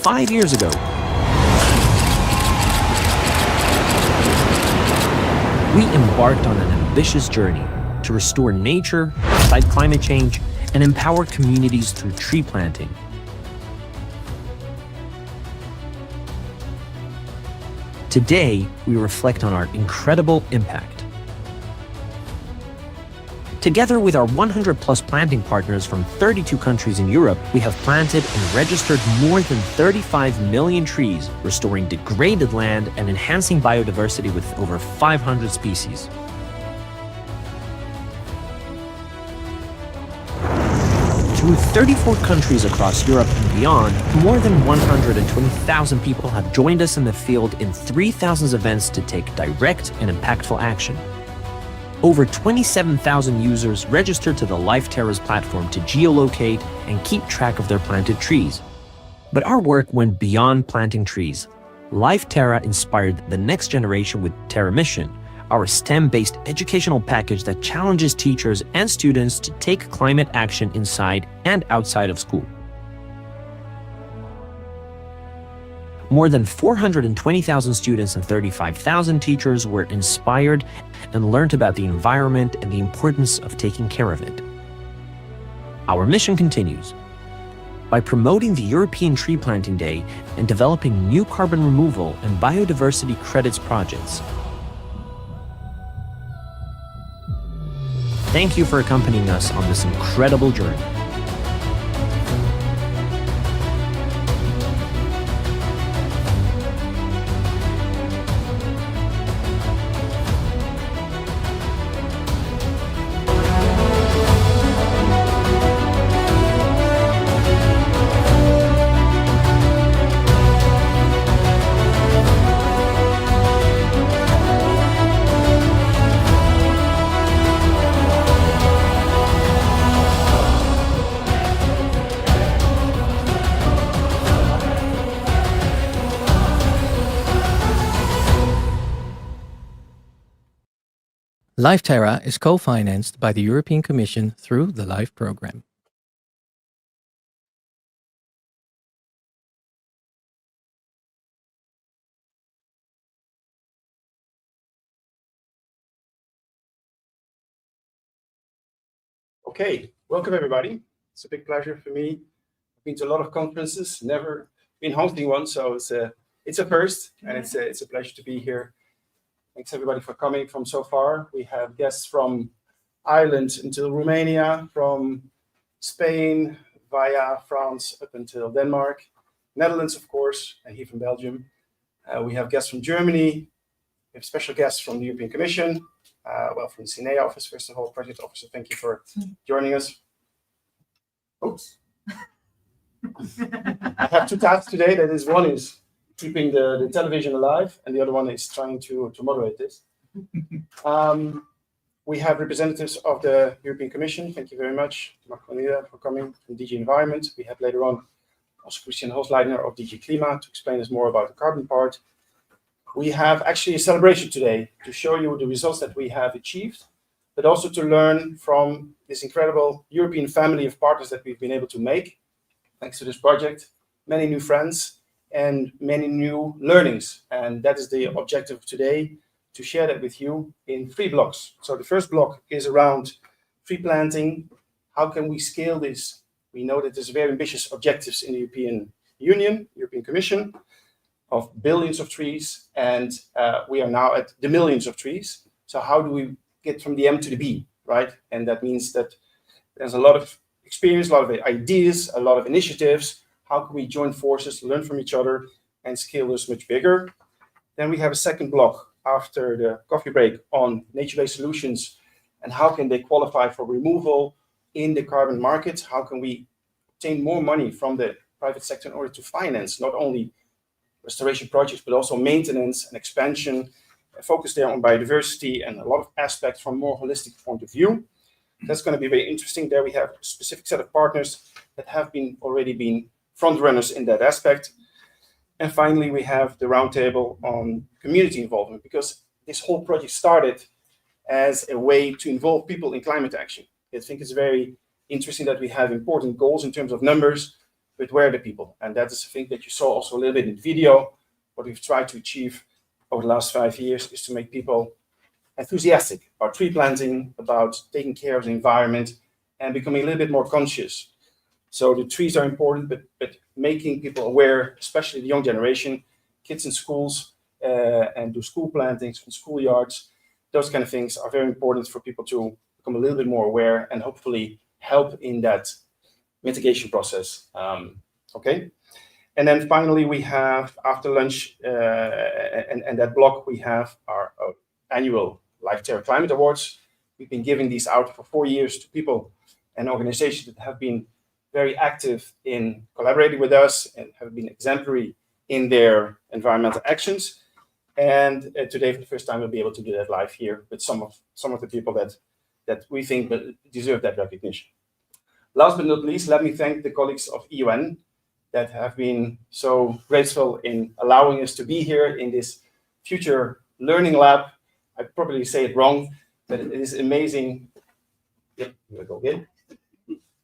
5 years ago. We embarked on an ambitious journey to restore nature, fight climate change, and empower communities through tree planting. Today, we reflect on our incredible impact. Together with our 100-plus planting partners from 32 countries in Europe, we have planted and registered more than 35 million trees, restoring degraded land and enhancing biodiversity with over 500 species. Through 34 countries across Europe and beyond, more than 120,000 people have joined us in the field in 3,000 events to take direct and impactful action. Over 27,000 users registered to the Terra's platform to geolocate and keep track of their planted trees. But our work went beyond planting trees. Terra inspired the next generation with Terra Mission, our STEM-based educational package that challenges teachers and students to take climate action inside and outside of school. More than 420,000 students and 35,000 teachers were inspired and learned about the environment and the importance of taking care of it. Our mission continues. By promoting the European Tree Planting Day and developing new carbon removal and biodiversity credits projects. Thank you for accompanying us on this incredible journey. Terra is co-financed by the European Commission through the LIFE program. Okay, welcome everybody. It's a big pleasure for me. I've been to a lot of conferences, never been hosting one, so it's a first, and it's a pleasure to be here. Thanks everybody for coming from so far. We have guests from Ireland until Romania, from Spain via France up until Denmark, Netherlands of course, and here from Belgium. We have guests from Germany. We have special guests from the European Commission. From the CNA office, first of all, project officer, thank you for joining us. Oops. I have two tasks today. That is, one is keeping the television alive, and the other one is trying to moderate this. We have representatives of the European Commission. Thank you very much, Mark for coming from DG Environment. We have later on also Christian Hosleitner of DG Klima to explain us more about the carbon part. We have actually a celebration today to show you the results that we have achieved, but also to learn from this incredible European family of partners that we've been able to make, thanks to this project. Many new friends and many new learnings. And that is the objective of today, to share that with you in 3 blocks. So the first block is around tree planting. How can we scale this? We know that there's very ambitious objectives in the European Union, European Commission, of billions of trees, and we are now at the millions of trees. So how do we get from the M to the B, right? And that means that there's a lot of experience, a lot of ideas, a lot of initiatives. How can we join forces, learn from each other, and scale this much bigger? Then we have a second block after the coffee break on nature-based solutions and how can they qualify for removal in the carbon market? How can we obtain more money from the private sector in order to finance not only restoration projects, but also maintenance and expansion, focus there on biodiversity and a lot of aspects from a more holistic point of view. That's going to be very interesting. There we have a specific set of partners that have already been front runners in that aspect. And finally, we have the roundtable on community involvement, because this whole project started as a way to involve people in climate action. I think it's very interesting that we have important goals in terms of numbers, but where are the people? And that is a thing that you saw also a little bit in the video. What we've tried to achieve over the last 5 years is to make people enthusiastic about tree planting, about taking care of the environment, and becoming a little bit more conscious. So the trees are important, but making people aware, especially the young generation, kids in schools, and do school plantings in schoolyards, those kind of things are very important for people to become a little bit more aware and hopefully help in that mitigation process. Okay. And then finally, we have after lunch and that block, we have our annual Life Terra Climate Awards. We've been giving these out for 4 years to people and organizations that have been very active in collaborating with us and have been exemplary in their environmental actions. And today, for the first time, we'll be able to do that live here with some of the people that we think deserve that recognition. Last but not least, let me thank the colleagues of EUN that have been so graceful in allowing us to be here in this future learning lab. I probably say it wrong, but it is amazing. Yep, here we go again.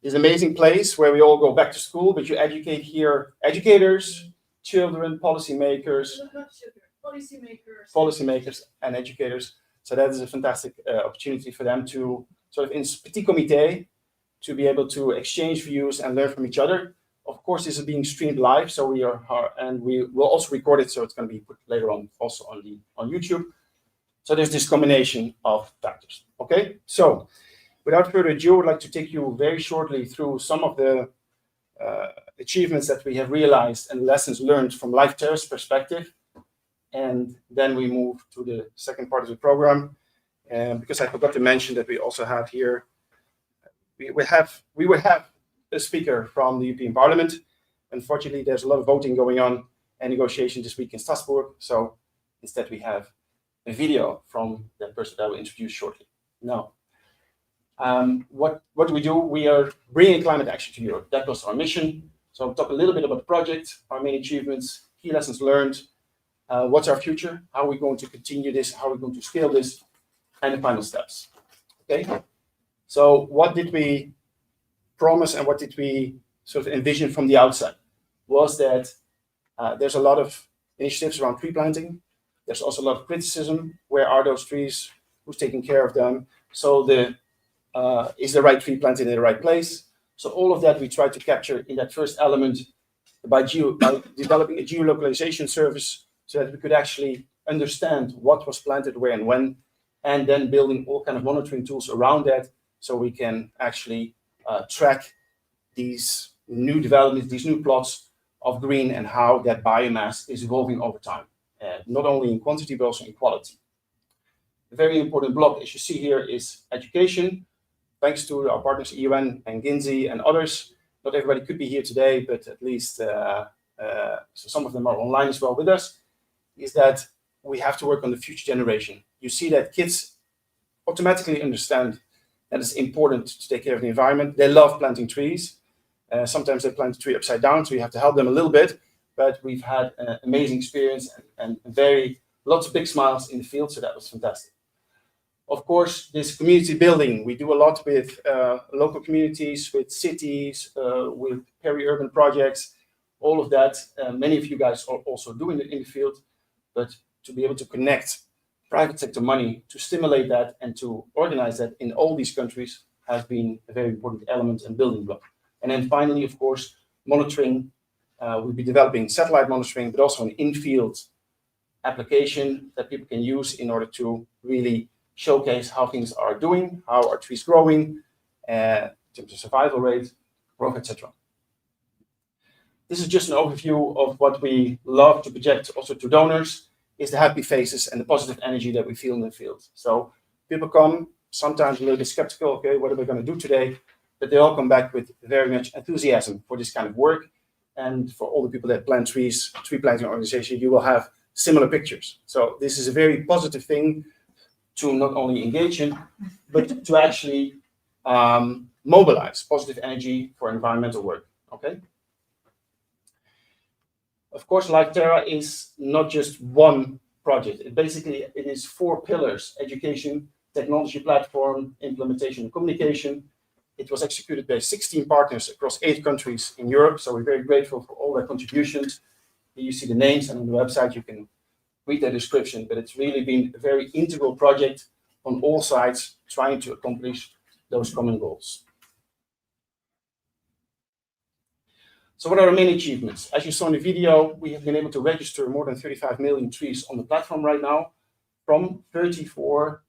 This amazing place where we all go back to school, but you educate here educators, children, policymakers, and educators. So that is a fantastic opportunity for them to sort of in petit comité to be able to exchange views and learn from each other. Of course, this is being streamed live, so we will also record it, so it's going to be put later on also on YouTube. So there's this combination of factors. Okay, so without further ado, I would like to take you very shortly through some of the achievements that we have realized and lessons learned from Life Terra's perspective. And then we move to the second part of the program. Because I forgot to mention that we also have here, we will have a speaker from the European Parliament. Unfortunately, there's a lot of voting going on and negotiation this week in Strasbourg. So instead, we have a video from that person that I will introduce shortly. Now, what do we do? We are bringing climate action to Europe. That was our mission. So I'll talk a little bit about the project, our main achievements, key lessons learned, what's our future, how are we going to continue this, how are we going to scale this, and the final steps. Okay. So what did we promise and what did we sort of envision from the outset? Was that there's a lot of initiatives around tree planting. There's also a lot of criticism. Where are those trees? Who's taking care of them? So is the right tree planted in the right place? So all of that we tried to capture in that first element by developing a geolocalization service so that we could actually understand what was planted where and when, and then building all kind of monitoring tools around that so we can actually track these new developments, these new plots of green and how that biomass is evolving over time, not only in quantity but also in quality. A very important block, as you see here, is education. Thanks to our partners EUN and Ginzi and others, not everybody could be here today, but at least so some of them are online as well with us, is that we have to work on the future generation. You see that kids automatically understand that it's important to take care of the environment. They love planting trees. Sometimes they plant a tree upside down, so you have to help them a little bit, but we've had an amazing experience and lots of big smiles in the field, so that was fantastic. Of course, this community building, we do a lot with local communities, with cities, with peri-urban projects, all of that. Many of you guys are also doing it in the field, but to be able to connect private sector money to stimulate that and to organize that in all these countries has been a very important element and building block. And then finally, of course, monitoring. We'll be developing satellite monitoring, but also an in-field application that people can use in order to really showcase how things are doing, how are trees growing, in terms of survival rate, growth, etc. This is just an overview of what we love to project also to donors, is the happy faces and the positive energy that we feel in the field. So people come sometimes a little bit skeptical, okay, what are we going to do today? But they all come back with very much enthusiasm for this kind of work. And for all the people that plant trees, tree planting organization, you will have similar pictures. So this is a very positive thing to not only engage in, but to actually mobilize positive energy for environmental work, okay? Of course, Life Terra is not just one project. It is 4 pillars: education, technology platform, implementation and communication. It was executed by 16 partners across 8 countries in Europe. So we're very grateful for all their contributions. Here you see the names, and on the website you can read their description, but it's really been a very integral project on all sides trying to accomplish those common goals. So what are our main achievements? As you saw in the video, we have been able to register more than 35 million trees on the platform right now from 34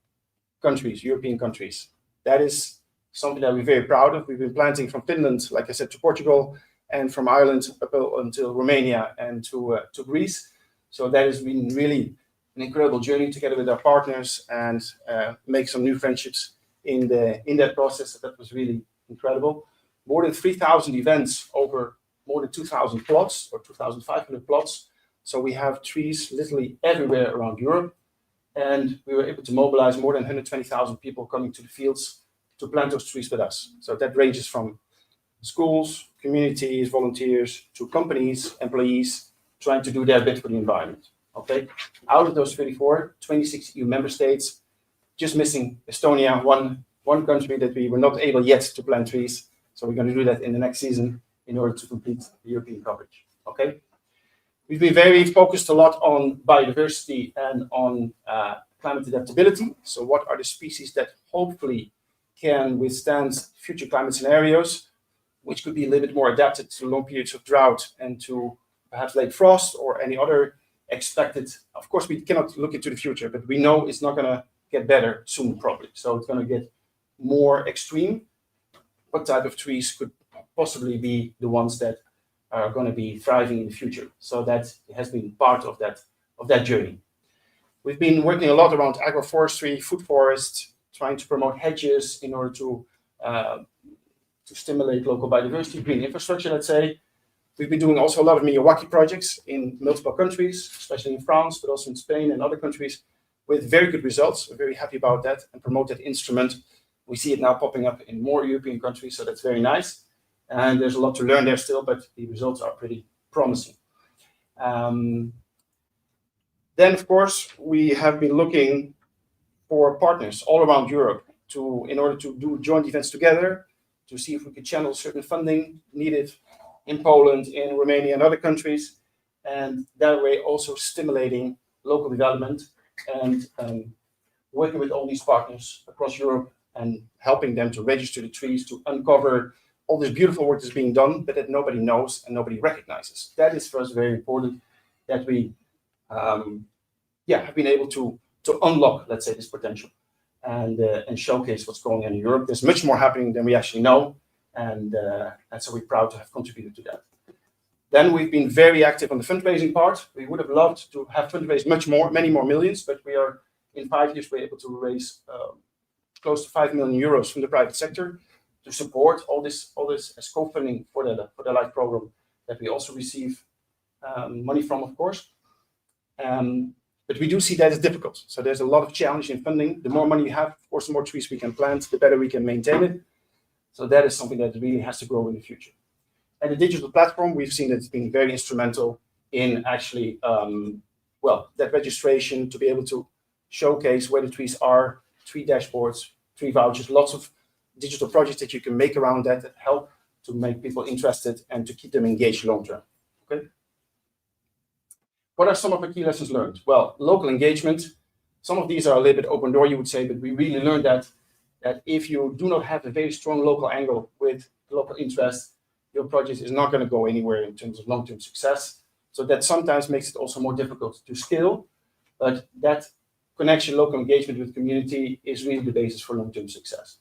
countries, European countries. That is something that we're very proud of. We've been planting from Finland, like I said, to Portugal, and from Ireland up until Romania and to Greece. So that has been really an incredible journey together with our partners, and make some new friendships in that process. That was really incredible. More than 3,000 events over more than 2,000 plots or 2,500 plots. So we have trees literally everywhere around Europe. And we were able to mobilize more than 120,000 people coming to the fields to plant those trees with us. So that ranges from schools, communities, volunteers, to companies, employees, trying to do their bit for the environment. Okay. Out of those 34, 26 EU member states, just missing Estonia, one country that we were not able yet to plant trees. So we're going to do that in the next season in order to complete the European coverage. Okay. We've been very focused a lot on biodiversity and on climate adaptability. So what are the species that hopefully can withstand future climate scenarios, which could be a little bit more adapted to long periods of drought and to perhaps late frost or any other expected. Of course, we cannot look into the future, but we know it's not going to get better soon, probably. So it's going to get more extreme. What type of trees could possibly be the ones that are going to be thriving in the future? So that has been part of that journey. We've been working a lot around agroforestry, food forests, trying to promote hedges in order to stimulate local biodiversity, green infrastructure, let's say. We've been doing also a lot of Miyawaki projects in multiple countries, especially in France, but also in Spain and other countries, with very good results. We're very happy about that and promote that instrument. We see it now popping up in more European countries, so that's very nice. And there's a lot to learn there still, but the results are pretty promising. Then, of course, we have been looking for partners all around Europe in order to do joint events together, to see if we could channel certain funding needed in Poland, in Romania, and other countries, and that way also stimulating local development and working with all these partners across Europe and helping them to register the trees, to uncover all this beautiful work that's being done, but that nobody knows and nobody recognizes. That is for us very important, that we have been able to unlock, let's say, this potential and showcase what's going on in Europe. There's much more happening than we actually know, and so we're proud to have contributed to that. Then we've been very active on the fundraising part. We would have loved to have fundraised many more millions, but we are, in 5 years, we're able to raise close to 5 million euros from the private sector to support all this as co-funding for the LIFE program that we also receive money from, of course. But we do see that as difficult. So there's a lot of challenge in funding. The more money you have, of course, the more trees we can plant, the better we can maintain it. So that is something that really has to grow in the future. And the digital platform, we've seen that it's been very instrumental in actually, that registration, to be able to showcase where the trees are, tree dashboards, tree vouchers, lots of digital projects that you can make around that help to make people interested and to keep them engaged long term. Okay. What are some of the key lessons learned? Well, local engagement. Some of these are a little bit open door, you would say, but we really learned that if you do not have a very strong local angle with local interest, your project is not going to go anywhere in terms of long-term success. So that sometimes makes it also more difficult to scale. But that connection, local engagement with community is really the basis for long-term success.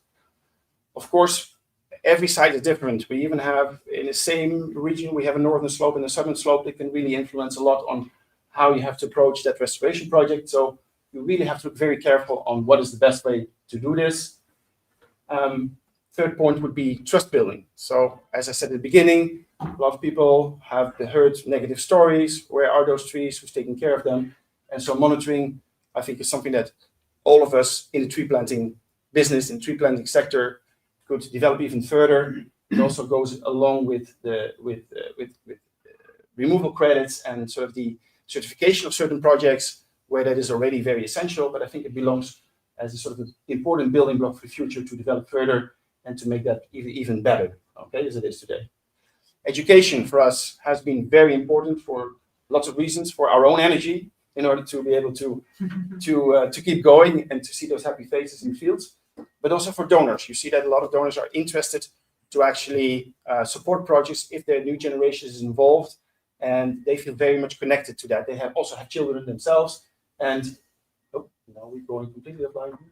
Of course, every site is different. We even have, in the same region, we have a northern slope and a southern slope that can really influence a lot on how you have to approach that restoration project. So you really have to be very careful on what is the best way to do this. Third point would be trust building. So as I said at the beginning, a lot of people have heard negative stories. Where are those trees? Who's taking care of them? And so monitoring, I think, is something that all of us in the tree planting business, in tree planting sector, could develop even further. It also goes along with removal credits and sort of the certification of certain projects, where that is already very essential. But I think it belongs as a sort of an important building block for the future to develop further and to make that even better, okay, as it is today. Education for us has been very important for lots of reasons, for our own energy, in order to be able to keep going and to see those happy faces in fields, but also for donors. You see that a lot of donors are interested to actually support projects if their new generation is involved, and they feel very much connected to that. They also have children themselves, and oh, now we're going completely offline here.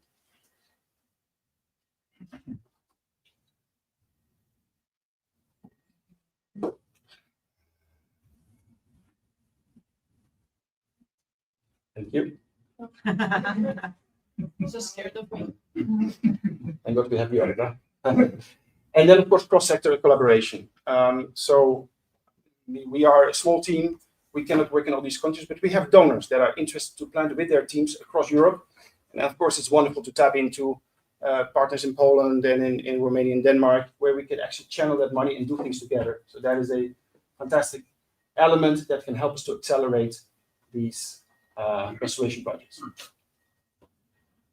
Thank you. So scared of me. Thank God we have the other. And then, of course, cross-sector collaboration. So we are a small team. We cannot work in all these countries, but we have donors that are interested to plant with their teams across Europe. And of course, it's wonderful to tap into partners in Poland and in Romania and Denmark, where we can actually channel that money and do things together. So that is a fantastic element that can help us to accelerate these restoration projects.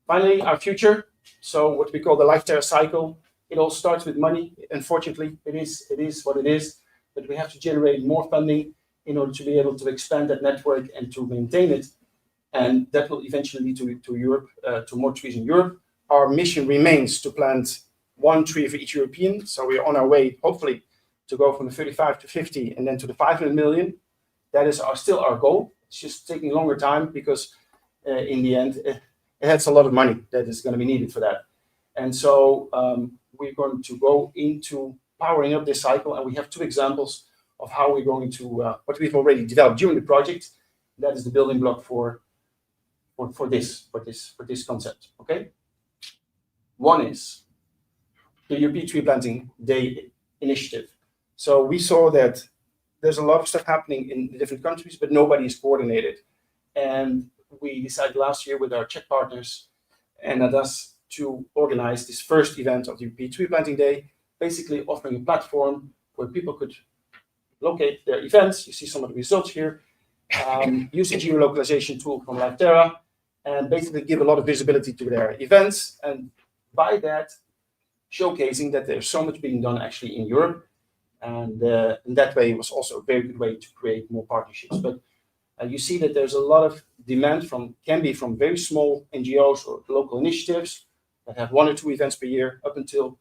Finally, our future. So what we call the Life Terra cycle. It all starts with money. Unfortunately, it is what it is. But we have to generate more funding in order to be able to expand that network and to maintain it. And that will eventually lead to Europe, to more trees in Europe. Our mission remains to plant 1 tree for each European. So we are on our way, hopefully, to go from the 35 to 50 and then to the 500 million. That is still our goal. It's just taking longer time because in the end, it has a lot of money that is going to be needed for that. And so we're going to go into powering up this cycle. And we have 2 examples of how we're going to, what we've already developed during the project. That is the building block for this concept, okay? One is the European Tree Planting Day initiative. So we saw that there's a lot of stuff happening in the different countries, but nobody is coordinated. And we decided last year with our Czech partners and us to organize this first event of the European Tree Planting Day, basically offering a platform where people could locate their events. You see some of the results here. Use a geolocalization tool from Life Terra and basically give a lot of visibility to their events. And by that, showcasing that there's so much being done actually in Europe. And in that way, it was also a very good way to create more partnerships. But you see that there's a lot of demand can be from very small NGOs or local initiatives that have 1 or 2 events per year up until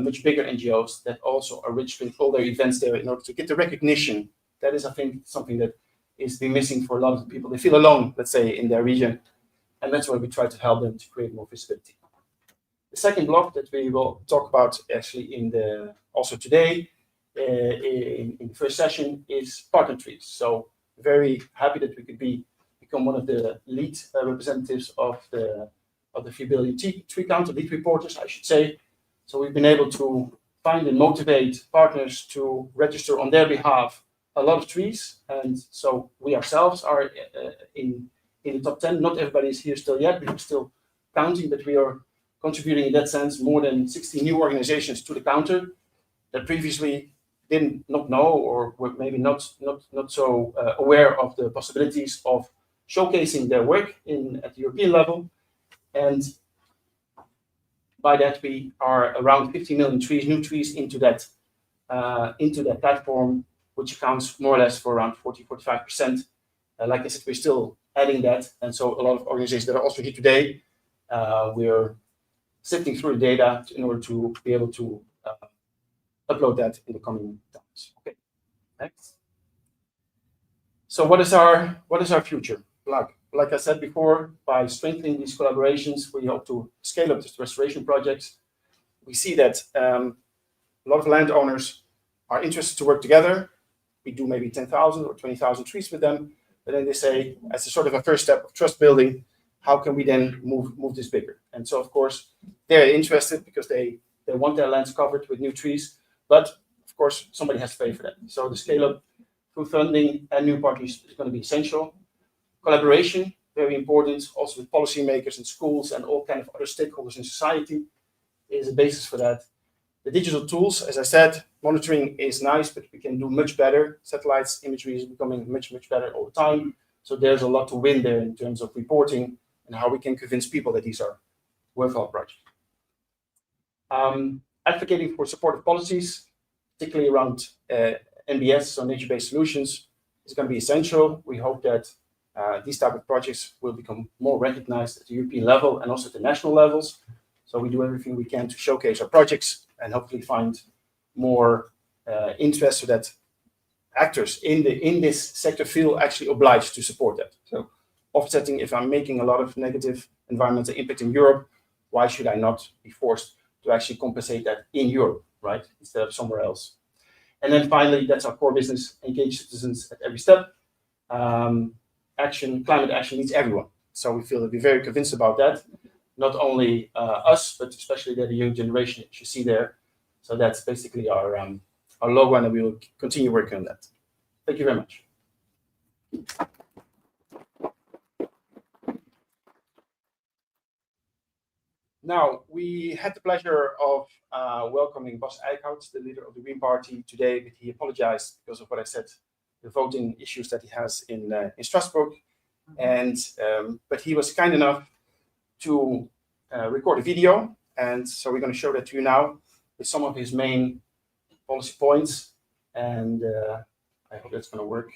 much bigger NGOs that also are registering all their events there in order to get the recognition. That is, I think, something that is been missing for a lot of people. They feel alone, let's say, in their region. And that's why we try to help them to create more visibility. The second block that we will talk about actually also today in the first session is partner trees. So very happy that we could become one of the lead representatives of the feasibility tree count, the lead reporters, I should say. So we've been able to find and motivate partners to register on their behalf a lot of trees. And so we ourselves are in the top 10. Not everybody is here still yet. We're still counting, but we are contributing in that sense more than 60 new organizations to the counter that previously did not know or were maybe not so aware of the possibilities of showcasing their work at the European level. And by that, we are around 50 million trees, new trees into that platform, which accounts more or less for around 40-45%. Like I said, we're still adding that. And so a lot of organizations that are also here today, we're sifting through the data in order to be able to upload that in the coming times. Okay, next. So what is our future? Like I said before, by strengthening these collaborations, we hope to scale up these restoration projects. We see that a lot of landowners are interested to work together. We do maybe 10,000 or 20,000 trees with them, but then they say, as a sort of a first step of trust building, how can we then move this bigger? And so, of course, they're interested because they want their lands covered with new trees, but of course, somebody has to pay for that. So the scale up through funding and new partners is going to be essential. Collaboration, very important, also with policymakers and schools and all kinds of other stakeholders in society is a basis for that. The digital tools, as I said, monitoring is nice, but we can do much better. Satellites imagery is becoming much better all the time. So there's a lot to win there in terms of reporting and how we can convince people that these are worthwhile projects. Advocating for supportive policies, particularly around NBS, so nature-based solutions, is going to be essential. We hope that these type of projects will become more recognized at the European level and also at the national levels. So we do everything we can to showcase our projects and hopefully find more interest so that actors in this sector feel actually obliged to support that. So offsetting, if I'm making a lot of negative environmental impact in Europe, why should I not be forced to actually compensate that in Europe, right, instead of somewhere else? And then finally, that's our core business, engage citizens at every step. Climate action needs everyone. So we feel that we're very convinced about that. Not only us, but especially the young generation that you see there. So that's basically our logo, and we will continue working on that. Thank you very much. Now, we had the pleasure of welcoming Bas Eickhout, the leader of the Green Party, today, but he apologized because of what I said, the voting issues that he has in Strasbourg. And but he was kind enough to record a video, and so we're going to show that to you now with some of his main policy points, and I hope that's going to work.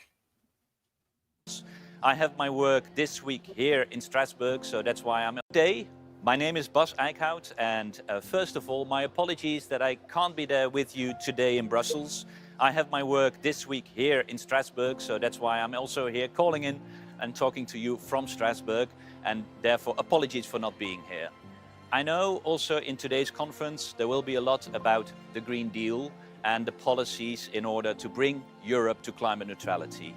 I have my work this week here in Strasbourg, so that's why I'm today. My name is Bas Eickhout, and first of all, my apologies that I can't be there with you today in Brussels. I have my work this week here in Strasbourg, so that's why I'm also here calling in and talking to you from Strasbourg, and therefore apologies for not being here. I know also in today's conference there will be a lot about the Green Deal and the policies in order to bring Europe to climate neutrality.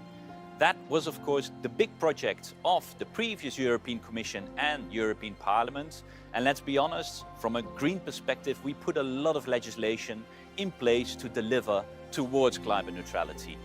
That was, of course, the big project of the previous European Commission and European Parliament. And let's be honest, from a green perspective, we put a lot of legislation in place to deliver towards climate neutrality.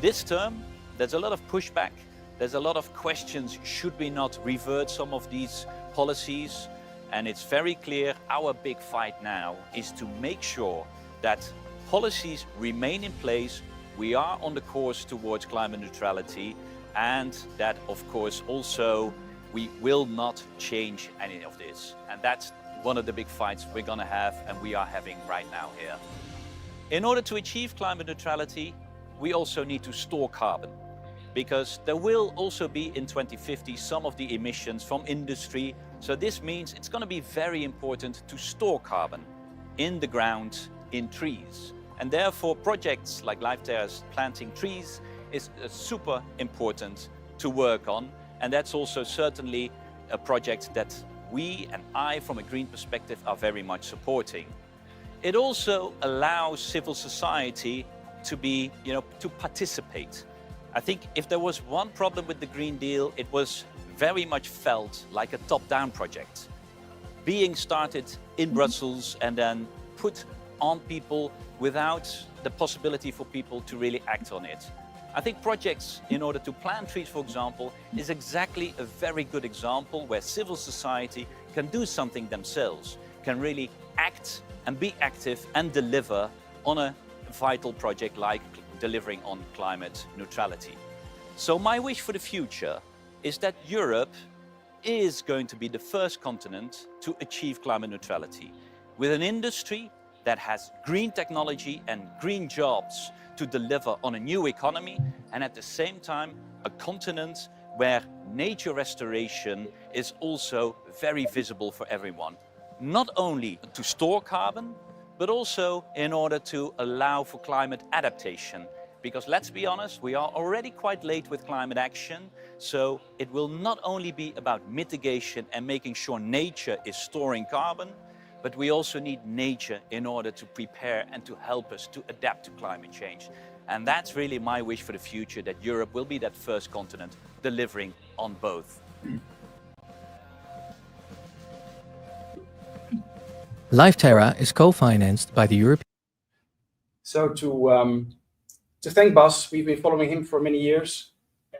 This term, there's a lot of pushback. There's a lot of questions, should we not revert some of these policies? And it's very clear our big fight now is to make sure that policies remain in place. We are on the course towards climate neutrality, and that, of course, also we will not change any of this. And that's one of the big fights we're going to have and we are having right now here. In order to achieve climate neutrality, we also need to store carbon, because there will also be in 2050 some of the emissions from industry. So this means it's going to be very important to store carbon in the ground, in trees. And therefore projects like Terra's planting trees is super important to work on. And that's also certainly a project that we and I, from a green perspective, are very much supporting. It also allows civil society to be, to participate. I think if there was one problem with the Green Deal, it was very much felt like a top-down project, being started in Brussels and then put on people without the possibility for people to really act on it. I think projects in order to plant trees, for example, is exactly a very good example where civil society can do something themselves, can really act and be active and deliver on a vital project like delivering on climate neutrality. So my wish for the future is that Europe is going to be the first continent to achieve climate neutrality, with an industry that has green technology and green jobs to deliver on a new economy, and at the same time a continent where nature restoration is also very visible for everyone. Not only to store carbon, but also in order to allow for climate adaptation. Because let's be honest, we are already quite late with climate action, so it will not only be about mitigation and making sure nature is storing carbon, but we also need nature in order to prepare and to help us to adapt to climate change. And that's really my wish for the future, that Europe will be that first continent delivering on both. Terra is co-financed by the European. So to thank Bas, we've been following him for many years,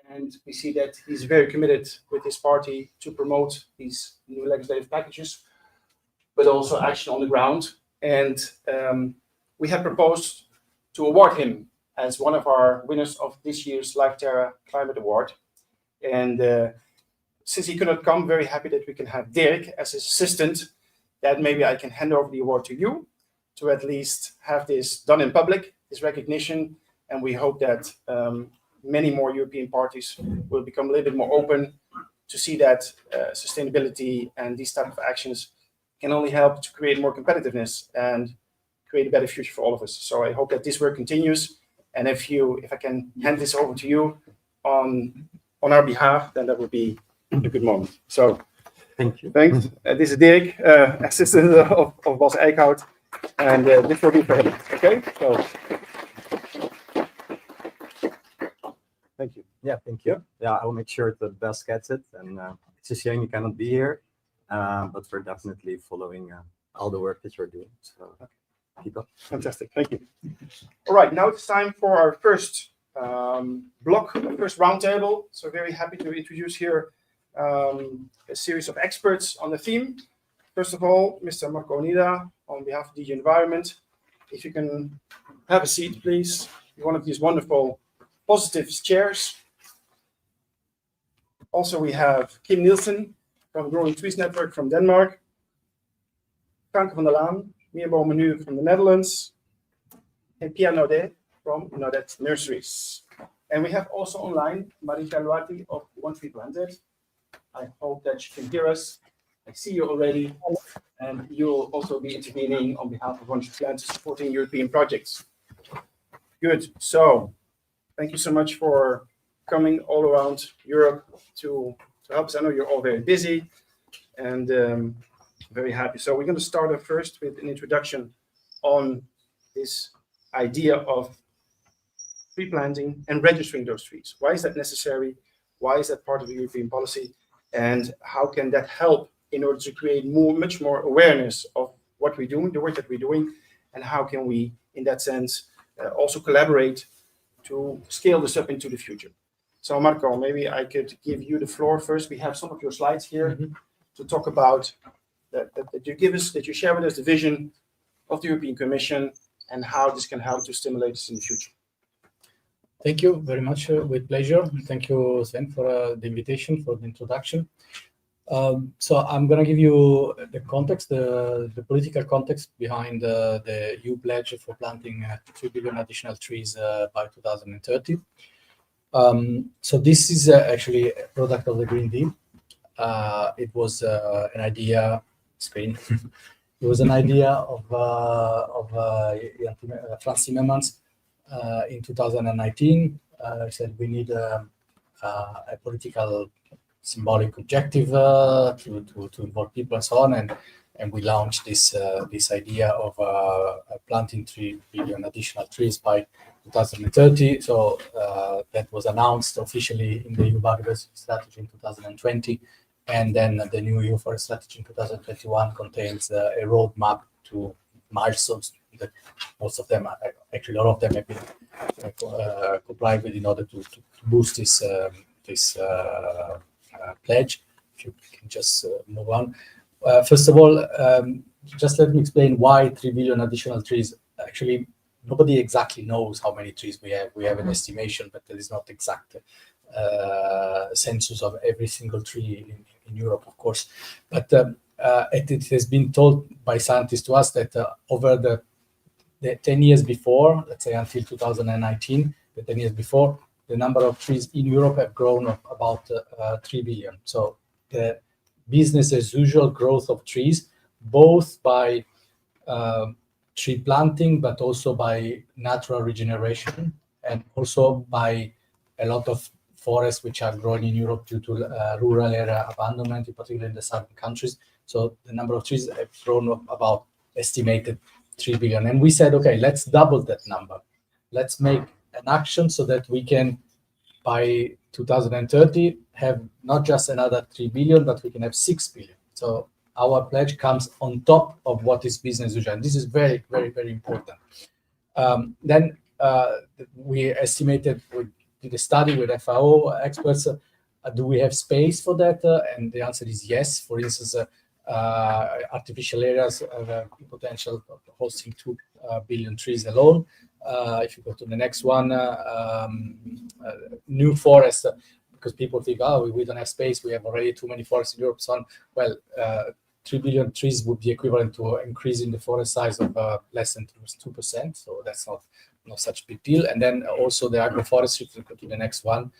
and we see that he's very committed with his party to promote these new legislative packages, but also action on the ground. And we have proposed to award him as one of our winners of this year's Terra Climate Award. And since he could not come, very happy that we can have Dirk as his assistant, that maybe I can hand over the award to you. to at least have this done in public, this recognition, and we hope that many more European parties will become a little bit more open to see that sustainability and these type of actions can only help to create more competitiveness and create a better future for all of us. So I hope that this work continues, and if I can hand this over to you on our behalf, then that would be a good moment. So thank you. Thanks. This is Dirk, assistant of Bas Eickhout, and this will be for him. Okay. So thank you. Yeah, thank you. Yeah, I will make sure that Bas gets it, and it's a shame you cannot be here, but we're definitely following all the work that you're doing. So keep up. Fantastic. Thank you. All right. Now it's time for our first block, first roundtable. So very happy to introduce here a series of experts on the theme. First of all, Mr. Marco Onida, on behalf of DG Environment. If you can have a seat, please. One of these wonderful positive chairs. Also, we have Kim Nielsen from Growing Trees Network from Denmark. Frank van der Laan, Meerbomen from the Netherlands. And Pierre Naudet from Naudet Nurseries. And we have also online Marika Luati of One Tree Planted. I hope that you can hear us. I see you already. And you'll also be intervening on behalf of One Tree Planted, supporting European projects. Good. So thank you so much for coming all around Europe to help us. I know you're all very busy and very happy. So we're going to start off first with an introduction on this idea of tree planting and registering those trees. Why is that necessary? Why is that part of the European policy? And how can that help in order to create much more awareness of what we're doing, the work that we're doing, and how can we, in that sense, also collaborate to scale this up into the future? So Marco, maybe I could give you the floor first. We have some of your slides here to talk about that you share with us the vision of the European Commission and how this can help to stimulate us in the future. Thank you very much, with pleasure. Thank you, Sven, for the invitation, for the introduction. So I'm going to give you the context, the political context behind the EU pledge for planting 3 billion additional trees by 2030. So this is actually a product of the Green Deal. It was an idea, screen. It was an idea of Frans Timmermans in 2019. He said we need a political symbolic objective to involve people and so on, and we launched this idea of planting 3 billion additional trees by 2030. So that was announced officially in the EU biodiversity strategy in 2020, and then the new EU forest strategy in 2021 contains a roadmap to milestones that most of them, actually all of them, have been complied with in order to boost this pledge. If you can just move on. First of all, just let me explain why 3 billion additional trees. Actually, nobody exactly knows how many trees we have. We have an estimation, but there is not exact census of every single tree in Europe, of course. But it has been told by scientists to us that over the 10 years before, let's say until 2019, the 10 years before, the number of trees in Europe have grown up about 3 billion. So the business as usual growth of trees, both by tree planting, but also by natural regeneration, and also by a lot of forests which are growing in Europe due to rural area abandonment, particularly in the southern countries. So the number of trees have grown up about estimated 3 billion. And we said, okay, let's double that number. Let's make an action so that we can, by 2030, have not just another 3 billion, but we can have 6 billion. So our pledge comes on top of what is business as usual. And this is very, very, very important. Then we estimated, we did a study with FAO experts. Do we have space for that? And the answer is yes. For instance, artificial areas have a potential of hosting 2 billion trees alone. If you go to the next one, new forests, because people think, oh, we don't have space, we have already too many forests in Europe. So on. Well, 3 billion trees would be equivalent to increasing the forest size of less than 2%. So that's not such a big deal. And then also the agroforestry, to go to the next one,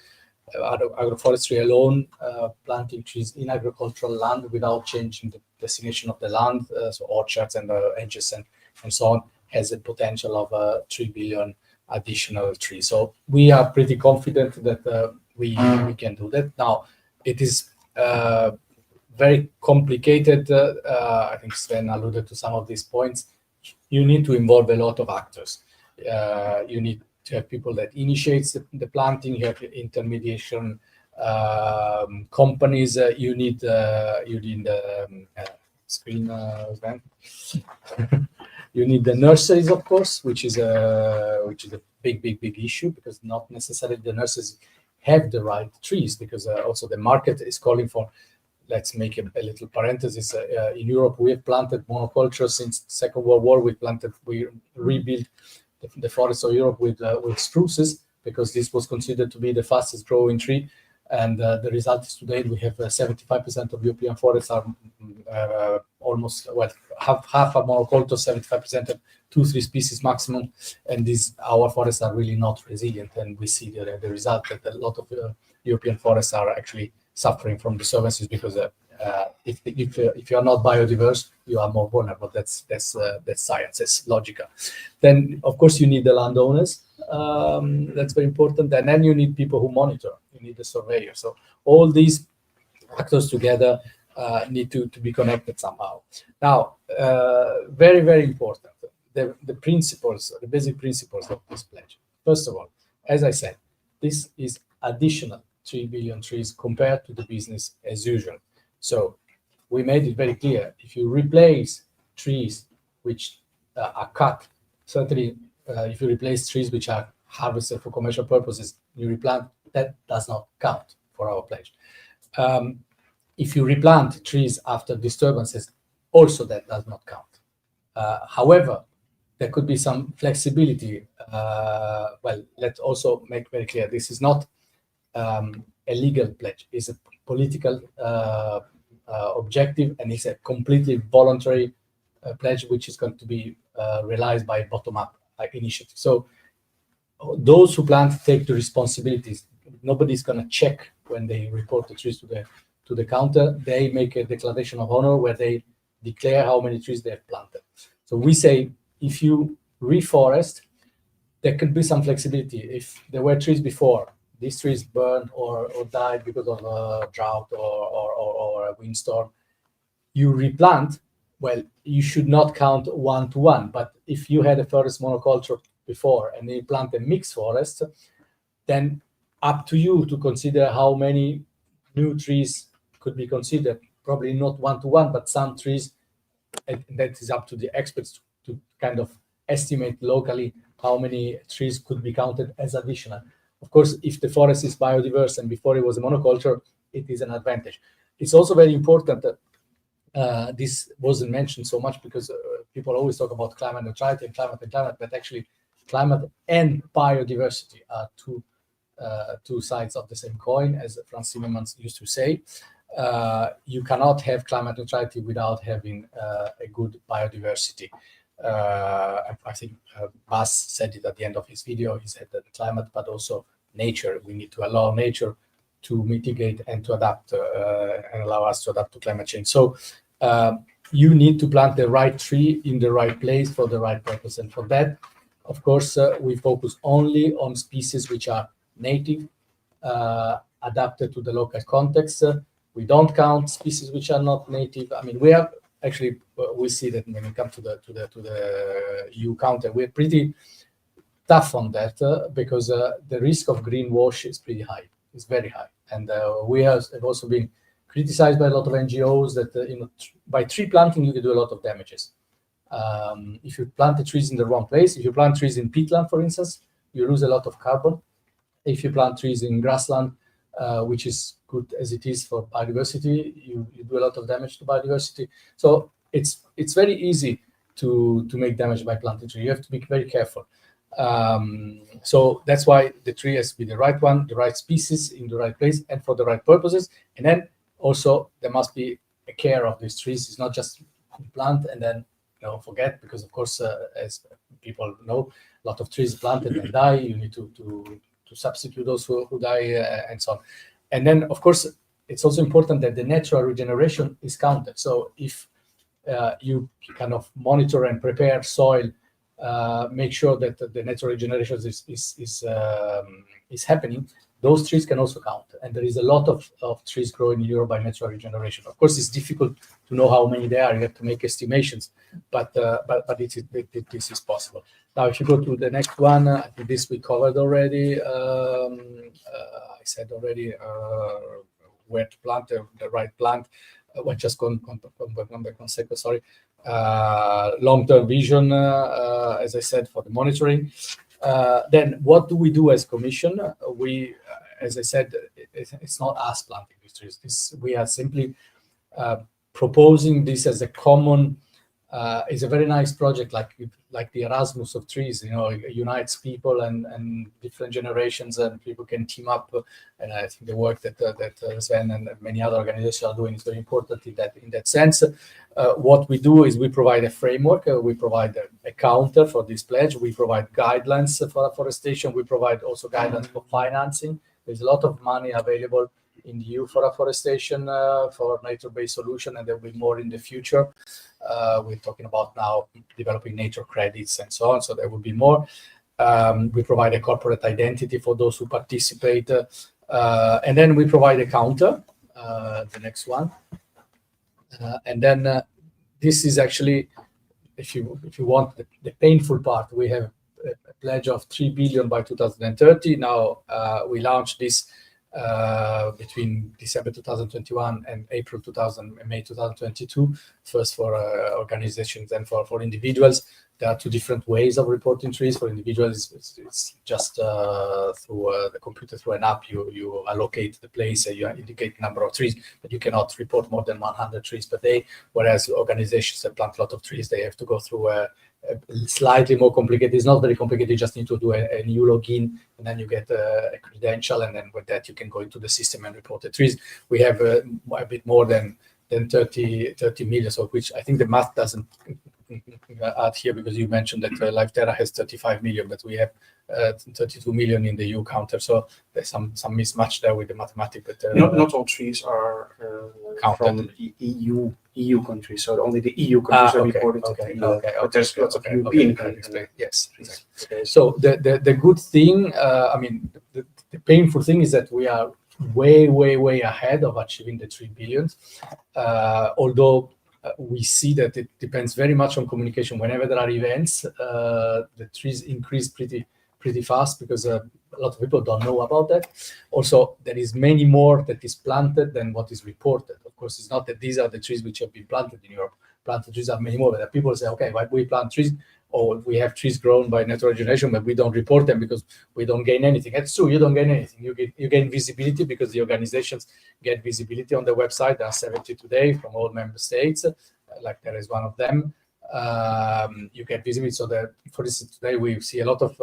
agroforestry alone, planting trees in agricultural land without changing the destination of the land, so orchards and hedges and so on, has a potential of 3 billion additional trees. So we are pretty confident that we can do that. Now, it is very complicated. I think Sven alluded to some of these points. You need to involve a lot of actors. You need to have people that initiates the planting. You have intermediation companies. You need screen Sven. You need the nurseries, of course, which is a big issue, because not necessarily the nurseries have the right trees, because also the market is calling for. Let's make a little parenthesis. In Europe, we have planted monoculture since the Second World War. We rebuilt the forests of Europe with spruces, because this was considered to be the fastest growing tree. And the result is today we have 75% of European forests are almost, well, half are monoculture, 75% of 2-3 species maximum. And our forests are really not resilient. And we see the result that a lot of European forests are actually suffering from disturbances, because if you are not biodiverse, you are more vulnerable. That's science. That's logical. Then, of course, you need the landowners. That's very important. And then you need people who monitor. You need the surveyor. So all these actors together need to be connected somehow. Now, very, very important, the principles, the basic principles of this pledge. First of all, as I said, this is additional 3 billion trees compared to the business as usual. So we made it very clear, if you replace trees which are cut, certainly if you replace trees which are harvested for commercial purposes, you replant, that does not count for our pledge. If you replant trees after disturbances, also that does not count. However, there could be some flexibility. Well, let's also make very clear, this is not a legal pledge. It's a political objective, and it's a completely voluntary pledge, which is going to be realized by bottom-up initiative. So those who plant take the responsibilities. Nobody's going to check when they report the trees to the counter. They make a declaration of honor where they declare how many trees they have planted. So we say, if you reforest, there could be some flexibility. If there were trees before, these trees burned or died because of a drought or a windstorm, you replant, well, you should not count 1-to-1. But if you had a forest monoculture before and you plant a mixed forest, then up to you to consider how many new trees could be considered. Probably not 1-to-1, but some trees, and that is up to the experts to kind of estimate locally how many trees could be counted as additional. Of course, if the forest is biodiverse and before it was a monoculture, it is an advantage. It's also very important that this wasn't mentioned so much, because people always talk about climate neutrality and climate, but actually climate and biodiversity are two sides of the same coin, as Franz Timmermans used to say. You cannot have climate neutrality without having a good biodiversity. I think Bas said it at the end of his video. He said that the climate, but also nature, we need to allow nature to mitigate and to adapt and allow us to adapt to climate change. So you need to plant the right tree in the right place for the right purpose. And for that, of course, we focus only on species which are native, adapted to the local context. We don't count species which are not native. I mean, we have actually, we see that when we come to the EU counter, we're pretty tough on that because the risk of greenwash is pretty high. It's very high, and we have also been criticized by a lot of NGOs that by tree planting you can do a lot of damages. If you plant the trees in the wrong place, if you plant trees in peatland, for instance, you lose a lot of carbon. If you plant trees in grassland, which is good as it is for biodiversity, you do a lot of damage to biodiversity. So it's very easy to make damage by planting tree. You have to be very careful. So that's why the tree has to be the right one, the right species in the right place and for the right purposes. And then also there must be care of these trees. It's not just plant and then forget, because of course, as people know, a lot of trees planted and die. You need to substitute those who die and so on. And then, of course, it's also important that the natural regeneration is counted. So if you kind of monitor and prepare soil, make sure that the natural regeneration is happening, those trees can also count. And there is a lot of trees growing in Europe by natural regeneration. Of course, it's difficult to know how many there are. You have to make estimations, but this is possible. Now, if you go to the next one, I think this we covered already. I said already where to plant the right plant. Well, just come back 1 second, sorry. Long-term vision, as I said, for the monitoring. Then what do we do as Commission? We, as I said, it's not us planting these trees. We are simply proposing this as a common. It's a very nice project, like the Erasmus of trees. It unites people and different generations, and people can team up. And I think the work that Sven and many other organizations are doing is very important in that sense. What we do is we provide a framework. We provide a counter for this pledge. We provide guidelines for afforestation. We provide also guidelines for financing. There's a lot of money available in the EU for afforestation, for nature-based solution, and there will be more in the future. We're talking about now developing nature credits and so on, so there will be more. We provide a corporate identity for those who participate, and then we provide a counter, the next one. And then this is actually, if you want the painful part, we have a pledge of 3 billion by 2030. Now we launched this between December 2021 and May 2022, first for organizations and for individuals. There are two different ways of reporting trees. For individuals, it's just through the computer, through an app. You allocate the place, you indicate the number of trees, but you cannot report more than 100 trees per day. Whereas organizations that plant a lot of trees, they have to go through a slightly more complicated. It's not very complicated. You just need to do a new login, and then you get a credential, and then with that you can go into the system and report the trees. We have a bit more than 30 million, so which I think the math doesn't add here, because you mentioned that Live Terra has 35 million, but we have 32 million in the EU counter. So there's some mismatch there with the mathematics. But not all trees are from EU countries, so only the EU countries are reported. But there's lots of European countries. Yes. Exactly. So the good thing, the painful thing is that we are way ahead of achieving the 3 billion. Although we see that it depends very much on communication. Whenever there are events, the trees increase pretty fast, because a lot of people don't know about that. Also, there is many more that is planted than what is reported. Of course, it's not that these are the trees which have been planted in Europe. Planted trees are many more, but people say, okay, why do we plant trees? Or we have trees grown by natural regeneration, but we don't report them because we don't gain anything. That's true, you don't gain anything. You gain visibility, because the organizations get visibility on the website. There are 70 today from all member states, like there is one of them. You get visibility. So that, for instance, today we see a lot of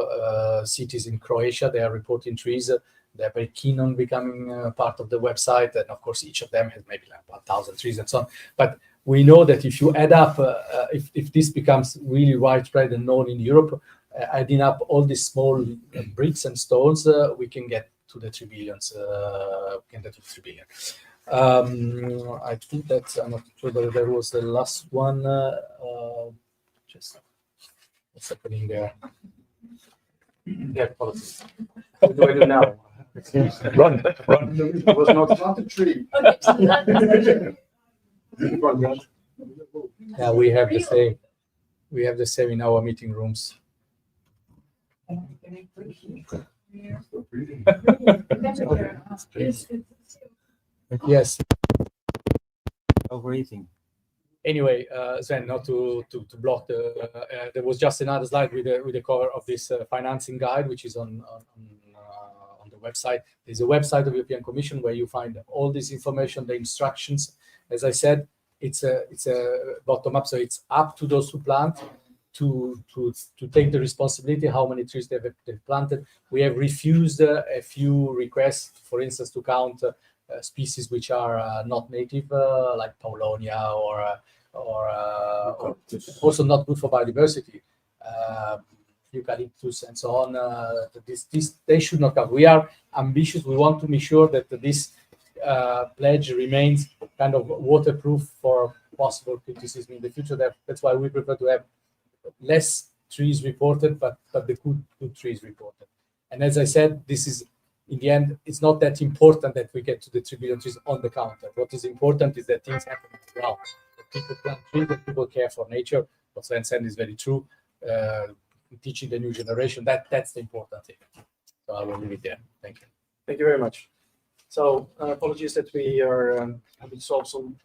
cities in Croatia. They are reporting trees. They're very keen on becoming part of the website. And of course, each of them has maybe like 1,000 trees and so on. But we know that if you add up, if this becomes really widespread and known in Europe, adding up all these small bricks and stones, we can get to the 3 billion. I think that I'm not sure that there was the last one. Just what's happening there? Yeah, politics. What do I do now? Run. It was not a tree. Yeah, we have the same. We have the same in our meeting rooms. Yes. Overeating. Anyway, Sven, not to block there was just another slide with the cover of this financing guide, which is on the website. There's a website of the European Commission where you find all this information, the instructions. As I said, it's a bottom up, so it's up to those who plant to take the responsibility how many trees they've planted. We have refused a few requests, for instance, to count species which are not native, like Paulonia or also not good for biodiversity, eucalyptus and so on. They should not come. We are ambitious. We want to make sure that this pledge remains kind of waterproof for possible criticism in the future. That's why we prefer to have less trees reported, but the good trees reported. And as I said, this is, in the end, it's not that important that we get to the 3 billion trees on the counter. What is important is that things happen on the ground. That people plant trees, that people care for nature. What Sven said is very true. Teaching the new generation, that's the important thing. So I will leave it there. Thank you. Thank you very much. So apologies that we are having to solve some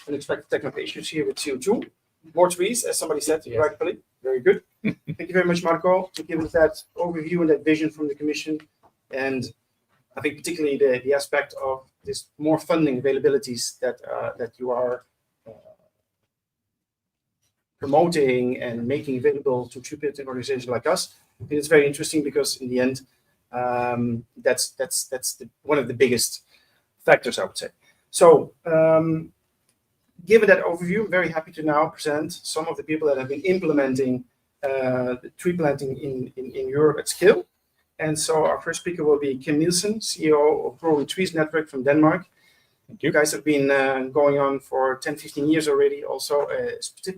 unexpected technical issues here with CO2. More trees, as somebody said, Yes. rightfully. Very good. Thank you very much, Marco, to give us that overview and that vision from the Commission. And I think particularly the aspect of this more funding availabilities that you are promoting and making available to tripartite organizations like us. I think it's very interesting because in the end, that's one of the biggest factors, I would say. So, given that overview, I'm very happy to now present some of the people that have been implementing the tree planting in Europe at scale. And so our first speaker will be Kim Nielsen, CEO of Growing Trees Network from Denmark. You guys have been going on for 10, 15 years already, also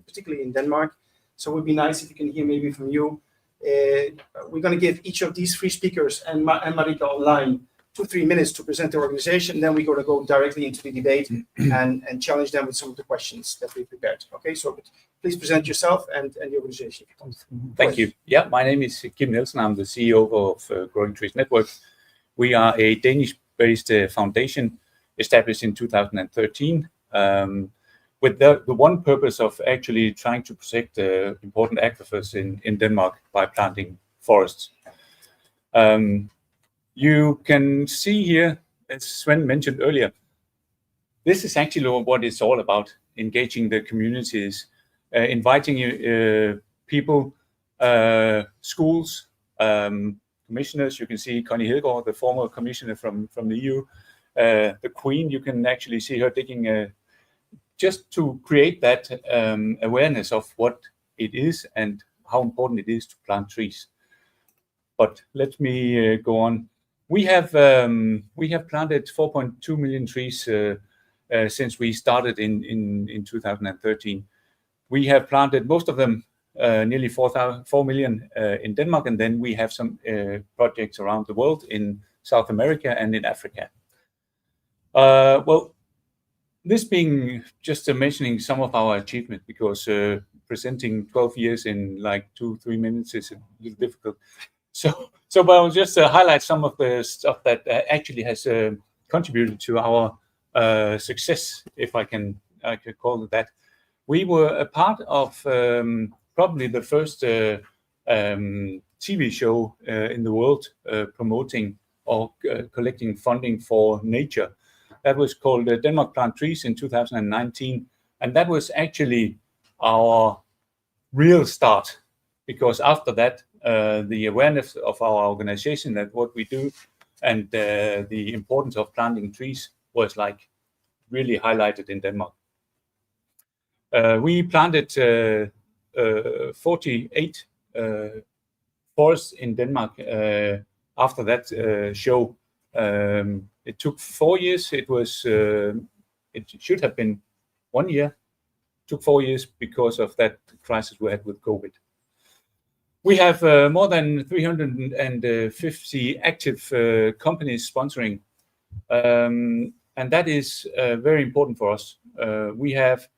particularly in Denmark. So it would be nice if you can hear maybe from you. We're going to give each of these three speakers and Marika online 2-3 minutes to present the organization. Then we're going to go directly into the debate and challenge them with some of the questions that we prepared. Okay, so please present yourself and the organization. Thank you. Yeah, my name is Kim Nielsen. I'm the CEO of Growing Trees Network. We are a Danish-based foundation established in 2013 with the one purpose of actually trying to protect important aquifers in Denmark by planting forests. You can see here, as Sven mentioned earlier, this is actually what it's all about, engaging the communities, inviting people, schools, commissioners. You can see Connie Hedegaard, the former commissioner from the EU, the Queen. You can actually see her digging just to create that awareness of what it is and how important it is to plant trees. But let me go on. We have planted 4.2 million trees since we started in 2013. We have planted most of them, nearly 4 million in Denmark, and then we have some projects around the world in South America and in Africa. Well, this being just mentioning some of our achievement, because presenting 12 years in like 2-3 minutes is a little difficult. So but I'll just highlight some of the stuff that actually has contributed to our success, if I could call it that. We were a part of probably the first TV show in the world promoting or collecting funding for nature. That was called Denmark Plant Trees in 2019. And that was actually our real start, because after that, the awareness of our organization, that what we do and the importance of planting trees was like really highlighted in Denmark. We planted 48 forests in Denmark after that show. It took 4 years. It should have been 1 year. It took 4 years because of that crisis we had with COVID. We have more than 350 active companies sponsoring, and that is very important for us. We have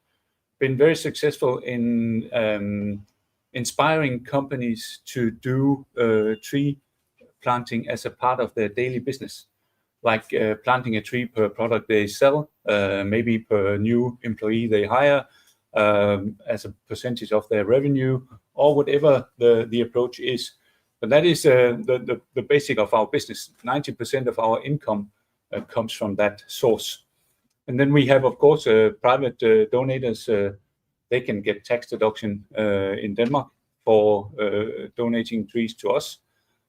been very successful in inspiring companies to do tree planting as a part of their daily business, like planting a tree per product they sell, maybe per new employee they hire, as a percentage of their revenue, or whatever the approach is. But that is the basic of our business. 90% of our income comes from that source. And then we have, of course, private donors. They can get tax deduction in Denmark for donating trees to us.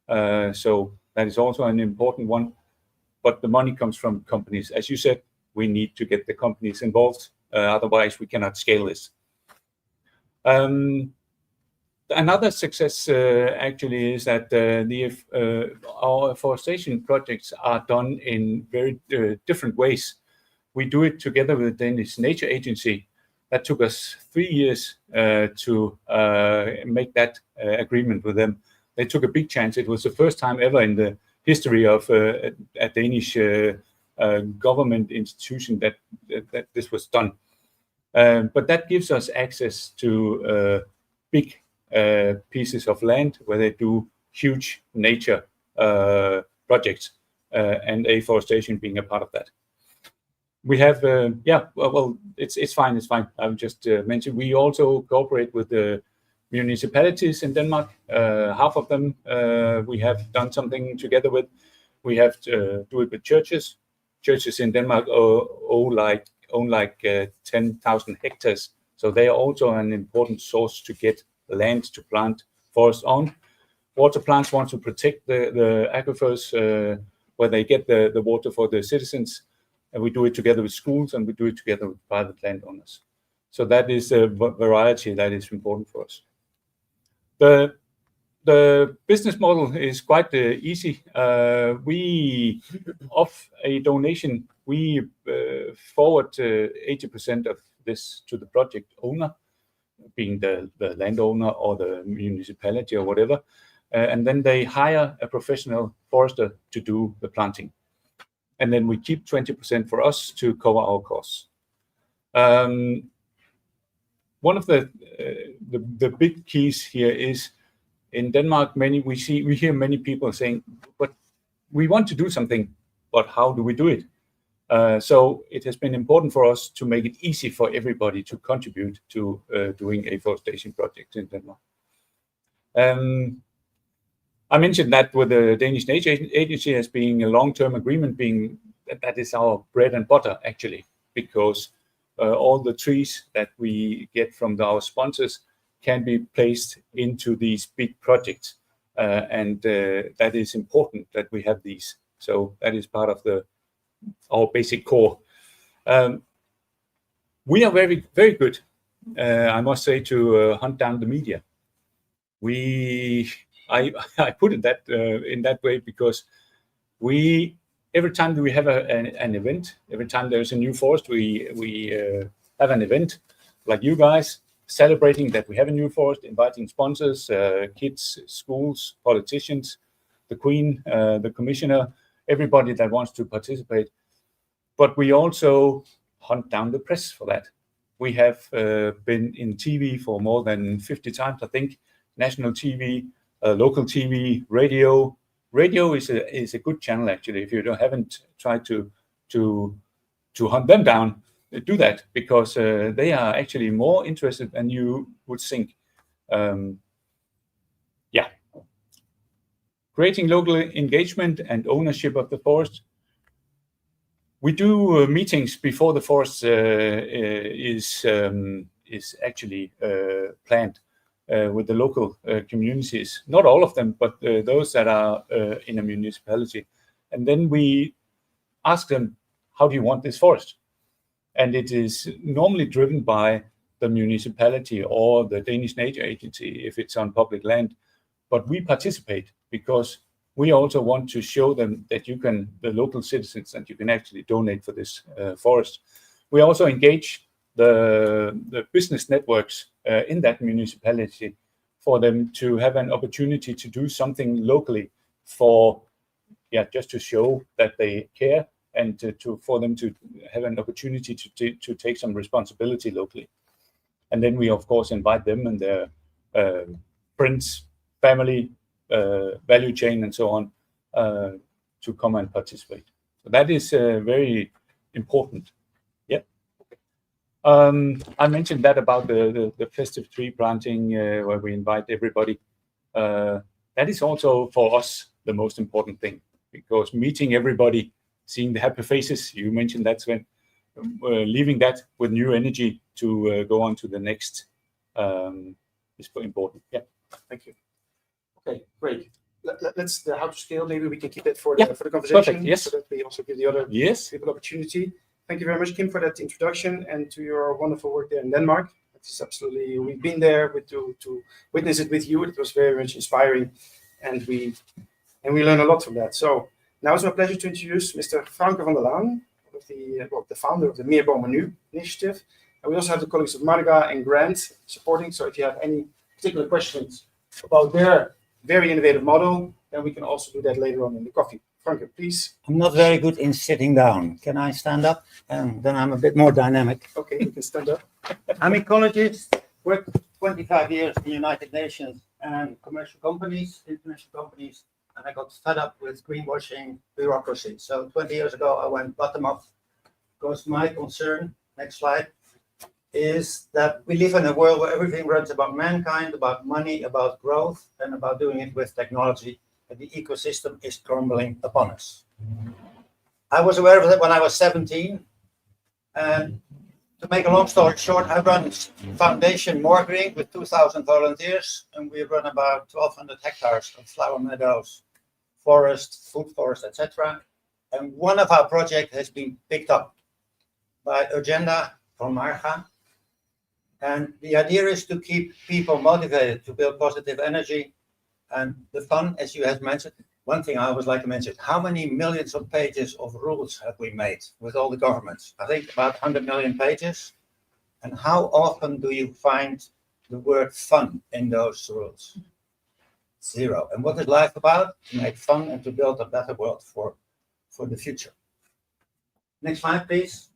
So that is also an important one. but the money comes from companies. As you said, we need to get the companies involved, otherwise we cannot scale this. Another success actually is that our afforestation projects are done in very different ways. We do it together with the Danish Nature Agency. That took us 3 years to make that agreement with them. They took a big chance. It was the first time ever in the history of a Danish government institution that this was done. But that gives us access to big pieces of land where they do huge nature projects, and afforestation being a part of that. We have, it's fine. I would just mention we also cooperate with the municipalities in Denmark. Half of them we have done something together with. We have to do it with churches. Churches in Denmark own like 10,000 hectares, so they are also an important source to get land to plant forests on. Water plants want to protect the aquifers where they get the water for the citizens, and we do it together with schools, and we do it together with private landowners. So that is a variety that is important for us. The business model is quite easy. We, of a donation, we forward 80% of this to the project owner, being the landowner or the municipality or whatever, and then they hire a professional forester to do the planting. And then we keep 20% for us to cover our costs. One of the big keys here is in Denmark. We hear many people saying, "But we want to do something, but how do we do it?" So it has been important for us to make it easy for everybody to contribute to doing afforestation projects in Denmark. I mentioned that with the Danish Nature Agency as being a long-term agreement, being that is our bread and butter actually, because all the trees that we get from our sponsors can be placed into these big projects, and that is important that we have these. So that is part of our basic core. We are very, very good, I must say, to hunt down the media. I put it in that way because every time we have an event, every time there's a new forest, we have an event like you guys, celebrating that we have a new forest, inviting sponsors, kids, schools, politicians, the Queen, the Commissioner, everybody that wants to participate. But we also hunt down the press for that. We have been in TV for more than 50 times, I think, national TV, local TV, radio. Radio is a good channel actually. If you haven't tried to hunt them down, do that, because they are actually more interested than you would think. Creating local engagement and ownership of the forest. We do meetings before the forest is actually planned with the local communities. Not all of them, but those that are in a municipality. And then we ask them, how do you want this forest? And it is normally driven by the municipality or the Danish Nature Agency if it's on public land. But we participate because we also want to show them that the local citizens, that you can actually donate for this forest. We also engage the business networks in that municipality for them to have an opportunity to do something locally just to show that they care, and for them to have an opportunity to take some responsibility locally. And then we, of course, invite them and their friends, family, value chain, and so on, to come and participate. So that is very important. Yeah. I mentioned that about the festive tree planting, where we invite everybody. That is also for us the most important thing, because meeting everybody, seeing the happy faces, you mentioned that, Sven, leaving that with new energy to go on to the next is important. Yeah, Thank you. Okay, great. let's the how to scale. Maybe we can keep that for Yeah, the conversation. perfect, yes. So that we also give the other Yes. people opportunity. Thank you very much, Kim, for that introduction and to your wonderful work there in Denmark. It's absolutely, we've been there to witness it with you. It was very much inspiring, and we learned a lot from that. So now it's my pleasure to introduce Mr. Franke van der Laan, the founder of the Meer Bomen Nu initiative. And we also have the colleagues of Marga and Grant supporting. So if you have any particular questions about their very innovative model, then we can also do that later on in the coffee. Franke, please. I'm not very good in sitting down. Can I stand up? And then I'm a bit more dynamic. Okay, you can stand up. I'm ecologist, worked 25 years in the United Nations and commercial companies, international companies, and I got fed up with greenwashing bureaucracy. So 20 years ago, I went bottom up because my concern, next slide, is that we live in a world where everything runs about mankind, about money, about growth, and about doing it with technology. And the ecosystem is crumbling upon us. I was aware of that when I was 17. And to make a long story short, I run Foundation More Green with 2,000 volunteers, and we run about 1,200 hectares of flower meadows, forest, food forest, etc. And one of our projects has been picked up by Agenda from Marga. And the idea is to keep people motivated to build positive energy. And the fun, as you have mentioned, one thing I always like to mention, how many millions of pages of rules have we made with all the governments? I think about 100 million pages. And how often do you find the word fun in those rules? Zero. And what is life about? To make fun and to build a better world for the future. Next slide, please.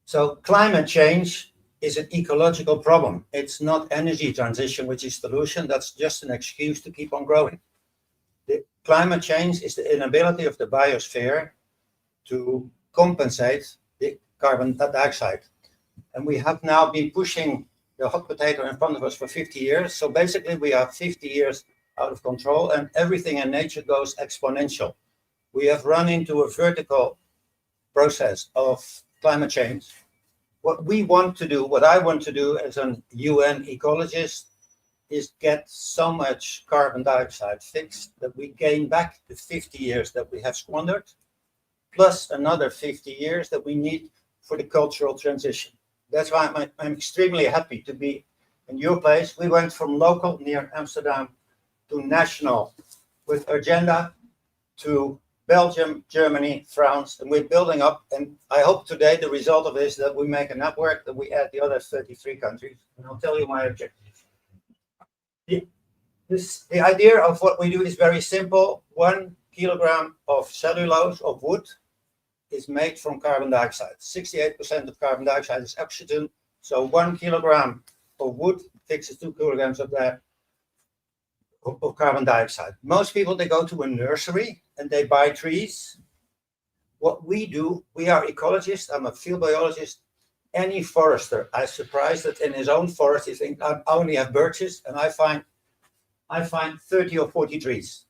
So climate change is an ecological problem. It's not energy transition, which is the solution. That's just an excuse to keep on growing. The climate change is the inability of the biosphere to compensate the carbon dioxide. And we have now been pushing the hot potato in front of us for 50 years. So basically we are 50 years out of control and everything in nature goes exponential. We have run into a vertical process of climate change. What we want to do, what I want to do as an UN ecologist, is get so much carbon dioxide fixed that we gain back the 50 years that we have squandered, plus another 50 years that we need for the cultural transition. That's why I'm extremely happy to be in your place. We went from local near Amsterdam to national with Agenda to Belgium, Germany, France, and we're building up. And I hope today the result of this is that we make a network that we add the other 33 countries. And I'll tell you my objective. The idea of what we do is very simple. 1 kilogram of cellulose of wood is made from carbon dioxide. 68% of carbon dioxide is oxygen. So 1 kilogram of wood fixes 2 kilograms of that of carbon dioxide. Most people, they go to a nursery and they buy trees. What we do, we are ecologists. I'm a field biologist. Any forester, I'm surprised that in his own forest, he thinks I only have birches, and I find 30 or 40 trees.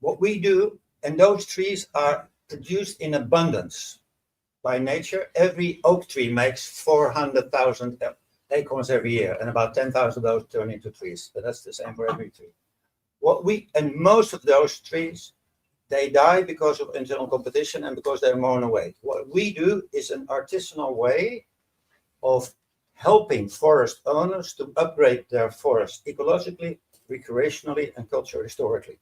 What we do, and those trees are produced in abundance by nature. Every oak tree makes 400,000 acorns every year, and about 10,000 of those turn into trees. But that's the same for every tree. And most of those trees, they die because of internal competition and because they're mown away. What we do is an artisanal way of helping forest owners to upgrade their forest ecologically, recreationally, and culturally, historically.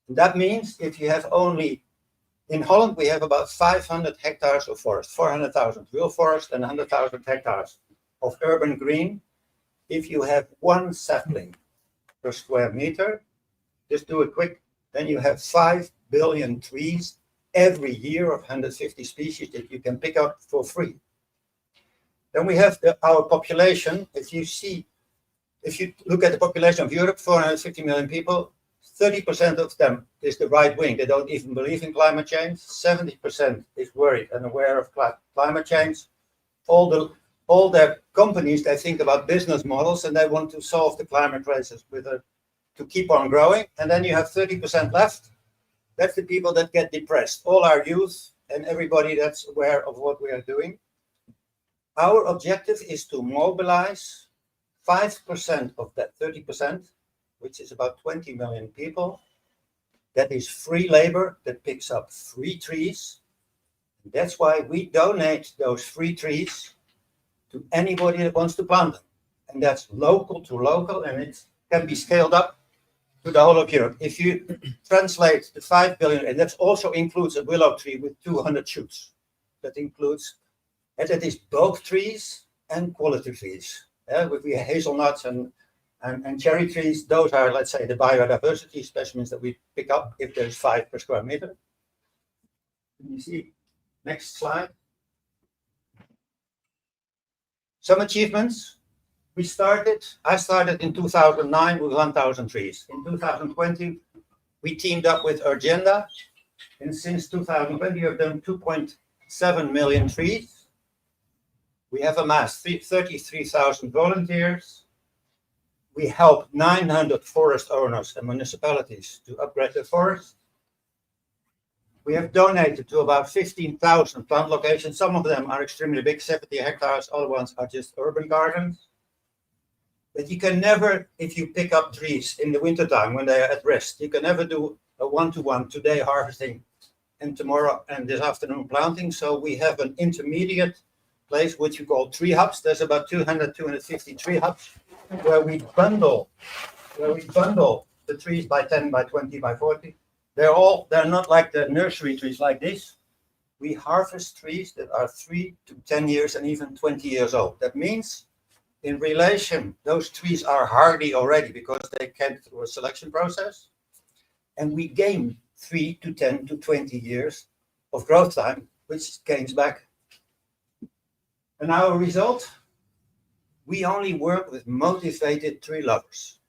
And that means if you have only, in Holland, we have about 500 hectares of forest, 400,000 real forest and 100,000 hectares of urban green. If you have 1 sapling per square meter, just do it quick, then you have 5 billion trees every year of 150 species that you can pick up for free. Then we have our population. If you look at the population of Europe, 450 million people, 30% of them is the right wing. They don't even believe in climate change. 70% is worried and aware of climate change. All their companies, they think about business models and they want to solve the climate crisis to keep on growing. And then you have 30% left. That's the people that get depressed. All our youth and everybody that's aware of what we are doing. Our objective is to mobilize 5% of that 30% which is about 20 million people. That is free labor that picks up free trees. That's why we donate those free trees to anybody that wants to plant them. And that's local to local, and it can be scaled up to the whole of Europe. If you translate the 5 billion, and that also includes a willow tree with 200 shoots. That includes, and that is both trees and quality trees. With the hazelnuts and cherry trees, those are, let's say, the biodiversity specimens that we pick up if there's 5 per square meter. Can you see? Next slide. Some achievements. I started in 2009 with 1,000 trees. In 2020, we teamed up with Urgenda, and since 2020, we have done 2.7 million trees. We have amassed 33,000 volunteers. We help 900 forest owners and municipalities to upgrade their forests. We have donated to about 15,000 plant locations. Some of them are extremely big, 70 hectares. Other ones are just urban gardens. But you can never, if you pick up trees in the wintertime when they are at rest, you can never do a one-to-one, today harvesting and tomorrow and this afternoon planting. So we have an intermediate place, which we call tree hubs. There's about 200, 250 tree hubs where we bundle the trees by 10, by 20, by 40. They're not like the nursery trees like this. We harvest trees that are 3 to 10 years and even 20 years old. That means in relation, those trees are hardy already because they came through a selection process. And we gain 3 to 10 to 20 years of growth time, which gains back. And our result, we only work with motivated tree lovers.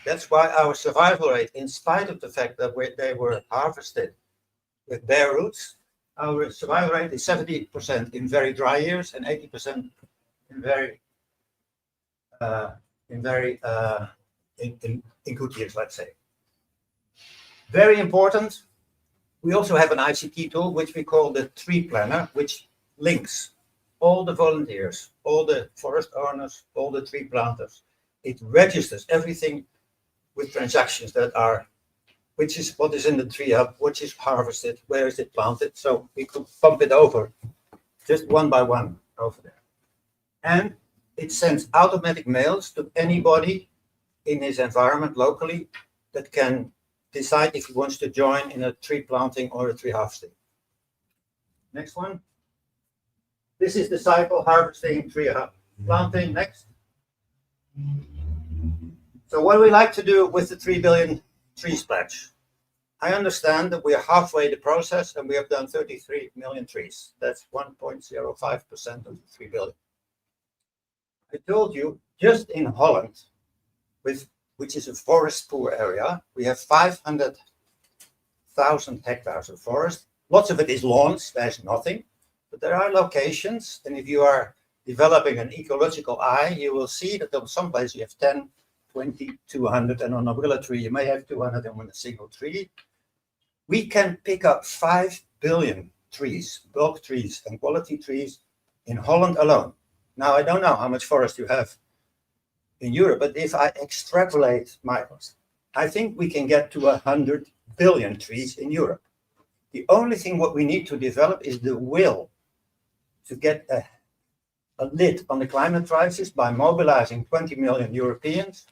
That's why our survival rate, in spite of the fact that they were harvested with bare roots, our survival rate is 70% in very dry years and 80% in good years, let's say. Very important. We also have an ICT tool, which we call the Tree Planner, which links all the volunteers, all the forest owners, all the tree planters. It registers everything with transactions that are, which is what is in the tree hub, which is harvested, where is it planted. So we could pump it over just one by one over there. And it sends automatic mails to anybody in his environment locally that can decide if he wants to join in a tree planting or a tree harvesting. Next one. This is the cycle: harvesting, tree planting. Next. So what do we like to do with the 3 billion trees pledge? I understand that we are halfway the process and we have done 33 million trees. That's 1.05% of the 3 billion. I told you, just in Holland, which is a forest poor area, we have 500,000 hectares of forest. Lots of it is lawns, there's nothing. But there are locations, and if you are developing an ecological eye, you will see that in some places you have 10, 20, 200, and on a willow tree you may have 200 on a single tree. We can pick up 5 billion trees, bulk trees and quality trees in Holland alone. Now, I don't know how much forest you have in Europe, but if I extrapolate I think we can get to 100 billion trees in Europe. The only thing what we need to develop is the will to get a lid on the climate crisis by mobilizing 20 million Europeans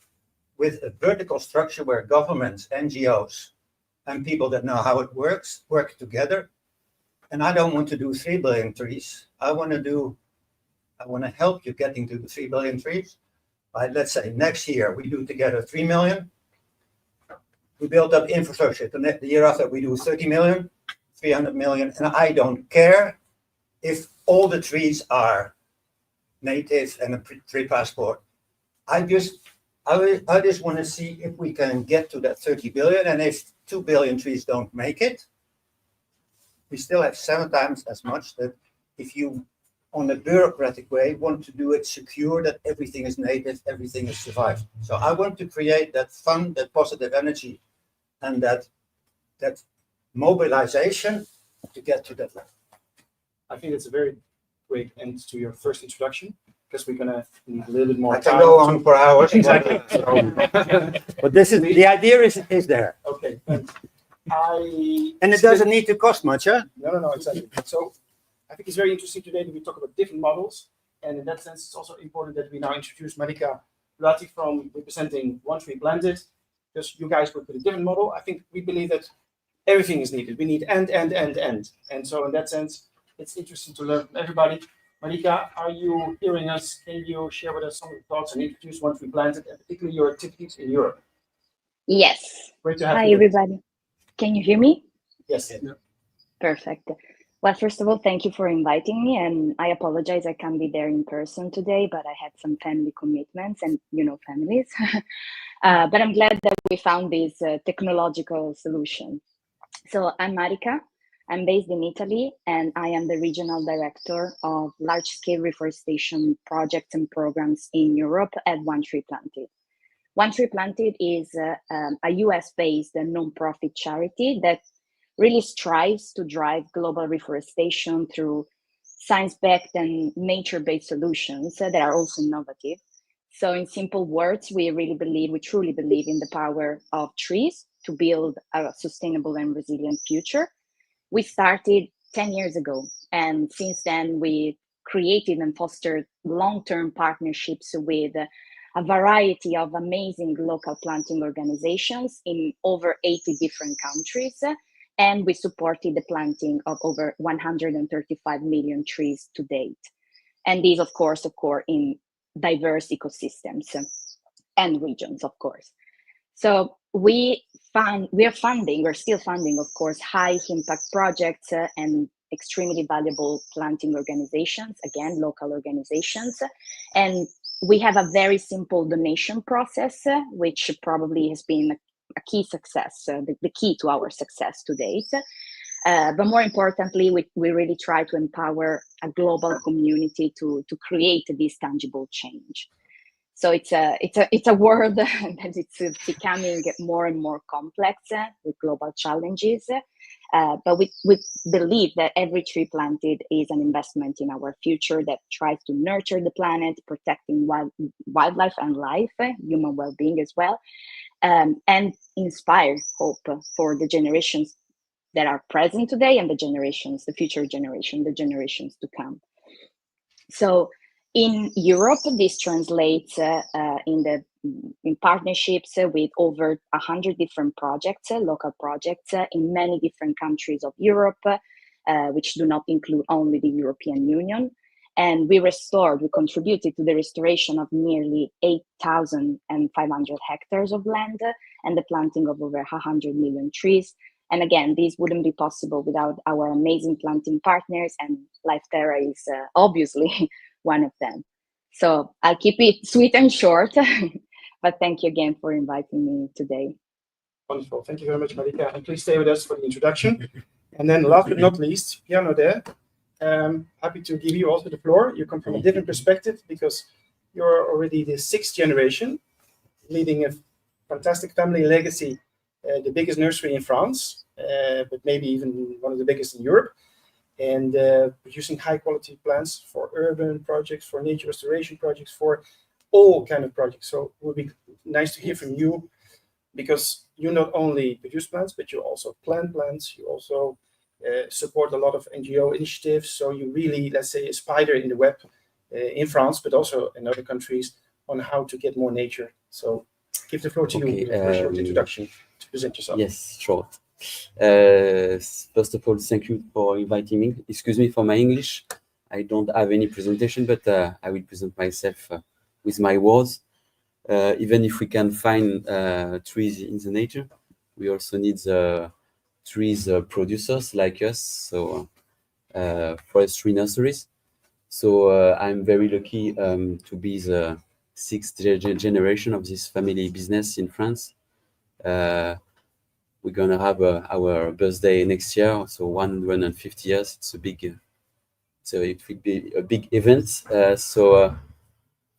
with a vertical structure where governments, NGOs, and people that know how it works, work together. And I don't want to do 3 billion trees. I want to help you getting to the 3 billion trees. By, let's say, next year, we do together 3 million. We build up infrastructure. The year after, we do 30 million, 300 million. And I don't care if all the trees are native and a tree passport. I just want to see if we can get to that 30 billion. And if 2 billion trees don't make it, we still have 7 times as much that if you, on a bureaucratic way, want to do it secure, that everything is native, everything is survived. So I want to create that fun, that positive energy, and that mobilization to get to that level. I think it's a very great end to your first introduction. because we're gonna need a little bit more I can time. go on for hours. Exactly. But this is, the idea is there. Okay. And And it doesn't need to cost much, huh? No, exactly. So I think it's very interesting today that we talk about different models. And in that sense, it's also important that we now introduce Marika Blati from representing One Tree Planted, because you guys work with a different model. I think we believe that everything is needed. We need end. And so in that sense, it's interesting to learn from everybody. Marika, are you hearing us? Can you share with us some of the thoughts and introduce One Tree Planted, and particularly your activities in Europe? Yes. Great to have Hi, you. everybody. Can you hear me? Yes. Perfect. Well, first of all, thank you for inviting me, and I apologize I can't be there in person today, but I had some family commitments and, families. But I'm glad that we found this technological solution. So I'm Marika. I'm based in Italy, and I am the regional director of large-scale reforestation projects and programs in Europe at One Tree Planted. One Tree Planted is a US-based non-profit charity that really strives to drive global reforestation through science-backed and nature-based solutions that are also innovative. So in simple words, we truly believe in the power of trees to build a sustainable and resilient future. We started 10 years ago, and since then we created and fostered long-term partnerships with a variety of amazing local planting organizations in over 80 different countries. And we supported the planting of over 135 million trees to date. And these, of course, occur in diverse ecosystems and regions, of course. So we're still funding, of course, high impact projects and extremely valuable planting organizations, again, local organizations. And we have a very simple donation process, which probably has been a key success, the key to our success to date. But more importantly, we really try to empower a global community to create this tangible change. So it's a world that it's becoming more and more complex with global challenges. But we believe that every tree planted is an investment in our future that tries to nurture the planet, protecting wildlife and life, human well-being as well, and inspire hope for the generations that are present today and the future generation, the generations to come. So in Europe, this translates in partnerships with over 100 different projects, local projects in many different countries of Europe, which do not include only the European Union. And we contributed to the restoration of nearly 8,500 hectares of land and the planting of over 100 million trees. And again, this wouldn't be possible without our amazing planting partners, and Terra is obviously one of them. So I'll keep it sweet and short, but thank you again for inviting me today. Wonderful. Thank you very much, Marika. And please stay with us for the introduction. And then last but not least, Piano there. Happy to give you also the floor. You come from a different perspective because you're already the 6th generation, leading a fantastic family legacy, the biggest nursery in France, but maybe even one of the biggest in Europe, and producing high quality plants for urban projects, for nature restoration projects, for all kind of projects. So it would be nice to hear from you, because you not only produce plants, but you also plant plants. You also support a lot of NGO initiatives. So you really, let's say, a spider in the web in France, but also in other countries, on how to get more nature. So give the floor to you for a short introduction to present yourself. Yes, sure. First of all, thank you for inviting me. Excuse me for my English. I don't have any presentation, but I will present myself with my words. Even if we can find trees in the nature, we also need the trees producers like us, so forestry nurseries. So I'm very lucky to be the 6th generation of this family business in France. We're gonna have our birthday next year, so 150 years. It's a big, so it will be a big event.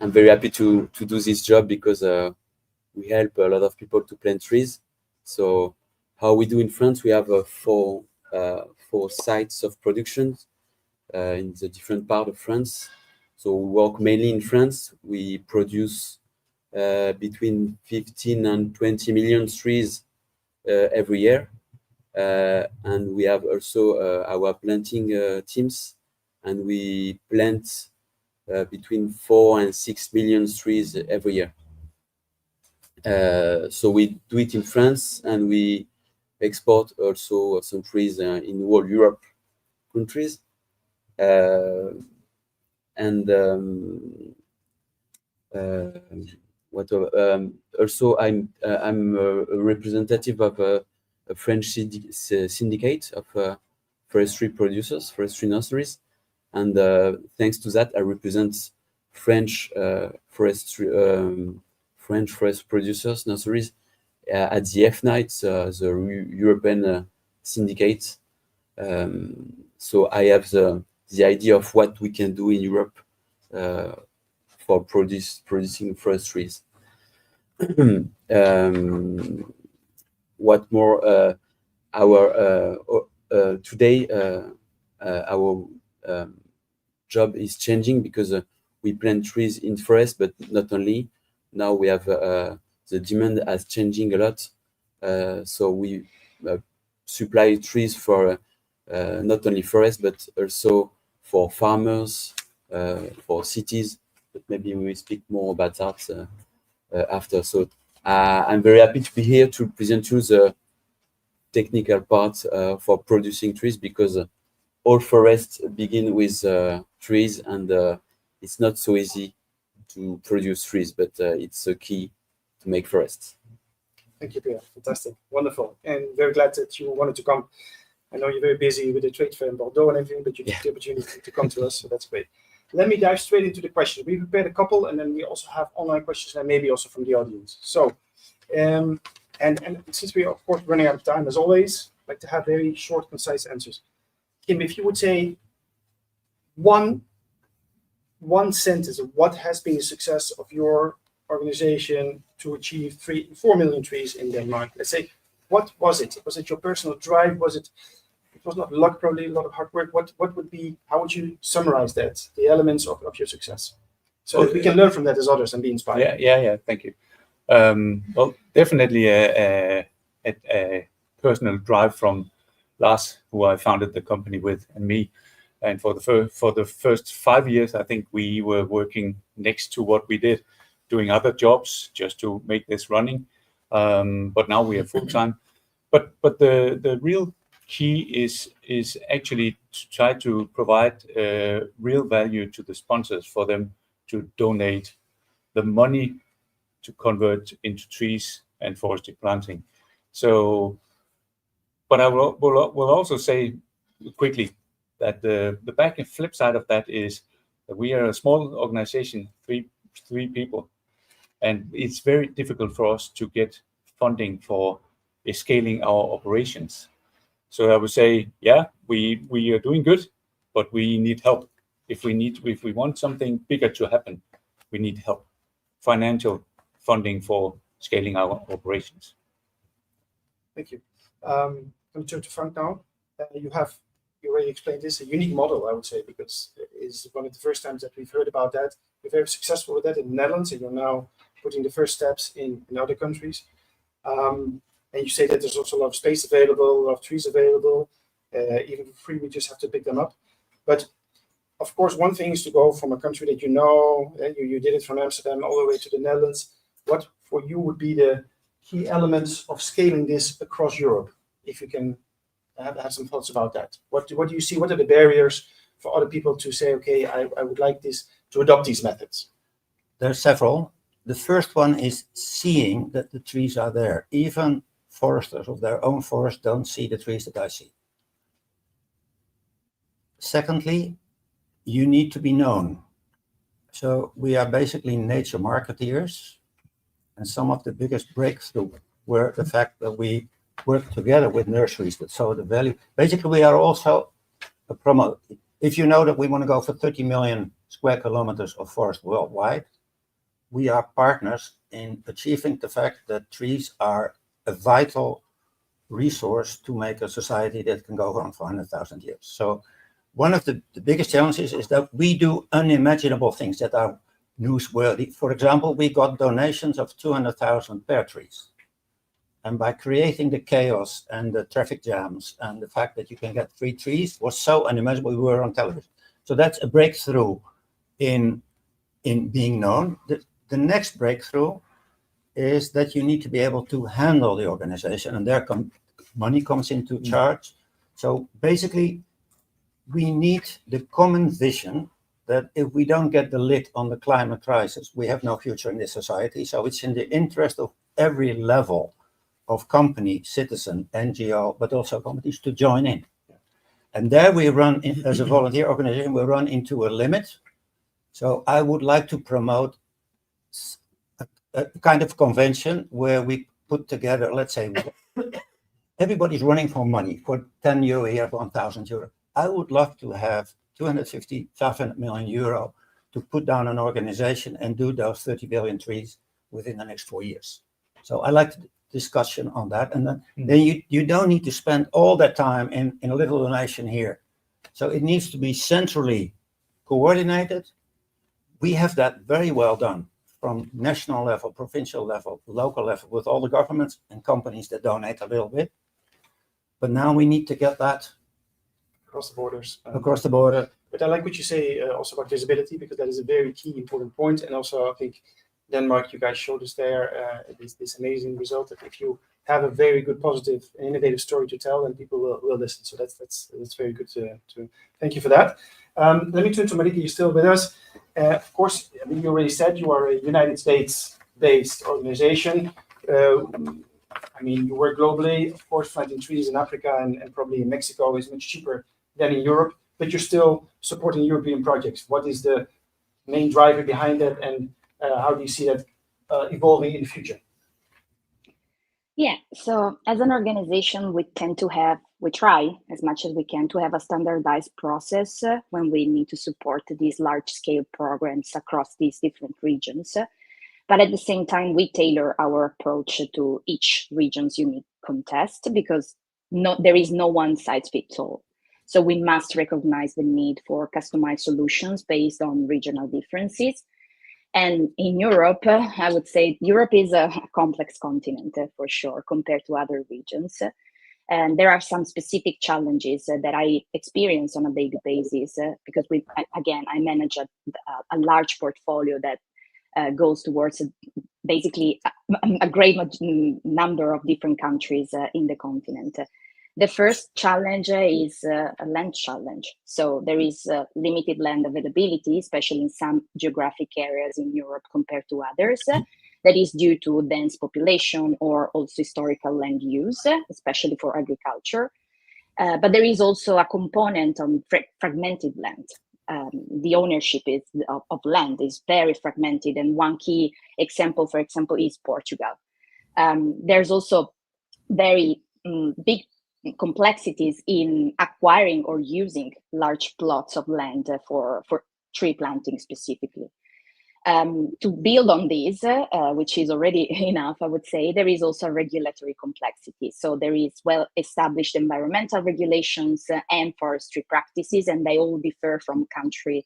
I'm very happy to do this job because we help a lot of people to plant trees. So how we do in France, we have four sites of production in the different part of France. So we work mainly in France. We produce between 15 and 20 million trees every year. And we have also our planting teams, and we plant between 4 and 6 million trees every year. So we do it in France, and we export also some trees in all Europe countries. Also I'm a representative of a French syndicate of forestry producers, forestry nurseries, and thanks to that, I represent French forest producers nurseries at the Eickhout, the European syndicate. So I have the idea of what we can do in Europe for producing forestries. What more? Today our job is changing because we plant trees in forest, but not only. Now we have the demand is changing a lot, so we supply trees for not only forest but also for farmers, for cities. But maybe we will speak more about that after. So I'm very happy to be here to present you the technical part for producing trees, because all forests begin with trees, and it's not so easy to produce trees, but it's a key to make forests. Thank you, Pierre. Fantastic. Wonderful. And very glad that you wanted to come. I know you're very busy with the trade fair in Bordeaux and everything, but you took the opportunity to come to us, so that's great. Let me dive straight into the questions. We prepared a couple, and then we also have online questions and maybe also from the audience. So, and since we are, of course, running out of time, as always, I'd like to have very short, concise answers. Kim, if you would say one sentence of what has been the success of your organization to achieve 4 million trees in Denmark, let's say, what was it? Was it your personal drive? Was it was not luck, probably a lot of hard work? What would be, how would you summarize that, the elements of your success? So that we can learn from that as others and be inspired. Yeah, thank you. Well, definitely a personal drive from Lars, who I founded the company with, and me. And for the first 5 years, I think we were working next to what we did, doing other jobs just to make this running. But now we are full time. But the real key is actually to try to provide real value to the sponsors, for them to donate the money to convert into trees and forestry planting. So, but I will also say quickly that the back and flip side of that is that we are a small organization, three people, and it's very difficult for us to get funding for scaling our operations. So I would say, yeah, we are doing good, but we need help. If we want something bigger to happen, we need help, financial funding for scaling our operations. Thank you. I'm turn to Frank now. You already explained this, a unique model, I would say, because it's one of the first times that we've heard about that. You're very successful with that in the Netherlands, and you're now putting the first steps in other countries. And you say that there's also a lot of space available, a lot of trees available, even for free, we just have to pick them up. But of course, one thing is to go from a country that you know, you did it from Amsterdam all the way to the Netherlands. What for you would be the key elements of scaling this across Europe? If you can have some thoughts about that. What do you see? What are the barriers for other people to say, okay, I would like this, to adopt these methods? There are several. The first one is seeing that the trees are there. Even foresters of their own forest don't see the trees that I see. Secondly, you need to be known. So we are basically nature marketeers, and some of the biggest breakthrough were the fact that we work together with nurseries that saw the value. Basically, we are also a promote. If you know that we want to go for 30 million square kilometers of forest worldwide, we are partners in achieving the fact that trees are a vital resource to make a society that can go on for 100,000 years. So one of the biggest challenges is that we do unimaginable things that are newsworthy. For example, we got donations of 200,000 pear trees. And by creating the chaos and the traffic jams and the fact that you can get free trees was so unimaginable, we were on television. So that's a breakthrough in being known. The next breakthrough is that you need to be able to handle the organization, and there money comes into charge. So basically, we need the common vision that if we don't get the lid on the climate crisis, we have no future in this society. So it's in the interest of every level of company, citizen, NGO, but also companies to join in. And there we run, as a volunteer organization, we run into a limit. So I would like to promote a kind of convention where we put together, let's say, everybody's running for money, for 10 euro here, 1,000 euro. I would love to have 250, 500 million euro to put down an organization and do those 30 billion trees within the next 4 years. So I like the discussion on that. And then you don't need to spend all that time in a little donation here. So it needs to be centrally coordinated. We have that very well done from national level, provincial level, local level, with all the governments and companies that donate a little bit. But now we need to get that across the borders. Across the border. But I like what you say also about visibility, because that is a very key important point. And also, I think Denmark, you guys showed us there this amazing result that if you have a very good, positive, and innovative story to tell, then people will listen. So that's very good to thank you for that. Let me turn to Marika. You're still with us. Of course, I mean, you already said you are a United States-based organization. I mean, you work globally. Of course, planting trees in Africa and probably in Mexico is much cheaper than in Europe, but you're still supporting European projects. What is the main driver behind that, and how do you see that evolving in the future? Yeah, so as an organization, we try as much as we can to have a standardized process when we need to support these large-scale programs across these different regions. But at the same time, we tailor our approach to each region's unique context, because there is no one size fits all. So we must recognize the need for customized solutions based on regional differences. And in Europe, I would say Europe is a complex continent for sure compared to other regions. And there are some specific challenges that I experience on a daily basis because I manage a large portfolio that goes towards basically a great number of different countries in the continent. The first challenge is a land challenge. So there is limited land availability, especially in some geographic areas in Europe compared to others. That is due to dense population or also historical land use, especially for agriculture. But there is also a component on fragmented land. The ownership of land is very fragmented. And one key example, for example, is Portugal. There's also very big complexities in acquiring or using large plots of land for tree planting specifically. To build on this, which is already enough, I would say, there is also regulatory complexity. So there is well-established environmental regulations and forestry practices, and they all differ from country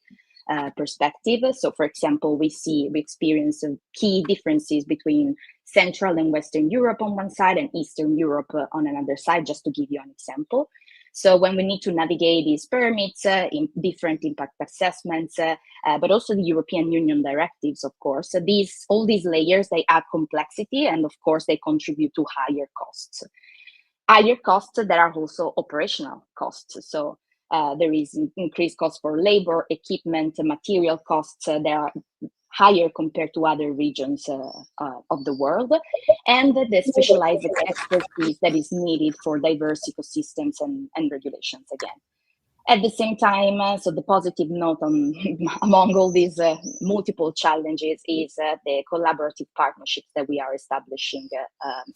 perspective. So, for example, we experience key differences between Central and Western Europe on one side and Eastern Europe on another side, just to give you an example. So when we need to navigate these permits, in different impact assessments, but also the European Union directives, of course, all these layers, they add complexity, and of course, they contribute to higher costs. Higher costs that are also operational costs. So there is increased costs for labor, equipment, material costs that are higher compared to other regions of the world, and the specialized expertise that is needed for diverse ecosystems and regulations again. At the same time, so the positive note among all these multiple challenges is the collaborative partnerships that we are establishing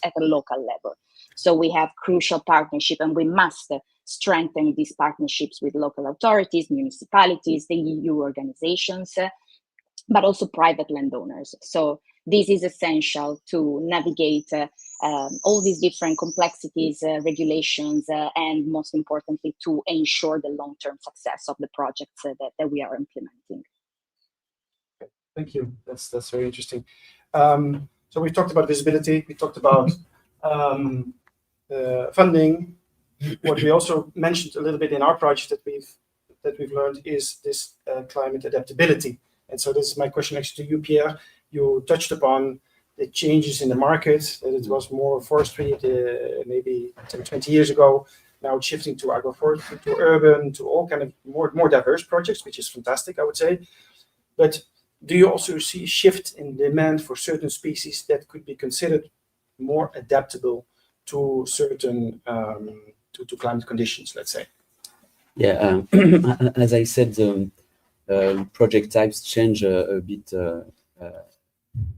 at a local level. So we have crucial partnership, and we must strengthen these partnerships with local authorities, municipalities, the EU organizations, but also private landowners. So this is essential to navigate all these different complexities, regulations, and most importantly, to ensure the long-term success of the projects that we are implementing. Thank you. That's very interesting. So we've talked about visibility. We talked about funding. What we also mentioned a little bit in our project that we've learned is this climate adaptability. And so this is my question actually to you, Pierre. You touched upon the changes in the market, that it was more forestry maybe 10, 20 years ago. Now it's shifting to agroforestry, to urban, to all kind of more diverse projects, which is fantastic, I would say. But do you also see a shift in demand for certain species that could be considered more adaptable to certain to climate conditions, let's say? Yeah, as I said, project types change a bit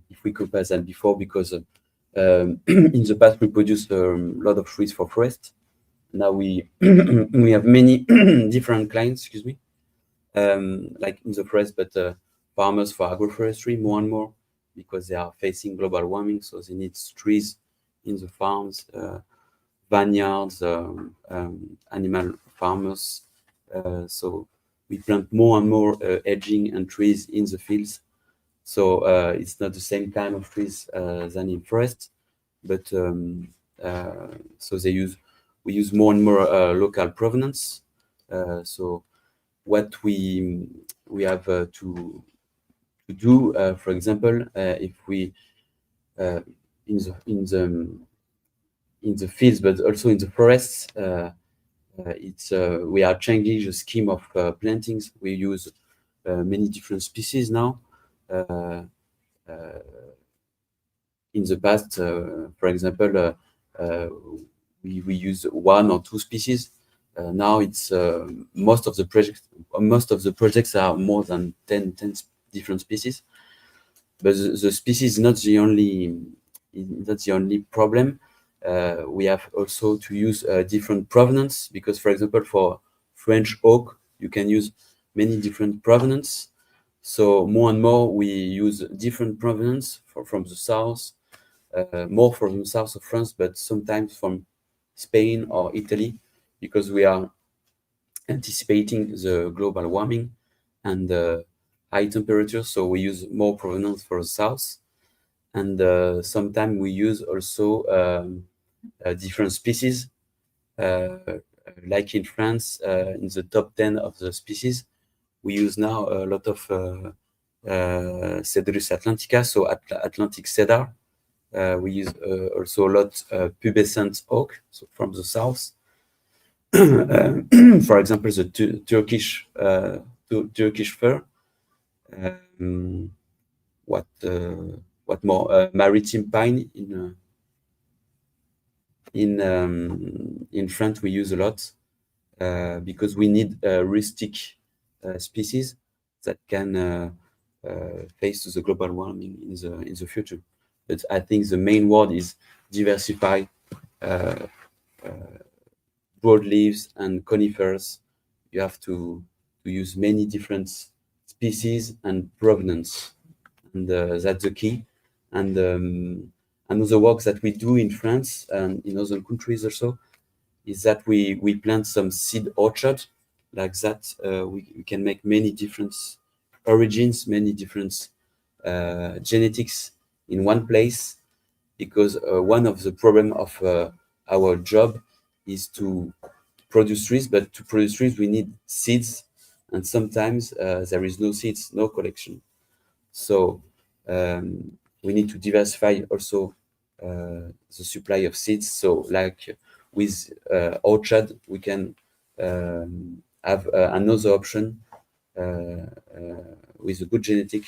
if we compare than before, because in the past we produced a lot of trees for forest. Now we we have many different clients, excuse me, like in the forest, but farmers for agroforestry more and more, because they are facing global warming, so they need trees in the farms, vineyards, animal farmers. So we plant more and more hedging and trees in the fields. So it's not the same kind of trees than in forest, but so we use more and more local provenance. So what we have to do, for example, if we in the fields, but also in the forests, we are changing the scheme of plantings. We use many different species now. In the past, for example, we use 1 or 2 species. Now it's most of the projects are more than 10 different species. But the species is not the only problem. We have also to use different provenance, because, for example, for French oak, you can use many different provenance. So more and more we use different provenance from the south, more from the south of France, but sometimes from Spain or Italy, because we are anticipating the global warming and high temperatures. So we use more provenance for the south. And sometimes we use also different species, like in France, in the top 10 of the species, we use now a lot of Cedrus atlantica, so Atlantic cedar. We use also a lot pubescent oak, so from the south. For example, the Turkish fir. What more? Maritime pine in France we use a lot because we need rustic species that can face the global warming in the future. But I think the main word is diversify, broadleaves and conifers. You have to use many different species and provenance, and that's the key. And another work that we do in France and in other countries also is that we plant some seed orchard. Like that, we can make many different origins, many different genetics in one place, because one of the problem of our job is to produce trees, but to produce trees we need seeds, and sometimes there is no seeds, no collection. So we need to diversify also the supply of seeds. So like with orchard, we can have another option with a good genetic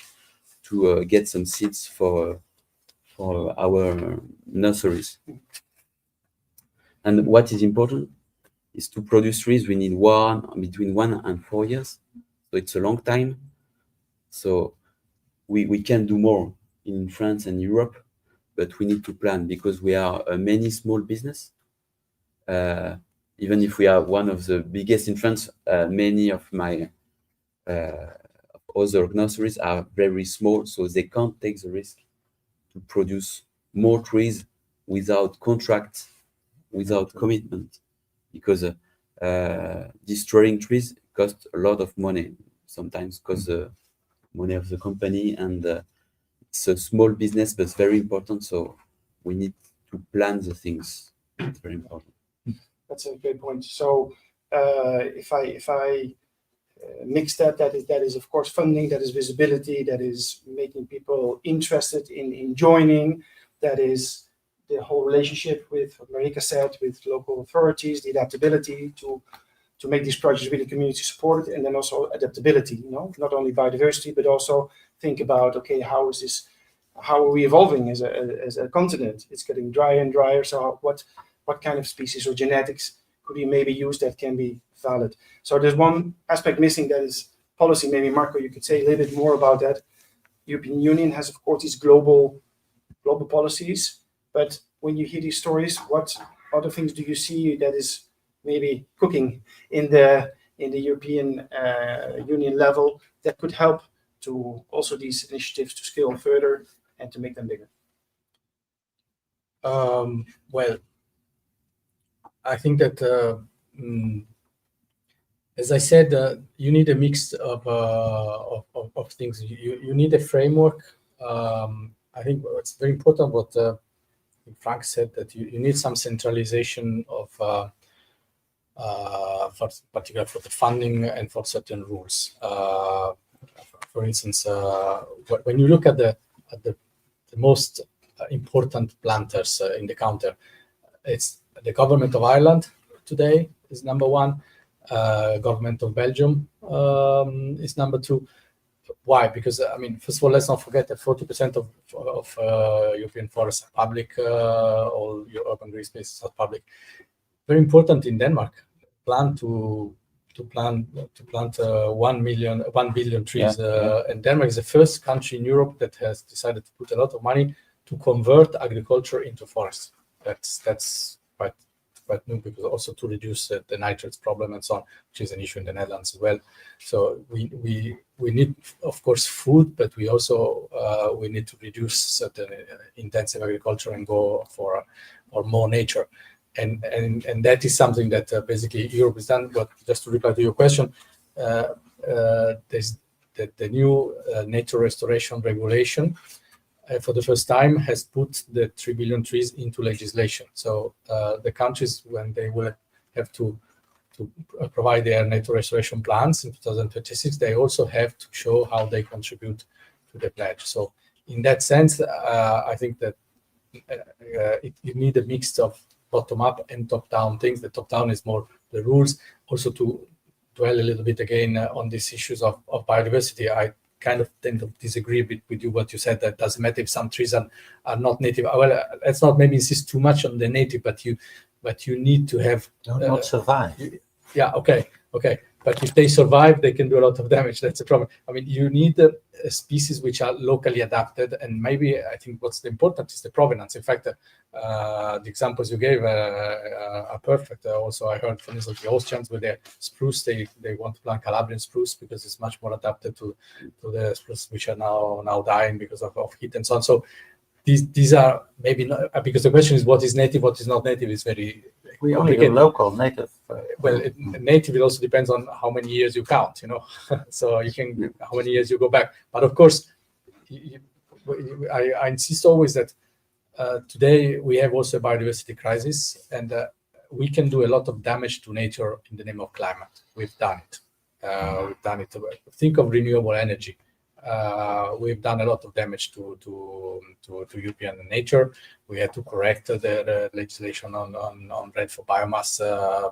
to get some seeds for our nurseries. And what is important is to produce trees. We need between 1 and 4 years. So it's a long time. So we can do more in France and Europe, but we need to plan, because we are a many small business. Even if we are one of the biggest in France, many of my other nurseries are very small, so they can't take the risk to produce more trees without contract, without commitment, because destroying trees costs a lot of money. Sometimes costs the money of the company, and it's a small business, but it's very important. So we need to plan the things. It's very important. That's a great point. So if I mix that is of course funding, that is visibility, that is making people interested in joining, that is the whole relationship with what Marika said, with local authorities, the adaptability to make these projects really community supported, and then also adaptability, not only biodiversity, but also think about, okay, how are we evolving as a continent? It's getting drier and drier, so what kind of species or genetics could we maybe use that can be valid? So there's one aspect missing, that is policy. Maybe Marco, you could say a little bit more about that. European Union has, of course, these global policies, but when you hear these stories, what other things do you see that is maybe cooking in the European Union level that could help to also these initiatives to scale further and to make them bigger? Well, I think that, as I said, you need a mix of things. You need a framework. I think it's very important what Frank said, that you need some centralization of, particularly for the funding and for certain rules. For instance, when you look at the most important planters in the counter, it's the government of Ireland today is number one. Government of Belgium is number two. Why? Because first of all, let's not forget that 40% of European forests are public. All your urban green spaces are public. Very important in Denmark. Plan to plant 1 billion trees. And Denmark is the first country in Europe that has decided to put a lot of money to convert agriculture into forests. That's quite new, because also to reduce the nitrates problem and so on, which is an issue in the Netherlands as well. So we need, of course, food, but we also we need to reduce certain intensive agriculture and go for more nature. And that is something that basically Europe has done. But just to reply to your question, there's the new nature restoration regulation for the first time has put the 3 billion trees into legislation. So the countries, when they will have to provide their nature restoration plans in 2026, they also have to show how they contribute to the pledge. So in that sense, I think that you need a mix of bottom-up and top-down things. The top-down is more the rules. Also, to dwell a little bit again on these issues of biodiversity, I kind of tend to disagree with you what you said, that doesn't matter if some trees are not native. Well, let's not maybe insist too much on the native, but you need to have not survive. Yeah, okay. But if they survive, they can do a lot of damage. That's a problem. You need species which are locally adapted, and maybe I think what's important is the provenance. In fact, the examples you gave are perfect. Also, I heard, for instance, the Austrians with their spruce, they want to plant Calabrian spruce because it's much more adapted to the spruce which are now dying because of heat and so on. So these are maybe not, because the question is what is native, what is not native is very we only do local native. Well, native, it also depends on how many years you count, so you can, how many years you go back. But of course, I insist always that today we have also a biodiversity crisis, and we can do a lot of damage to nature in the name of climate. We've done it. Think of renewable energy. We've done a lot of damage to European nature. We had to correct the legislation on rent for biomass.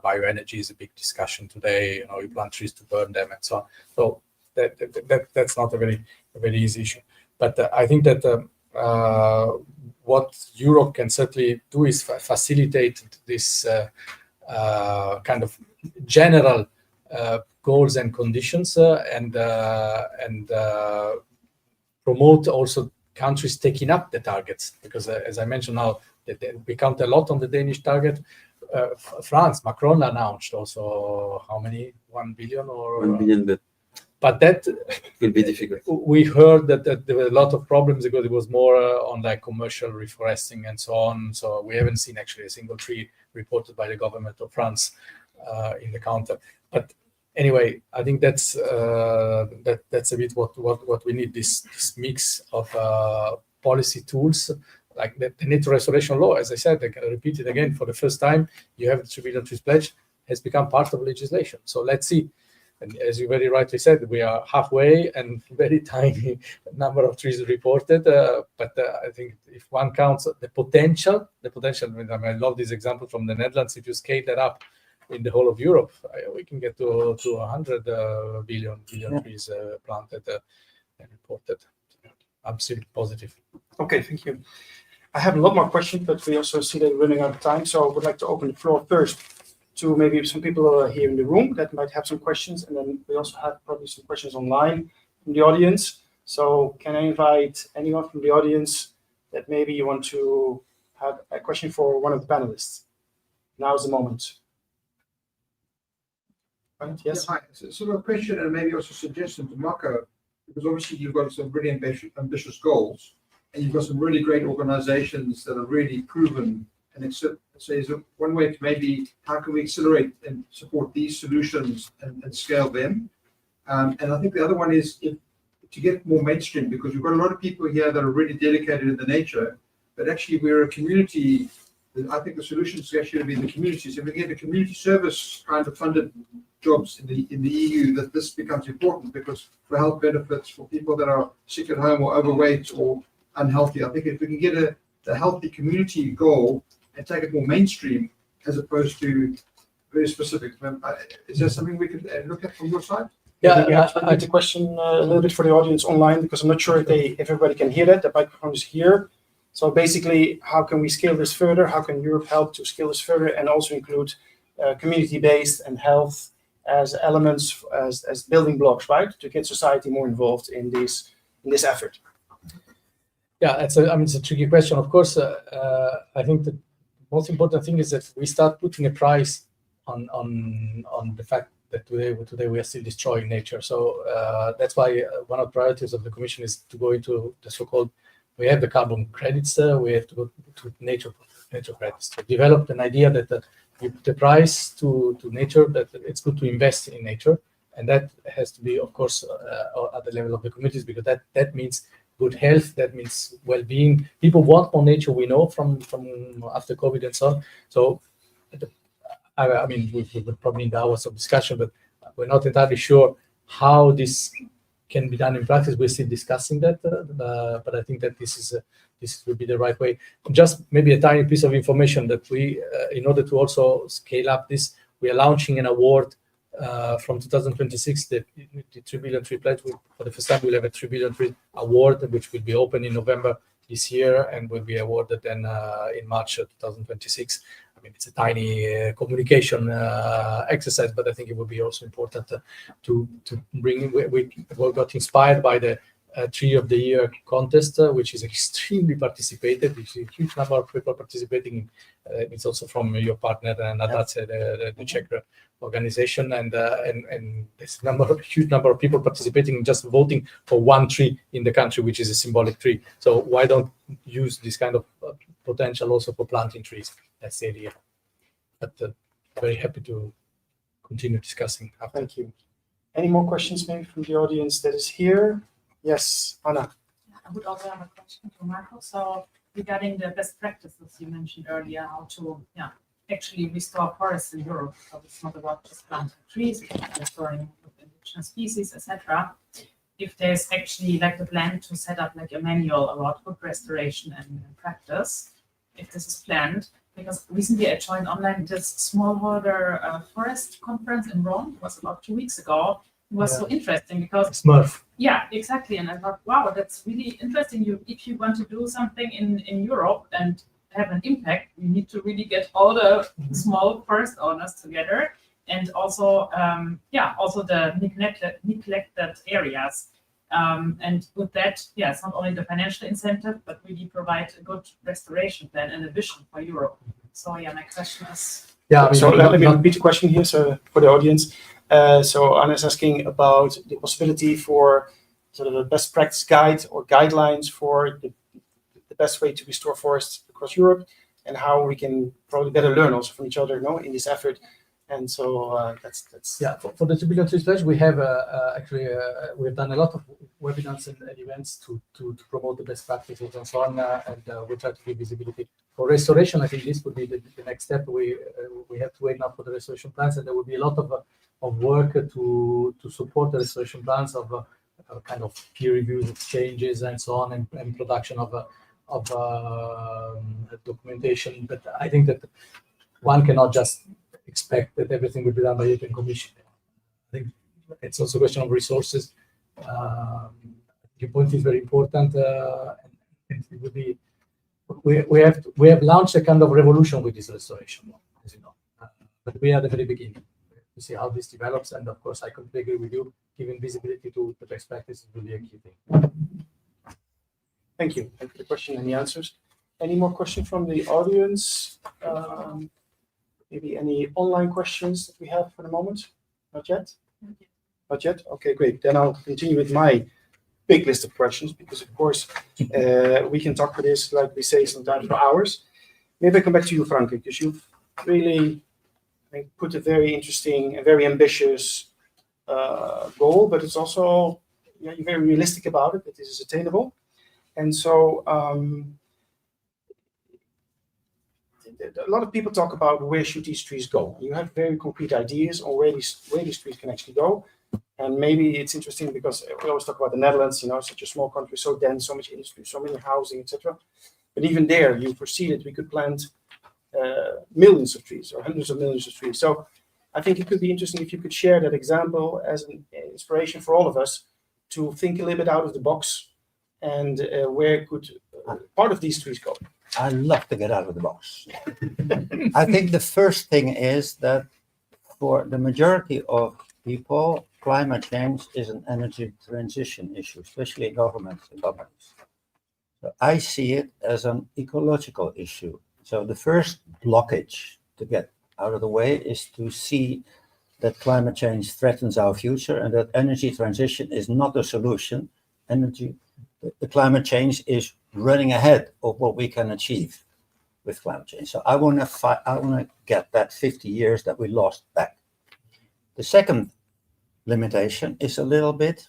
Bioenergy is a big discussion today. You plant trees to burn them and so on. So that's not a very easy issue. But I think that what Europe can certainly do is facilitate this kind of general goals and conditions, and promote also countries taking up the targets, because as I mentioned now, we count a lot on the Danish target. France, Macron announced also how many, 1 billion or 1 billion, but that will be difficult. We heard that there were a lot of problems because it was more on like commercial reforesting and so on. So we haven't seen actually a single tree reported by the government of France in the county. But anyway, I think that's a bit what we need, this mix of policy tools. Like the nature restoration law, as I said, I can repeat it again, for the first time, you have the 3 billion trees pledge has become part of legislation. So let's see. And as you very rightly said, we are halfway and very tiny number of trees reported. But I think if one counts the potential, I love this example from the Netherlands. If you scale that up in the whole of Europe, we can get to 100 billion trees planted and reported. I'm still positive. Okay, thank you. I have a lot more questions, but we also see that we're running out of time. So I would like to open the floor first to maybe some people here in the room that might have some questions. And then we also have probably some questions online from the audience. So can I invite anyone from the audience that maybe you want to have a question for one of the panelists? Now is the moment. Right, yes. Yeah, hi. So, sort of a question and maybe also a suggestion to Marco, because obviously you've got some really ambitious goals, and you've got some really great organizations that are really proven. And it's one way to maybe how can we accelerate and support these solutions and scale them. And I think the other one is to get more mainstream, because we've got a lot of people here that are really dedicated in the nature, but actually we're a community. I think the solution is actually to be in the communities. If we get a community service kind of funded jobs in the EU, that this becomes important, because for health benefits for people that are sick at home or overweight or unhealthy, I think if we can get a healthy community goal and take it more mainstream as opposed to very specific. Is there something we could look at from your side? Yeah, I need the question a little bit for the audience online, because I'm not sure if everybody can hear that. The microphone is here. So basically, how can we scale this further? How can Europe help to scale this further and also include community-based and health as elements, as building blocks, right, to get society more involved in this effort? Yeah, it's a tricky question. Of course, I think the most important thing is that we start putting a price on the fact that today we are still destroying nature. So that's why one of the priorities of the Commission is to go into the so-called, we have the carbon credits, we have to go to nature credits, to develop an idea that you put the price to nature, that it's good to invest in nature. And that has to be, of course, at the level of the communities, because that means good health, that means well-being. People want more nature, we know, from after COVID and so on. So, I mean, we're probably in the hours of discussion, but we're not entirely sure how this can be done in practice. We're still discussing that, but I think that this will be the right way. Just maybe a tiny piece of information that we, in order to also scale up this, we are launching an award from 2026. The 3 billion tree pledge. For the first time, we'll have a 3 billion tree award, which will be open in November this year and will be awarded then in March 2026. I mean, it's a tiny communication exercise, but I think it would be also important to bring. We got inspired by the Tree of the Year contest, which is extremely participated. There's a huge number of people participating. It's also from your partner, Nadace, the Czech organization, and there's a huge number of people participating, just voting for one tree in the country, which is a symbolic tree. So why don't use this kind of potential also for planting trees? That's the idea. But very happy to continue discussing after. Thank you. Any more questions maybe from the audience that is here? Yes, Anna. I would also have a question to Marco. So regarding the best practices you mentioned earlier, how to actually restore forests in Europe. So it's not about just planting trees, it's restoring indigenous species, etc. If there's actually like the plan to set up like a manual about wood restoration and practice, if this is planned, because recently I joined online this smallholder forest conference in Rome. It was about 2 weeks ago. It was so interesting because Smurf. Yeah, exactly. And I thought, wow, that's really interesting. If you want to do something in Europe and have an impact, you need to really get all the small forest owners together, and also also the neglected areas. And with that, it's not only the financial incentive, but really provide a good restoration plan and a vision for Europe. So my question is. So let me repeat the question here, so for the audience. So Anna is asking about the possibility for sort of a best practice guide or guidelines for the best way to restore forests across Europe, and how we can probably better learn also from each other, in this effort. And so that's yeah. For the 2 billion trees pledge, we have actually we've done a lot of webinars and events to promote the best practices and so on, and we try to give visibility. For restoration, I think this would be the next step. We have to wait now for the restoration plans, and there will be a lot of work to support the restoration plans of kind of peer reviews, exchanges, and so on, and production of documentation. But I think that one cannot just expect that everything will be done by the European Commission. I think it's also a question of resources. Your point is very important, and it would be. We have launched a kind of revolution with this restoration, as you know, but we are at the very beginning to see how this develops. And of course, I completely agree with you. Giving visibility to the best practice is really a key thing. Thank you. Thank you for the question and the answers. Any more questions from the audience? Maybe any online questions that we have for the moment? Not yet? Not yet? Okay, great. Then I'll continue with my big list of questions, because of course we can talk for this, like we say, sometimes for hours. Maybe I come back to you, Frank, because you've really, I think, put a very interesting and very ambitious goal, but it's also, you're very realistic about it, that this is attainable. And so a lot of people talk about where should these trees go. You have very concrete ideas on where these trees can actually go. And maybe it's interesting because we always talk about the Netherlands, such a small country, so dense, so much industry, so many housing, etc. But even there, you foresee that we could plant millions of trees or hundreds of millions of trees. So I think it could be interesting if you could share that example as an inspiration for all of us to think a little bit out of the box, and where could part of these trees go? I love to get out of the box. I think the first thing is that for the majority of people, climate change is an energy transition issue, especially in governments and companies. So I see it as an ecological issue. So the first blockage to get out of the way is to see that climate change threatens our future, and that energy transition is not a solution. The climate change is running ahead of what we can achieve with climate change. So I want to get that 50 years that we lost back. The second limitation is a little bit,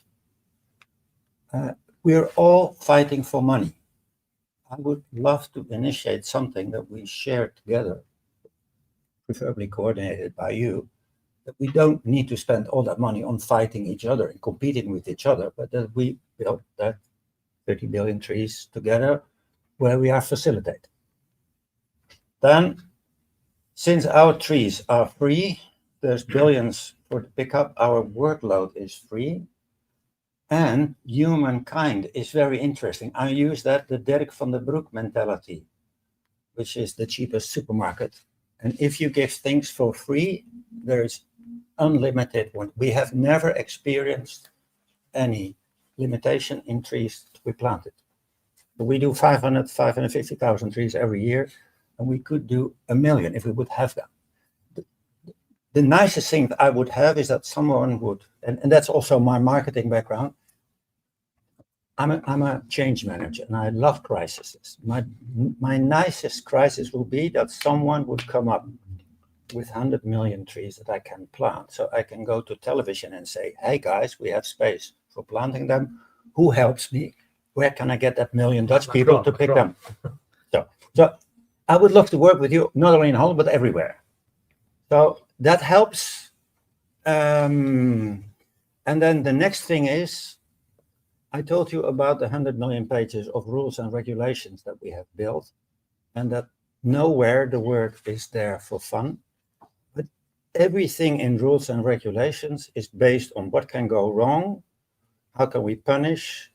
we're all fighting for money. I would love to initiate something that we share together, preferably coordinated by you, that we don't need to spend all that money on fighting each other and competing with each other, but that we build that 30 billion trees together where we are facilitating. Then, since our trees are free, there's billions for the pickup, our workload is free, and humankind is very interesting. I use that, the Dirk van den Broek mentality, which is the cheapest supermarket. And if you give things for free, there is unlimited one. We have never experienced any limitation in trees we planted. We do 550,000 trees every year, and we could do 1 million if we would have them. The nicest thing that I would have is that someone would, and that's also my marketing background. I'm a change manager, and I love crises. My nicest crisis will be that someone would come up with 100 million trees that I can plant. So I can go to television and say, hey guys, we have space for planting them. Who helps me? Where can I get that 1 million Dutch people to pick them? So I would love to work with you, not only in Holland, but everywhere. So that helps. And then the next thing is, I told you about the 100 million pages of rules and regulations that we have built, and that nowhere the word is there for fun. But everything in rules and regulations is based on what can go wrong, how can we punish,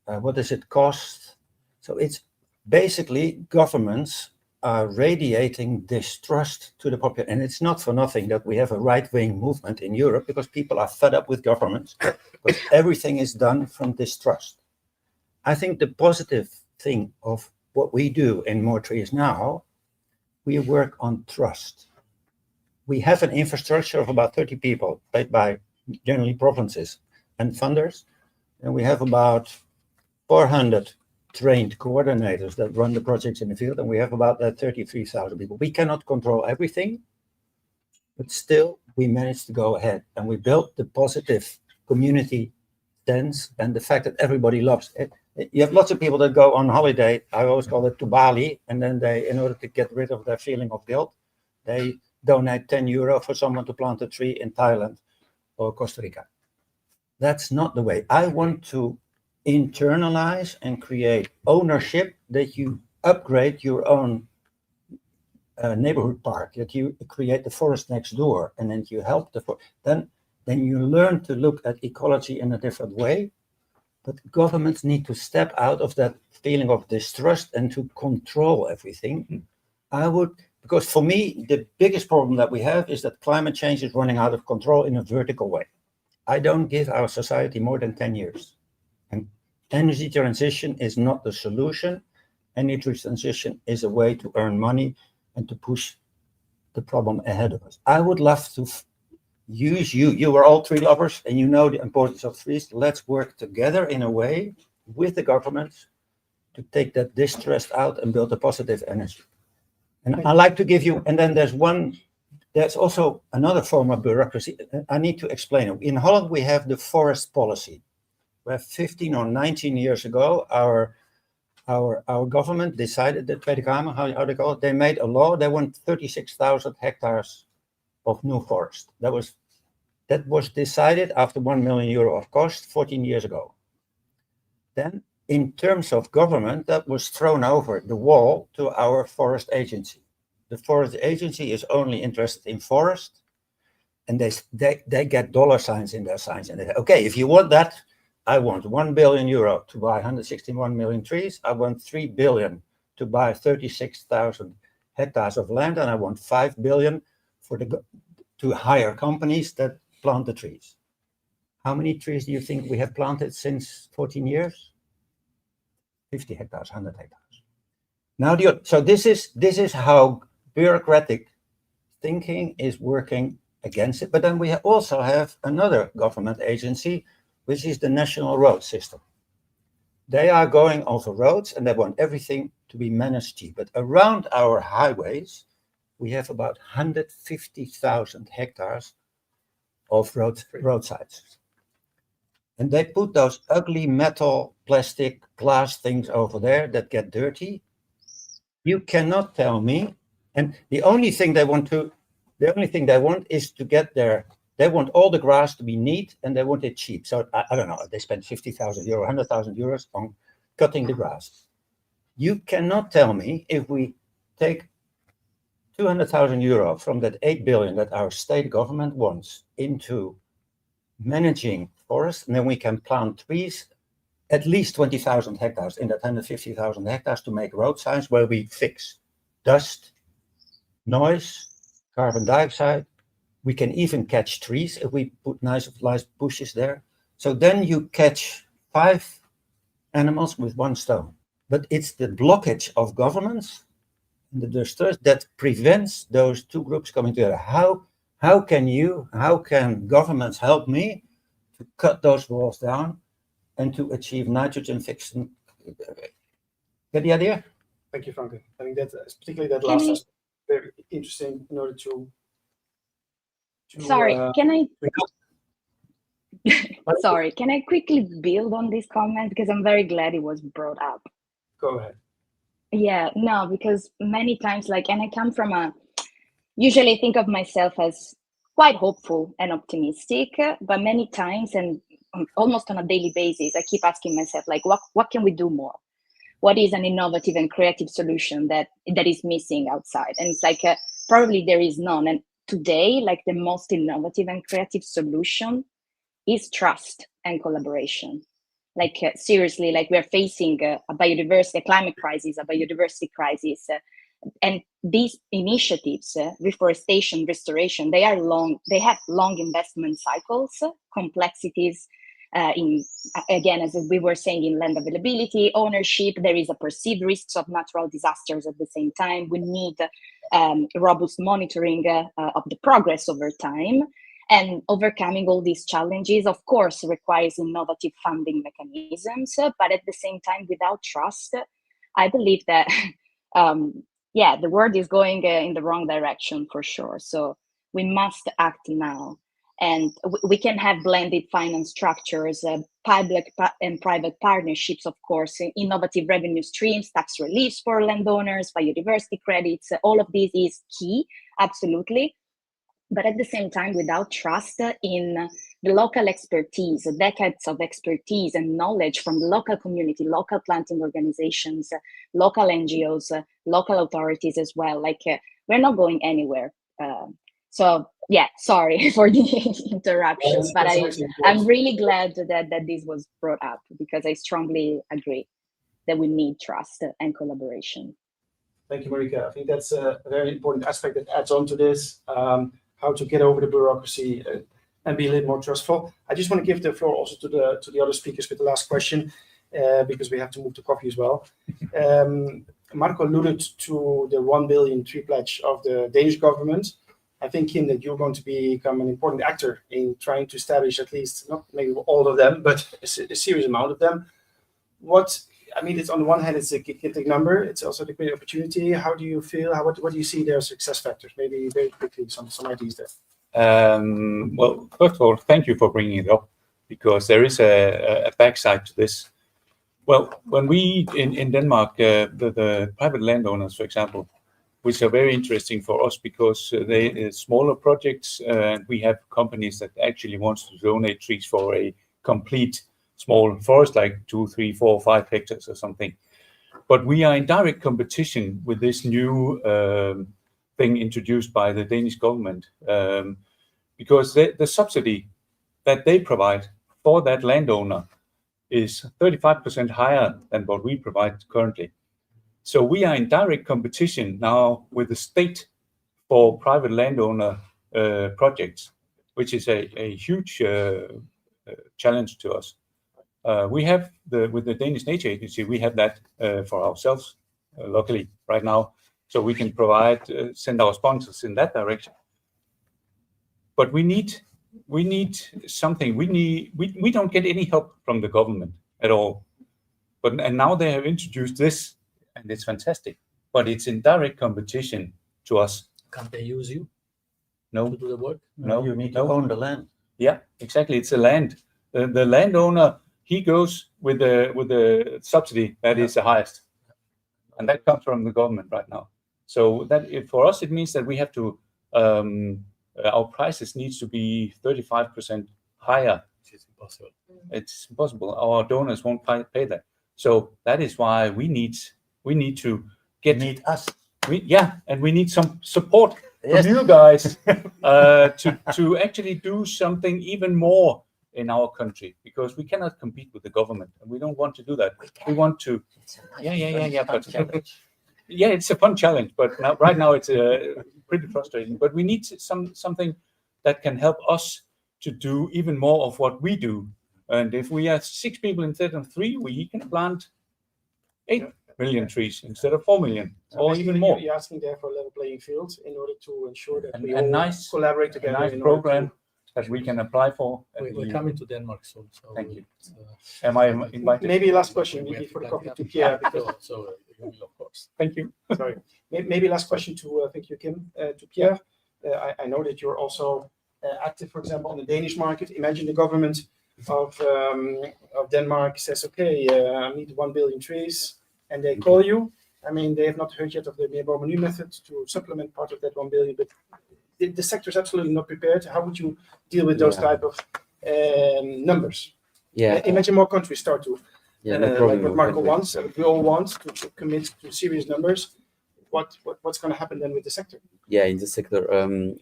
what does it cost. So it's basically governments are radiating distrust to the population. And it's not for nothing that we have a right-wing movement in Europe, because people are fed up with governments, because everything is done from distrust. I think the positive thing of what we do in More Trees Now, we work on trust. we have an infrastructure of about 30 people paid by generally provinces and funders. And we have about 400 trained coordinators that run the projects in the field. And we have about 33,000 people. We cannot control everything, but still we managed to go ahead. And we built the positive community sense and the fact that everybody loves it. You have lots of people that go on holiday, I always call it to Bali, and then they, in order to get rid of their feeling of guilt, they donate 10 euro for someone to plant a tree in Thailand or Costa Rica. That's not the way. I want to internalize and create ownership, that you upgrade your own neighborhood park, that you create the forest next door, and then you help the forest. Then you learn to look at ecology in a different way. But governments need to step out of that feeling of distrust and to control everything. Because for me, the biggest problem that we have is that climate change is running out of control in a vertical way. I don't give our society more than 10 years. And energy transition is not the solution. Energy transition is a way to earn money and to push the problem ahead of us. I would love to use you. You are all tree lovers and you know the importance of trees. Let's work together in a way with the governments to take that distrust out and build a positive energy. And I like to give you, and then there's also another form of bureaucracy. I need to explain it. In Holland, we have the forest policy, where 15 or 19 years ago, our government decided, the Tweede Kamer, how they call it, they made a law. They want 36,000 hectares of new forest. That was decided after 1 million euro of cost 14 years ago. Then, in terms of government, that was thrown over the wall to our forest agency. The forest agency is only interested in forest, and they get dollar signs in their signs. And they say, okay, if you want that, I want 1 billion euro to buy 161 million trees. I want 3 billion to buy 36,000 hectares of land, and I want 5 billion to hire companies that plant the trees. How many trees do you think we have planted since 14 years? 50 hectares, 100 hectares. Now, so this is how bureaucratic thinking is working against it. But then we also have another government agency, which is the National Road System. They are going over roads and they want everything to be managed cheap. But around our highways, we have about 150,000 hectares of roadsides. And they put those ugly metal, plastic, glass things over there that get dirty. You cannot tell me. And the only thing they want is to get there. They want all the grass to be neat and they want it cheap. So I don't know, they spend 50,000 euro, 100,000 euros on cutting the grass. You cannot tell me if we take 200,000 euro from that 8 billion that our state government wants into managing forests, and then we can plant trees, at least 20,000 hectares in that 150,000 hectares to make road signs where we fix dust, noise, carbon dioxide. We can even catch trees if we put nice bushes there. So then you catch 5 animals with 1 stone. But it's the blockage of governments and the distrust that prevents those 2 groups coming together. How can governments help me to cut those walls down and to achieve nitrogen fixing? Get the idea? Thank you, Franke. I think that particularly that last aspect very interesting in order to Sorry, can I? Sorry, can I quickly build on this comment because I'm very glad it was brought up. Go ahead. Yeah, no, because many times, and I come from usually think of myself as quite hopeful and optimistic, but many times and almost on a daily basis, I keep asking myself, what can we do more? What is an innovative and creative solution that is missing outside? And it's probably there is none. And today, the most innovative and creative solution is trust and collaboration. Seriously, we're facing a climate crisis, a biodiversity crisis. And these initiatives, reforestation, restoration, they have long investment cycles, complexities, Again, as we were saying, in land availability, ownership, there is a perceived risks of natural disasters at the same time. We need robust monitoring of the progress over time. And overcoming all these challenges, of course, requires innovative funding mechanisms, but at the same time, without trust, I believe that, the world is going in the wrong direction for sure. So we must act now. And we can have blended finance structures, public and private partnerships, of course, innovative revenue streams, tax reliefs for landowners, biodiversity credits. All of this is key, absolutely. But at the same time, without trust in the local expertise, decades of expertise and knowledge from the local community, local planting organizations, local NGOs, local authorities as well, we're not going anywhere. Sorry for the interruption, but I'm really glad that this was brought up, because I strongly agree that we need trust and collaboration. Thank you, Marika. I think that's a very important aspect that adds on to this, how to get over the bureaucracy and be a little more trustful. I just want to give the floor also to the other speakers with the last question, because we have to move to coffee as well. Marco alluded to the 1 billion tree pledge of the Danish government. I think, Kim, that you're going to become an important actor in trying to establish at least, not maybe all of them, but a serious amount of them. It's on the one hand, it's a gigantic number. It's also a great opportunity. How do you feel? What do you see their success factors? Maybe very quickly, some ideas there. Well, first of all, thank you for bringing it up, because there is a backside to this. Well, when we in Denmark, the private landowners, for example, which are very interesting for us because they smaller projects, and we have companies that actually wants to donate trees for a complete small forest, like 2, 3, 4, 5 hectares or something. But we are in direct competition with this new thing introduced by the Danish government, because the subsidy that they provide for that landowner is 35% higher than what we provide currently. So we are in direct competition now with the state for private landowner projects, which is a huge challenge to us. We have with the Danish Nature Agency, we have that for ourselves, luckily right now, so we can send our sponsors in that direction. But we need something. We don't get any help from the government at all. And now they have introduced this, and it's fantastic. But it's in direct competition to us. Can't they use you? No. To do the work? No. You need to own the land. Yeah, exactly. It's the land. The landowner, he goes with the subsidy that is the highest, and that comes from the government right now. So that for us, it means that we have to our prices needs to be 35% higher. It's impossible. It's impossible. Our donors won't pay that. So that is why we need to get us. And we need some support Yes. from you guys to actually do something even more in our country, because we cannot compete with the government, and we don't want to do that. We want to. It's a fun challenge, but right now it's pretty frustrating. But we need something that can help us to do even more of what we do. And if we are 6 people instead of 3, we can plant 8 million trees instead of 4 million, or even more. You're asking there for a level playing field in order to ensure that we a all nice collaborate together. A nice program that we can apply for. We're coming to Denmark soon. So thank you. Am I invited? Maybe last question before the coffee to Pierre. Of course. Thank you. Sorry. Maybe last question to thank you, Kim, to Pierre. I know that you're also active, for example, on the Danish market. Imagine the government of Denmark says, okay, I need 1 billion trees, and they call you. I mean, they have not heard yet of the Meerbomen method to supplement part of that 1 billion, but the sector is absolutely not prepared. How would you deal with those type of numbers? Imagine more countries start to, like what Marco wants, we all want to commit to serious numbers. What's going to happen then with the sector? Yeah, in the sector,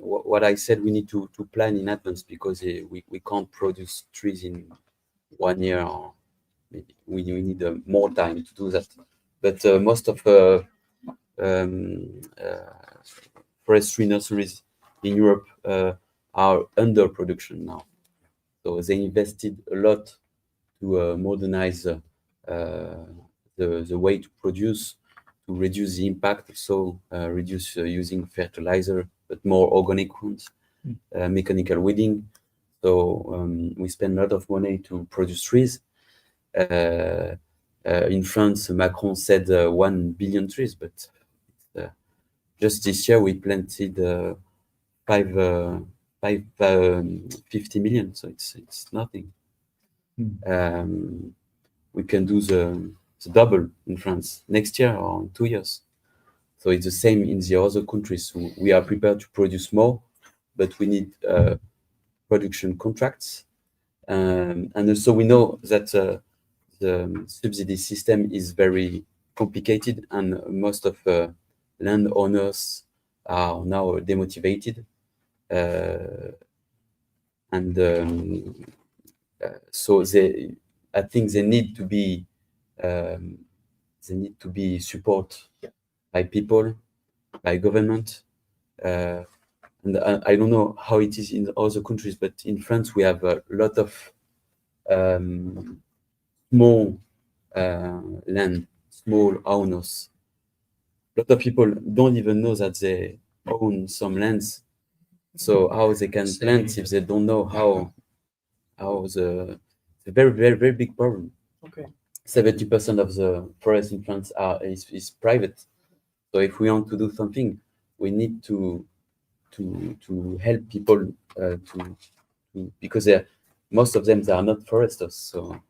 what I said, we need to plan in advance, because we can't produce trees in 1 year. Or maybe we need more time to do that. But most of forestry nurseries in Europe are under production now. So they invested a lot to modernize the way to produce, to reduce the impact, so reduce using fertilizer, but more organic ones, mechanical weeding. So we spend a lot of money to produce trees. In France, Macron said 1 billion trees, but just this year we planted 50 million, so it's nothing. We can do the double in France next year or in 2 years. So it's the same in the other countries. So we are prepared to produce more, but we need production contracts. And also we know that the subsidy system is very complicated, and most of landowners are now demotivated. So I think they need to be support by people, by government. And I don't know how it is in other countries, but in France we have a lot of small land, small owners. A lot of people don't even know that they own some lands. So how they can plant if they don't know how the very, very, very big problem. Okay. 70% of the forest in France is private. So if we want to do something, we need to help people because most of them, they are not foresters, so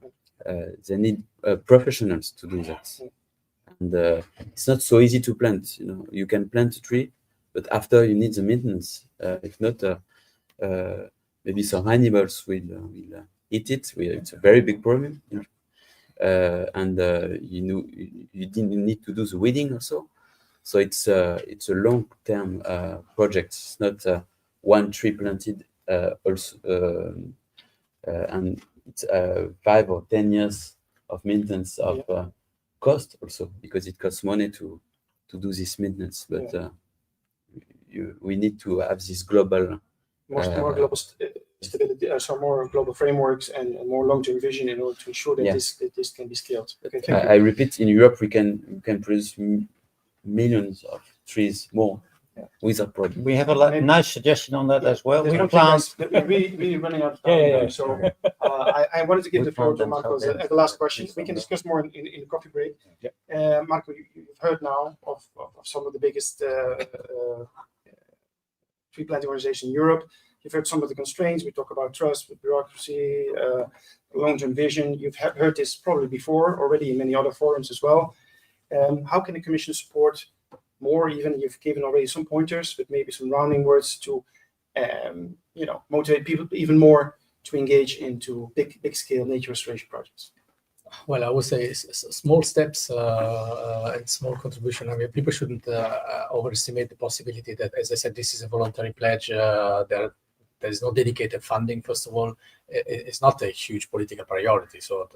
they need professionals to do that. And it's not so easy to plant. You can plant a tree, but after you need the maintenance. If not, maybe some animals will eat it. It's a very big problem. And you didn't need to do the weeding also. So it's a long-term project. It's not one tree planted and it's 5 or 10 years of maintenance of cost also, because it costs money to do this maintenance. But we need to have this global more global stability, so more global frameworks and more long-term vision in order to ensure that this can be scaled. Okay, thank you. I repeat, in Europe we can produce millions of trees more without problem. We have a nice suggestion on that as well. We're really running out of time. So I wanted to give the floor to Marco as the last question. We can discuss more in the coffee break. Marco, you've heard now of some of the biggest tree planting organizations in Europe. You've heard some of the constraints. We talk about trust, bureaucracy, long-term vision. You've heard this probably before already in many other forums as well. How can the Commission support more? Even you've given already some pointers, but maybe some rounding words to, motivate people even more to engage into big-scale nature restoration projects. Well, I would say small steps and small contribution. I mean, people shouldn't overestimate the possibility that, as I said, this is a voluntary pledge. There is no dedicated funding. First of all, it's not a huge political priority, so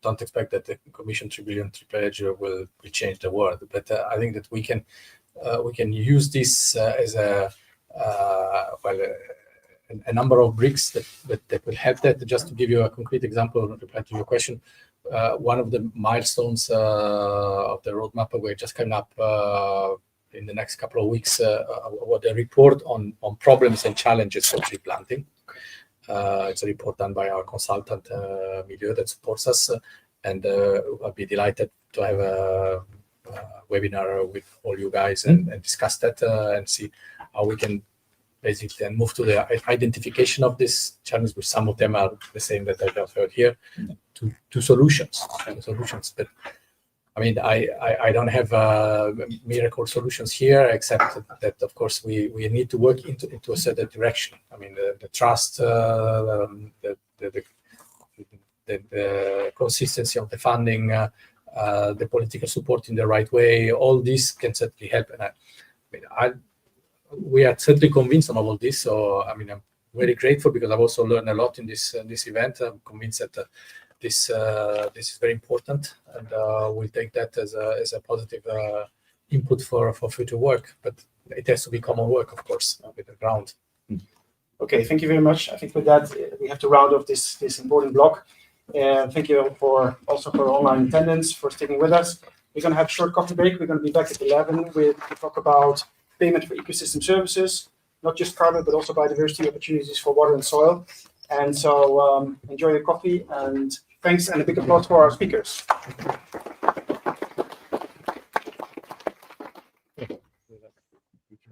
don't expect that the Commission 3 billion pledge will change the world. But I think that we can use this as a number of bricks that will help that. Just to give you a concrete example, reply to your question, one of the milestones of the roadmap we're just coming up in the next couple of weeks, what a report on problems and challenges for tree planting. It's a report done by our consultant Milieu that supports us, and I'll be delighted to have a webinar with all you guys and discuss that and see how we can basically then move to the identification of this challenge, which some of them are the same that I have heard here, to solutions. But I mean, I don't have miracle solutions here, except that, of course, we need to work into a certain direction. I mean, the trust, the consistency of the funding, the political support in the right way, all this can certainly help. And we are certainly convinced on all of this. So, I mean, I'm very grateful because I've also learned a lot in this event. I'm convinced that this is very important, and we'll take that as a positive input for future work. But it has to be common work, of course, with the ground. Okay, thank you very much. I think with that, we have to round off this important block. Thank you for online attendance, for sticking with us. We're going to have a short coffee break. We're going to be back at 11 to talk about payment for ecosystem services, not just carbon, but also biodiversity opportunities for water and soil. And so enjoy your coffee, and thanks, and a big applause for our speakers.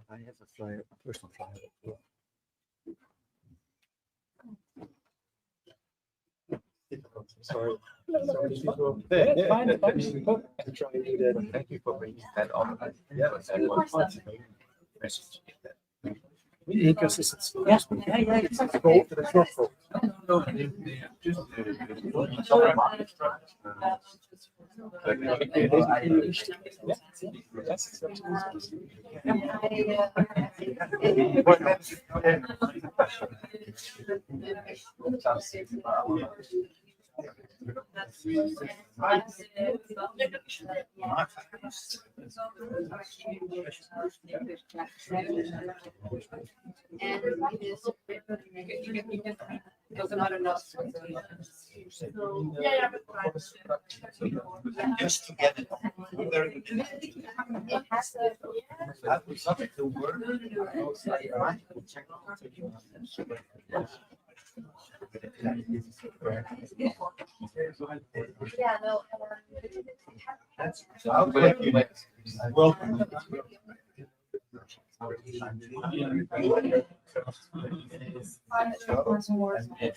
I have a flyer, a personal flyer. Sorry. Thank you for bringing that up. Yeah, ecosystems. Just to get it very that was not the word.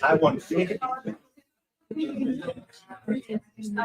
I want to now,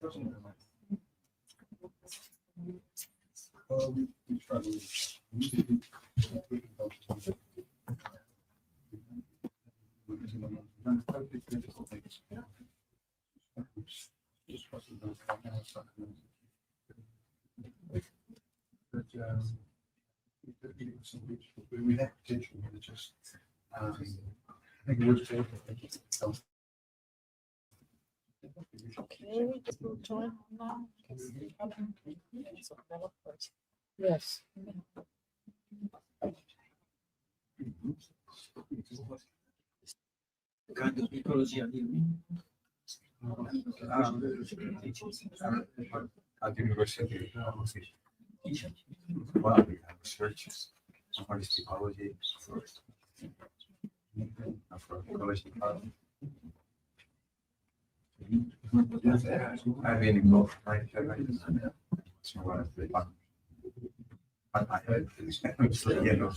We have potential here, just, I think it would take. Okay, so join now. Yes. At the university, research, forest ecology, forest. I've been involved, right? So what I've been. I heard this. Yeah, no,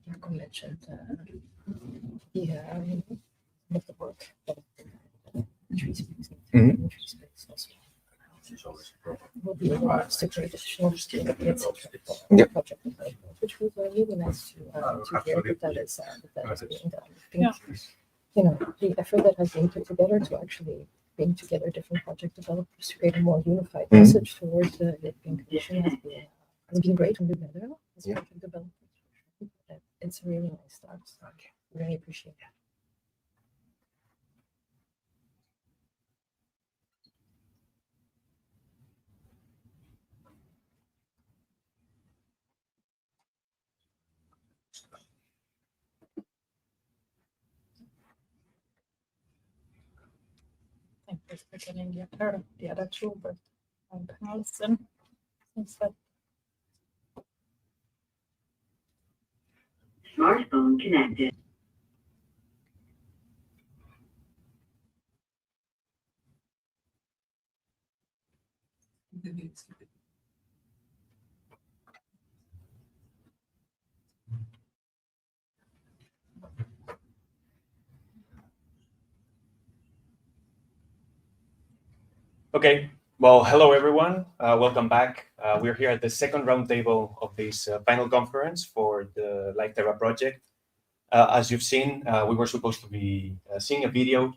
Marco mentioned, yeah, with the work. Tree space. Tree space also. Would be required to create additional Yep. project, which was really nice to hear that is being done. I think, you know, the effort that has been put together to actually bring together different project developers to create a more unified message towards the European Commission has been great and together as project developers. It's a really nice start. So I really appreciate that. Thank you for getting the other two, but I'm panelists in since that. Smartphone connected. Okay, well, hello everyone. Welcome back. We're here at the second roundtable of this final conference for the Terra project. As you've seen, we were supposed to be seeing a video,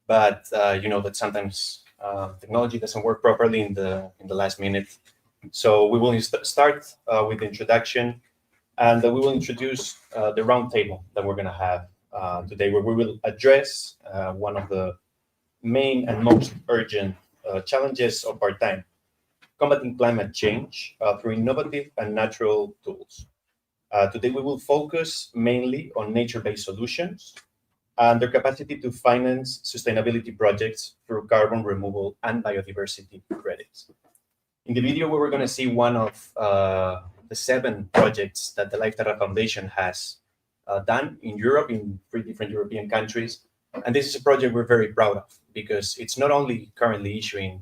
but you know that sometimes technology doesn't work properly in the last minute. So we will start with the introduction, and we will introduce the roundtable that we're going to have today, where we will address one of the main and most urgent challenges of our time: combating climate change through innovative and natural tools. Today, we will focus mainly on nature-based solutions and their capacity to finance sustainability projects through carbon removal and biodiversity credits. In the video, we're going to see one of the 7 projects that the Terra Foundation has done in Europe, in 3 different European countries. And this is a project we're very proud of, because it's not only currently issuing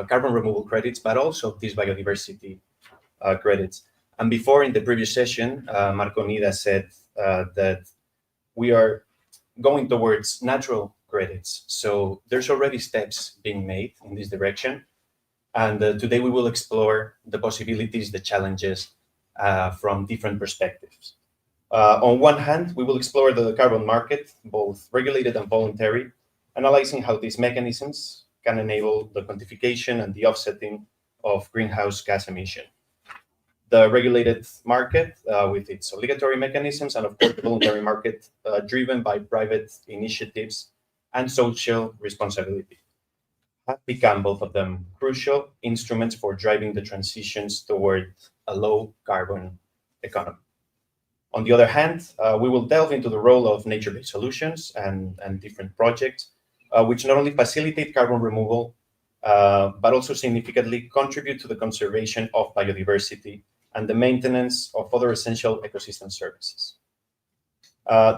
carbon removal credits, but also these biodiversity credits. And before, in the previous session, Marco Nida said that we are going towards natural credits. So there's already steps being made in this direction. And today we will explore the possibilities, the challenges from different perspectives. On one hand, we will explore the carbon market, both regulated and voluntary, analyzing how these mechanisms can enable the quantification and the offsetting of greenhouse gas emission. The regulated market with its obligatory mechanisms, and of course the voluntary market driven by private initiatives and social responsibility, have become, both of them, crucial instruments for driving the transitions toward a low carbon economy. On the other hand, we will delve into the role of nature-based solutions and different projects, which not only facilitate carbon removal, but also significantly contribute to the conservation of biodiversity and the maintenance of other essential ecosystem services.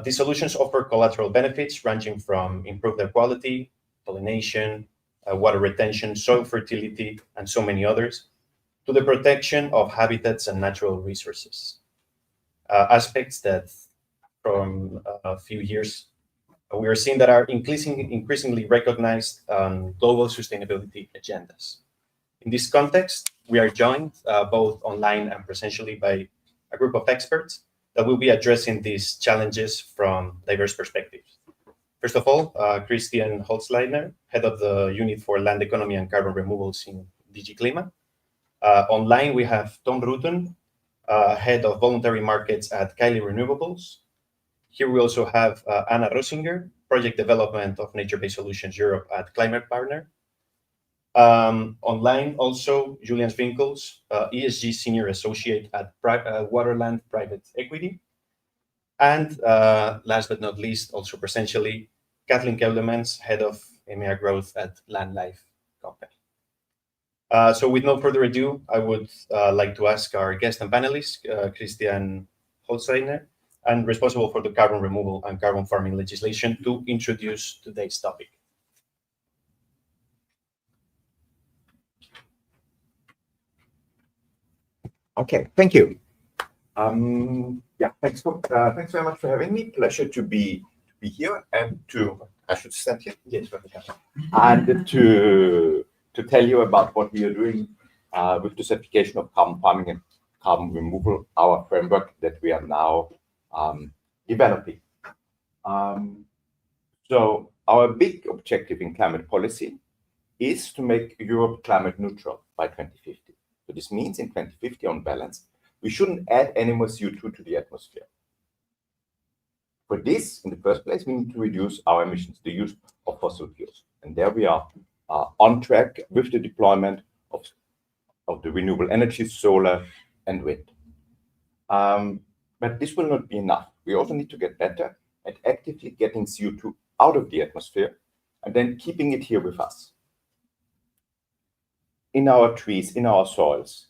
These solutions offer collateral benefits ranging from improved air quality, pollination, water retention, soil fertility, and so many others, to the protection of habitats and natural resources. aspects that from a few years we are seeing that are increasingly recognized on global sustainability agendas. In this context, we are joined both online and presentially by a group of experts that will be addressing these challenges from diverse perspectives. First of all, Christian Holzleitner, head of the Unit for Land Economy and Carbon Removals in DG Klima. Online, we have Tom Rutten, head of voluntary markets at Kylie Renewables. Here we also have Anna Rosinger, project development of nature-based solutions Europe at Climate Partner. Online also, Julian Swinkels, ESG senior associate at Waterland Private Equity. And last but not least, also presentially, Kathleen Keulemans, head of EMEA growth at Land Life Company. So with no further ado, I would like to ask our guest and panelist, Christian Holzleitner, and responsible for the carbon removal and carbon farming legislation, to introduce today's topic. Okay, thank you. Yeah, thanks very much for having me. Pleasure to be here and I should stand here. Yes, perfect. And to tell you about what we are doing with the certification of carbon farming and carbon removal, our framework that we are now developing. So our big objective in climate policy is to make Europe climate neutral by 2050. So this means in 2050, on balance, we shouldn't add any more CO2 to the atmosphere. For this, in the first place, we need to reduce our emissions, the use of fossil fuels. And there we are on track with the deployment of the renewable energy, solar and wind. But this will not be enough. We also need to get better at actively getting CO2 out of the atmosphere and then keeping it here with us. In our trees, in our soils,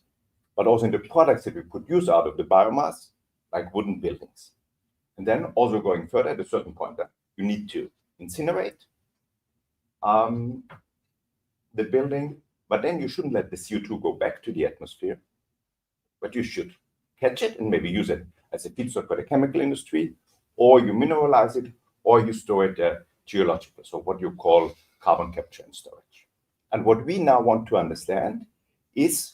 but also in the products that we produce out of the biomass, like wooden buildings. And then also going further at a certain point, you need to incinerate the building, but then you shouldn't let the CO2 go back to the atmosphere, but you should catch it and maybe use it as a feedstock for the chemical industry, or you mineralize it, or you store it geologically, so what you call carbon capture and storage. And what we now want to understand is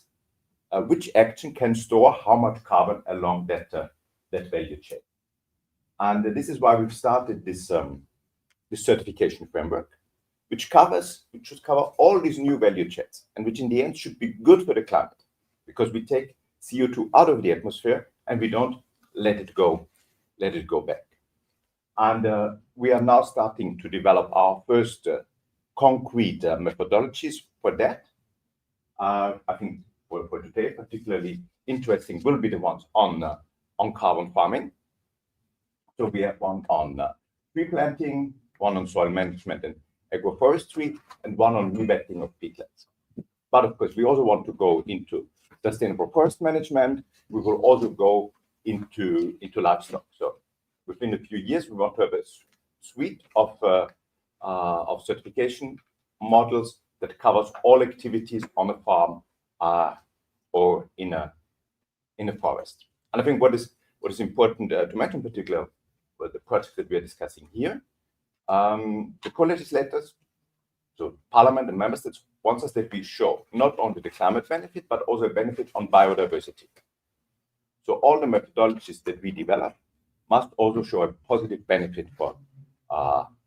which action can store how much carbon along that value chain. And this is why we've started this certification framework, which should cover all these new value chains, and which in the end should be good for the climate, because we take CO2 out of the atmosphere and we don't let it go back. And we are now starting to develop our first concrete methodologies for that. I think for today, particularly interesting will be the ones on carbon farming. So we have one on tree planting, one on soil management and agroforestry, and one on rebetting of peatlands. But of course, we also want to go into sustainable forest management. We will also go into livestock. So within a few years, we want to have a suite of certification models that covers all activities on a farm or in a forest. And I think what is important to mention, in particular, with the project that we are discussing here, the co-legislators, so Parliament and Member States, wants us that we show not only the climate benefit, but also a benefit on biodiversity. So all the methodologies that we develop must also show a positive benefit for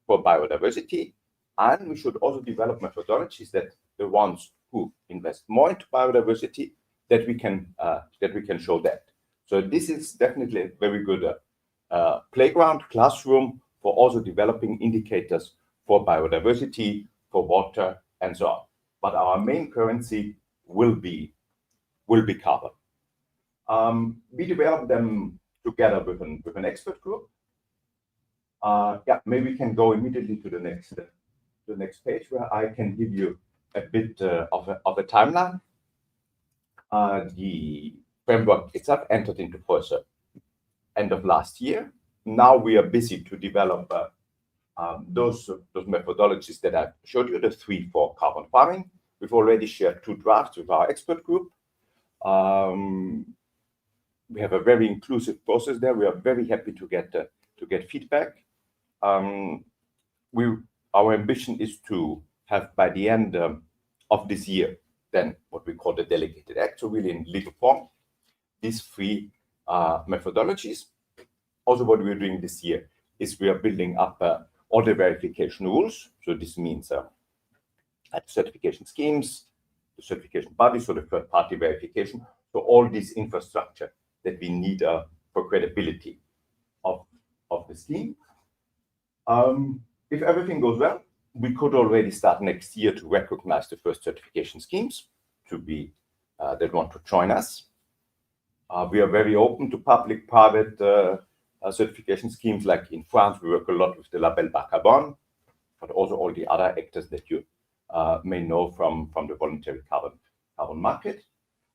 biodiversity. And we should also develop methodologies that the ones who invest more into biodiversity, that we can show that. So this is definitely a very good playground, classroom for also developing indicators for biodiversity, for water, and so on. But our main currency will be carbon. We developed them together with an expert group. Yeah, maybe we can go immediately to the next page, where I can give you a bit of a timeline. The framework itself entered into force end of last year. Now we are busy to develop those methodologies that I showed you, the 3 for carbon farming. We've already shared 2 drafts with our expert group. we have a very inclusive process there. We are very happy to get feedback. Our ambition is to have by the end of this year, then what we call the delegated act, so really in legal form, these three methodologies. Also, what we're doing this year is we are building up all the verification rules. So this means certification schemes, the certification bodies, so the third-party verification. So all this infrastructure that we need for credibility of the scheme. If everything goes well, we could already start next year to recognize the first certification schemes to be that want to join us. We are very open to public-private certification schemes. Like in France, we work a lot with the Label Bas Carbone, but also all the other actors that you may know from the voluntary carbon market.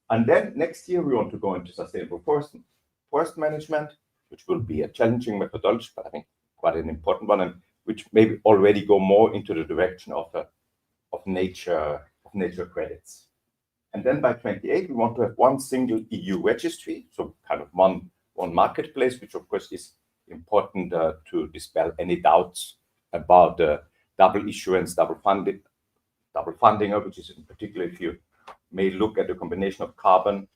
And then next year, we want to go into sustainable forest management, which will be a challenging methodology, but I think quite an important one, and which maybe already go more into the direction of nature credits. And then by 28, we want to have one single EU registry, so kind of one marketplace, which of course is important to dispel any doubts about the double issuance, double funding, which is in particular if you may look at the combination of carbon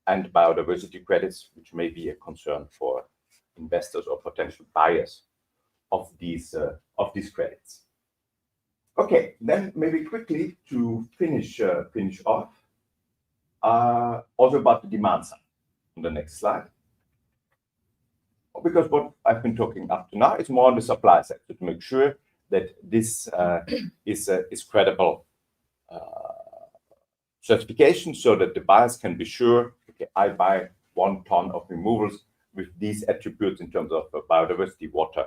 and biodiversity credits, which may be a concern for investors or potential buyers of these credits. Okay, then maybe quickly to finish off, also about the demand side on the next slide. Because what I've been talking up to now is more on the supply side, to make sure that this is credible certification, so that the buyers can be sure, okay, I buy 1 ton of removals with these attributes in terms of biodiversity, water,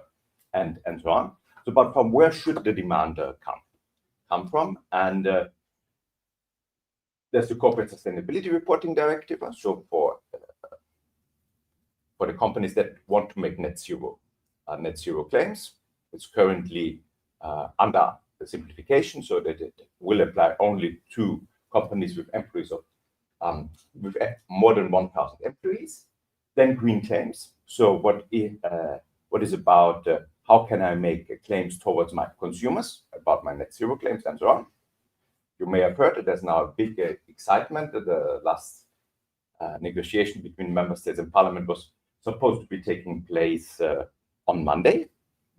and so on. So, but from where should the demand come from? And there's the Corporate Sustainability Reporting Directive. So for the companies that want to make net zero claims, it's currently under the simplification, so that it will apply only to companies with employees of with more than 1,000 employees. Then green claims. So what is about how can I make claims towards my consumers about my net zero claims and so on. You may have heard that there's now a big excitement that the last negotiation between member states and parliament was supposed to be taking place on Monday,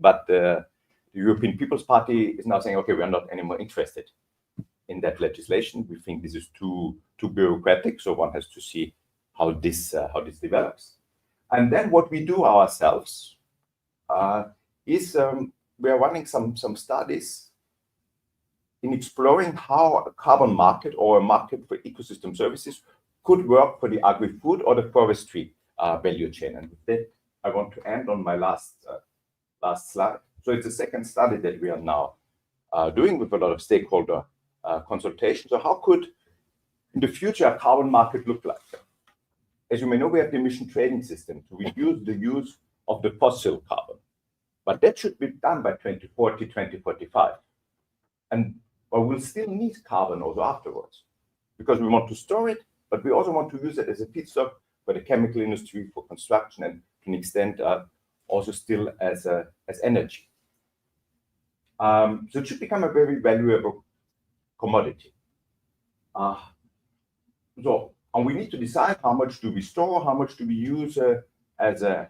but the European People's Party is now saying, okay, we are not anymore interested in that legislation. We think this is too bureaucratic, so one has to see how this develops. And then what we do ourselves is we are running some studies in exploring how a carbon market or a market for ecosystem services could work for the agri-food or the forestry value chain. And with that, I want to end on my last slide. So it's the second study that we are now doing with a lot of stakeholder consultation. So how could, in the future, a carbon market look like? As you may know, we have the emission trading system to reduce the use of the fossil carbon. But that should be done by 2040, 2045. And we'll still need carbon also afterwards, because we want to store it, but we also want to use it as a feedstock for the chemical industry, for construction, and to an extent also still as energy. So it should become a very valuable commodity. And we need to decide how much do we store, how much do we use as a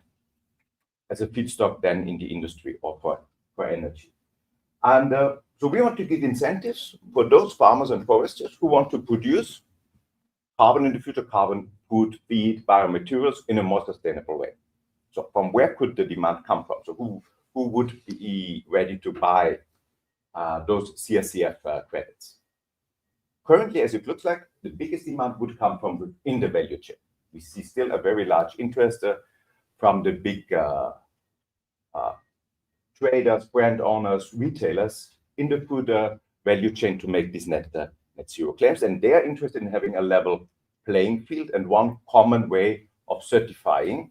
feedstock then in the industry or for energy. And so we want to give incentives for those farmers and foresters who want to produce carbon in the future, carbon, food, feed, biomaterials in a more sustainable way. So from where could the demand come from? So who would be ready to buy those CSCF credits? Currently, as it looks like, the biggest demand would come from within the value chain. We see still a very large interest from the big traders, brand owners, retailers in the food value chain to make these net zero claims. And they're interested in having a level playing field and one common way of certifying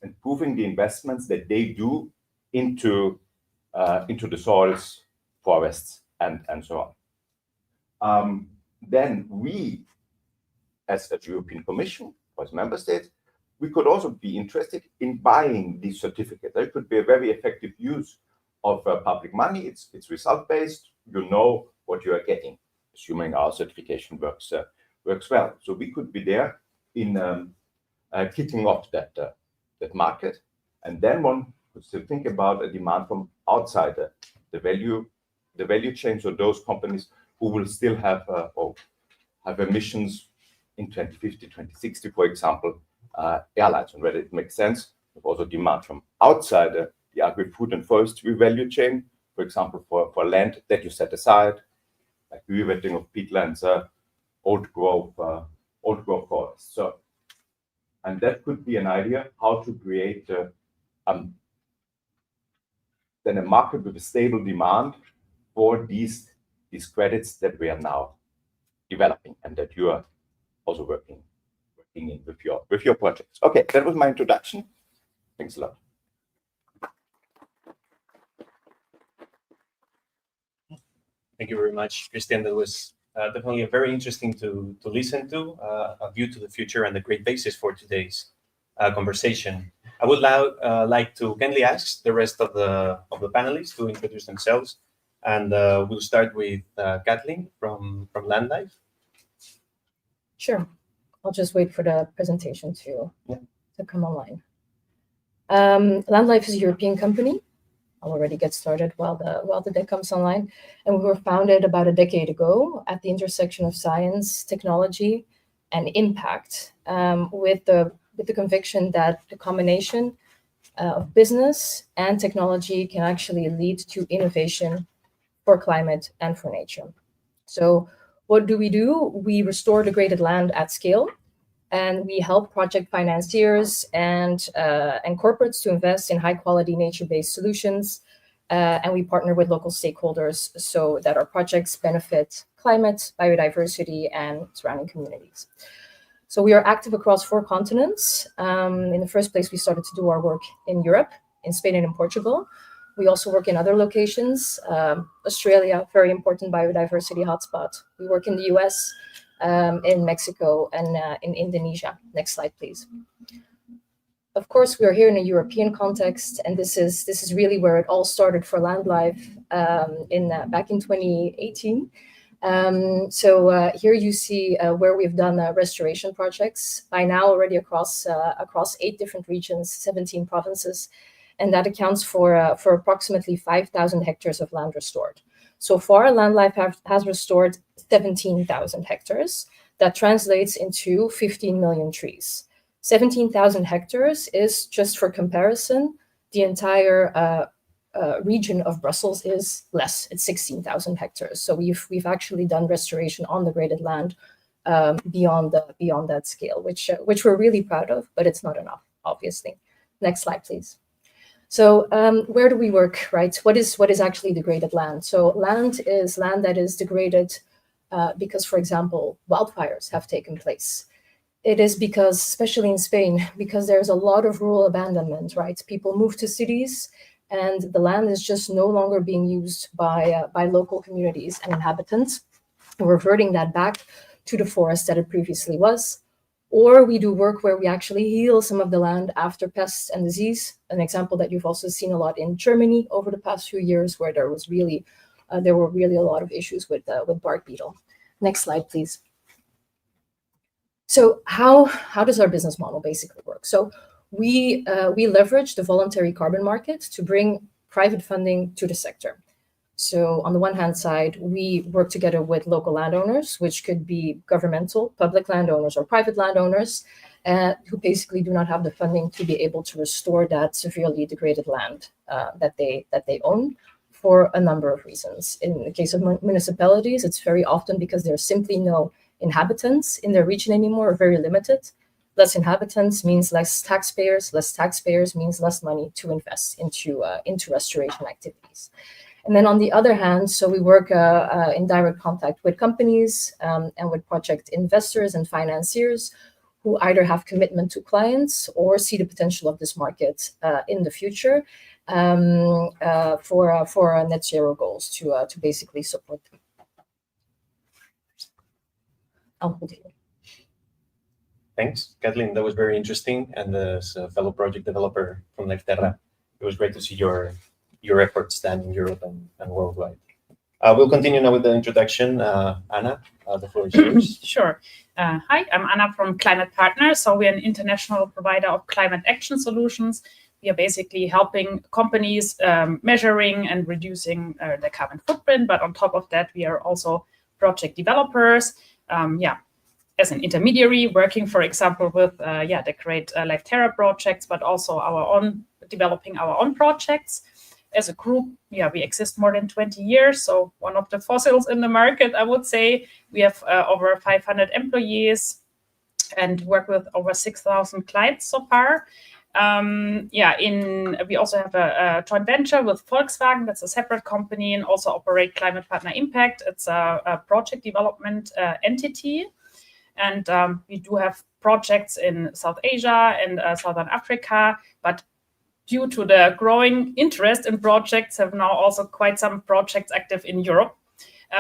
and proving the investments that they do into the soils, forests, and so on. Then we, as the European Commission, as member states, we could also be interested in buying these certificates. That could be a very effective use of public money. It's result-based. You know what you are getting, assuming our certification works well. So we could be there in kicking off that market, and then one could still think about a demand from outside the value chain. So those companies who will still have emissions in 2050, 2060, for example, airlines, and whether it makes sense. There's also demand from outside the agri-food and forestry value chain, for example, for land that you set aside, like rewetting of peatlands, old growth forests. So, and that could be an idea how to create then a market with a stable demand for these credits that we are now developing and that you are also working in with your projects. Okay, that was my introduction. Thanks a lot. Thank you very much, Christian. That was definitely very interesting to listen to, a view to the future and a great basis for today's conversation. I would now like to kindly ask the rest of the panelists to introduce themselves, and we'll start with Kathleen from LandLife. Sure. I'll just wait for the presentation to come online. LandLife is a European company. I'll already get started while the deck comes online. And we were founded about a decade ago at the intersection of science, technology, and impact, with the conviction that the combination of business and technology can actually lead to innovation for climate and for nature. So what do? We restore degraded land at scale, and we help project financiers and corporates to invest in high-quality nature-based solutions, and we partner with local stakeholders so that our projects benefit climate, biodiversity, and surrounding communities. So we are active across 4 continents. In the first place, we started to do our work in Europe, in Spain and in Portugal. We also work in other locations. Australia, very important biodiversity hotspot. We work in the US, in Mexico, and in Indonesia. Next slide, please. Of course, we are here in a European context, and this is really where it all started for LandLife back in 2018. So here you see where we've done restoration projects by now already across 8 different regions, 17 provinces, and that accounts for approximately 5,000 hectares of land restored. So far, LandLife has restored 17,000 hectares. That translates into 15 million trees. 17,000 hectares is, just for comparison, the entire region of Brussels is less. It's 16,000 hectares. So we've actually done restoration on degraded land beyond that scale, which we're really proud of, but it's not enough, obviously. Next slide, please. So where do we work, right? What is actually degraded land? So land is land that is degraded because, for example, wildfires have taken place. It is because, especially in Spain, because there's a lot of rural abandonment, right? People move to cities, and the land is just no longer being used by local communities and inhabitants, reverting that back to the forest that it previously was. Or we do work where we actually heal some of the land after pests and disease. An example that you've also seen a lot in Germany over the past few years, where there were really a lot of issues with bark beetle. Next slide, please. So how does our business model basically work? So we leverage the voluntary carbon market to bring private funding to the sector. So on the one hand side, we work together with local landowners, which could be governmental, public landowners, or private landowners, who basically do not have the funding to be able to restore that severely degraded land that they own, for a number of reasons. In the case of municipalities, it's very often because there's simply no inhabitants in their region anymore, or very limited. Less inhabitants means less taxpayers. Less taxpayers means less money to invest into restoration activities. And then on the other hand, so we work in direct contact with companies and with project investors and financiers who either have commitment to clients or see the potential of this market in the future for net zero goals to basically support them. I'll continue. Thanks, Kathleen. That was very interesting. And as a fellow project developer from Terra, it was great to see your efforts done in Europe and worldwide. We'll continue now with the introduction. Anna, the floor is yours. Sure. Hi, I'm Anna from Climate Partners. So we're an international provider of climate action solutions. We are basically helping companies measuring and reducing their carbon footprint. But on top of that, we are also project developers. As an intermediary, working, for example, with the great Terra projects, but also developing our own projects. As a group, we exist more than 20 years, so one of the fossils in the market, I would say. We have over 500 employees and work with over 6,000 clients so far. We also have a joint venture with Volkswagen. That's a separate company, and also operate Climate Partner Impact. It's a project development entity. And we do have projects in South Asia and Southern Africa, but due to the growing interest in projects, have now also quite some projects active in Europe.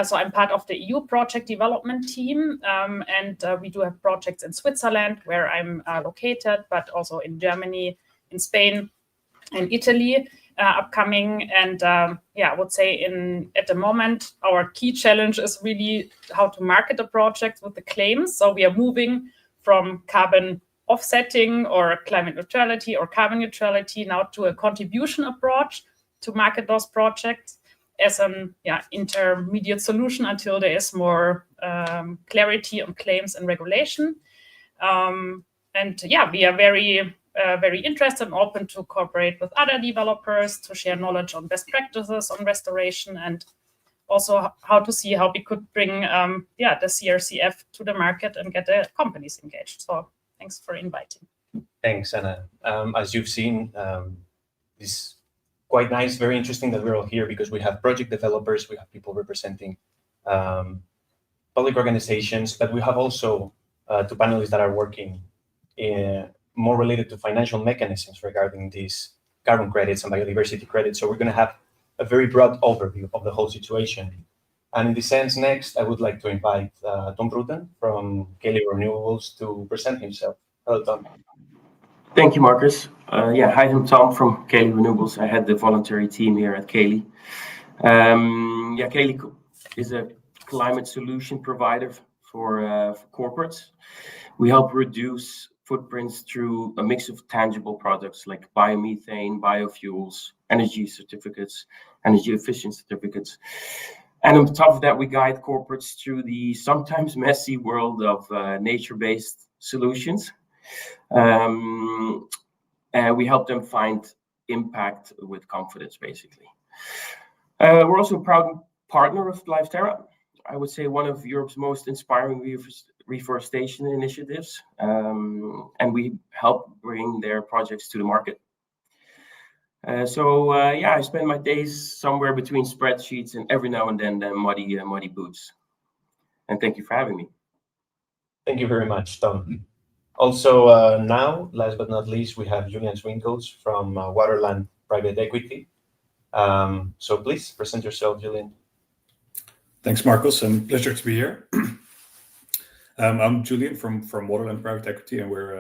So I'm part of the EU project development team, and we do have projects in Switzerland, where I'm located, but also in Germany, in Spain, and Italy upcoming. And I would say at the moment, our key challenge is really how to market the projects with the claims. So we are moving from carbon offsetting or climate neutrality or carbon neutrality now to a contribution approach to market those projects as an intermediate solution until there is more clarity on claims and regulation. We are very interested and open to cooperate with other developers to share knowledge on best practices on restoration, and also how to see how we could bring the CRCF to the market and get the companies engaged. So thanks for inviting. Thanks, Anna. As you've seen, it's quite nice, very interesting that we're all here because we have project developers, we have people representing public organizations, but we have also two panelists that are working more related to financial mechanisms regarding these carbon credits and biodiversity credits. So we're going to have a very broad overview of the whole situation. And in this sense, next, I would like to invite Tom Bruten from Kelly Renewables to present himself. Hello, Tom. Thank you, Marcus. Hi, I'm Tom from Kelly Renewables. I head the voluntary team here at Kelly. Kelly is a climate solution provider for corporates. We help reduce footprints through a mix of tangible products like biomethane, biofuels, energy certificates, energy efficient certificates. And on top of that, we guide corporates through the sometimes messy world of nature-based solutions. And we help them find impact with confidence, basically. We're also a proud partner of Terra. I would say one of Europe's most inspiring reforestation initiatives. And we help bring their projects to the market. I spend my days somewhere between spreadsheets and every now and then muddy boots. And thank you for having me. Thank you very much, Tom. Also, now, last but not least, we have Julian Swinkels from Waterland Private Equity. So please present yourself, Julian. Thanks, Marcus, and pleasure to be here. I'm Julian from Waterland Private Equity, and we're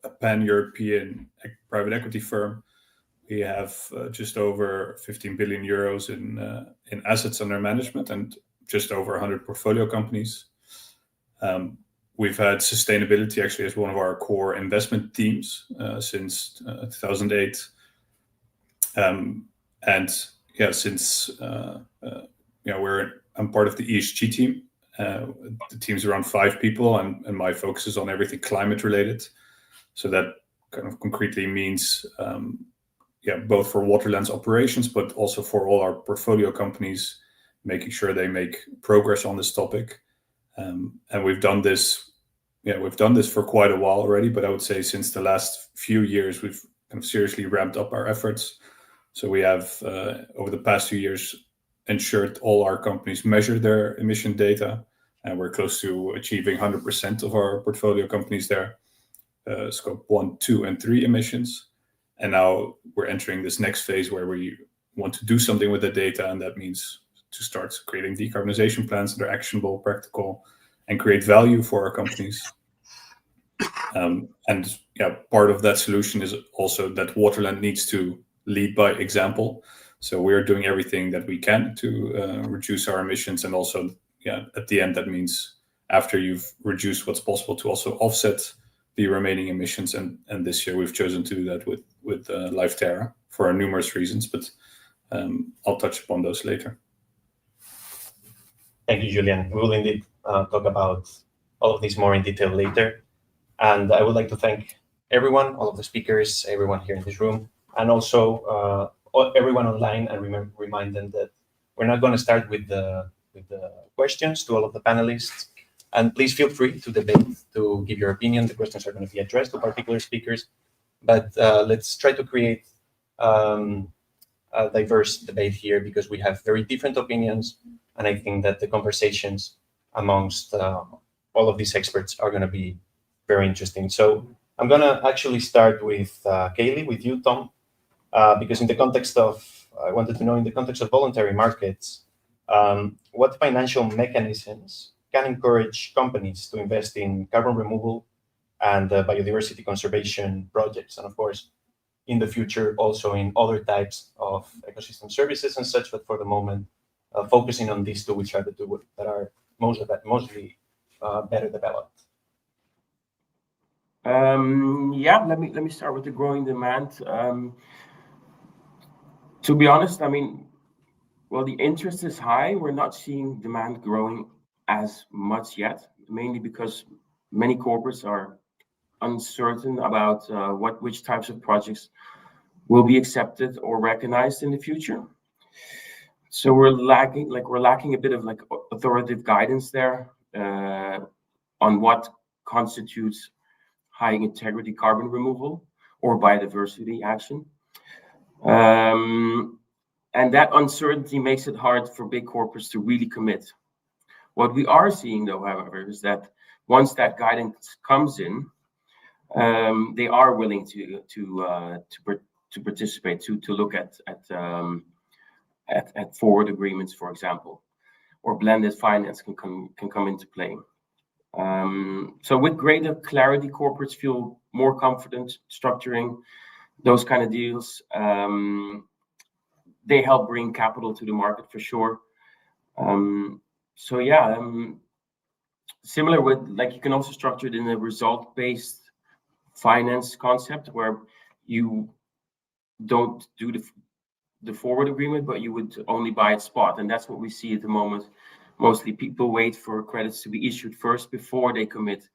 a pan-European private equity firm. We have just over 15 billion euros in assets under management and just over 100 portfolio companies. We've had sustainability actually as one of our core investment themes since 2008. I'm part of the ESG team. The team's around 5 people, and my focus is on everything climate related. So that kind of concretely means both for Waterland's operations, but also for all our portfolio companies, making sure they make progress on this topic. And we've done this for quite a while already, but I would say since the last few years, we've kind of seriously ramped up our efforts. So we have, over the past few years, ensured all our companies measure their emission data, and we're close to achieving 100% of our portfolio companies there, scope 1, 2, and 3 emissions. And now we're entering this next phase where we want to do something with the data, and that means to start creating decarbonization plans that are actionable, practical, and create value for our companies. And yeah, part of that solution is also that Waterland needs to lead by example. So we're doing everything that we can to reduce our emissions, and also, yeah, at the end that means after you've reduced what's possible to also offset the remaining emissions. And this year we've chosen to do that with Live Terra for numerous reasons, but I'll touch upon those later. Thank you, Julian. We will indeed talk about all of this more in detail later. And I would like to thank everyone, all of the speakers, everyone here in this room, and also everyone online, and remind them that we're not going to start with the questions to all of the panelists. And please feel free to debate, to give your opinion. The questions are going to be addressed to particular speakers, but let's try to create a diverse debate here, because we have very different opinions, and I think that the conversations amongst all of these experts are going to be very interesting. So I'm going to actually start with Kaylee, with you, Tom, because in the context of, I wanted to know, in the context of voluntary markets, what financial mechanisms can encourage companies to invest in carbon removal and biodiversity conservation projects, and of course, in the future, also in other types of ecosystem services and such, but for the moment, focusing on these two, which are the two that are mostly better developed. Yeah, let me start with the growing demand. To be honest, I mean, well, the interest is high. We're not seeing demand growing as much yet, mainly because many corporates are uncertain about which types of projects will be accepted or recognized in the future. So we're lacking a bit of like authoritative guidance there on what constitutes high integrity carbon removal or biodiversity action. And that uncertainty makes it hard for big corporates to really commit. What we are seeing, though, however, is that once that guidance comes in, they are willing to participate, to look at forward agreements, for example, or blended finance can come into play. So with greater clarity, corporates feel more confident structuring those kind of deals. They help bring capital to the market for sure. So yeah, similar with, like, you can also structure it in a result-based finance concept where you don't do the forward agreement, but you would only buy at spot. And that's what we see at the moment. Mostly people wait for credits to be issued first before they commit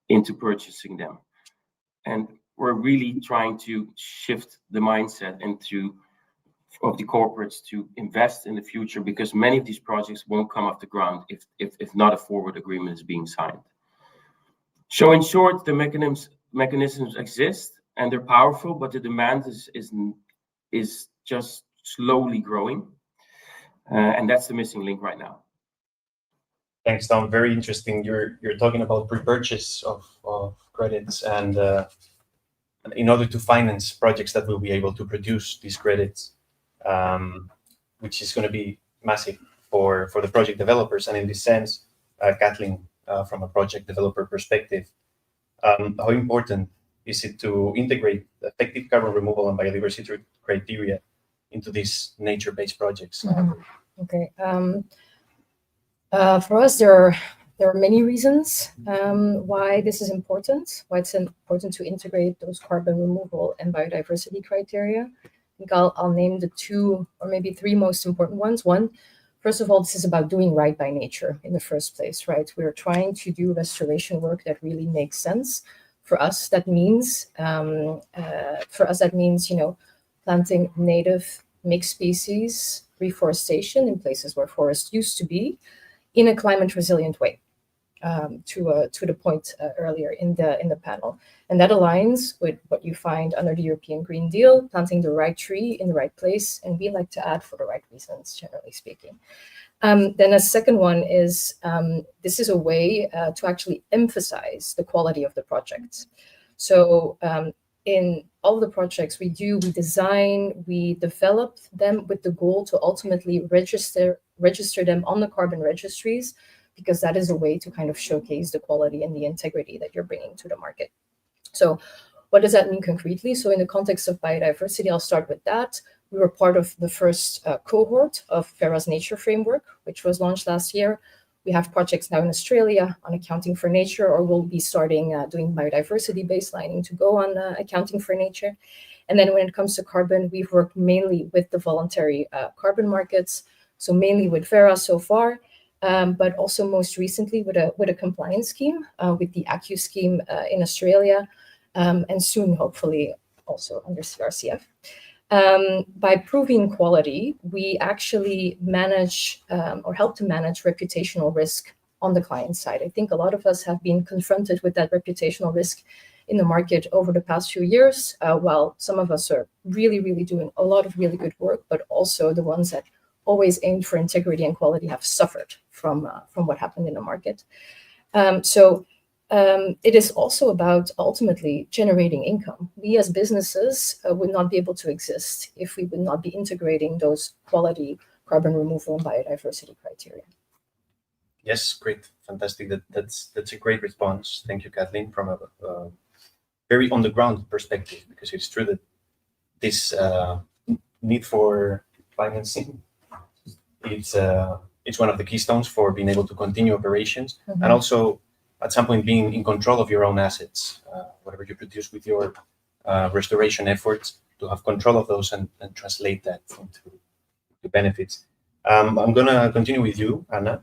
into purchasing them. And we're really trying to shift the mindset of the corporates to invest in the future, because many of these projects won't come off the ground if not a forward agreement is being signed. So in short, the mechanisms exist and they're powerful, but the demand is just slowly growing, and that's the missing link right now. Thanks, Tom. Very interesting. You're talking about pre-purchase of credits, and in order to finance projects that will be able to produce these credits, which is going to be massive for the project developers. And in this sense, Kathleen, from a project developer perspective, how important is it to integrate effective carbon removal and biodiversity criteria into these nature-based projects? Okay. For us, there are many reasons why this is important, why it's important to integrate those carbon removal and biodiversity criteria. I think I'll name the two or maybe three most important ones. One, first of all, this is about doing right by nature in the first place, right? We're trying to do restoration work that really makes sense. For us, that means, planting native mixed species, reforestation in places where forests used to be, in a climate resilient way. To the point earlier in the panel, and that aligns with what you find under the European Green Deal, planting the right tree in the right place, and we like to add for the right reasons, generally speaking. Then a second one is this is a way to actually emphasize the quality of the project. So in all the projects we design, we develop them with the goal to ultimately register them on the carbon registries, because that is a way to kind of showcase the quality and the integrity that you're bringing to the market. So what does that mean concretely? So in the context of biodiversity, I'll start with that. We were part of the first cohort of Terra's nature framework, which was launched last year. We have projects now in Australia on accounting for nature, or we'll be starting doing biodiversity baselining to go on accounting for nature. And then when it comes to carbon, we've worked mainly with the voluntary carbon markets, so mainly with Terra so far, but also most recently with a compliance scheme, with the ACU scheme in Australia, and soon, hopefully, also under CRCF. By proving quality, we actually manage or help to manage reputational risk on the client side. I think a lot of us have been confronted with that reputational risk in the market over the past few years, while some of us are really, really doing a lot of really good work, but also the ones that always aimed for integrity and quality have suffered from what happened in the market. It is also about ultimately generating income. We as businesses would not be able to exist if we would not be integrating those quality carbon removal and biodiversity criteria. Yes, great, fantastic. That's a great response. Thank you, Kathleen, from a very on the ground perspective, because it's true that this need for financing, it's one of the keystones for being able to continue operations, and also at some point being in control of your own assets, whatever you produce with your restoration efforts, to have control of those and translate that into the benefits. I'm going to continue with you, Anna.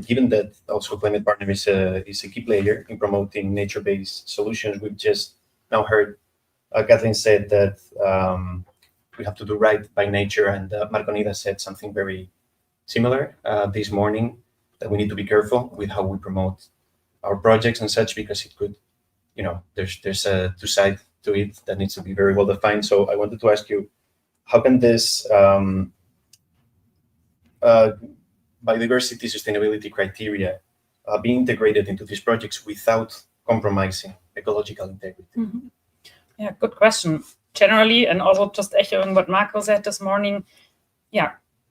Given that also Climate Partner is a key player in promoting nature-based solutions, we've just now heard Kathleen said that we have to do right by nature, and Marconida said something very similar this morning, that we need to be careful with how we promote our projects and such, because it could, there's a two side to it that needs to be very well defined. So I wanted to ask you, how can this biodiversity sustainability criteria be integrated into these projects without compromising ecological integrity? Mm-hmm. Yeah, good question. Generally, and also just echoing what Marco said this morning,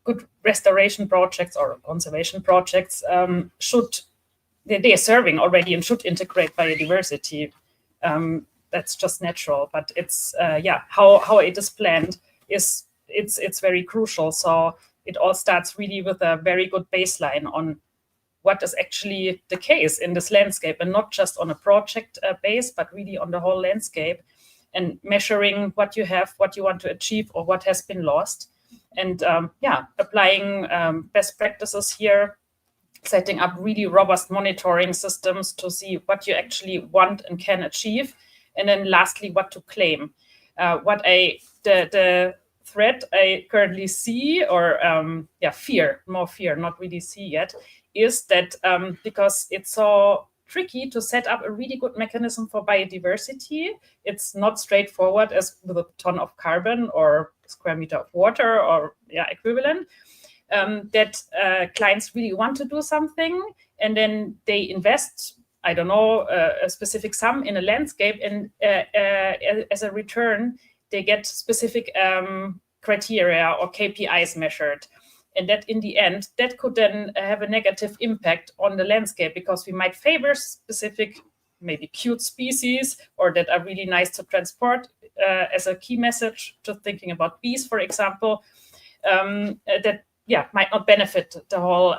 good restoration projects or conservation projects they are serving already and should integrate biodiversity. That's just natural, but it's how it is planned it's very crucial. So it all starts really with a very good baseline on what is actually the case in this landscape, and not just on a project base, but really on the whole landscape, and measuring what you have, what you want to achieve, or what has been lost. And applying best practices here, setting up really robust monitoring systems to see what you actually want and can achieve. And then lastly, what to claim. The threat I currently see, or fear, not really see yet, is that because it's so tricky to set up a really good mechanism for biodiversity, it's not straightforward as with a ton of carbon or square meter of water or equivalent, that clients really want to do something, and then they invest, I don't know, a specific sum in a landscape, and as a return, they get specific criteria or KPIs measured. And that in the end, that could then have a negative impact on the landscape, because we might favor specific, maybe cute species, or that are really nice to transport as a key message, to thinking about bees, for example, that might not benefit the whole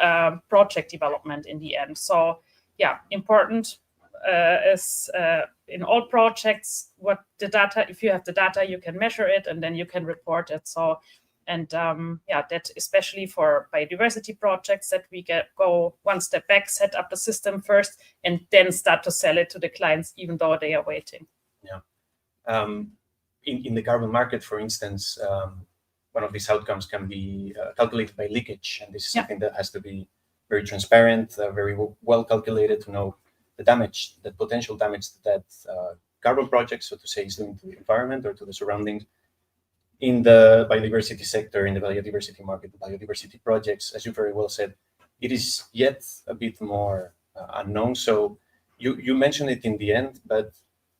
project development in the end. So important is in all projects, what the data, if you have the data, you can measure it and then you can report it. So, and that especially for biodiversity projects, that we go one step back, set up the system first, and then start to sell it to the clients, even though they are waiting. Yeah. In the carbon market, for instance, one of these outcomes can be calculated by leakage, and this is something that has to be very transparent, very well calculated to know the damage, the potential damage that carbon project, so to say, is doing to the environment or to the surroundings. In the biodiversity sector, in the biodiversity market, the biodiversity projects, as you very well said, it is yet a bit more unknown. So you mentioned it in the end, but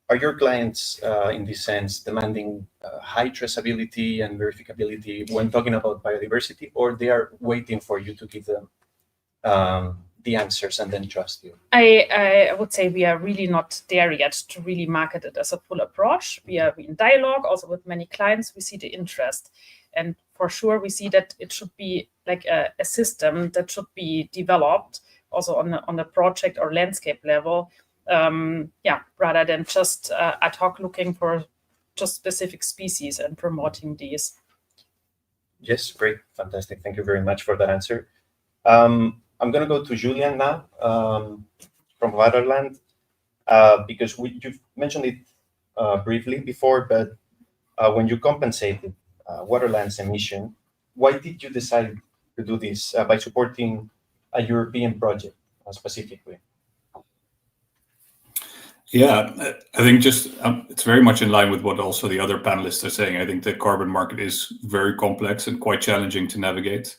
are your clients, in this sense, demanding high traceability and verificability when talking about biodiversity, or they are waiting for you to give them the answers and then trust you? I would say we are really not there yet to really market it as a full approach. We are in dialogue also with many clients. We see the interest, and for sure we see that it should be like a system that should be developed also on a project or landscape level, rather than just ad hoc looking for just specific species and promoting these. Yes, great, fantastic. Thank you very much for that answer. I'm going to go to Julian now from Waterland, because you've mentioned it briefly before, but when you compensated Waterland's emission, why did you decide to do this by supporting a European project specifically? Yeah, I think just it's very much in line with what also the other panelists are saying. I think the carbon market is very complex and quite challenging to navigate.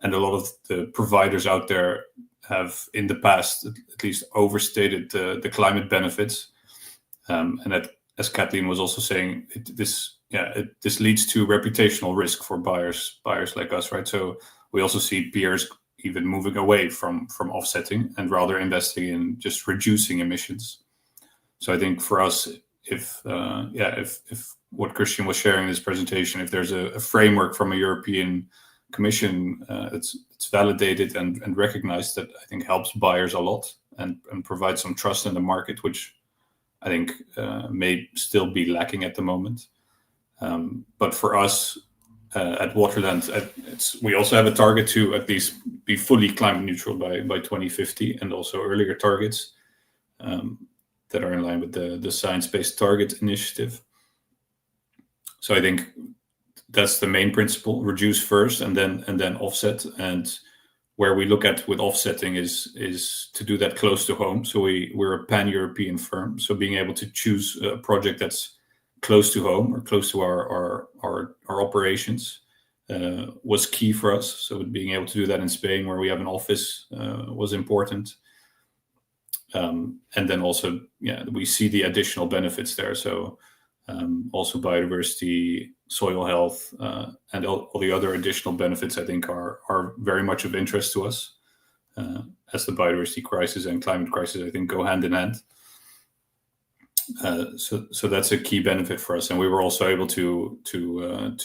And a lot of the providers out there have, in the past, at least overstated the climate benefits. And that, as Kathleen was also saying, this leads to reputational risk for buyers like us, right? So we also see peers even moving away from offsetting and rather investing in just reducing emissions. So I think for us, if what Christian was sharing in his presentation, if there's a framework from a European Commission, it's validated and recognized, that I think helps buyers a lot and provides some trust in the market, which I think may still be lacking at the moment. But for us at Waterland, we also have a target to at least be fully climate neutral by 2050, and also earlier targets that are in line with the Science-Based Target Initiative. So I think that's the main principle: reduce first and then offset. And where we look at with offsetting is to do that close to home. So we're a pan-European firm. So being able to choose a project that's close to home or close to our operations was key for us. So being able to do that in Spain, where we have an office, was important. And then also, we see the additional benefits there. So also biodiversity, soil health, and all the other additional benefits, I think, are very much of interest to us, as the biodiversity crisis and climate crisis, I think, go hand in hand. So that's a key benefit for us. And we were also able to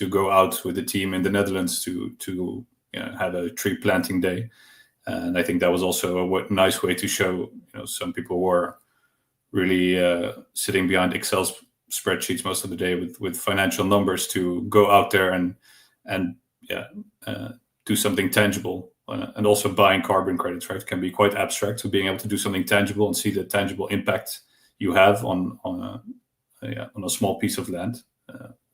go out with the team in the Netherlands to have a tree planting day. And I think that was also a nice way to show, some people were really sitting behind Excel spreadsheets most of the day with financial numbers, to go out there and do something tangible. And also buying carbon credits, right, can be quite abstract. So being able to do something tangible and see the tangible impact you have on a small piece of land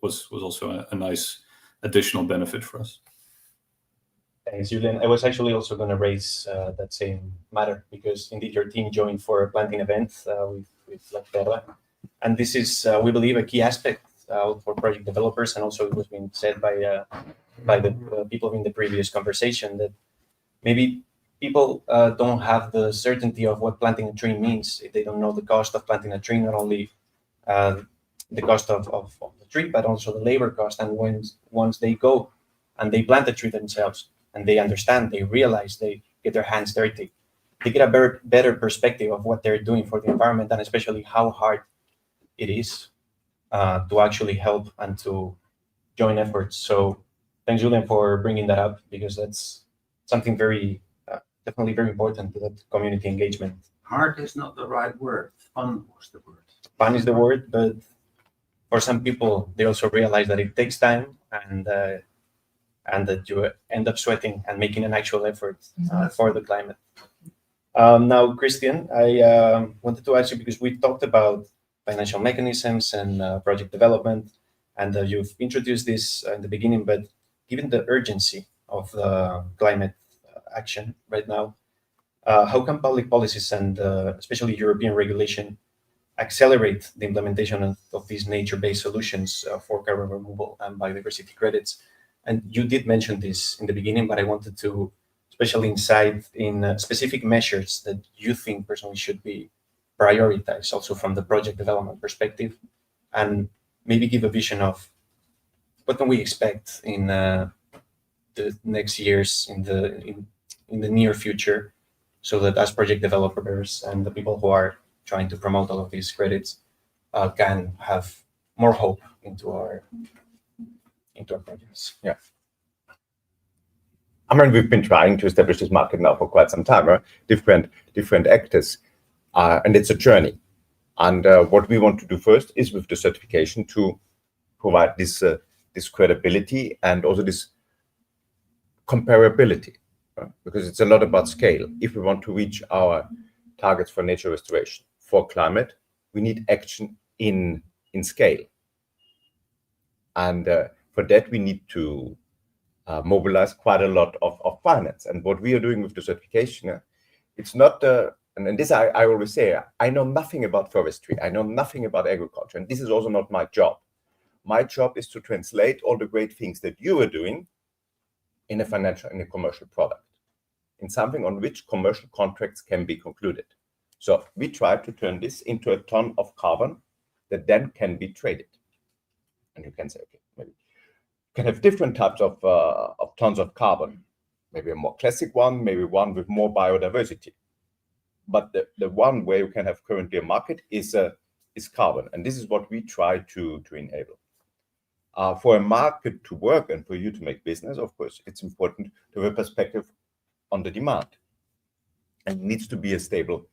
was also a nice additional benefit for us. Thanks, Julian. I was actually also going to raise that same matter, because indeed your team joined for a planting event with Terra. And this is, we believe, a key aspect for project developers, and also it was being said by the people in the previous conversation, that maybe people don't have the certainty of what planting a tree means. If they don't know the cost of planting a tree, not only the cost of the tree, but also the labor cost. And once they go and they plant the tree themselves, and they understand, they realize, they get their hands dirty, they get a better perspective of what they're doing for the environment, and especially how hard it is to actually help and to join efforts. So thanks, Julian, for bringing that up, because that's something very, definitely very important to that community engagement. Hard is not the right word. Fun was the word. Fun is the word, but for some people, they also realize that it takes time, and that you end up sweating and making an actual effort for the climate. Now, Christian, I wanted to ask you, because we talked about financial mechanisms and project development, and you've introduced this in the beginning, but given the urgency of the climate action right now, how can public policies and especially European regulation accelerate the implementation of these nature-based solutions for carbon removal and biodiversity credits? And you did mention this in the beginning, but I wanted to especially insight in specific measures that you think personally should be prioritized, also from the project development perspective, and maybe give a vision of what can we expect in the next years, in the near future, so that as project developers and the people who are trying to promote all of these credits can have more hope into our projects. Yeah. I mean, we've been trying to establish this market now for quite some time, right? Different actors, and it's a journey. And what we want to do first is with the certification to provide this credibility and also this comparability, because it's a lot about scale. If we want to reach our targets for nature restoration, for climate, we need action in scale. And for that, we need to mobilize quite a lot of finance. And what we are doing with the certification, it's not, and this I always say, I know nothing about forestry, I know nothing about agriculture, and this is also not my job. My job is to translate all the great things that you are doing in a financial and a commercial product, in something on which commercial contracts can be concluded. So we try to turn this into a ton of carbon that then can be traded. And you can say, okay, maybe you can have different types of tons of carbon, maybe a more classic one, maybe one with more biodiversity. But the one where you can have currently a market is carbon. And this is what we try to enable. For a market to work and for you to make business, of course, it's important to have a perspective on the demand. And it needs to be a stable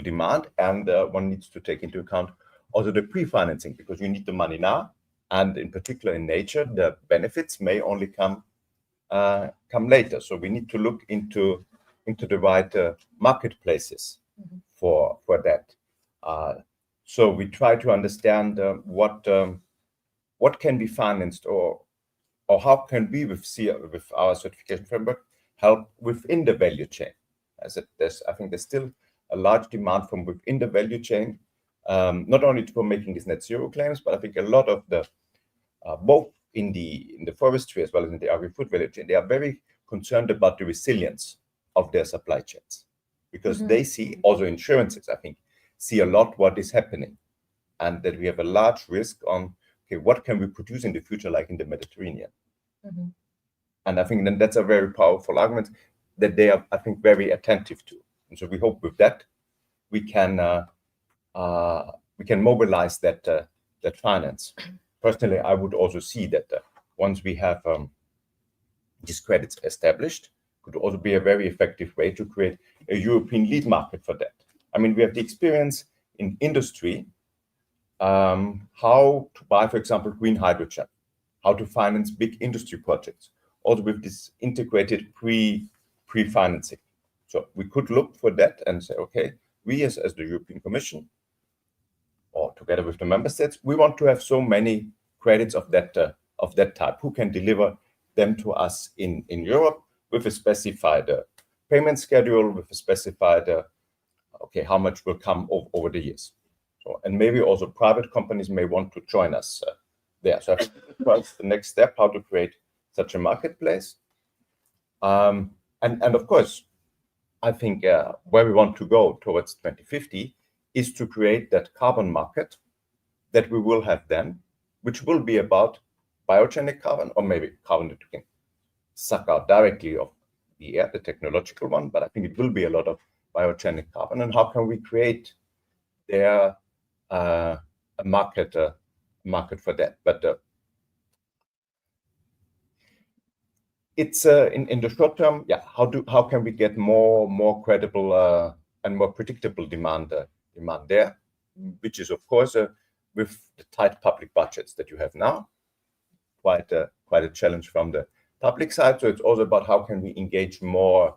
demand. And one needs to take into account also the pre-financing, because you need the money now. And in particular in nature, the benefits may only come later. So we need to look into the right marketplaces for that. So we try to understand what can be financed, or how can we with our certification framework help within the value chain. I think there's still a large demand from within the value chain, not only for making these net zero claims, but I think a lot of the both in the forestry as well as in the agri-food value chain, they are very concerned about the resilience of their supply chains, because they see, also insurances, I think, see a lot what is happening, and that we have a large risk on, okay, what can we produce in the future, like in the Mediterranean? And I think then that's a very powerful argument that they are, I think, very attentive to. And so we hope with that we can mobilize that finance. Personally, I would also see that once we have these credits established, could also be a very effective way to create a European lead market for that. I mean, we have the experience in industry, how to buy, for example, green hydrogen, how to finance big industry projects, also with this integrated pre-financing. So we could look for that and say, okay, we as the European Commission, or together with the member states, we want to have so many credits of that type. Who can deliver them to us in Europe with a specified payment schedule, with a specified okay, how much will come over the years. So, and maybe also private companies may want to join us there. So I think that's the next step, how to create such a marketplace. And of course, I think where we want to go towards 2050 is to create that carbon market that we will have then, which will be about biogenic carbon, or maybe carbon that you can suck out directly of the air, the technological one, but I think it will be a lot of biogenic carbon. And how can we create there a market for that? But it's in the short term, yeah. How can we get more credible and more predictable demand there, which is of course with the tight public budgets that you have now, quite a challenge from the public side. So it's also about how can we engage more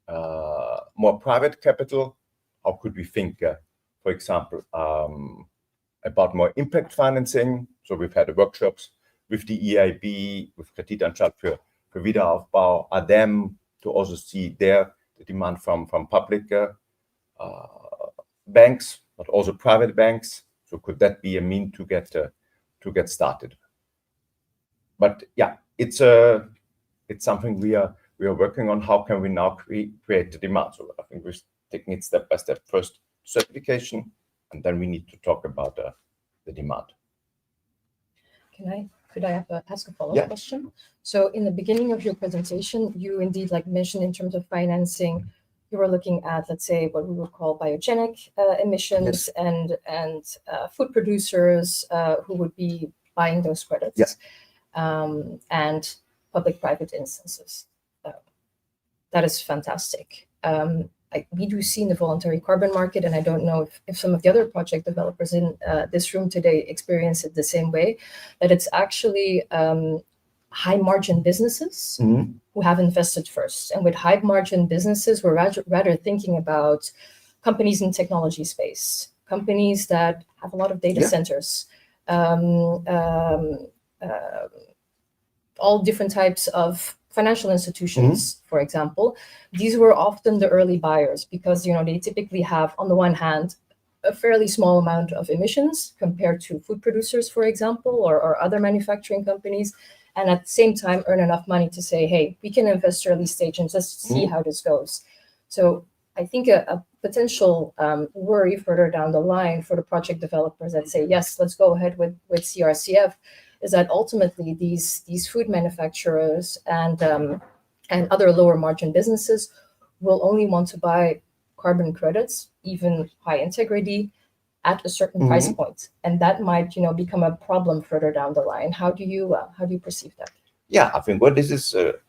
private capital. How could we think, for example, about more impact financing? So we've had workshops with the EIB, with Kreditanstalt für Wiederaufbau, ADEM, to also see the demand from public banks, but also private banks. So could that be a mean to get started? But yeah, it's something we are working on. How can we now create the demand? So I think we're taking it step by step. First certification, and then we need to talk about the demand. Could I ask a follow-up question? So in the beginning of your presentation, you indeed mentioned in terms of financing, you were looking at, let's say, what we would call biogenic emissions and food producers who would be buying those credits, and public-private instances. That is fantastic. We do see in the voluntary carbon market, and I don't know if some of the other project developers in this room today experience it the same way, that it's actually high margin businesses who have invested first. And with high margin businesses, we're rather thinking about companies in technology space, companies that have a lot of data centers, all different types of financial institutions, for example. These were often the early buyers because they typically have, on the one hand, a fairly small amount of emissions compared to food producers, for example, or other manufacturing companies, and at the same time earn enough money to say, hey, we can invest early stage and just see how this goes. So I think a potential worry further down the line for the project developers that say, yes, let's go ahead with CRCF, is that ultimately these food manufacturers and other lower margin businesses will only want to buy carbon credits, even high integrity, at a certain price point, and that might become a problem further down the line. How do you perceive that? Yeah, I think this is a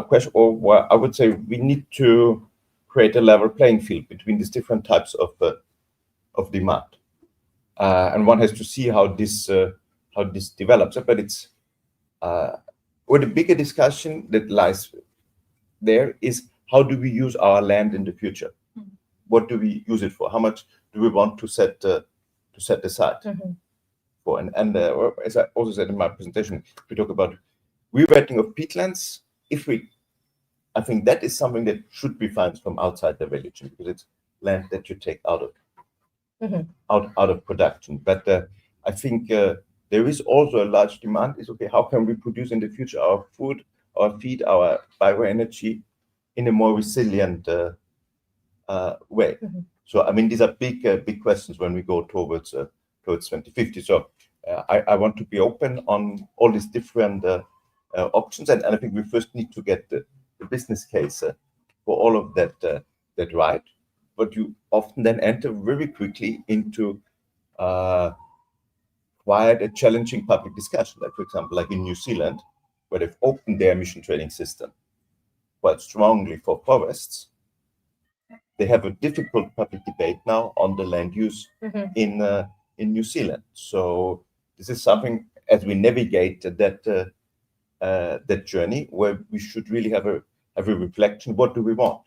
question, or I would say we need to create a level playing field between these different types of demand, and one has to see how this develops. But it's or the bigger discussion that lies there is how do we use our land in the future? What do we use it for? How much do we want to set aside for? And as I also said in my presentation, we talk about rewriting of peatlands. I think that is something that should be financed from outside the value chain because it's land that you take out of production. But I think there is also a large demand. Is okay. How can we produce in the future our food, our feed, our bioenergy in a more resilient way? So I mean, these are big questions when we go towards 2050. So I want to be open on all these different options, and I think we first need to get the business case for all of that right. But you often then enter very quickly into quite a challenging public discussion. Like, for example, like in New Zealand, where they've opened their emission trading system quite strongly for forests. They have a difficult public debate now on the land use in New Zealand. So this is something, as we navigate that journey, where we should really have a reflection. What do we want?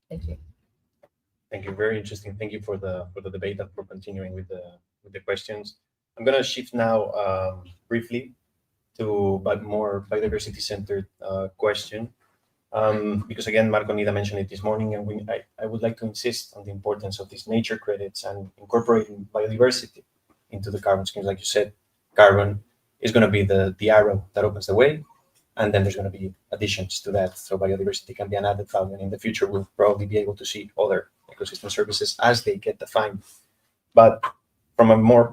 Thank you. Thank you. Very interesting. Thank you for the debate and for continuing with the questions. I'm going to shift now briefly to a more biodiversity centered question. Because again, Marco Nida mentioned it this morning, and I would like to insist on the importance of these nature credits and incorporating biodiversity into the carbon schemes. Like you said, carbon is going to be the arrow that opens the way, and then there's going to be additions to that. So biodiversity can be an added value, and in the future, we'll probably be able to see other ecosystem services as they get defined. But from a more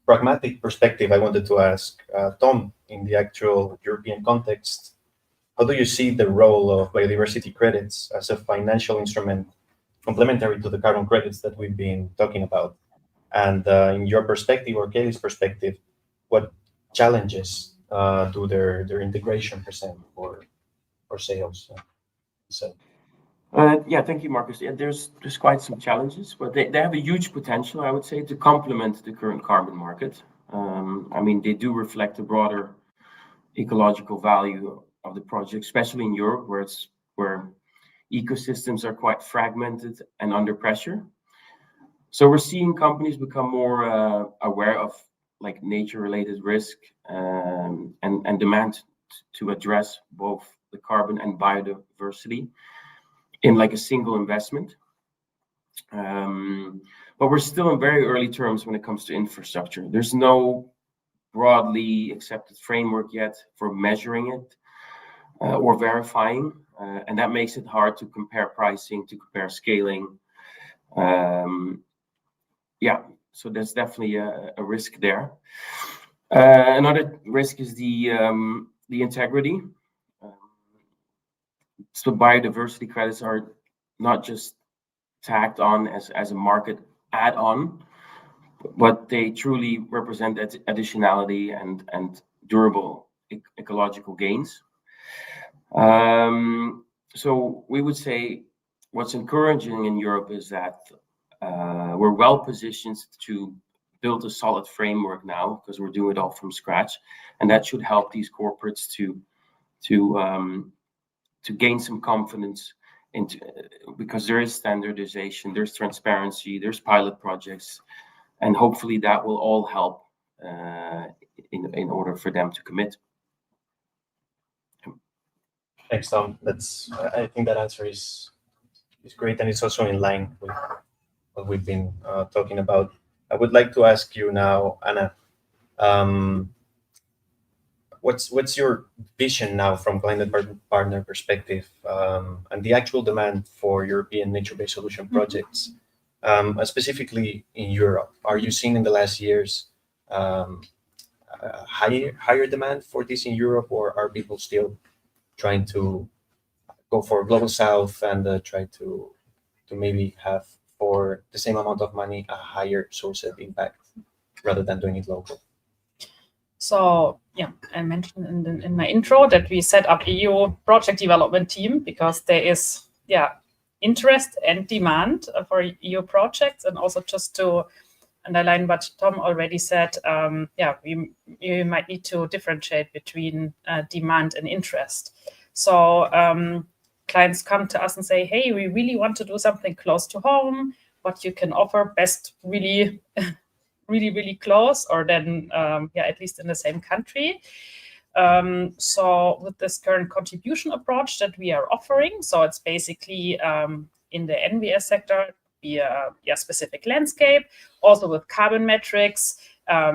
pragmatic perspective, I wanted to ask Tom, in the actual European context, how do you see the role of biodiversity credits as a financial instrument complementary to the carbon credits that we've been talking about? And in your perspective, or Kelly's perspective, what challenges do their integration present for sales? Yeah, thank you, Marcus. Yeah, there's quite some challenges, but they have a huge potential, I would say, to complement the current carbon market. I mean, they do reflect the broader ecological value of the project, especially in Europe, where ecosystems are quite fragmented and under pressure. So we're seeing companies become more aware of like nature-related risk and demand to address both the carbon and biodiversity in like a single investment. But we're still in very early terms when it comes to infrastructure. There's no broadly accepted framework yet for measuring it or verifying, and that makes it hard to compare pricing, to compare scaling. Yeah, so there's definitely a risk there. Another risk is the integrity. So biodiversity credits are not just tagged on as a market add-on, but they truly represent additionality and durable ecological gains. So we would say what's encouraging in Europe is that we're well positioned to build a solid framework now, because we're doing it all from scratch, and that should help these corporates to gain some confidence into, because there is standardization, there's transparency, there's pilot projects, and hopefully that will all help in order for them to commit. Thanks, Tom. I think that answer is great, and it's also in line with what we've been talking about. I would like to ask you now, Anna, what's your vision now from climate partner perspective, and the actual demand for European nature-based solution projects, specifically in Europe? Are you seeing in the last years higher demand for this in Europe, or are people still trying to go for global south and try to maybe have, for the same amount of money, a higher social impact rather than doing it local? So yeah, I mentioned in my intro that we set up EU project development team because there is interest and demand for EU projects, and also just to underline what Tom already said, we might need to differentiate between demand and interest. So clients come to us and say, hey, we really want to do something close to home. What you can offer best really, really close, or then, at least in the same country. So with this current contribution approach that we are offering, so it's basically in the NVS sector, be a specific landscape, also with carbon metrics,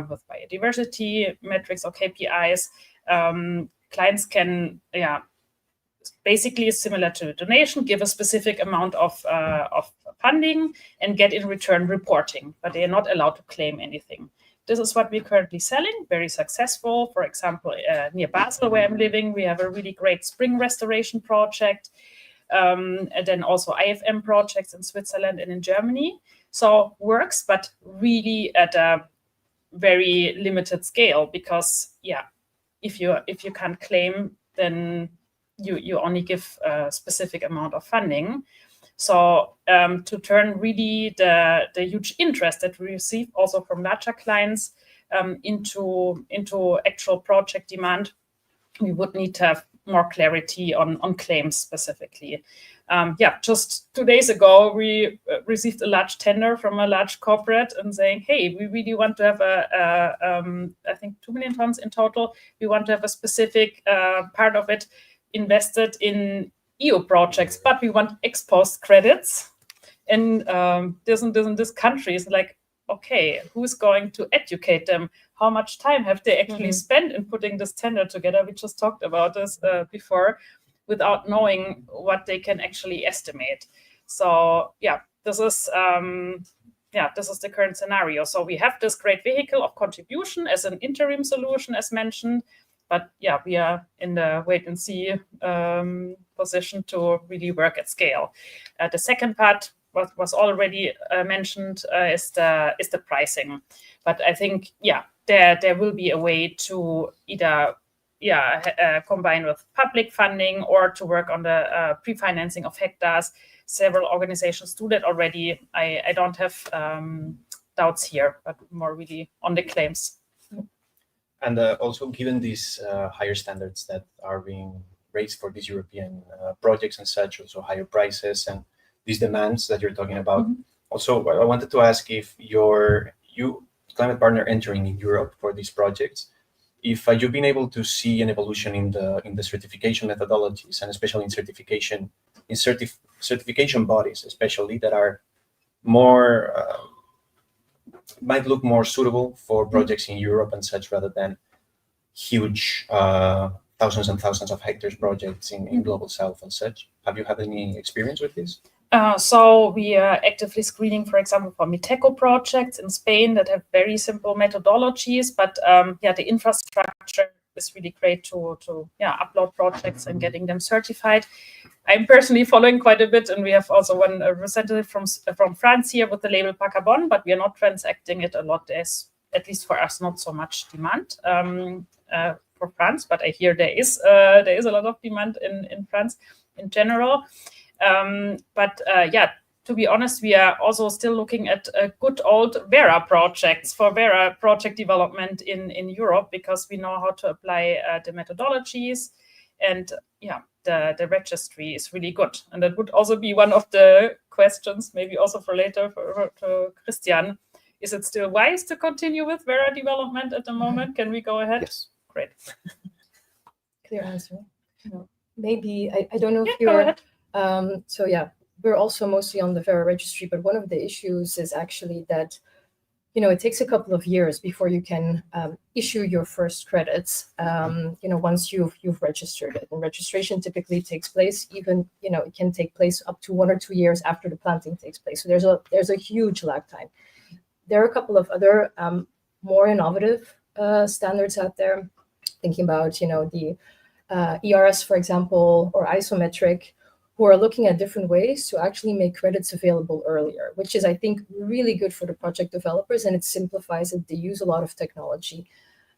with biodiversity metrics or KPIs. Clients can, basically similar to a donation, give a specific amount of funding and get in return reporting, but they are not allowed to claim anything. This is what we're currently selling, very successful. For example, near Basel, where I'm living, we have a really great spring restoration project, and then also IFM projects in Switzerland and in Germany. So works, but really at a very limited scale, because if you can't claim, then you only give a specific amount of funding. So to turn really the huge interest that we receive also from larger clients into actual project demand, we would need to have more clarity on claims specifically. Just 2 days ago, we received a large tender from a large corporate and saying, hey, we really want to have I think 2 million tons in total. We want to have a specific part of it invested in EU projects, but we want ex-post credits. And this country is like, okay, who's going to educate them? How much time have they actually spent in putting this tender together? We just talked about this before, without knowing what they can actually estimate. So this is the current scenario. So we have this great vehicle of contribution as an interim solution, as mentioned, but we are in the wait and see position to really work at scale. The second part, what was already mentioned, is the pricing. But I think there will be a way to either combine with public funding or to work on the pre-financing of hectares. Several organizations do that already. I don't have doubts here, but more really on the claims. And also, given these higher standards that are being raised for these European projects and such, also higher prices and these demands that you're talking about. Also, I wanted to ask if you climate partner entering in Europe for these projects, if you've been able to see an evolution in the certification methodologies, and especially in certification bodies, especially that are more might look more suitable for projects in Europe and such, rather than huge thousands and thousands of hectares projects in global south and such. Have you had any experience with this? So we are actively screening, for example, for Miteco projects in Spain that have very simple methodologies, but the infrastructure is really great to upload projects and getting them certified. I'm personally following quite a bit, and we have also one representative from France here with the label Pacabon, but we are not transacting it a lot. There's, at least for us, not so much demand for France, but I hear there is a lot of demand in France in general. To be honest, we are also still looking at good old Vera projects for Vera project development in Europe, because we know how to apply the methodologies, and the registry is really good. And that would also be one of the questions, maybe also for later for Christian. Is it still wise to continue with Vera development at the moment? Can we go ahead? Yes. Great. Clear answer. Maybe, I don't know if go you're, ahead. We're also mostly on the Vera registry, but one of the issues is actually that, it takes a couple of years before you can issue your first credits, once you've registered it. And registration typically takes place even, it can take place up to 1 or 2 years after the planting takes place. So there's a huge lag time. There are a couple of other more innovative standards out there, thinking about, the ERS, for example, or isometric, who are looking at different ways to actually make credits available earlier, which is, I think, really good for the project developers, and it simplifies it. They use a lot of technology.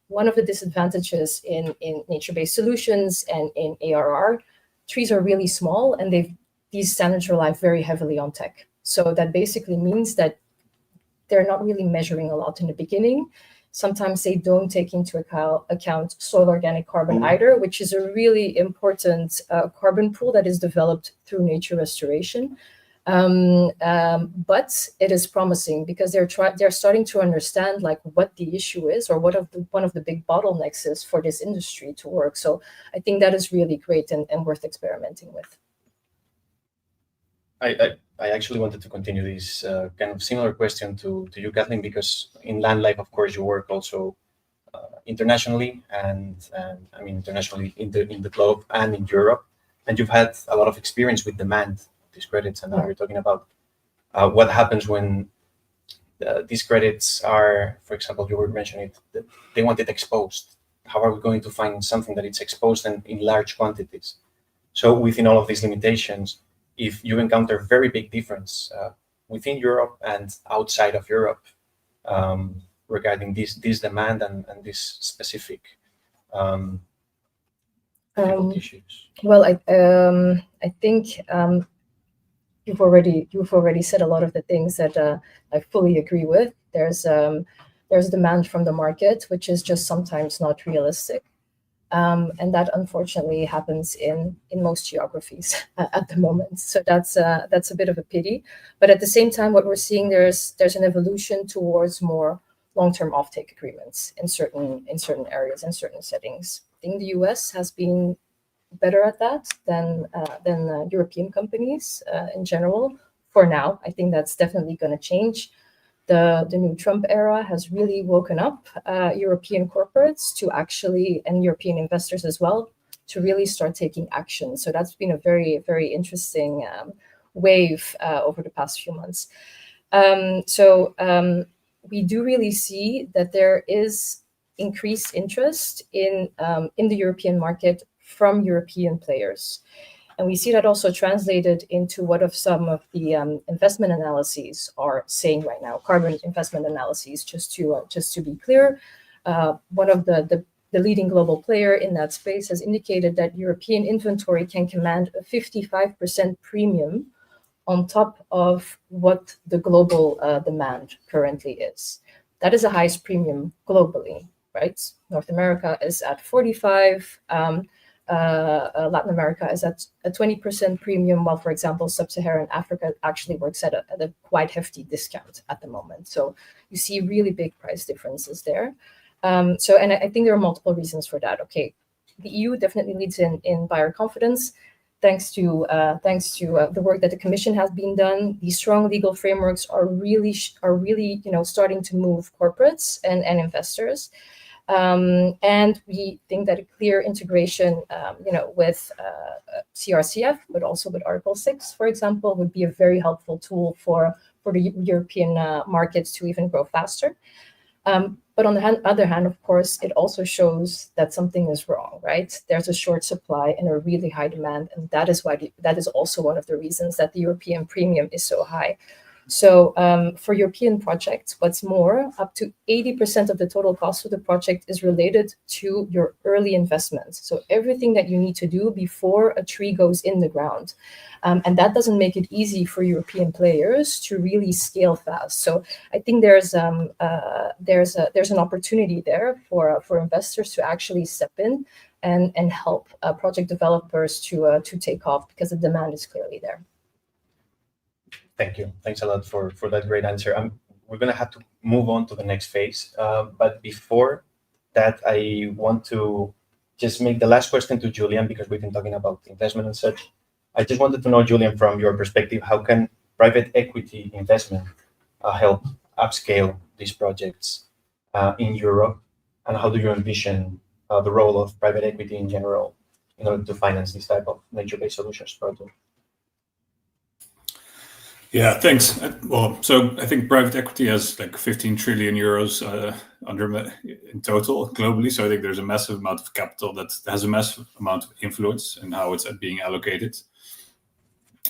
One of the disadvantages in nature-based solutions and in ARR, trees are really small, and these standards rely very heavily on tech. So that basically means that they're not really measuring a lot in the beginning. Sometimes they don't take into account soil organic carbon either, which is a really important carbon pool that is developed through nature restoration. But it is promising because they're starting to understand like what the issue is, or one of the big bottlenecks is for this industry to work. So I think that is really great and worth experimenting with. I actually wanted to continue this kind of similar question to you, Kathleen, because in land life, of course, you work also internationally, and I mean internationally in the globe and in Europe, and you've had a lot of experience with demand of these credits. And now you're talking about what happens when these credits are, for example, you were mentioning it, they want it exposed. How are we going to find something that it's exposed and in large quantities? So within all of these limitations, if you encounter very big difference within Europe and outside of Europe regarding this demand and this specific issues. Well, I think you've already said a lot of the things that I fully agree with. There's demand from the market, which is just sometimes not realistic. And that unfortunately happens in most geographies at the moment. So that's a bit of a pity. But at the same time, what we're seeing, there's an evolution towards more long-term offtake agreements in certain areas and certain settings. I think the US has been better at that than European companies in general. For now, I think that's definitely going to change. The new Trump era has really woken up European corporates to actually, and European investors as well, to really start taking action. So that's been a very, very interesting wave over the past few months. We do really see that there is increased interest in the European market from European players. And we see that also translated into what of some of the investment analyses are saying right now, carbon investment analyses, just to be clear. One of the leading global player in that space has indicated that European inventory can command a 55% premium on top of what the global demand currently is. That is the highest premium globally, right? North America is at 45. Latin America is at a 20% premium, while, for example, Sub-Saharan Africa actually works at a quite hefty discount at the moment. So you see really big price differences there. And I think there are multiple reasons for that. Okay, the EU definitely leads in buyer confidence, thanks to the work that the Commission has been done. These strong legal frameworks are really starting to move corporates and investors. And we think that a clear integration, with CRCF, but also with Article 6, for example, would be a very helpful tool for the European markets to even grow faster. But on the other hand, of course, it also shows that something is wrong, right? There's a short supply and a really high demand, and that is why that is also one of the reasons that the European premium is so high. So for European projects, what's more, up to 80% of the total cost of the project is related to your early investments. So everything that you need to do before a tree goes in the ground. And that doesn't make it easy for European players to really scale fast. So I think there's an opportunity there for investors to actually step in and help project developers to take off, because the demand is clearly there. Thank you. Thanks a lot for that great answer. We're going to have to move on to the next phase. But before that, I want to just make the last question to Julian, because we've been talking about investment and such. I just wanted to know, Julian, from your perspective, how can private equity investment help upscale these projects in Europe? And how do you envision the role of private equity in general in order to finance this type of nature-based solutions project? Yeah, thanks. Well, so I think private equity has like 15 trillion euros in total globally. So I think there's a massive amount of capital that has a massive amount of influence in how it's being allocated.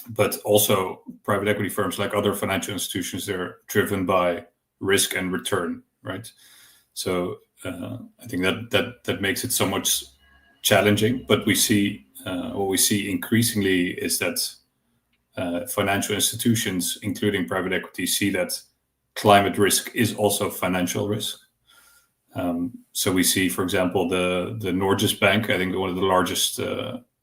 But also private equity firms, like other financial institutions, they're driven by risk and return, right? So I think that makes it so much challenging. But we see what we see increasingly is that financial institutions, including private equity, see that climate risk is also financial risk. So we see, for example, the Norges Bank, I think one of the largest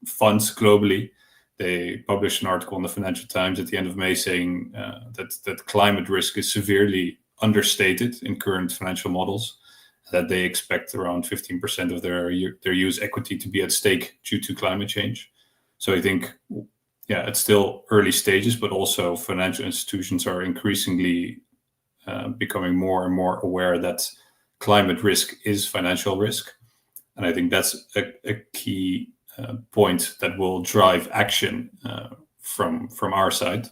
funds globally, they published an article in the Financial Times at the end of May saying that climate risk is severely understated in current financial models, that they expect around 15% of their US equity to be at stake due to climate change. So I think, yeah, it's still early stages, but also financial institutions are increasingly becoming more and more aware that climate risk is financial risk. And I think that's a key point that will drive action from our side.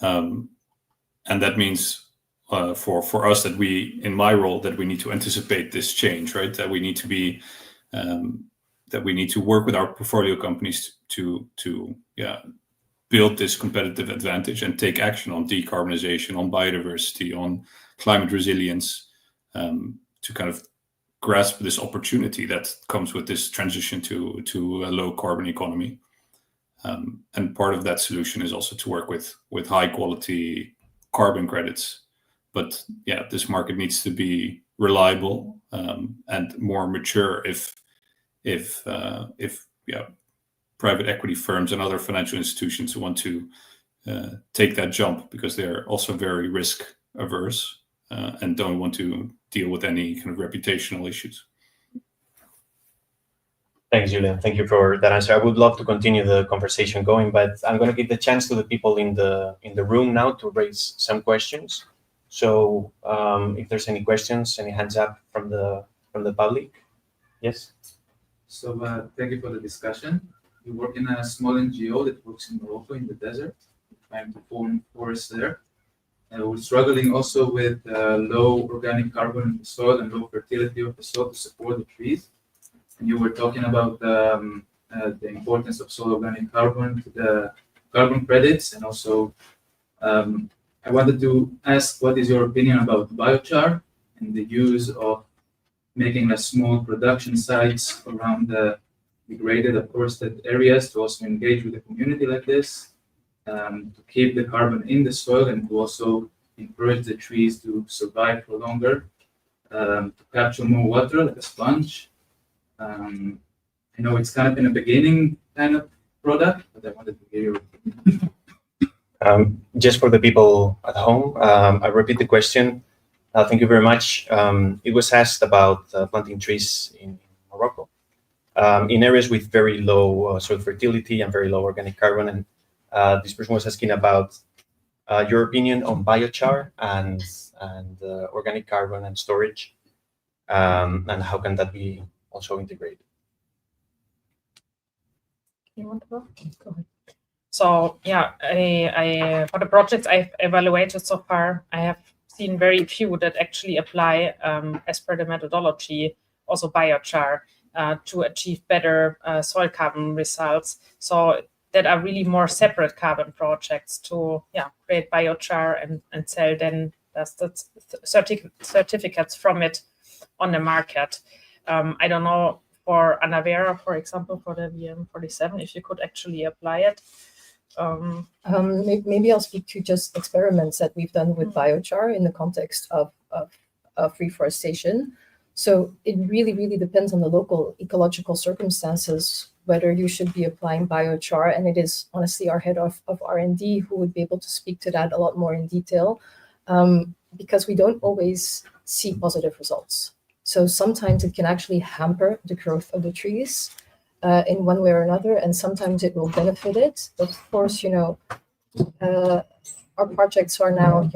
And that means for us that in my role, that we need to anticipate this change, right? That we need to be that we need to work with our portfolio companies to build this competitive advantage and take action on decarbonization, on biodiversity, on climate resilience, to kind of grasp this opportunity that comes with this transition to a low carbon economy. And part of that solution is also to work with high quality carbon credits. But yeah, this market needs to be reliable and more mature if private equity firms and other financial institutions want to take that jump, because they're also very risk averse and don't want to deal with any kind of reputational issues. Thanks, Julian. Thank you for that answer. I would love to continue the conversation going, but I'm going to give the chance to the people in the room now to raise some questions. So if there's any questions, any hands up from the public? Yes. So thank you for the discussion. We work in a small NGO that works in Morocco in the desert, trying to form forests there. We're struggling also with low organic carbon in the soil and low fertility of the soil to support the trees. And you were talking about the importance of soil organic carbon to the carbon credits. And also, I wanted to ask, what is your opinion about biochar and the use of making small production sites around the degraded, forested areas to also engage with the community like this, to keep the carbon in the soil and to also encourage the trees to survive for longer, to capture more water like a sponge. I know it's kind of in the beginning kind of product, but I wanted to hear your opinion. Just for the people at home, I repeat the question. Thank you very much. It was asked about planting trees in Morocco, in areas with very low soil fertility and very low organic carbon. And this person was asking about your opinion on biochar and organic carbon and storage, and how can that be also integrated? You want to go? Go ahead. So yeah, I for the projects I've evaluated so far, I have seen very few that actually apply, as per the methodology, also biochar to achieve better soil carbon results. So that are really more separate carbon projects to create biochar and sell then the certificates from it on the market. I don't know for Anavera, for example, for the VM47, if you could actually apply it. Maybe I'll speak to just experiments that we've done with biochar in the context of reforestation. So it really, really depends on the local ecological circumstances whether you should be applying biochar, and it is honestly our head of R&D who would be able to speak to that a lot more in detail, because we don't always see positive results. So sometimes it can actually hamper the growth of the trees in one way or another, and sometimes it will benefit it. But of course, our projects are now,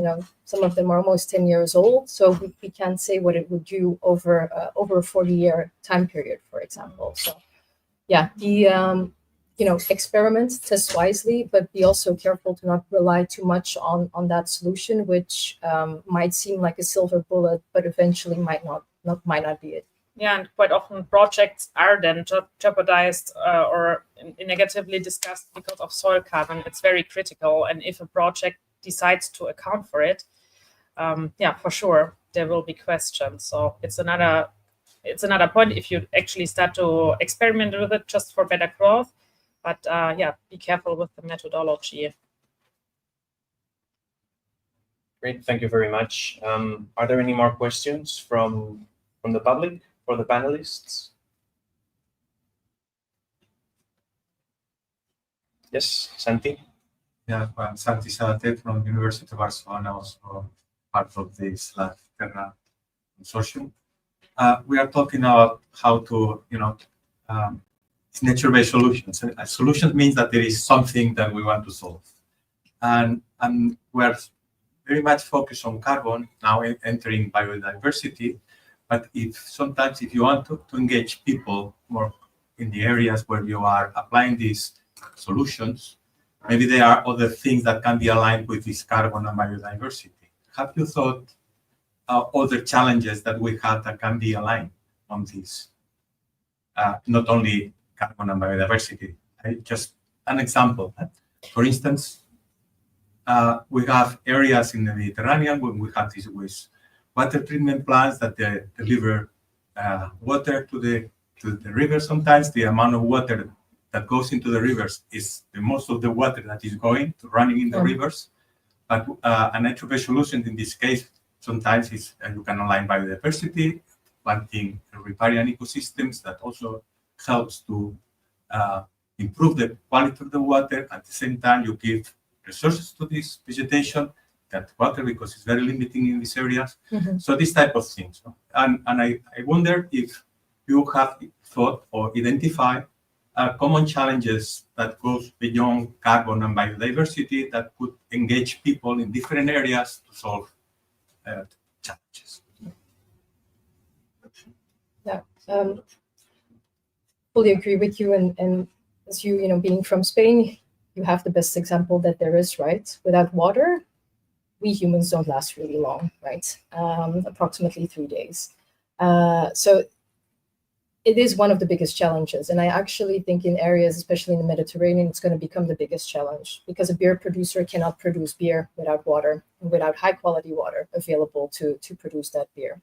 some of them are almost 10 years old, so we can't say what it would do over a 40-year time period, for example. So yeah, experiment, test wisely, but be also careful to not rely too much on that solution, which might seem like a silver bullet, but eventually might not be it. Yeah, and quite often projects are then jeopardized or negatively discussed because of soil carbon. It's very critical, and if a project decides to account for it, for sure there will be questions. So it's another point if you actually start to experiment with it just for better growth. But be careful with the methodology. Great, thank you very much. Are there any more questions from the public for the panelists? Yes, Santi. Yeah, I'm Santi Salate from University of Barcelona, also part of this Terra consortium. We are talking about how to, nature-based solutions. A solution means that there is something that we want to solve. And we're very much focused on carbon, now entering biodiversity. But sometimes if you want to engage people more in the areas where you are applying these solutions, maybe there are other things that can be aligned with this carbon and biodiversity. Have you thought other challenges that we have that can be aligned on this? Not only carbon and biodiversity. Just an example. For instance, we have areas in the Mediterranean where we have these with water treatment plants that deliver water to the rivers. Sometimes the amount of water that goes into the rivers is the most of the water that is running in the rivers. But a nature-based solution in this case sometimes is you can align biodiversity, planting riparian ecosystems that also helps to improve the quality of the water. At the same time, you give resources to this vegetation, that water, because it's very limiting in these areas. Mm-hmm. So this type of things. And I wonder if you have thought or identified common challenges that goes beyond carbon and biodiversity that could engage people in different areas to solve challenges. Yeah, fully agree with you. And as you, being from Spain, you have the best example that there is, right? Without water, we humans don't last really long, right? Approximately 3 days. So it is one of the biggest challenges. And I actually think in areas, especially in the Mediterranean, it's going to become the biggest challenge, because a beer producer cannot produce beer without water and without high quality water available to produce that beer.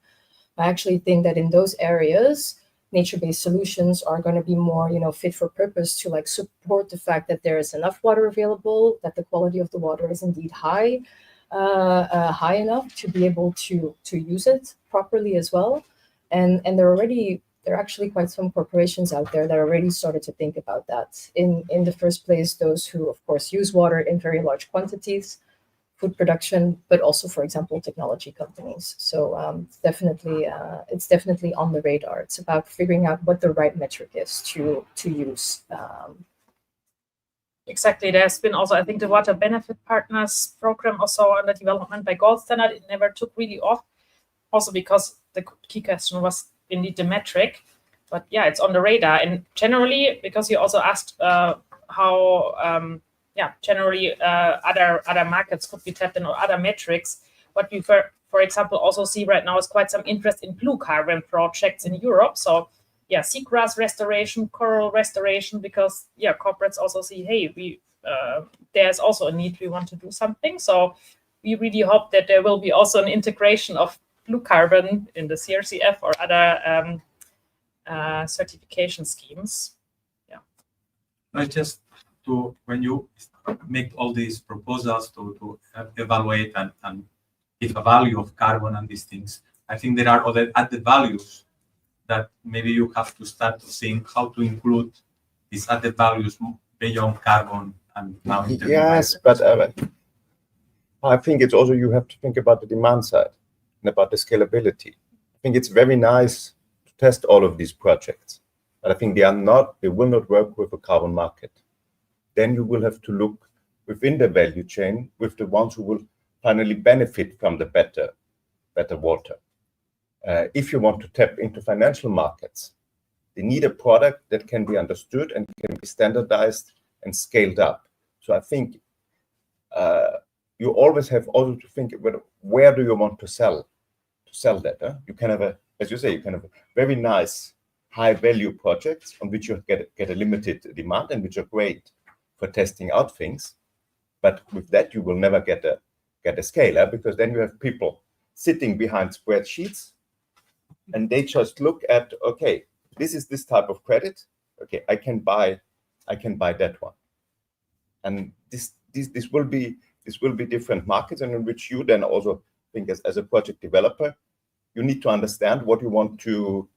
I actually think that in those areas, nature-based solutions are going to be more, fit for purpose to support the fact that there is enough water available, that the quality of the water is indeed high enough to be able to use it properly as well. And there are actually quite some corporations out there that already started to think about that. In the first place, those who, of course, use water in very large quantities, food production, but also, for example, technology companies. So it's definitely on the radar. It's about figuring out what the right metric is to use. Exactly. There's been also, I think, the Water Benefit Partners program also under development by Gold Standard. It never took really off, also because the key question was indeed the metric. But yeah, it's on the radar. And generally, because you also asked how generally other markets could be tapped in, or other metrics, what we for example, also see right now is quite some interest in blue carbon projects in Europe. So yeah, seagrass restoration, coral restoration, because yeah, corporates also see, hey, there's also a need, we want to do something. So we really hope that there will be also an integration of blue carbon in the CRCF or other certification schemes. Yeah. Not just to, when you make all these proposals to evaluate and give a value of carbon and these things, I think there are other added values that maybe you have to start to think how to include these added values beyond carbon and now. Yes, but I think it's also you have to think about the demand side and about the scalability. I think it's very nice to test all of these projects, but I think they will not work with a carbon market. Then you will have to look within the value chain with the ones who will finally benefit from the better water. If you want to tap into financial markets, they need a product that can be understood and can be standardized and scaled up. So I think you always have also to think about where do you want to sell that. You can have as you say, you can have a very nice high value projects on which you get a limited demand and which are great for testing out things. But with that, you will never get a scaler, because then you have people sitting behind spreadsheets and they just look at, okay, this is this type of credit. Okay, I can buy that one. And this will be different markets, and in which you then also think as a project developer, you need to understand what you want to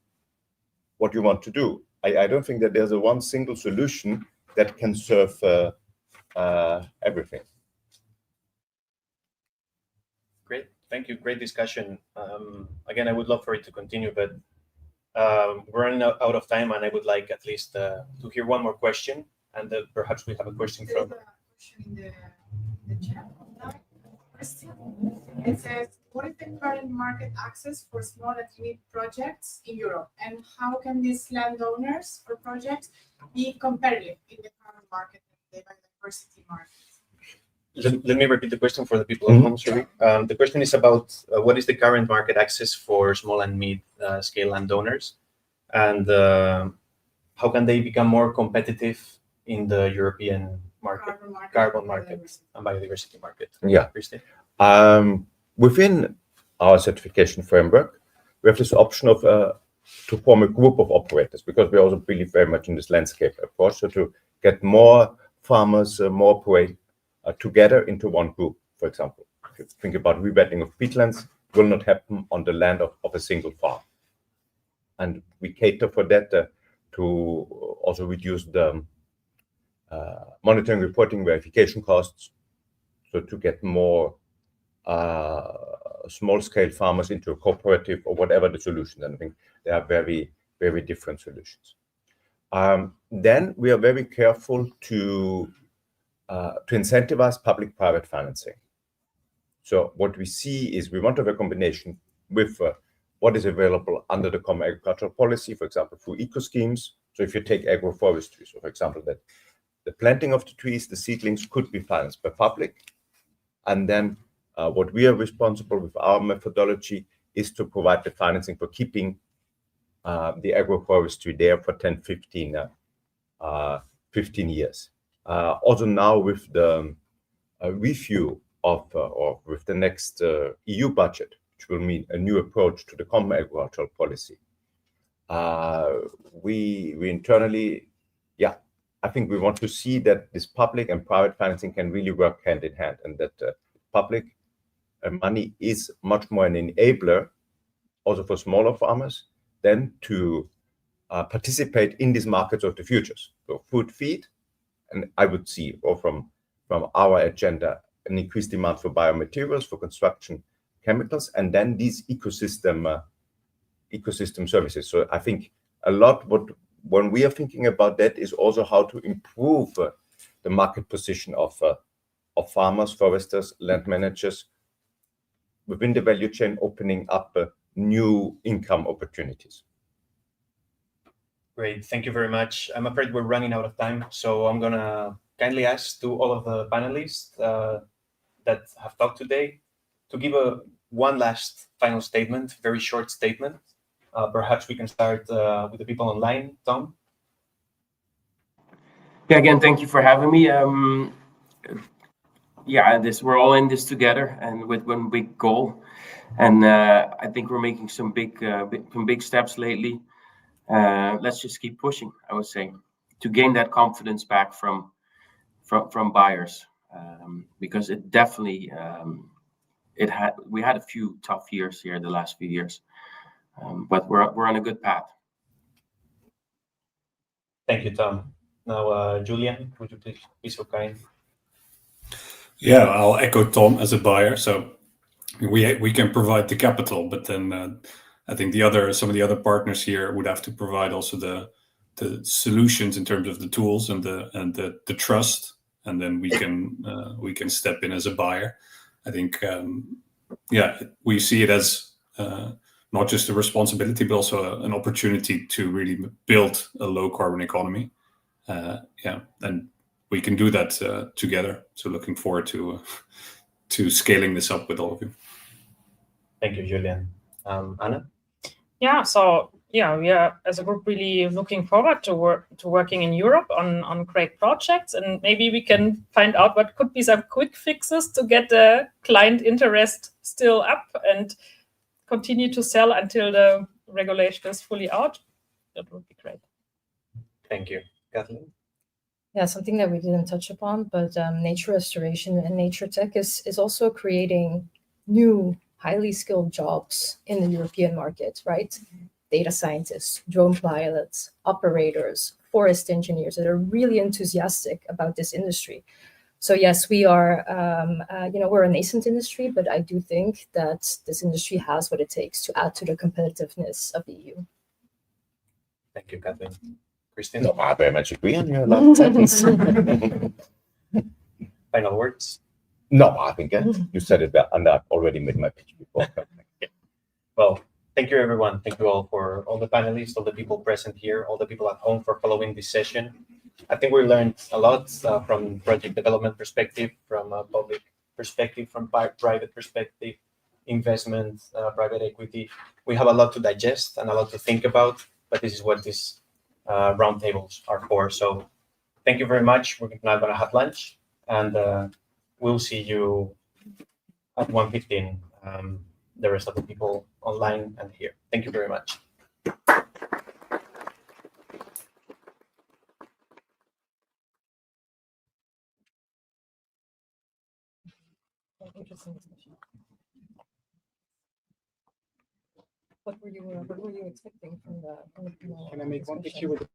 do. I don't think that there's a one single solution that can serve everything. Great, thank you. Great discussion. Again, I would love for it to continue, but we're running out of time, and I would like at least to hear one more question, and perhaps we have a question from. In the chat. It says, what is the current market access for small and medium projects in Europe, and how can these landowners for projects be competitive in the current market, the biodiversity market? Let me repeat the question for the people at home, sorry. The question is about what is the current market access for small and mid-scale landowners, and how can they become more competitive in the European market, carbon market and biodiversity market? Yeah. Christine? Within our certification framework, we have this option of to form a group of operators, because we also believe very much in this landscape approach, so to get more farmers, more operators together into one group. For example, if you think about rewetting of peatlands, it will not happen on the land of a single farm. And we cater for that to also reduce the monitoring, reporting, verification costs, so to get more small-scale farmers into a cooperative or whatever the solution. And I think there are very, very different solutions. Then we are very careful to incentivize public-private financing. So what we see is we want to have a combination with what is available under the Common Agricultural Policy, for example, through eco schemes. So if you take agroforestry, so for example, that the planting of the trees, the seedlings could be financed by public. And then what we are responsible with our methodology is to provide the financing for keeping the agroforestry there for 10, 15 years. Also now with the review of, or with the next EU budget, which will mean a new approach to the Common Agricultural Policy, we internally, I think we want to see that this public and private financing can really work hand in hand, and that public money is much more an enabler also for smaller farmers than to participate in these markets of the futures. So food, feed, and I would see, or from our agenda, an increased demand for biomaterials, for construction chemicals, and then these ecosystem services. So I think a lot when we are thinking about that is also how to improve the market position of farmers, foresters, land managers within the value chain, opening up new income opportunities. Great, thank you very much. I'm afraid we're running out of time, so I'm gonna kindly ask to all of the panelists that have talked today to give a one last final statement, very short statement. Perhaps we can start with the people online. Tom? Yeah, again, thank you for having me. Yeah, we're all in this together and with one big goal. And I think we're making some big steps lately. Let's just keep pushing, I would say, to gain that confidence back from buyers, because it definitely we had a few tough years here the last few years, but we're on a good path. Thank you, Tom. Now, Julian, would you please be so kind? Yeah, I'll echo Tom as a buyer. So we can provide the capital, but then I think some of the other partners here would have to provide also the solutions in terms of the tools and the trust, and then we can step in as a buyer. I think we see it as not just a responsibility, but also an opportunity to really build a low carbon economy. And we can do that together. So looking forward to scaling this up with all of you. Thank you, Julian. Anna? Yeah, so we are as a group really looking forward to working in Europe on great projects, and maybe we can find out what could be some quick fixes to get the client interest still up and continue to sell until the regulation is fully out. That would be great. Thank you. Kathleen? Yeah, something that we didn't touch upon, but nature restoration and nature tech is also creating new highly skilled jobs in the European market, right? Data scientists, drone pilots, operators, forest engineers that are really enthusiastic about this industry. So yes, we are, we're a nascent industry, but I do think that this industry has what it takes to add to the competitiveness of the EU. Thank you, Kathleen. Christian? No, I very much agree on your last sentence. Final words? No, I think you said it well, and I've already made my pitch before. Well, thank you, everyone. Thank you all for all the panelists, all the people present here, all the people at home for following this session. I think we learned a lot from project development perspective, from a public perspective, from private perspective, investment, private equity. We have a lot to digest and a lot to think about, but this is what these roundtables are for. So thank you very much. We're now going to have lunch, and we'll see you at 1:15. The rest of the people online and here. Thank you very much. Interesting discussion. What were you expecting from the Can I make one picture with the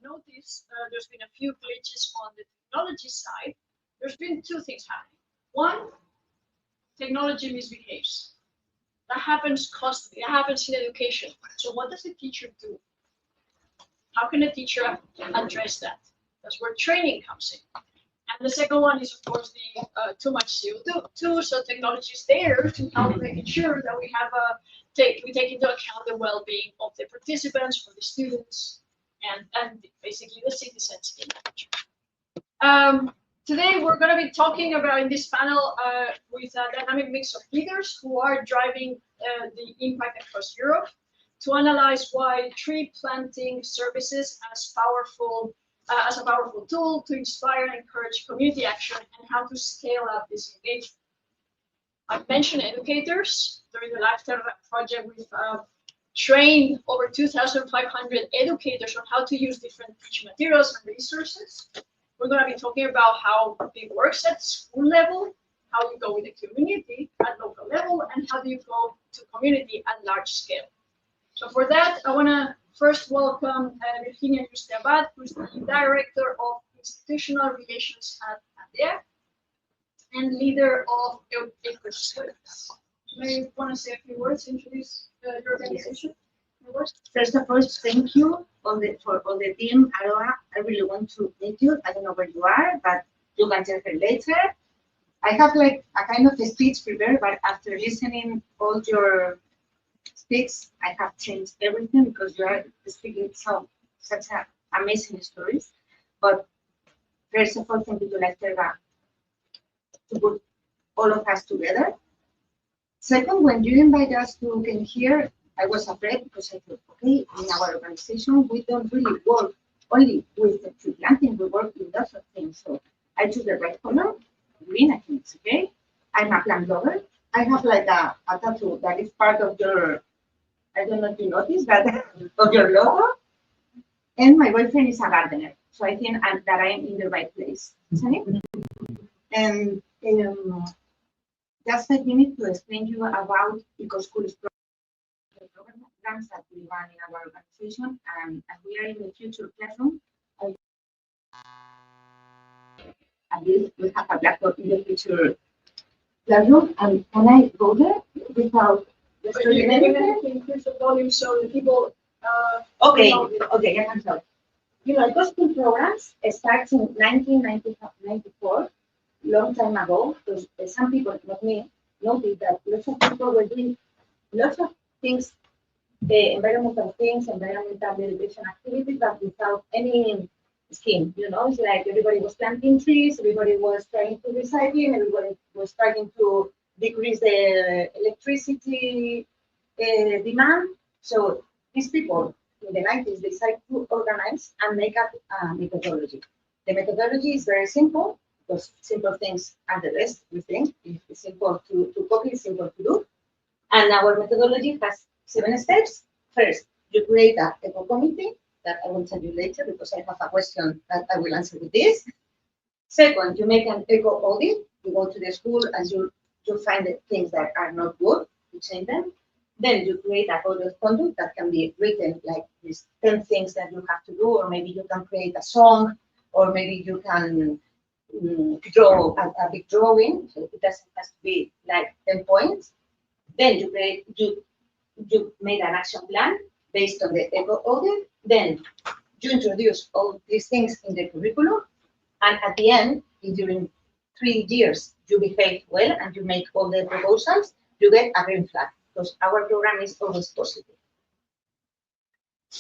noticed, there's been a few glitches on the technology side. There's been two things happening. One, technology misbehaves. That happens constantly. That happens in education. So what does the teacher do? How can a teacher address that? That's where training comes in. And the second one is, of course, the too much CO2. So technology is there to help making sure that we have we take into account the well-being of the participants, for the students, and basically the citizens in the future. Today, we're going to be talking about in this panel with a dynamic mix of leaders who are driving the impact across Europe to analyze why tree planting services as a powerful tool to inspire and encourage community action and how to scale up this engagement. I've mentioned educators. During the Life Terra project, we've trained over 2,500 educators on how to use different teaching materials and resources. We're going to be talking about how it works at school level, how you go with the community at local level, and how do you go to community at large scale. So for that, I want to first welcome Virginia Juste-Abad, who's the Director of Institutional Relations at Terra and leader of Eickhout. May you want to say a few words, introduce your organization? First of all, thank you for all the team. Aroa, I really want to meet you. I don't know where you are, but you can tell her later. I have like a kind of a speech prepared, but after listening all your speaks, I have changed everything because you are speaking such amazing stories. But first of all, thank you to Life Terra to put all of us together. Second, when you invite us to come here, I was afraid because I thought, okay, in our organization, we don't really work only with the tree planting, we work with lots of things. So I choose the right color, green, I think it's okay. I'm a plant lover. I have like a tattoo that is part of your, I don't know if you noticed that, of your logo. And my boyfriend is a gardener. So I think that I'm in the right place, isn't it? And just 5 minutes to explain to you about EcoSchool's programs that we run in our organization, and we are in the future classroom. At least we have a blackboard in the future classroom, and can I go there without destroying anything? Increase the volume so the people. Okay, I can tell. You know, EcoSchool programs starts in 1994, long time ago, because some people, not me, noticed that lots of people were doing lots of things, environmental things, environmental education activities, but without any scheme. You know, it's like everybody was planting trees, everybody was trying to recycle, everybody was trying to decrease the electricity demand. So these people in the 90s decided to organize and make up a methodology. The methodology is very simple, because simple things are the best, we think. It's simple to copy, it's simple to do. And our methodology has 7 steps. First, you create an eco committee that I will tell you later because I have a question that I will answer with this. Second, you make an eco audit. You go to the school and you find the things that are not good, you change them. Then you create a code of conduct that can be written like these 10 things that you have to do, or maybe you can create a song, or maybe you can draw a big drawing. So it doesn't have to be like 10 points. Then you made an action plan based on the eco audit. Then you introduce all these things in the curriculum. And at the end, if during 3 years you behave well and you make all the proposals, you get a green flag, because our program is always positive.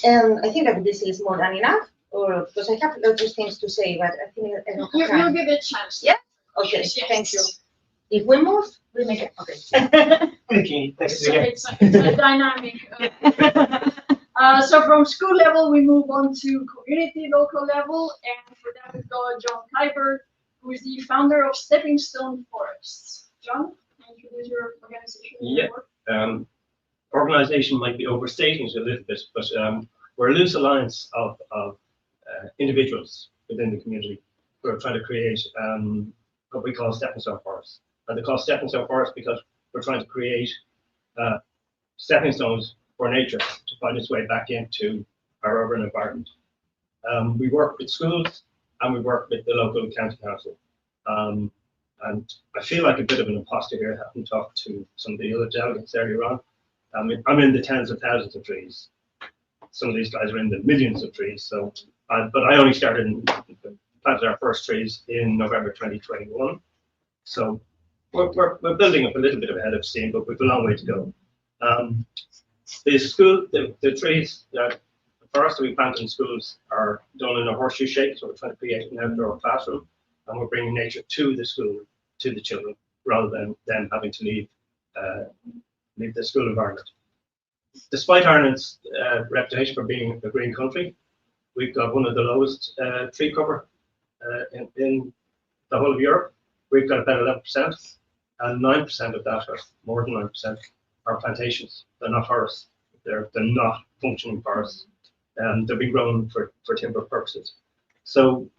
And I think that this is more than enough, or because I have lots of things to say, but I think I don't have time. You'll give it a chance. Yeah? Okay, yes. Thank you. If we move, we make it. Okay. Okay, So it's a dynamic. So from school level, we move on to community local level, and for that we've got John Kuiper, who is the founder of Stepping Stone Forests. John, can you introduce your organization? Yeah, organization might be overstating it a little bit, but we're a loose alliance of individuals within the community who are trying to create what we call stepping stone forests. And they call stepping stone forests because we're trying to create stepping stones for nature to find its way back into our urban environment. We work with schools and we work with the local county council. And I feel like a bit of an imposter here, having talked to some of the other delegates earlier on. I'm in the tens of thousands of trees. Some of these guys are in the millions of trees. So, but I only planted our first trees in November 2021. So we're building up a little bit of ahead of steam, but we've a long way to go. The trees, the forests that we plant in schools are done in a horseshoe shape. So we're trying to create an outdoor classroom, and we're bringing nature to the school, to the children, rather than them having to leave the school environment. Despite Ireland's reputation for being a green country, we've got one of the lowest tree cover in the whole of Europe. We've got about 11%, and 9% of that, or more than 9%, are plantations. They're not forests. They're not functioning forests. They're being grown for timber purposes. So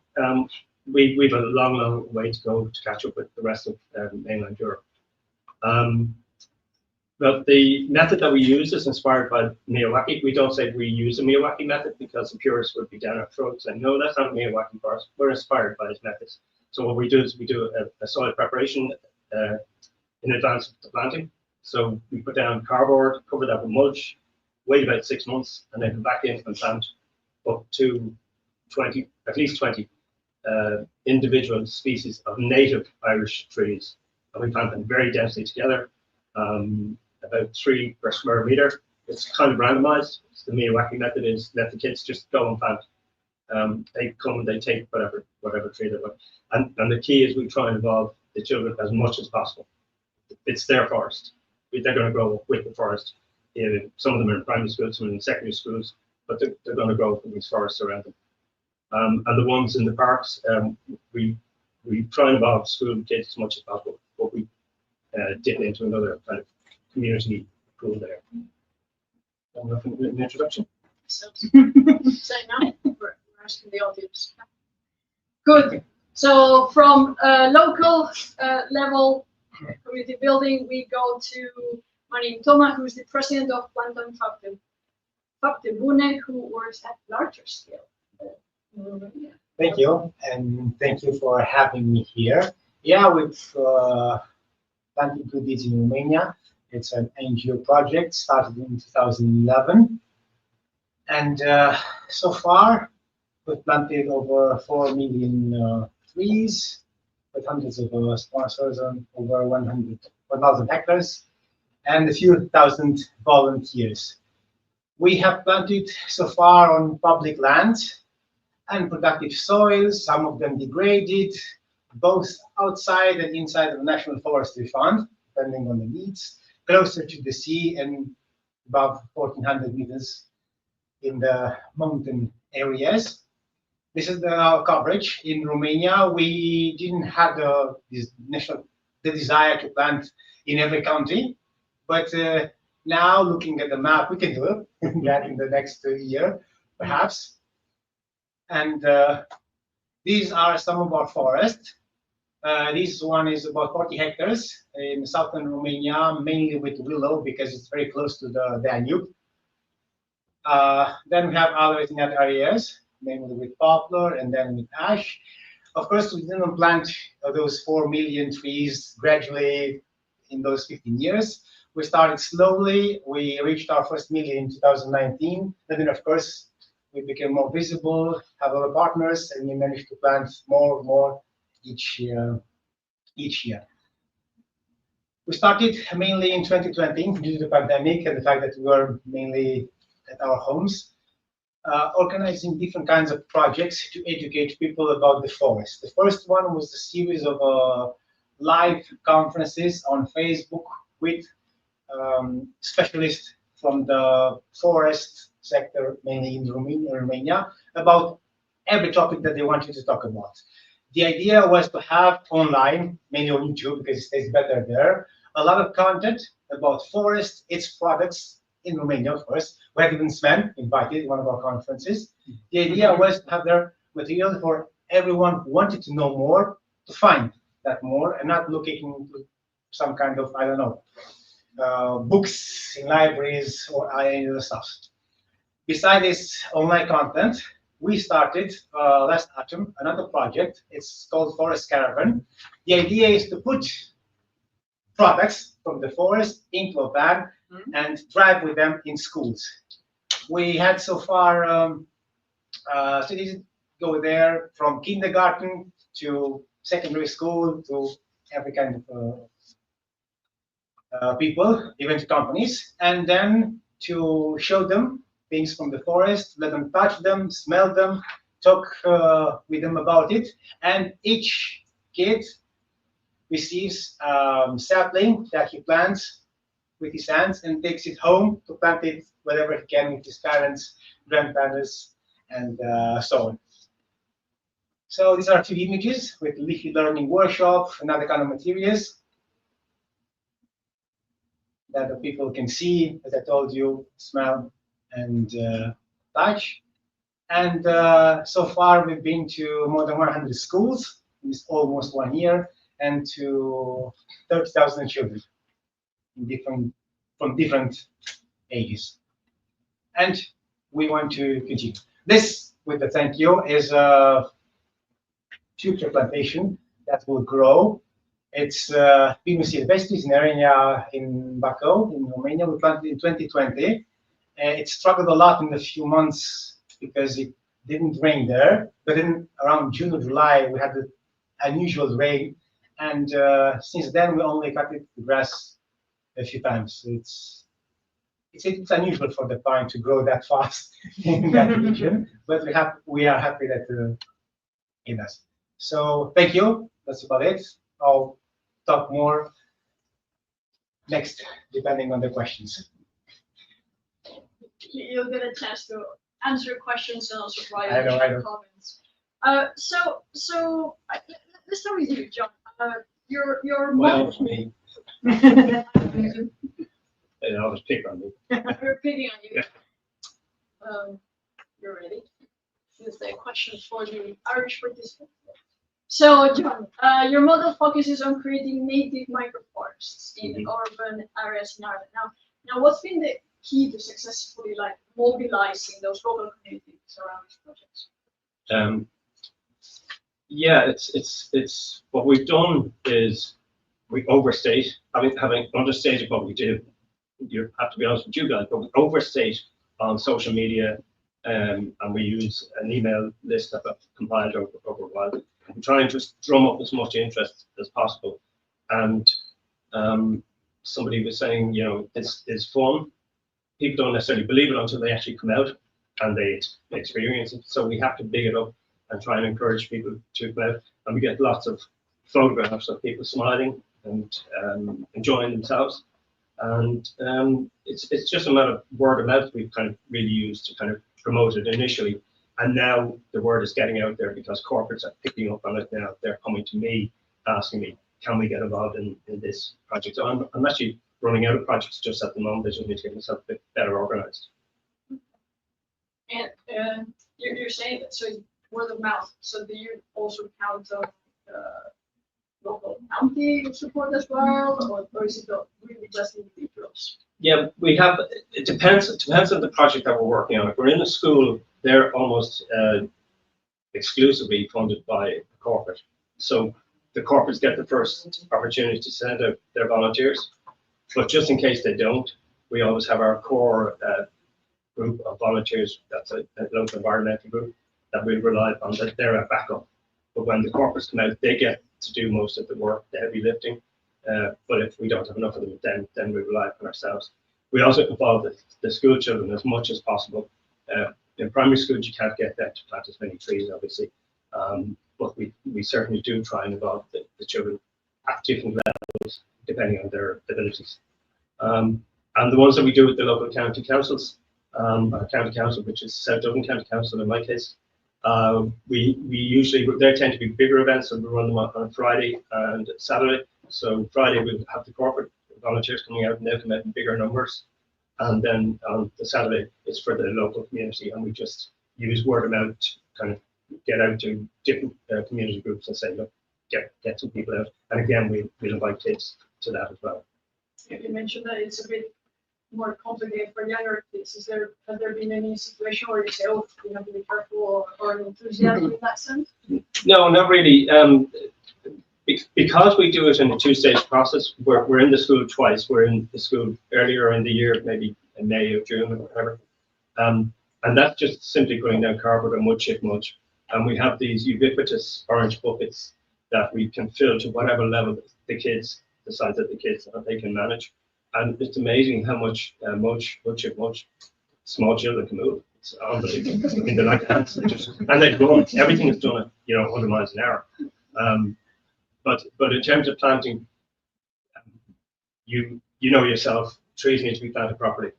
we've a long way to go to catch up with the rest of mainland Europe. But the method that we use is inspired by Miyawaki. We don't say we use a Miyawaki method because the purists would be down our throats and no, that's not a Miyawaki forest. We're inspired by his methods. So what we do is we do a soil preparation in advance of the planting. So we put down cardboard, cover that with mulch, wait about 6 months, and then come back in and plant up to at least 20 individual species of native Irish trees. And we plant them very densely together. About 3 per square meter. It's kind of randomized. The Miyawaki method is let the kids just go and plant. They come and they take whatever tree they want. And the key is we try and involve the children as much as possible. It's their forest. They're going to grow up with the forest. Some of them are in primary schools, some are in secondary schools, but they're going to grow up in these forests around them. And the ones in the parks, we try and involve school kids as much as possible, but we dip into another kind of community pool there. Nothing in the introduction. So now we're asking the audience. Good. So from local level community building, we go to Marin Toma, who is the president of Plantan Fabte Bune, who works at larger scale. Thank you, and thank you for having me here. Yeah, we've planted good deeds in Romania. It's an NGO project started in 2011, and so far we've planted over 4 million trees with hundreds of sponsors on over 1,000 hectares and a few thousand volunteers. We have planted so far on public land and productive soils, some of them degraded, both outside and inside of the National Forestry Fund, depending on the needs, closer to the sea and above 1,400 meters in the mountain areas. This is our coverage. In Romania, we didn't have the desire to plant in every county, but now looking at the map, we can do it that in the next year, perhaps. And these are some of our forests. This one is about 40 hectares in southern Romania, mainly with willow because it's very close to the Danube. Then we have others in other areas, mainly with poplar and then with ash. Of course, we didn't plant those 4 million trees gradually in those 15 years. We started slowly. We reached our first million in 2019. And then, of course, we became more visible, have other partners, and we managed to plant more each year. We started mainly in 2020 due to the pandemic and the fact that we were mainly at our homes, organizing different kinds of projects to educate people about the forest. The first one was a series of live conferences on Facebook with specialists from the forest sector, mainly in Romania, about every topic that they wanted to talk about. The idea was to have online, mainly on YouTube, because it stays better there, a lot of content about forest, its products in Romania, of course. We had even Sven invited in one of our conferences. The idea was to have their material for everyone who wanted to know more, to find that more, and not looking into some kind of, I don't know, books in libraries or any other stuff. Besides this online content, we started last autumn another project. It's called Forest Caravan. The idea is to put products from the forest into a van and drive with them in schools. We had so far students go there from kindergarten to secondary school to every kind of people, even to companies, and then to show them things from the forest, let them touch them, smell them, talk with them about it, and each kid receives sapling that he plants with his hands and takes it home to plant it wherever he can with his parents, grandparents, and so on. So these are two images with leafy learning workshop and other kind of materials that the people can see, as I told you, smell and touch. And so far we've been to more than 100 schools in this almost 1 year, and to 30,000 children in from different ages. And we want to continue. This, with the thank you, is a future plantation that will grow. It's Pinus silvestris, an area in Bacău, in Romania. We planted in 2020. It struggled a lot in the few months because it didn't rain there. But then around June or July, we had the unusual rain. And since then, we only cut the grass a few times. It's unusual for the pine to grow that fast in that region, but we are happy that it does. So thank you. That's about it. I'll talk more next, depending on the questions. You'll get a chance to answer questions and also write I know. comments. So let's start with you, John. Your Well, model. me. And I'll just pick on me. We're picking on you. Yeah. You're ready. Here's the question for the Irish participant. So, John, your model focuses on creating native microforests in urban areas in Ireland. Now, what's been the key to successfully mobilizing those local communities around these projects? Yeah, it's what we've done is we overstate, having understated what we do. You have to be honest with you guys, but we overstate on social media, and we use an email list that I've compiled over a while. We try and just drum up as much interest as possible. And somebody was saying, this is fun. People don't necessarily believe it until they actually come out and they experience it. So we have to big it up and try and encourage people to come out. And we get lots of photographs of people smiling and enjoying themselves. And it's just a matter of word of mouth we've kind of really used to kind of promote it initially. And now the word is getting out there because corporates are picking up on it now. They're coming to me, asking me, can we get involved in this project? So I'm actually running out of projects just at the moment. I just need to get myself a bit better organized. And you're saying that, so word of mouth. So do you also count on local county support as well, or is it really just individuals? Yeah, we have. It depends on the project that we're working on. If we're in a school, they're almost exclusively funded by the corporate. So the corporates get the first opportunity to send out their volunteers. But just in case they don't, we always have our core group of volunteers. That's a local environmental group that we rely on. That they're a backup. But when the corporates come out, they get to do most of the work, the heavy lifting. But if we don't have enough of them, then we rely on ourselves. We also involve the school children as much as possible. In primary schools, you can't get them to plant as many trees, obviously. But we certainly do try and involve the children at different levels, depending on their abilities. And the ones that we do with the local county councils, our county council, which is South Dublin County Council in my case, we usually, they tend to be bigger events, so we run them on Friday and Saturday. So Friday we'll have the corporate volunteers coming out, and they'll come out in bigger numbers. And then on the Saturday, it's for the local community, and we just use word of mouth to kind of get out to different community groups and say, look, get some people out. And again, we'll invite kids to that as well. You mentioned that it's a bit more complicated for younger kids? Has there been any situation where you say, oh, you have to be careful or enthusiasm in that sense? No, not really. Because we do it in a two-stage process, we're in the school twice. We're in the school earlier in the year, maybe in May or June or whatever. And that's just simply putting down cardboard and wood chip mulch. And we have these ubiquitous orange buckets that we can fill to whatever level the kids, the size of the kids that they can manage. And it's amazing how much mulch, wood chip mulch, small children can move. It's unbelievable. I mean, they're like ants. And they've grown. Everything is done at 100 miles an hour. But in terms of planting, you know yourself, trees need to be planted properly,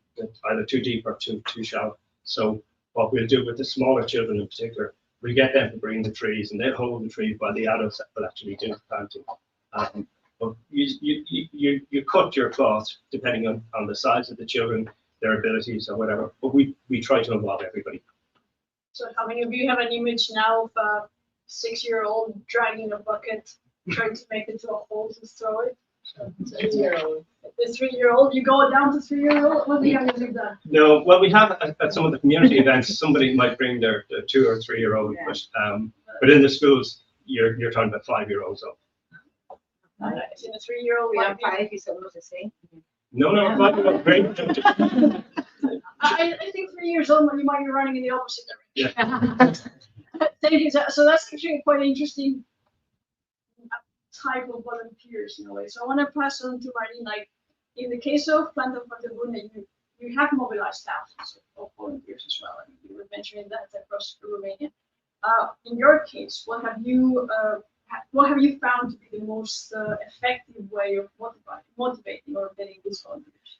either too deep or too shallow. So what we'll do with the smaller children in particular, we get them to bring the trees and they'll hold the trees while the adults will actually do the planting. But you cut your cloth depending on the size of the children, their abilities or whatever. But we try to involve everybody. So how many of you have an image now of a 6-year-old dragging a bucket, trying to make it to a hole to throw it? So 3-year-old. The 3-year-old, you go down to 3-year-old. What do you have done? No, well, we have at some of the community events, somebody might bring their 2 or 3-year-old, but in the schools, you're talking about 5-year-olds up. In a 3-year-old, We have 5 is almost the same. No, 5-year-old, great. I think 3 years old, you might be running in the opposite direction. Yeah. Thank you. So that's actually quite interesting type of volunteers in a way. So I want to pass on to Martin. Like in the case of Planta Fortuna, you have mobilized thousands of volunteers as well. And you were mentioning that across Romania. In your case, what have you found to be the most effective way of motivating or getting these volunteers?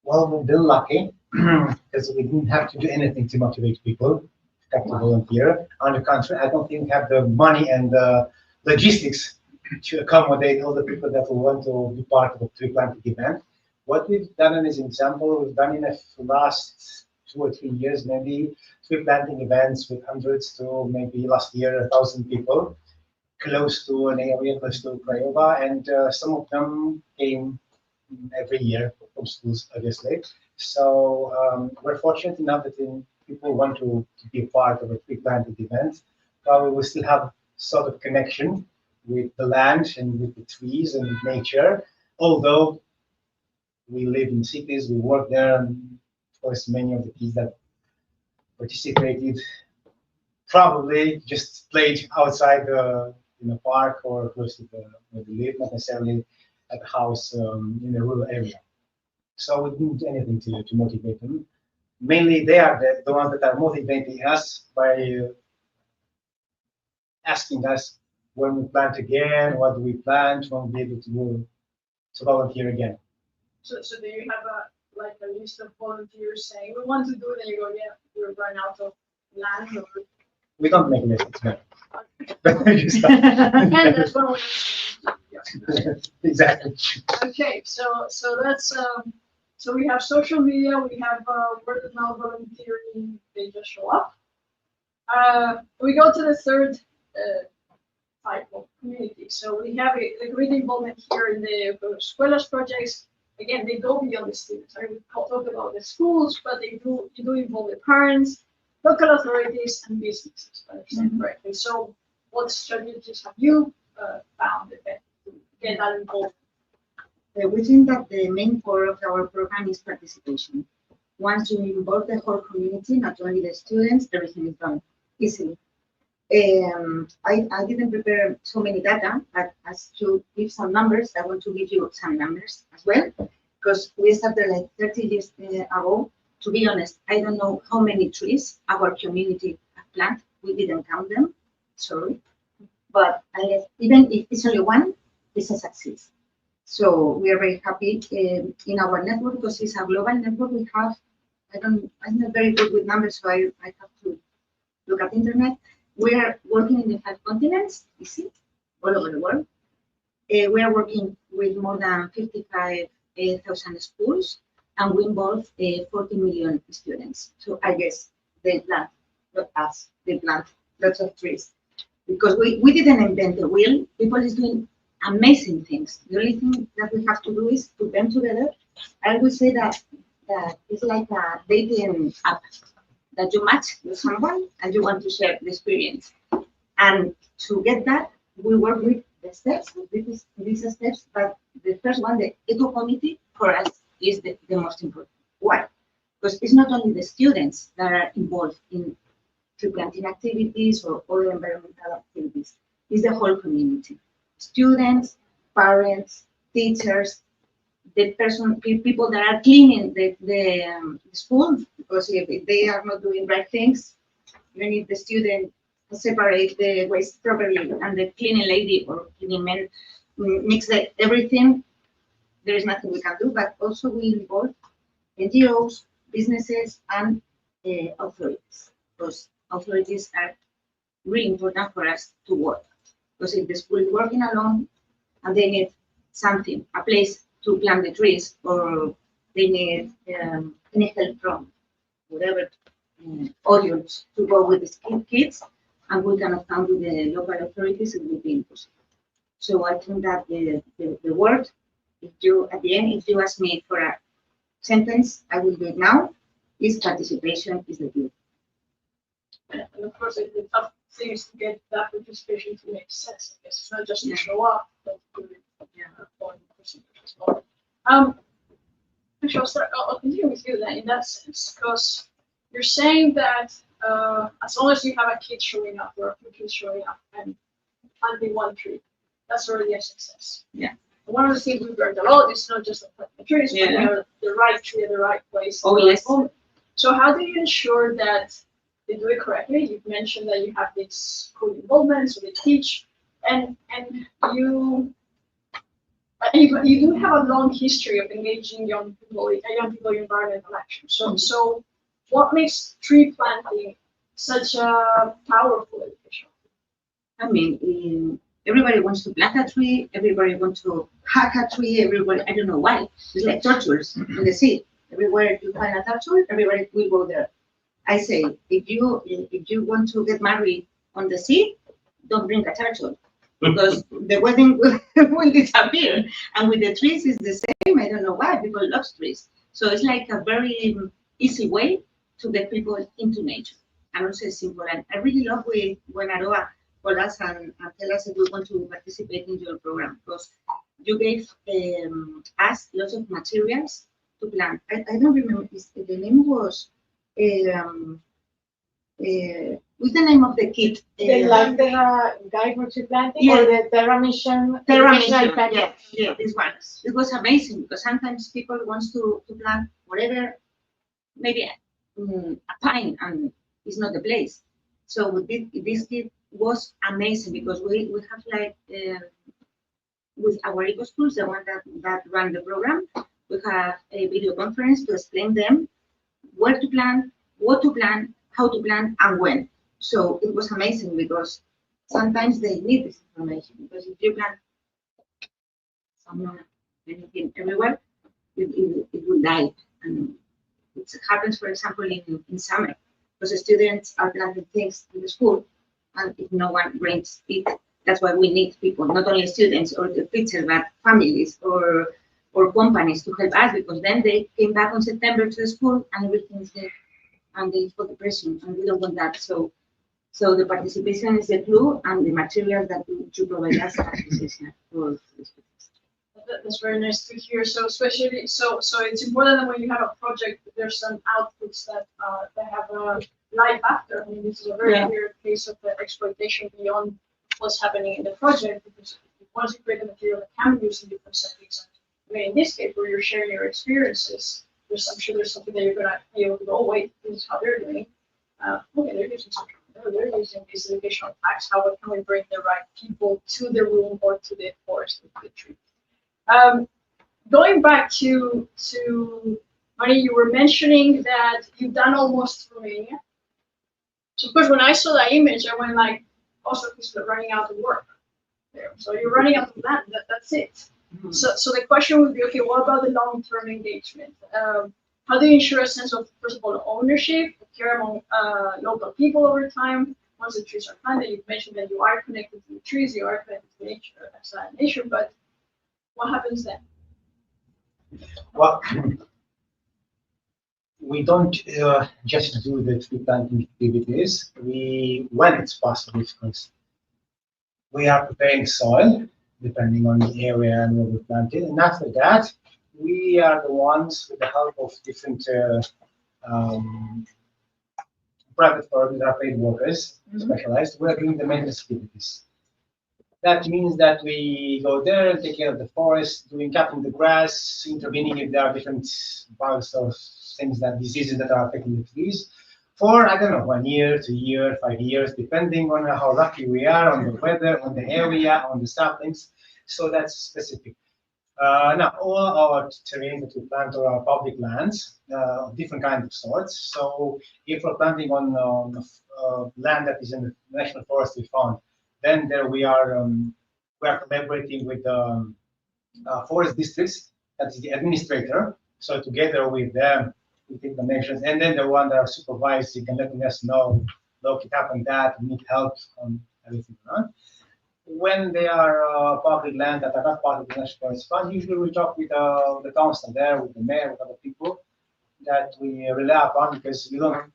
Well, we've been lucky because we didn't have to do anything to motivate people to come to volunteer. On the contrary, I don't think we have the money and the logistics to accommodate all the people that will want to be part of a tree planting event. What we've done as an example, we've done in the last 2 or 3 years, maybe tree planting events with hundreds to maybe last year 1,000 people close to an area, close to Craiova, and some of them came every year from schools, obviously. So we're fortunate enough that people want to be a part of a tree planting event. Probably we still have sort of connection with the land and with the trees and with nature, although we live in cities, we work there, and of course many of the kids that participated probably just played outside in a park or close to where they live, not necessarily at a house in a rural area. So we didn't do anything to motivate them. Mainly they are the ones that are motivating us by asking us when we plant again, what do we plant, when we'll be able to go to volunteer again. So do you have a list of volunteers saying we want to do it, and you go, yeah, we're running out of land? Or... We don't make lists, no. And that's one way. Exactly. Okay, so that's so we have social media, we have word of mouth volunteering, they just show up. We go to the third type of community. So we have the community involvement here in the Escuelas projects. Again, they go beyond the students. I will talk about the schools, but you do involve the parents, local authorities, and businesses, if I understand correctly. So what strategies have you found to get that involved? We think that the main core of our program is participation. Once you involve the whole community, not only the students, everything is done easily. I didn't prepare so many data, but as to give some numbers, I want to give you some numbers as well, because we started like 30 years ago. To be honest, I don't know how many trees our community planted. We didn't count them, sorry. But I guess even if it's only one, it's a success. So we are very happy in our network, because it's a global network. We have, I'm not very good with numbers, so I have to look at internet. We are working in the 5 continents, all over the world. We are working with more than 55,000 schools, and we involve 40 million students. So I guess they plant, not us, they plant lots of trees. Because we didn't invent the wheel, people is doing amazing things. The only thing that we have to do is put them together I would say that it's like a dating app that you match with someone and you want to share the experience. And to get that, we work with the steps, with these steps, but the first one, the eco committee, for us is the most important. Why? Because it's not only the students that are involved in tree planting activities or other environmental activities, it's the whole community. Students, parents, teachers, the people that are cleaning the school, because if they are not doing right things, even if the student separate the waste properly and the cleaning lady or cleaning man mix everything, there is nothing we can do. But also we involve NGOs, businesses, and authorities, because authorities are really important for us to work. Because if the school is working alone and they need something, a place to plant the trees, or they need any help from whatever audience to go with the kids, and we cannot come with the local authorities, it will be impossible. So I think that the word, if you at the end, if you ask me for a sentence, I will do it now, is participation is the key. And of course, the tough thing is to get that participation to make sense. I guess it's not just to show up, but to do it for procedures as well. Actually, I'll continue with you then in that sense, because you're saying that as long as you have a kid showing up or a few kids showing up and planting one tree, that's already a success. Yeah. And one of the things we've learned a lot is not just the trees, but the right tree at the right place. Oh, yes. So how do you ensure that they do it correctly? You've mentioned that you have this school involvement, so they teach, and you do have a long history of engaging young people in environmental action. So what makes tree planting such a powerful education? I mean, everybody wants to plant a tree, everybody wants to hack a tree, everybody, I don't know why. It's like tortoise in the sea. Everywhere you find a turtle, everybody will go there. I say, if you want to get married on the sea, don't bring a turtle, because the wedding will disappear. And with the trees, it's the same. I don't know why people love trees. So it's like a very easy way to get people into nature. And also it's simple. And I really love when Aroa called us and tell us if we want to participate in your program, because you gave us lots of materials to plant. I don't remember, the name was, what's the name of the kit? The guide for tree planting, or the Terra mission? Terra mission, yeah, this one. It was amazing, because sometimes people want to plant whatever, maybe a pine, and it's not the place. So with this kit was amazing, because we have like, with our eco schools, the one that run the program, we have a video conference to explain them where to plant, what to plant, how to plant, and when. So it was amazing, because sometimes they need this information, because if you plant anything everywhere, it will die. And it happens, for example, in summer, because the students are planting things in the school, and if no one brings it, that's why we need people, not only students or the teachers, but families or companies to help us, because then they came back on September to the school and everything's there, and they got depression, and we don't want that. So the participation is the clue, and the materials that you provide us are essential for this. That's very nice to hear. So especially, so it's important that when you have a project, there's some outputs that have a life after. I mean, this is a very clear case of the exploitation beyond what's happening in the project, because once you create the material that can be used in different settings, I mean, in this case where you're sharing your experiences, I'm sure there's something that you're gonna be able to go, oh, wait, this is how they're doing. Okay, they're using something. They're using these educational facts. How can we bring the right people to the room or to the forest, to the tree? Going back to Mari, you were mentioning that you've done almost Romania. So of course, when I saw that image, I went like, also because they're running out of work there. So you're running out of land. That's it. Mm-hmm. So the question would be, okay, what about the long-term engagement? How do you ensure a sense of, first of all, ownership, care among local people over time? Once the trees are planted, you've mentioned that you are connected to the trees, you are connected to nature as a nation, but what happens then? Well, we don't just do the tree planting activities. When it's possible, of course, we are preparing soil, depending on the area and where we plant it. And after that, we are the ones, with the help of different private firms that are paid workers, specialized, we are doing the maintenance activities. That means that we go there, take care of the forest, doing cutting the grass, intervening if there are different bugs or things that diseases that are affecting the trees for, I don't know, 1 year, 2 years, 5 years, depending on how lucky we are, on the weather, on the area, on the saplings. So that's specific. Now, all our terrain that we plant are our public lands, different kinds of sorts. So if we're planting on land that is in the National Forestry Fund, then there we are collaborating with forest districts, that is the administrator. So together with them, we take the measures, and then the one that are supervising and letting us know, look, it happened that, we need help on everything. When they are public land that are not part of the National Forest Fund, usually we talk with the council there, with the mayor, with other people that we rely upon, because you don't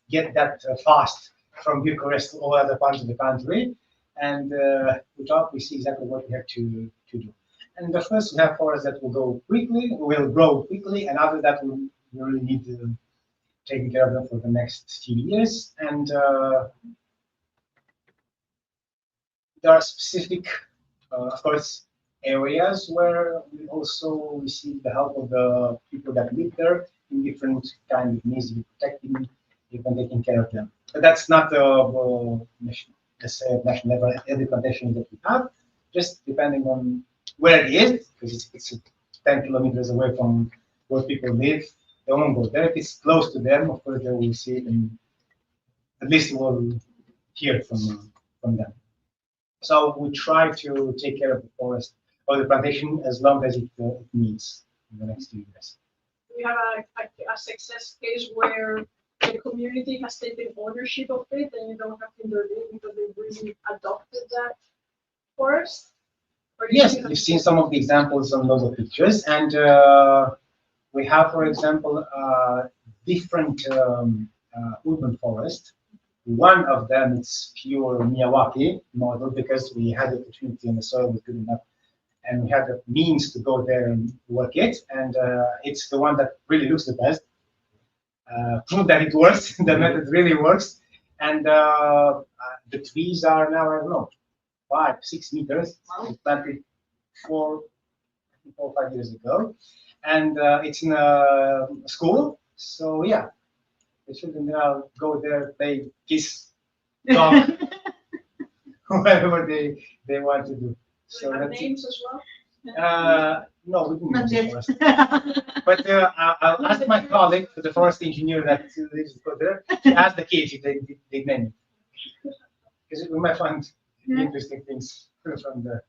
get that fast from Bucharest to all other parts of the country. And we talk, we see exactly what we have to do. And the first, we have forests that will go quickly, will grow quickly, and after that, we really need to take care of them for the next few years. And there are specific, of course, areas where we also receive the help of the people that live there in different kind of means, protecting, even taking care of them. But that's not the national level every plantation that we have, just depending on where it is, because it's 10 kilometers away from where people live. They won't go there. If it's close to them, of course, they will see it, and at least we'll hear from them. So we try to take care of the forest or the plantation as long as it needs in the next 2 years. We have a success case where the community has taken ownership of it, and you don't have to intervene because they really adopted that forest. Yes, you've seen some of the examples on those pictures, and we have, for example, different urban forest. One of them is pure Miyawaki model, because we had the opportunity and the soil was good enough, and we had the means to go there and work it. And it's the one that really looks the best. Prove that it works. The method really works. And the trees are now, I don't know, 5, 6 meters. We planted 4 or 5 years ago, and it's in a school. So yeah. The children now go there, play, kiss, talk, whatever they want to do. So they have names as well? No, we didn't use forest. But I'll ask my colleague, the forest engineer that lives there, to ask the kids if they name it. Because we might find interesting things from there.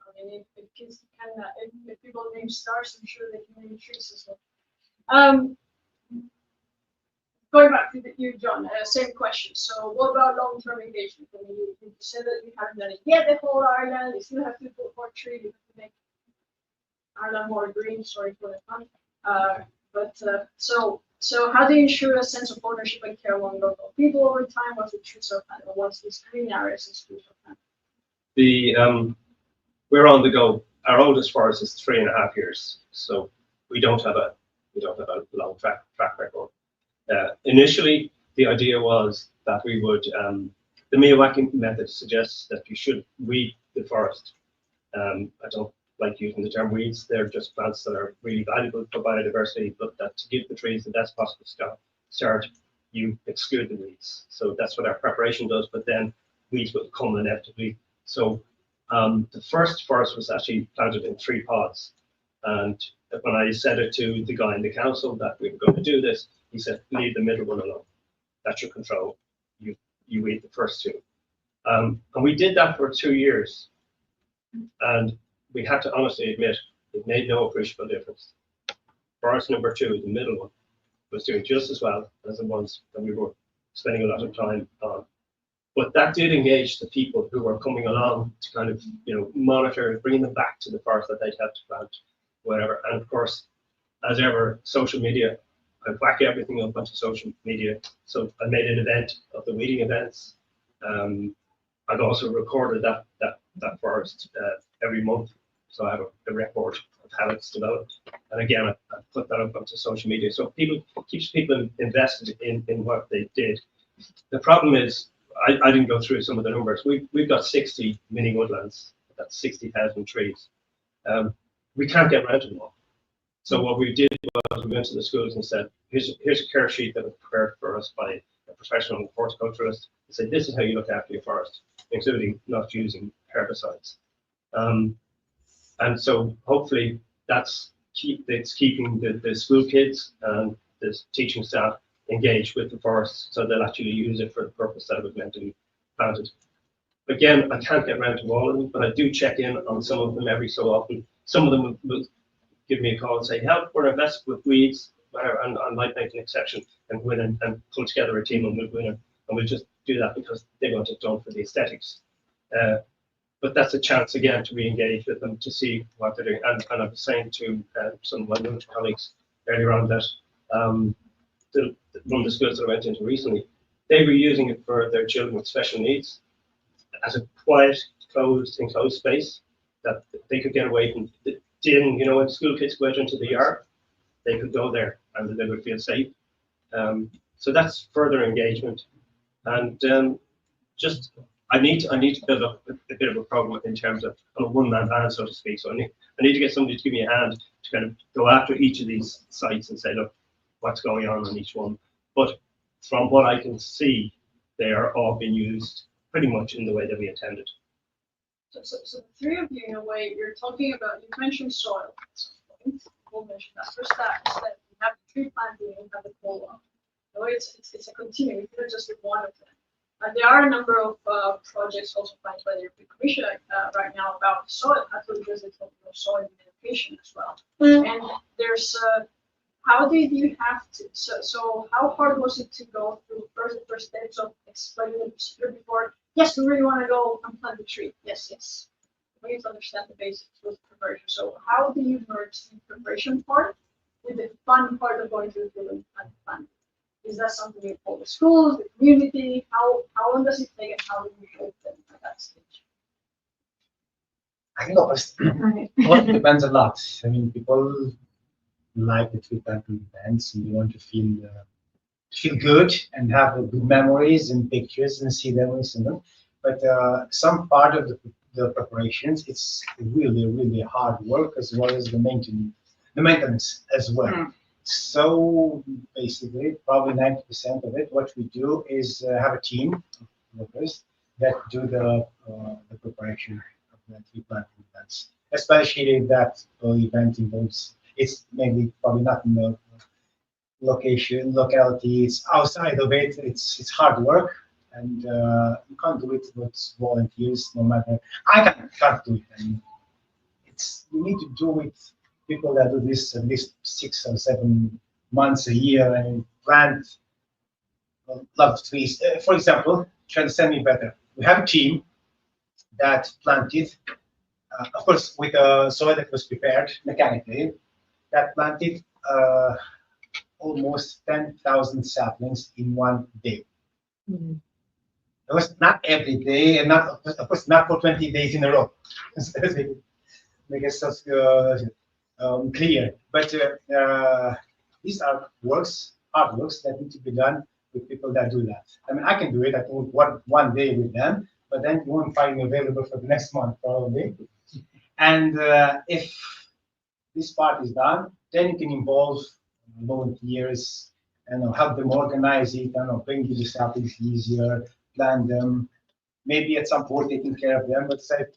I mean, if kids can, if people name stars, I'm sure they can name trees as well. Going back to you, John, same question. So what about long-term engagement? I mean, you said that you haven't done it yet, the whole Ireland, you still have to put more trees, you have to make Ireland more green, sorry for the pun. So how do you ensure a sense of ownership and care among local people over time once the trees are planted, or once these green areas and trees are planted? We're on the go. Our oldest forest is 3.5 years, so we don't have a long track record. Initially, the idea was that we would, the Miyawaki method suggests that you should weed the forest. I don't like using the term weeds, they're just plants that are really valuable for biodiversity, but that to give the trees the best possible start, you exclude the weeds. So that's what our preparation does, but then weeds will come inevitably. So the first forest was actually planted in 3 pods. And when I said it to the guy in the council that we were going to do this, he said, leave the middle one alone. That's your control. You weed the first 2. And we did that for 2 years. And we had to honestly admit, it made no appreciable difference. Forest number 2, the middle one, was doing just as well as the ones that we were spending a lot of time on. But that did engage the people who were coming along to kind of, monitor, bringing them back to the forest that they'd have to plant. whatever. And of course, as ever, social media, I whack everything up onto social media. So I made an event of the weeding events. I've also recorded that forest every month. So I have a record of how it's developed. And again, I put that up onto social media. So keeps people invested in what they did. The problem is, I didn't go through some of the numbers. We've got 60 mini woodlands. That's 60,000 trees. We can't get around to them all. So what we did was we went to the schools and said, here's a care sheet that was prepared for us by a professional horticulturalist. And said, this is how you look after your forest, including not using herbicides. And so hopefully it's keeping the school kids and the teaching staff engaged with the forest, so they'll actually use it for the purpose that it was meant to be planted. Again, I can't get around to all of them, but I do check in on some of them every so often. Some of them will give me a call and say, help, we're invested with weeds, whatever, and I might make an exception and go in and pull together a team and we'll go in and we'll just do that because they want it done for the aesthetics. But that's a chance again to re-engage with them to see what they're doing. And I was saying to some of my colleagues earlier on that one of the schools that I went into recently, they were using it for their children with special needs as a quiet, enclosed space that they could get away from. When school kids go out into the yard, they could go there and they would feel safe. So that's further engagement. And I need to build up a bit of a program in terms of a one-man band, so to speak. So I need to get somebody to give me a hand to kind of go after each of these sites and say, look, what's going on each one. But from what I can see, they are all being used pretty much in the way that we intended. So the three of you, in a way, you're talking about, you mentioned soil at some point. We'll mention that. First, that you have the tree planting and you have the follow-up. So it's a continuum, it's not just one of them. There are a number of projects also planned by the European Commission right now about soil. I thought because they talk about soil education as well. And there's how did you have to? So how hard was it to go through the first steps of explaining the procedure before? Yes, we really want to go and plant the tree. Yes. We need to understand the basics with preparation. So how do you merge the preparation part with the fun part of going to the field and planting? Is that something you call the schools, the community? How long does it take and how do you shape them at that stage? I think it depends a lot. I mean, people like the tree planting events and you want to feel good and have good memories and pictures and see them and see them. But some part of the preparations, it's really, really hard work as well as the maintenance as well. So basically, probably 90% of it, what we do is have a team of workers that do the preparation of the tree planting events. Especially if that event involves, it's maybe probably not in the locality, it's outside of it, it's hard work, and you can't do it with volunteers, no matter, I can't do it. I mean, you need to do it. People that do this at least 6 or 7 months a year and plant a lot of trees. For example, to understand me better, we have a team that planted, of course, with a soil that was prepared mechanically, that planted almost 10,000 saplings in one day. It was not every day, and not, of course, not for 20 days in a row. Make it so clear. But these are hard works that need to be done with people that do that. I mean, I can do it. I can work one day with them, but then you won't find me available for the next month probably. And if this part is done, then you can involve volunteers and help them organize it, and bring you the saplings easier, plan them. Maybe at some point taking care of them, but I've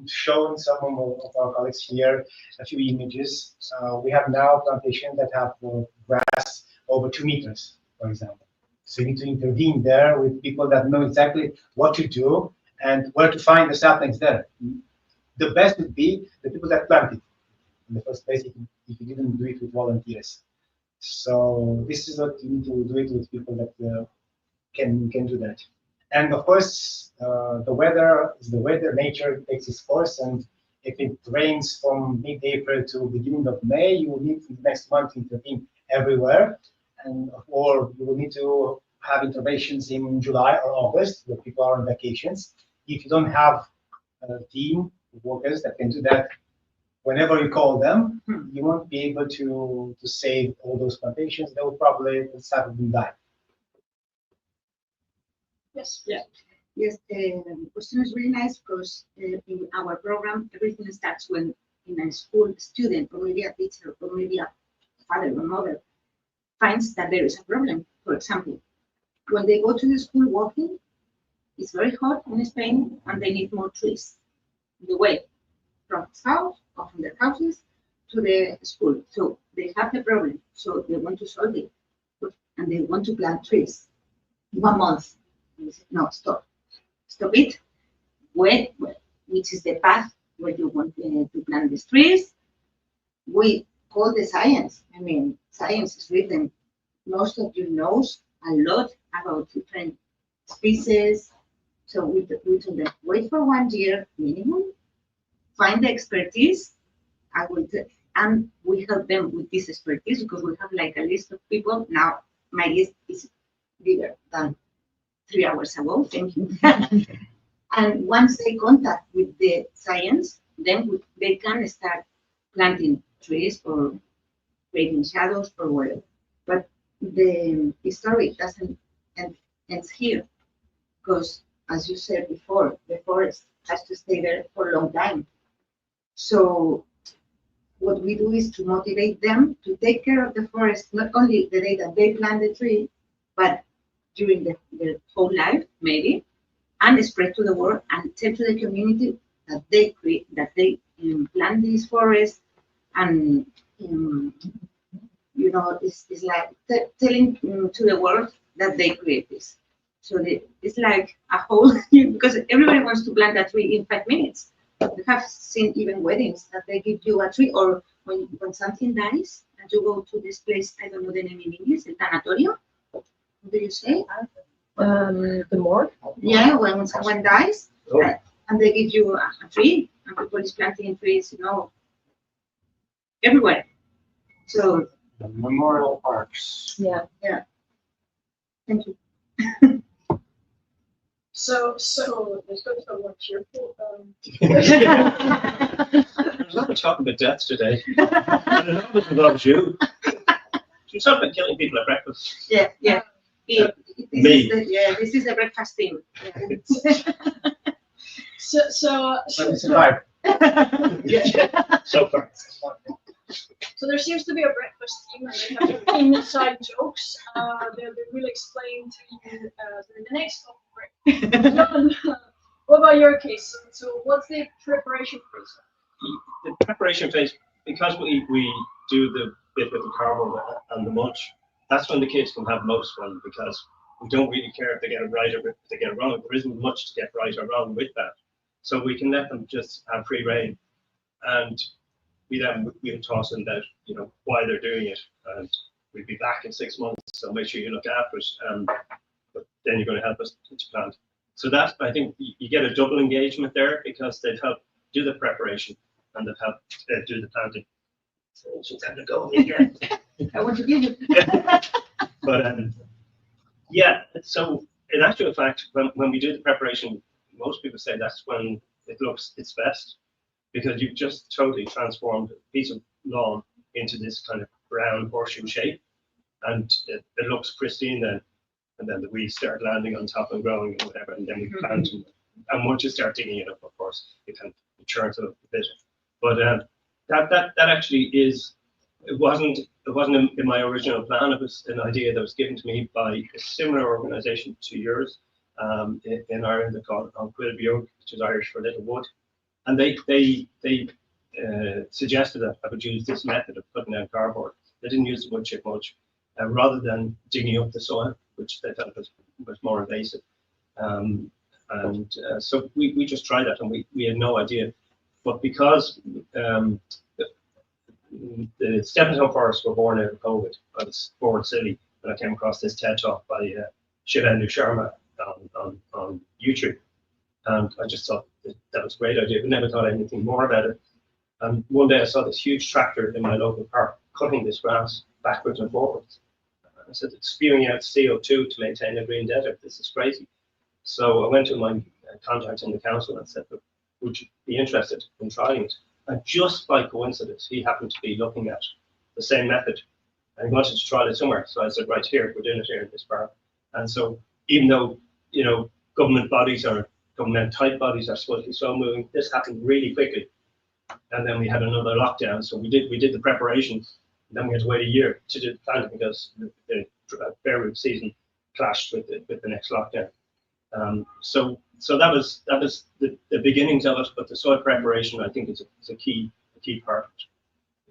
shown some of our colleagues here a few images. We have now plantations that have grass over 2 meters, for example. So you need to intervene there with people that know exactly what to do and where to find the saplings there. The best would be the people that planted in the first place if you didn't do it with volunteers. So this is what you need to do it with people that can do that. And of course, the weather, nature takes its course, and If it rains from mid-April to beginning of May, you will need in the next month to intervene everywhere, and or you will need to have interventions in July or August when people are on vacations. If you don't have a team of workers that can do that whenever you call them, you won't be able to save all those plantations. They will probably suddenly die. Yes. Yeah. Yes, the question is really nice because in our program, everything starts when in a school student or maybe a teacher or maybe a father or mother finds that there is a problem. For example, when they go to the school walking, it's very hot in Spain and they need more trees the way from his house or from their houses to the school. So they have the problem. So they want to solve it and they want to plant trees. 1 month. No, stop. Stop it. When, which is the path where you want to plant these trees? We call the science. I mean, science is written. Most of you knows a lot about different species. So we told them, wait for 1 year minimum, find the expertise, and we help them with this expertise because we have like a list of people. Now my list is bigger than 3 hours ago, thank you. And once they contact with the science, then they can start planting trees or creating shadows or whatever. But the story doesn't end here, because as you said before, the forest has to stay there for a long time. So what we do is to motivate them to take care of the forest, not only the day that they plant the tree, but during their whole life, maybe, and spread to the world and tell to the community that they create, that they plant these forests, and you know, it's like telling to the world that they create this. So it's like a whole because everybody wants to plant a tree in 5 minutes. We have seen even weddings that they give you a tree, or when something dies and you go to this place, I don't know the name in English, el tanatorio. What do you say? The morgue. Yeah, when someone dies, and they give you a tree, and people is planting trees, you know, everywhere. So memorial parks. Yeah. Thank you. So let's go to a more cheerful. There's a lot of talk about death today. I don't know if it involves you. You talk about killing people at breakfast. Yeah. Me. This is the breakfast team. So So far. So there seems to be a breakfast team, and they have inside jokes. They'll be really explained to you during the next coffee break. John, what about your case? So what's the preparation phase? The preparation phase, because we do the bit with the carbon and the mulch, that's when the kids can have most fun, because we don't really care if they get it right or if they get it wrong. There isn't much to get right or wrong with that. So we can let them just have free reign, and we'll toss in that, you know, why they're doing it, and we'll be back in 6 months, so make sure you look after it, but then you're going to help us to plant. So that, I think, you get a double engagement there, because they've helped do the preparation and they've helped do the planting. So it's time to go again. I want to give you. But yeah, so in actual fact, when we do the preparation, most people say that's when it looks its best, because you've just totally transformed a piece of lawn into this kind of brown horseshoe shape, and it looks pristine then. And then the weeds start landing on top and growing and whatever, and then we plant them. And once you start digging it up, of course, it kind of churns it up a bit. But that actually is, it wasn't in my original plan. It was an idea that was given to me by a similar organisation to yours in Ireland. They're called Cuil Beag, which is Irish for little wood. And they suggested that I would use this method of putting down cardboard. They didn't use the wood chip mulch, rather than digging up the soil, which they felt was more invasive. So we just tried that, and we had no idea. But because the stepping stone forests were born out of COVID, I was bored silly when I came across this TED talk by Shivendu Sharma on YouTube. And I just thought that was a great idea, but never thought anything more about it. And one day I saw this huge tractor in my local park cutting this grass backwards and forwards. I said, it's spewing out CO2 to maintain a green desert. This is crazy. So I went to my contact in the council and said, would you be interested in trying it? And just by coincidence, he happened to be looking at the same method and he wanted to try it somewhere. So I said, right here, we're doing it here in this park. And so even though, government bodies or government type bodies are supposed to be slow moving, this happened really quickly. And then we had another lockdown. So we did the preparations. Then we had to wait a year to do the planting because the bare root season clashed with the next lockdown. So that was the beginnings of it, but the soil preparation I think is a key part of it.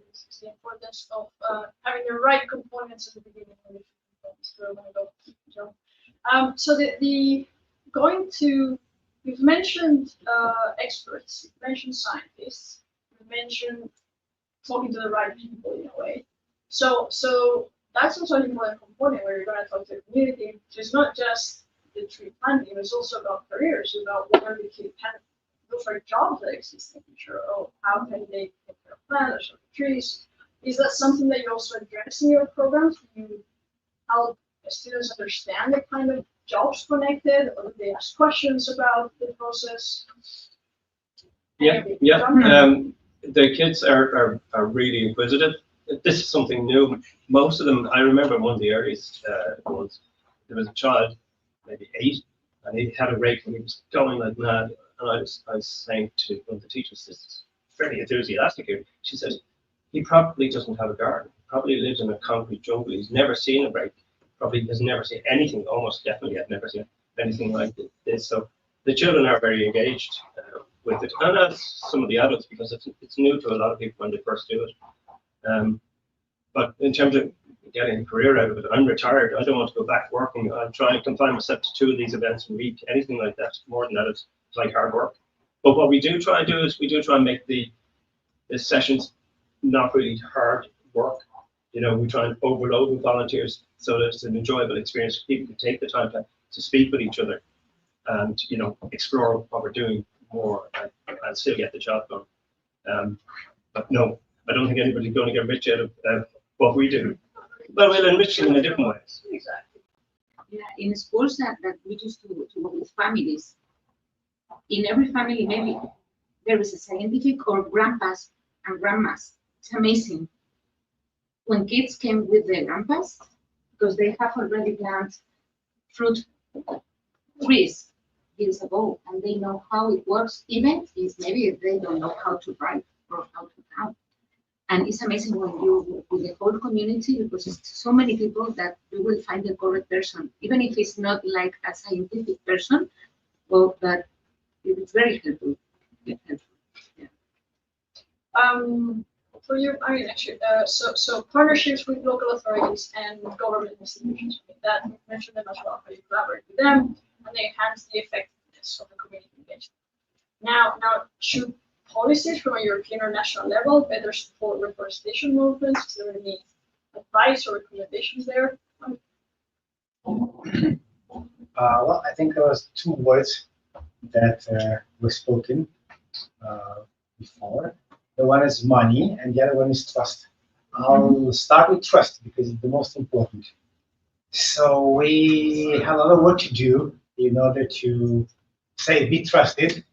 It's the importance of having the right components at the beginning. So the going to, you've mentioned experts, you've mentioned scientists, you've mentioned talking to the right people in a way. So that's also an important component where you're going to talk to the community. So it's not just the tree planting, it's also about careers, about what are the key kind of those are jobs that exist in the future. Oh, how can they take care of plants or trees? Is that something that you also address in your programs? Do you help students understand the kind of jobs connected, or do they ask questions about the process? Yeah. The kids are really inquisitive. This is something new. Most of them, I remember one of the earliest ones, there was a child, maybe 8, and he had a rake and he was going like mad. And I was saying to one of the teachers, this is fairly enthusiastic here. She said, he probably doesn't have a garden. Probably lives in a concrete jungle. He's never seen a rake. Probably has never seen anything, almost definitely have never seen anything like this. So the children are very engaged with it. And as some of the adults, because it's new to a lot of people when they first do it. But in terms of getting a career out of it, I'm retired. I don't want to go back working. I'll try and confine myself to 2 of these events a week. Anything like that, more than that, it's like hard work. But what we do try to do is we do try and make the sessions not really hard work. We try and overload with volunteers so that it's an enjoyable experience. People can take the time to speak with each other and, explore what we're doing more and still get the job done. But no, I don't think anybody's going to get rich out of what we do. But we'll enrich them in a different way. Exactly. Yeah, in schools that we used to work with families, in every family, maybe there is a scientific or grandpas and grandmas. It's amazing. When kids came with their grandpas, because they have already planted fruit trees years ago, and they know how it works, even if maybe they don't know how to write or how to count. And it's amazing when you work with the whole community, because it's so many people that you will find the correct person, even if it's not like a scientific person, well, but it's very helpful. Yeah. For you, I mean, actually, so partnerships with local authorities and government institutions, that you mentioned them as well, how you collaborate with them and they enhance the effectiveness of the community engagement. Now, should policies from a European or national level better support reforestation movements? Is there any advice or recommendations there? Well, I think there was 2 words that were spoken before. The one is money, and the other one is trust. I'll start with trust because it's the most important. So we have a lot of work to do in order to, say, be trusted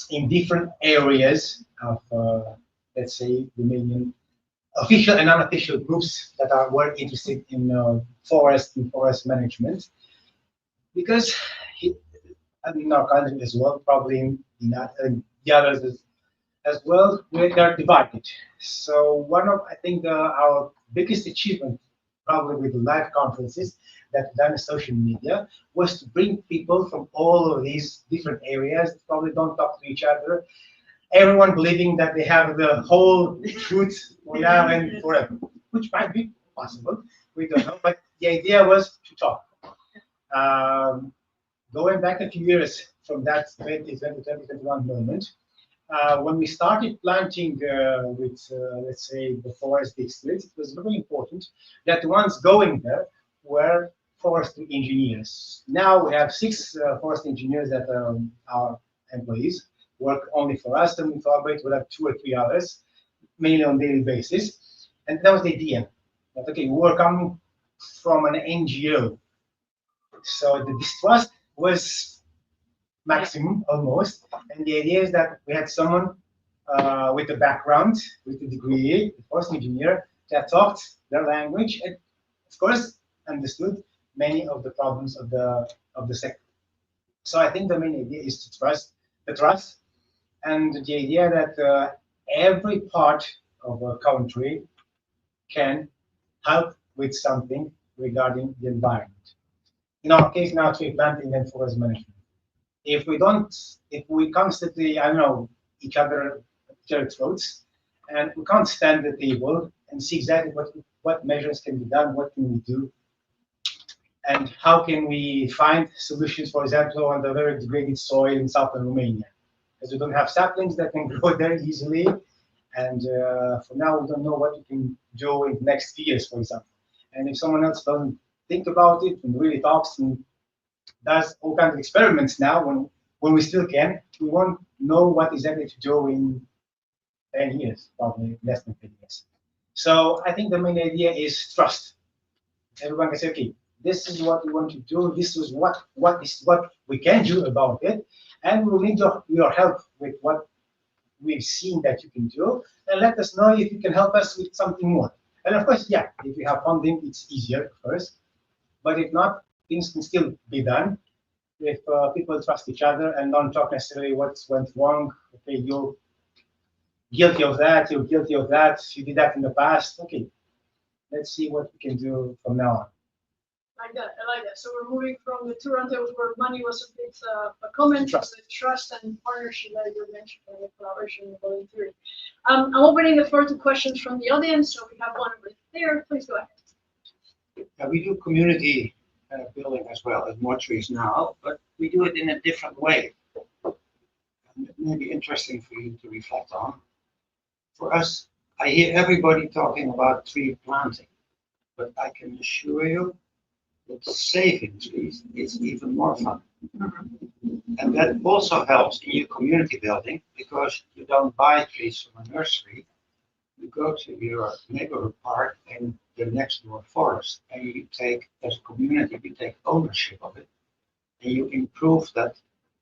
in different areas of, let's say, the main official and unofficial groups that were interested in forest and forest management. Because in our country as well, probably in the others as well, we are divided. So one of, I think, our biggest achievement, probably with the live conferences that we've done in social media, was to bring people from all of these different areas that probably don't talk to each other. Everyone believing that they have the whole truth we have and forever, which might be possible. We don't know, but the idea was to talk. Going back a few years from that 2021 moment, when we started planting with, let's say, the forest districts, it was very important that the ones going there were forestry engineers. Now we have 6 forest engineers that are employees, work only for us, and we collaborate with 2 or 3 others, mainly on daily basis. And that was the idea. That, okay, we're coming from an NGO. So the distrust was maximum almost. And the idea is that we had someone with a background, with a degree, a forest engineer, that talked their language and, of course, understood many of the problems of the sector. So I think the main idea is to trust, and the idea that every part of a country can help with something regarding the environment. In our case now, tree planting and forest management. If we constantly, I don't know, each other's throats, and we can't stand the table and see exactly what measures can be done, what can we do, and how can we find solutions, for example, on the very degraded soil in southern Romania, because we don't have saplings that can grow there easily, and for now we don't know what we can do in the next years, for example. And if someone else doesn't think about it and really talks and does all kinds of experiments now, when we still can, we won't know what exactly to do in 10 years, probably less than 10 years. So I think the main idea is trust. Everyone can say, okay, this is what we want to do, this is what we can do about it, and we'll need your help with what we've seen that you can do, and let us know if you can help us with something more. And of course, yeah, if you have funding, it's easier at first, but if not, things can still be done if people trust each other and don't talk necessarily what went wrong. Okay, you're guilty of that, you're guilty of that, you did that in the past. Okay, let's see what we can do from now on. Like that, I like that. So we're moving from the 2 roundtables where money was a bit a comment, to the trust and partnership that you mentioned, and the collaboration and volunteering. I'm opening the floor to questions from the audience. So we have one over there. Please go ahead. Yeah, we do community building as well as more trees now, but we do it in a different way. And it may be interesting for you to reflect on. For us, I hear everybody talking about tree planting, but I can assure you that saving trees is even more fun. And that also helps in your community building, because you don't buy trees from a nursery. You go to your neighborhood park and the next door forest, and you take, as a community, you take ownership of it, and you improve that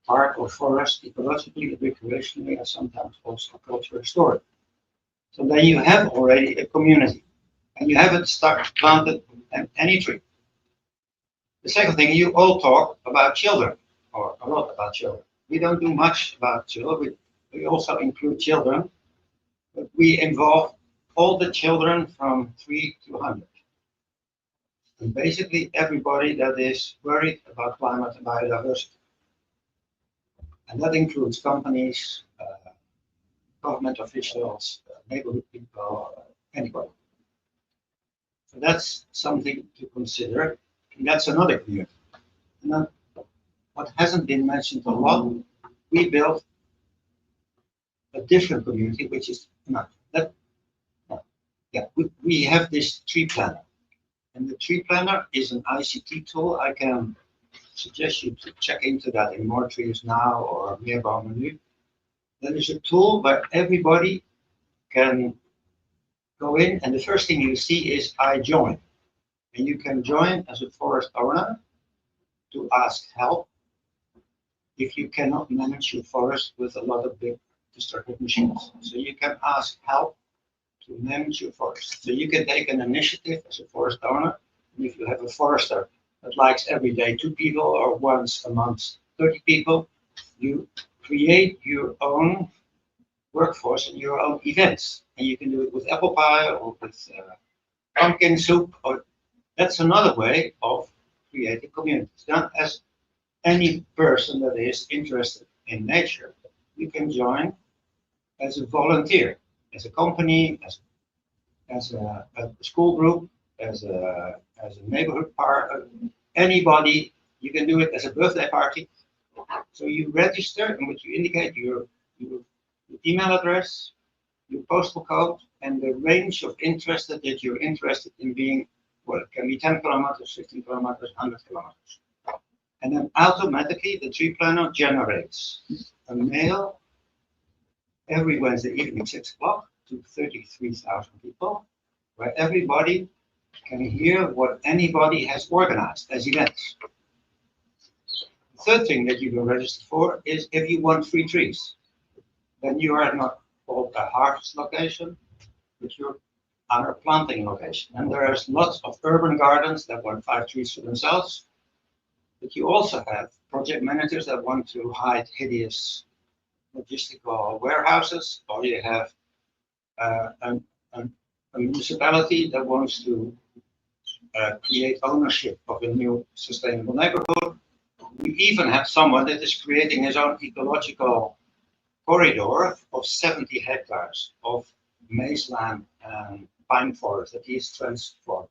park or forest ecologically, recreationally, and sometimes also culturally restored. So then you have already a community, and you haven't planted any tree. The second thing, you all talk about children, or a lot about children. We don't do much about children. We also include children, but we involve all the children from 3 to 100. And basically everybody that is worried about climate and biodiversity. And that includes companies, government officials, neighborhood people, anybody. So that's something to consider. And that's another community. And then what hasn't been mentioned a lot, we built a different community, which is we have this tree planner. And the tree planner is an ICT tool. I can suggest you to check into that in More Trees Now or Nearby Menu. That is a tool where everybody can go in, and the first thing you see is I join. And you can join as a forest owner to ask help if you cannot manage your forest with a lot of big destructive machines. So you can ask help to manage your forest. So you can take an initiative as a forest owner. And if you have a forester that likes every day 2 people or once a month 30 people, you create your own workforce and your own events. And you can do it with apple pie or with pumpkin soup. Or that's another way of creating communities. Now, as any person that is interested in nature, you can join as a volunteer, as a company, as a school group, as a neighborhood park, anybody. You can do it as a birthday party. So you register, and what you indicate your email address, your postal code, and the range of interest that you're interested in being Well, it can be 10 kilometers, 15 kilometers, 100 kilometers. And then automatically the tree planner generates a mail every Wednesday evening, 6 o'clock, to 33,000 people, where everybody can hear what anybody has organized as events. The third thing that you will register for is if you want free trees. Then you are not called a harvest location, but you're on a planting location. And there's lots of urban gardens that want 5 trees for themselves. But you also have project managers that want to hide hideous logistical warehouses, or you have a municipality that wants to create ownership of a new sustainable neighborhood. We even have someone that is creating his own ecological corridor of 70 hectares of maize land and pine forest that he is transformed.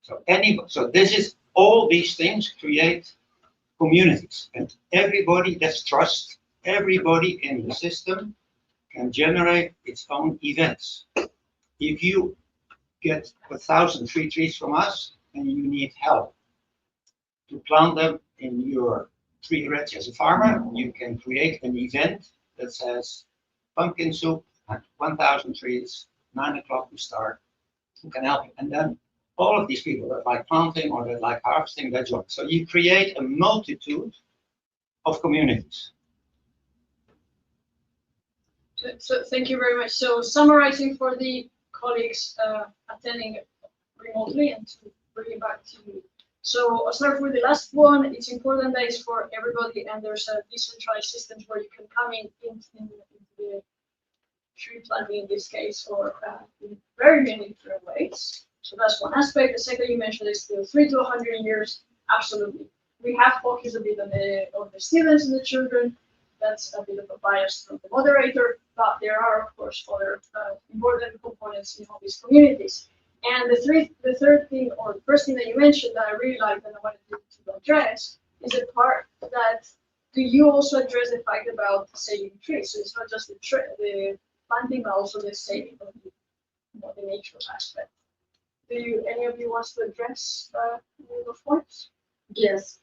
So this is all these things create communities, and everybody that's trust, everybody in the system can generate its own events. If you get 1,000 free trees from us and you need help to plant them in your tree ranch as a farmer, you can create an event that says pumpkin soup and 1,000 trees, 9 o'clock we start, who can help you. And then all of these people that like planting or that like harvesting, they join. So you create a multitude of communities. So thank you very much. So summarizing for the colleagues attending remotely and to bring it back to you. So I'll start with the last one. It's important that it's for everybody, and there's a decentralized systems where you can come in the tree planting in this case, or in very many different ways. So that's one aspect. The second you mentioned is the 3 to 100 years. Absolutely. We have focused a bit on the students and the children. That's a bit of a bias from the moderator, but there are, of course, other important components in all these communities. And the third thing, or the first thing that you mentioned that I really liked and I wanted to address is the part that, do you also address the fact about saving trees? So it's not just the planting, but also the saving of the nature aspect. Any of you wants to address those points? Yes.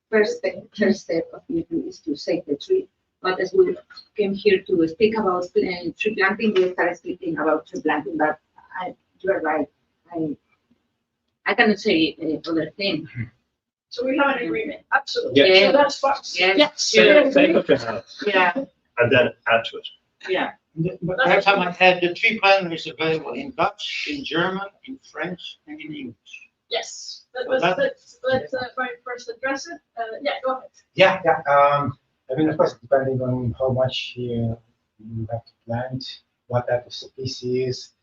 First step of it is to save the tree. But as we came here to speak about tree planting, we started speaking about tree planting. But you are right. I cannot say other thing. So we have an agreement. Absolutely. Yeah. So that's fine. Yes. Take what you have. Yeah. And then add to it. Yeah. But perhaps I might add, the tree planner is available in Dutch, in German, in French, and in English. Yes. Well, Let's Brian first address it. Yeah, go ahead. Yeah. I mean, of course, depending on how much you have to plant, what type of species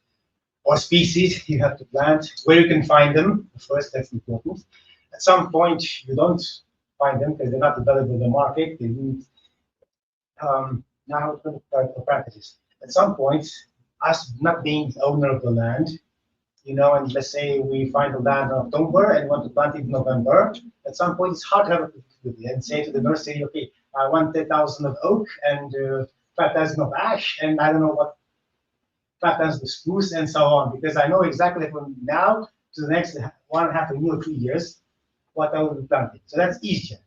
you have to plant, where you can find them. First, that's important. At some point, you don't find them because they're not available in the market. They need now practices. At some point, us not being the owner of the land, and let's say we find the land in October and want to plant it in November. At some point, it's hard to have a flexibility and say to the nursery, okay, I want 10,000 of oak and 5,000 of ash, and I don't know what 5,000 of spruce and so on, because I know exactly from now to the next 1.5 year or 2 years what I will be planting. So that's easier.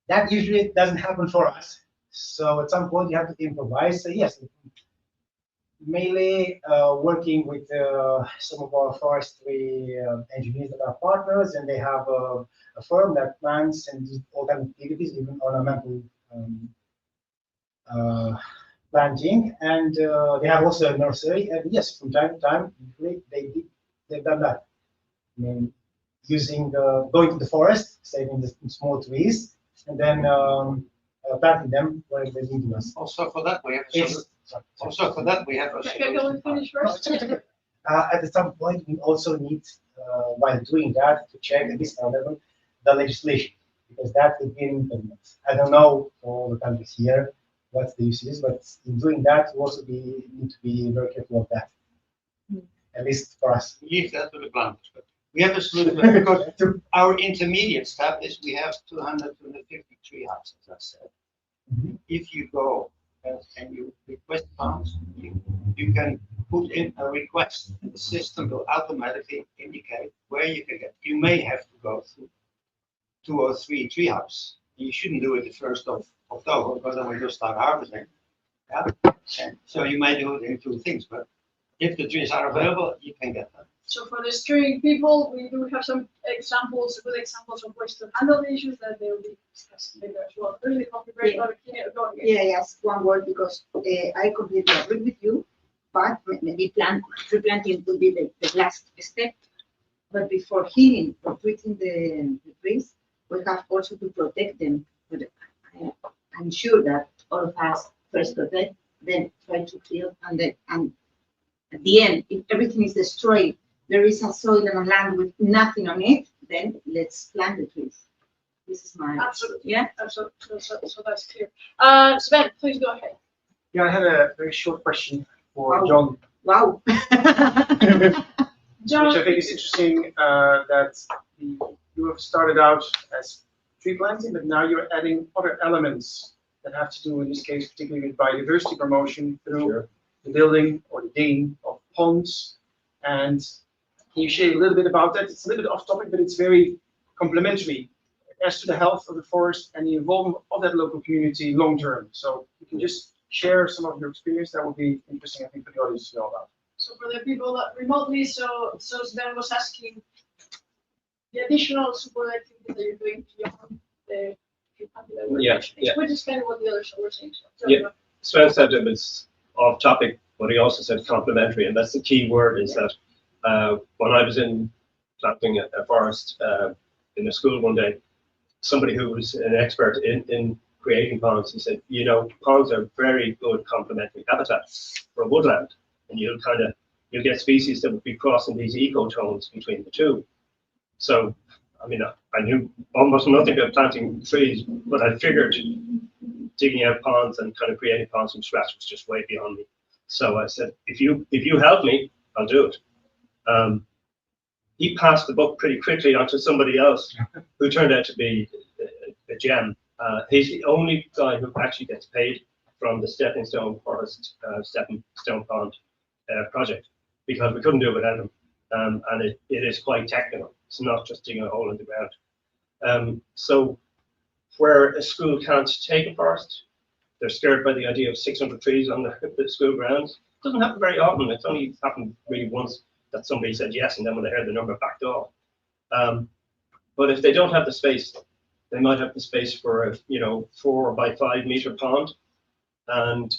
That usually doesn't happen for us. So at some point you have to improvise. So yes, mainly working with some of our forestry engineers that are partners, and they have a firm that plants and does all kinds of activities, even ornamental planting, and they have also a nursery. And yes, from time to time, they've done that. I mean, going to the forest, saving the small trees, and then planting them where they need us. Also for that we have at some point we also need, while doing that, to check at this level the legislation, because that would be implemented. I don't know for all the countries here what the use is, but in doing that, we also need to be very careful of that. At least for us. Leave that to the planners. We have a solution because our intermediate step is we have 200, 250 tree houses, as I said. If you go and you request funds, you can put in a request, and the system will automatically indicate where you can get. You may have to go through 2 or 3 tree hubs. You shouldn't do it the 1st of October because then we just start harvesting. Yeah? And so you may do it in 2 things, but if the trees are available, you can get them. So for the steering people, we do have some examples, good examples of ways to handle the issues that they will be discussing later as well. Really coffee break, Yes, one word, because I completely agree with you, but maybe replanting would be the last step. But before healing or treating the trees, we have also to protect them. But I'm sure that all of us first protect, then try to heal, and at the end, if everything is destroyed, there is a soil and a land with nothing on it, then let's plant the trees. This is my absolutely. Yeah, absolutely. So that's clear. Sven, please go ahead. Yeah, I had a very short question for Wow. John. Wow. John, Which I think is interesting that you have started out as tree planting, but now you're adding other elements that have to do, in this case, particularly with biodiversity promotion through the building or the digging of ponds. And can you share a little bit about that? It's a little bit off topic, but it's very complementary as to the health of the forest and the involvement of that local community long term. So you can just share some of your experience. That would be interesting, I think, for the audience to know about. so for the people remotely, so Sven was asking the additional support activities that you're doing beyond the which is kind of what the others were saying. So, Yeah. Sven said it was off topic, but he also said complementary, and that's the key word. Is that when I was in planting a forest in a school one day, somebody who was an expert in creating ponds, he said, you know, ponds are very good complementary habitats for woodland, and you'll get species that would be crossing these ecotones between the two. So, I mean, I knew almost nothing about planting trees, but I figured digging out ponds and kind of creating ponds from scratch was just way beyond me. So I said, if you help me, I'll do it. He passed the book pretty quickly onto somebody else who turned out to be a gem. He's the only guy who actually gets paid from the Stepping Stone Forest Stepping Stone Pond project, because we couldn't do it without him. And it is quite technical. It's not just digging a hole in the ground. So where a school can't take a forest, they're scared by the idea of 600 trees on the school grounds. It doesn't happen very often. It's only happened really once that somebody said yes, and then when they heard the number, backed off. But if they don't have the space, they might have the space for a 4 by 5 meter pond, and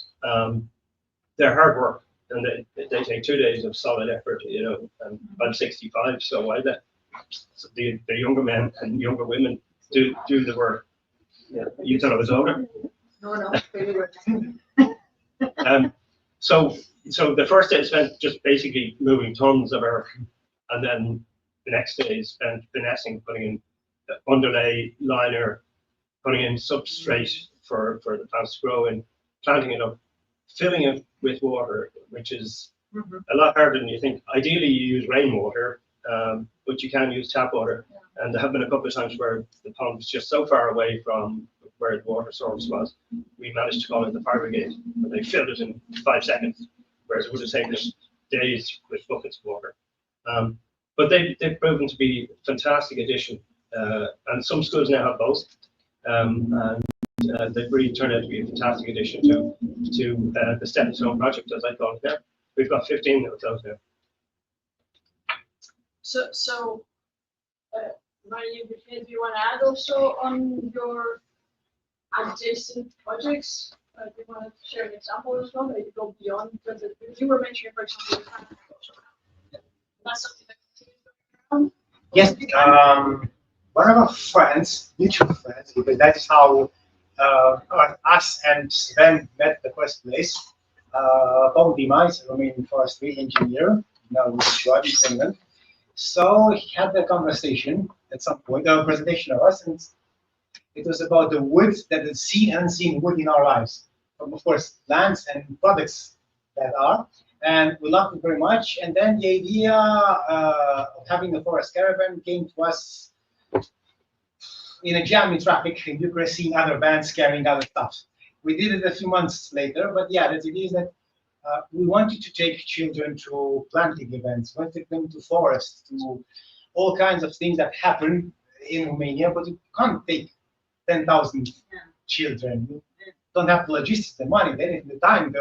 they're hard work, and they take 2 days of solid effort. And I'm 65, so the younger men and younger women do the work. Yeah, you thought I was older. No, So the first day is spent just basically moving tons of earth, and then the next day is spent finessing, putting in underlay, liner, putting in substrate for the plants to grow in, planting it up, filling it with water, which is a lot harder than you think. Ideally, you use rainwater, but you can use tap water. And there have been a couple of times where the pond was just so far away from where the water source was, we managed to call in the fire brigade, and they filled it in 5 seconds, whereas it would have taken us days with buckets of water. But they've proven to be a fantastic addition, and some schools now have both, and they've really turned out to be a fantastic addition to the Stepping Stone project, as I call it now. We've got 15 of those now. So Maria, do you want to add also on your adjacent projects? Do you want to share an example as well? Maybe go beyond, because you were mentioning, for example, that's something that continues. Yes, one of our friends, mutual friends, because that's how us and Sven met the first place. Paul Diemans, a Romanian forestry engineer, now with Schwab in Finland. So he had the conversation at some point, a presentation of us, and it was about the wood, that the seen and unseen wood in our lives. Of course, plants and products that are. And we loved it very much. And then the idea of having the forest caravan came to us in a jam in traffic in Bucharest, seeing other bands carrying other stuff. We did it a few months later, but yeah, the idea is that we wanted to take children to planting events, we wanted them to forests, to all kinds of things that happen in Romania, but you can't take 10,000 children. You don't have the logistics, the money, the time,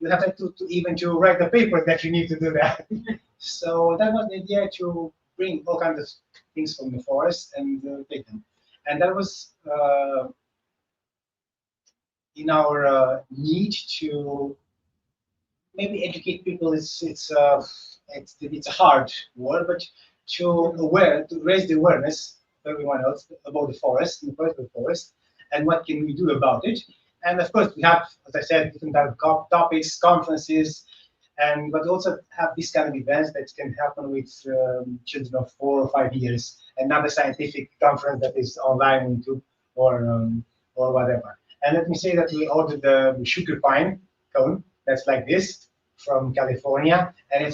you have to even to write the paper that you need to do that. So that was the idea, to bring all kinds of things from the forest and take them. And that was in our need to maybe educate people. It's a hard word, but to raise the awareness of everyone else about the forest, the importance of the forest, and what can we do about it. And of course, we have, as I said, different type of topics, conferences, but also have this kind of events that can happen with children of 4 or 5 years, and not a scientific conference that is online on YouTube or whatever. And let me say that we ordered the sugar pine cone that's like this from California, and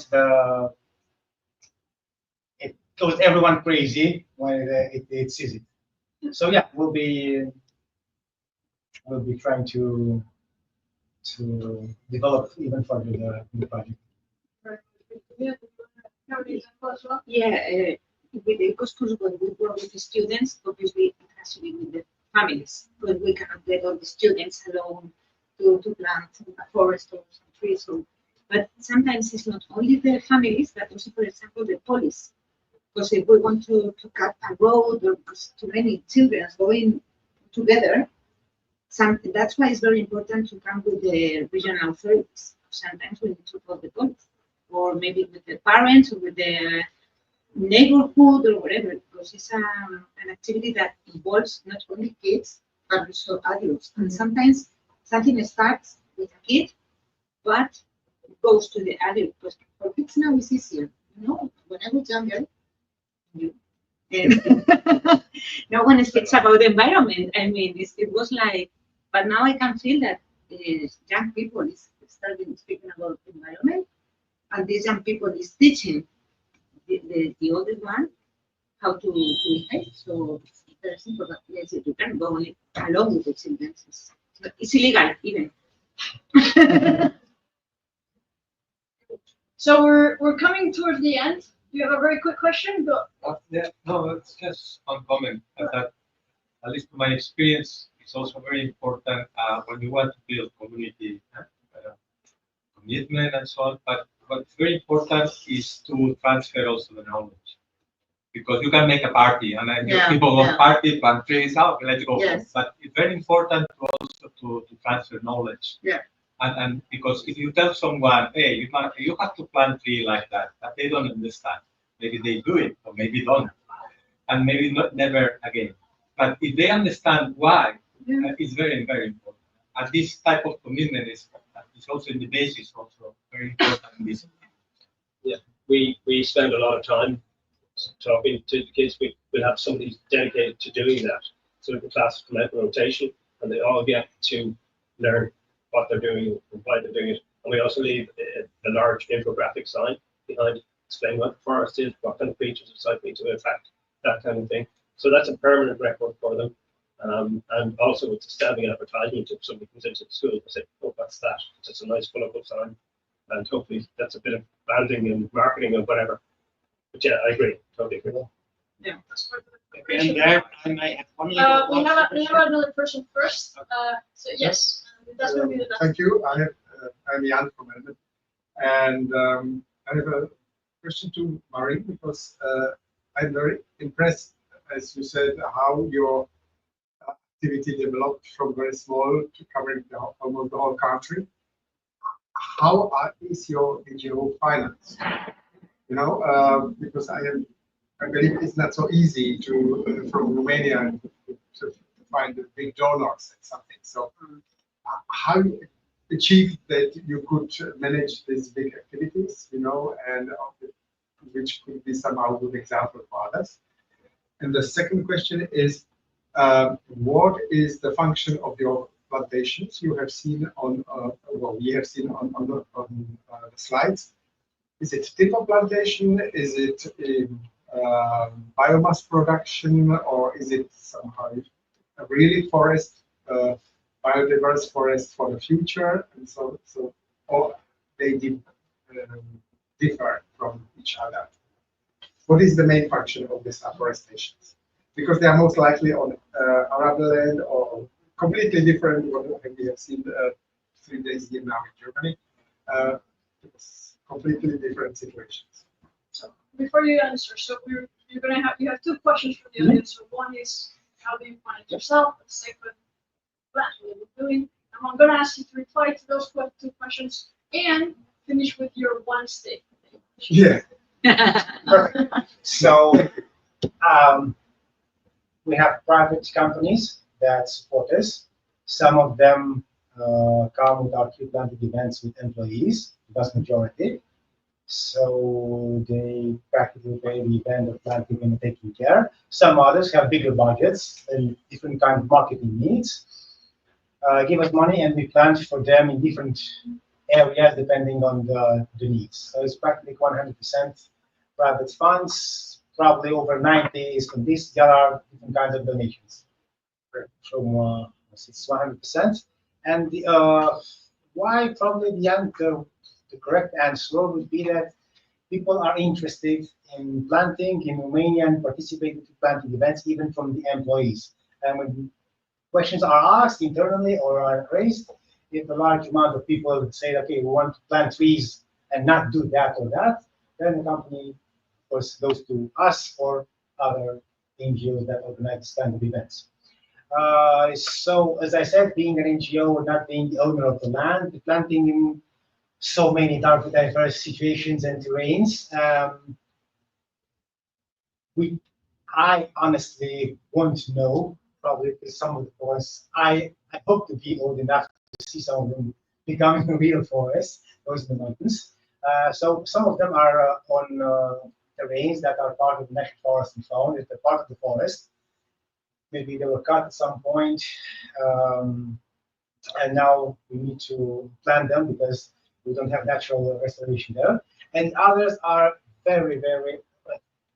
it goes everyone crazy when it sees it. So yeah, we'll be trying to develop even further the project. Yeah, with the EcoSchools, when we work with the students, obviously it has to be with the families, because we cannot get all the students alone to plant a forest or some trees. But sometimes it's not only the families, but also, for example, the police. Because if we want to cut a road, or because too many children going together, that's why it's very important to come with the regional authorities. Sometimes we need to call the police, or maybe with the parents, or with the neighborhood, or whatever, because it's an activity that involves not only kids, but also adults. And sometimes something starts with a kid, but goes to the adult, because for kids now it's easier. When I was younger, no one speaks about the environment. I mean, it was like, but now I can feel that young people is starting speaking about the environment, and these young people is teaching the older one how to behave. So it's very simple. But yes, you can go along with the children. It's illegal even. So we're coming towards the end. Do you have a very quick question? Yeah, no, it's just one comment. That, at least from my experience, it's also very important when you want to build community commitment and so on. But what's very important is to transfer also the knowledge, because you can make a party and then people go party, plant trees, let's go. Yes. But it's very important to also to transfer knowledge. Yeah. And because if you tell someone, hey, you have to plant tree like that, but they don't understand. Maybe they do it, or maybe don't, and maybe never again. But if they understand why, it's very, very important. And this type of commitment is also in the basis, also very important in this. Yeah, we spend a lot of time talking to the kids. We'll have somebody dedicated to doing that. So the classes come out in rotation, and they all get to learn what they're doing and why they're doing it. And we also leave a large infographic sign behind, explain what the forest is, what kind of features it's likely to affect, that kind of thing. So that's a permanent record for them. And also it's a standing advertisement. If somebody comes into the school and say, oh, what's that? It's just a nice colourful sign. And hopefully that's a bit of branding and marketing and whatever. But yeah, I agree. Totally agree. Yeah. And there, I might have one We have another person first. So yes, that's going to be the last. Thank you. I'm Jan from Melbourne, and I have a question to Marie, because I'm very impressed, as you said, how your activity developed from very small to covering almost the whole country. How is your NGO finance? Because I believe it's not so easy to from Romania to find the big donors and something. So how you achieve that you could manage these big activities, and which could be somehow a good example for others. And the second question is, what is the function of your plantations? You have seen on, we have seen on the slides. Is it timber plantation? Is it biomass production, or is it somehow a really forest, biodiverse forest for the future? And so or they differ from each other? What is the main function of these afforestation? Because they are most likely on Arable land or completely different what we have seen 3 days ago now in Germany. It's completely different situations. So before you answer, so you have 2 questions from the audience. So one is, how do you find it yourself? The second, what are you doing? And I'm going to ask you to reply to those 2 questions and finish with your one statement. Yeah. Perfect. So we have private companies that support us. Some of them come with our tree planting events with employees, the vast majority. So they practically pay the event of planting and taking care. Some others have bigger budgets and different kind of marketing needs. Give us money and we plant for them in different areas depending on the needs. So it's practically 100% private funds, probably over 90 is from this. There are different kinds of donations from it's 100%. And why probably the correct answer would be that people are interested in planting in Romania and participating in planting events even from the employees. And when questions are asked internally or are raised, if a large amount of people say, okay, we want to plant trees and not do that or that, then the company, of course, goes to us or other NGOs that organize this kind of events. So, as I said, being an NGO or not being the owner of the land, planting in so many diverse situations and terrains, I honestly want to know, probably because some of the forests, I hope to be old enough to see some of them becoming a real forest, those in the mountains. So some of them are on terrains that are part of the national forest and fauna. If they're part of the forest, maybe they were cut at some point, and now we need to plant them because we don't have natural restoration there. And others are very, very,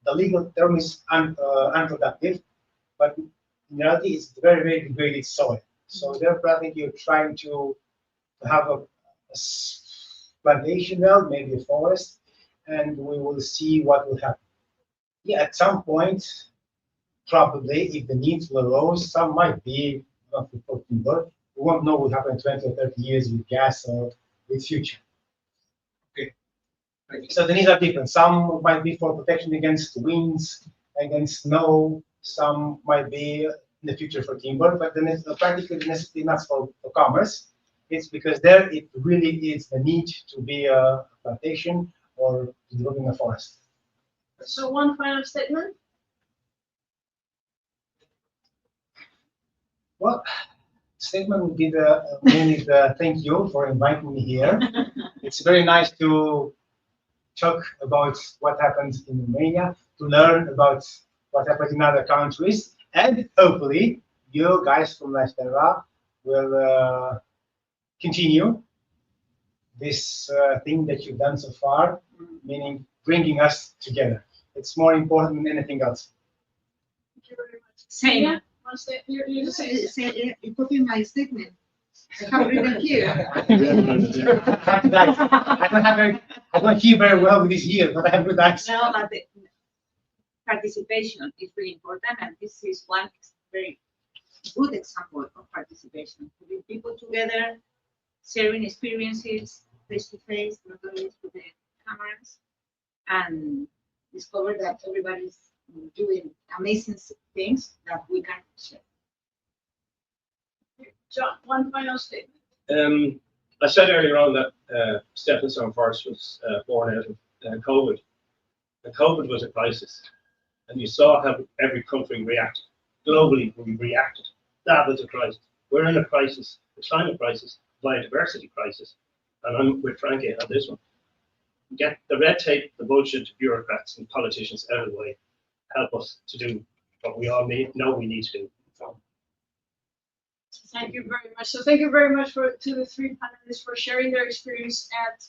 the legal term is unproductive, but in reality it's very, very degraded soil. So therefore, I think you're trying to have a plantation belt, maybe a forest, and we will see what will happen. Yeah, at some point, probably, if the needs will arise, some might be not for timber. We won't know what will happen in 20 or 30 years with gas or with future. Okay. So the needs are different. Some might be for protection against winds, against snow. Some might be in the future for timber, but then it's practically necessarily not for commerce. It's because there it really is the need to be a plantation or developing a forest. So one final statement. Well, statement would be mainly the thank you for inviting me here. It's very nice to talk about what happens in Romania, to learn about what happens in other countries, and hopefully you guys from Terra will continue this thing that you've done so far, meaning bringing us together. It's more important than anything else. Thank you very much. Same. You copy my statement. I have written here. I don't hear very well with this year, but I have good eyes. No, but the participation is really important, and this is one very good example of participation. To bring people together, sharing experiences face to face, not only through the cameras, and discover that everybody's doing amazing things that we can share. John, one final statement. I said earlier on that Stepping Stone Forest was born out of COVID. And COVID was a crisis. And you saw how every country reacted. Globally, we reacted. That was a crisis. We're in a crisis, a climate crisis, biodiversity crisis. And I'm with Frankie on this one. Get the red tape, the bullshit, bureaucrats and politicians out of the way. Help us to do what we all know we need to do. Thank you very much. So thank you very much to the 3 panelists for sharing their experience at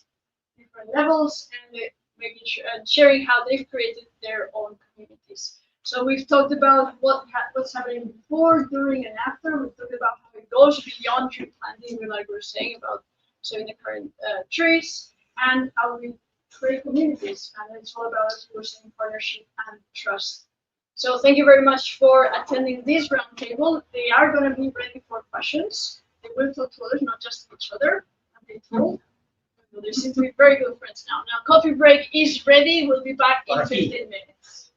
different levels and making sure, sharing how they've created their own communities. So we've talked about what's happening before, during, and after. We've talked about how it goes beyond tree planting, like we were saying about saving the current trees, and how we create communities. And it's all about using partnership and trust. So thank you very much for attending this roundtable. They are going to be ready for questions. They will talk to others, not just each other. And they told. They seem to be very good friends now. Now coffee break is ready. We'll be back in 15 minutes.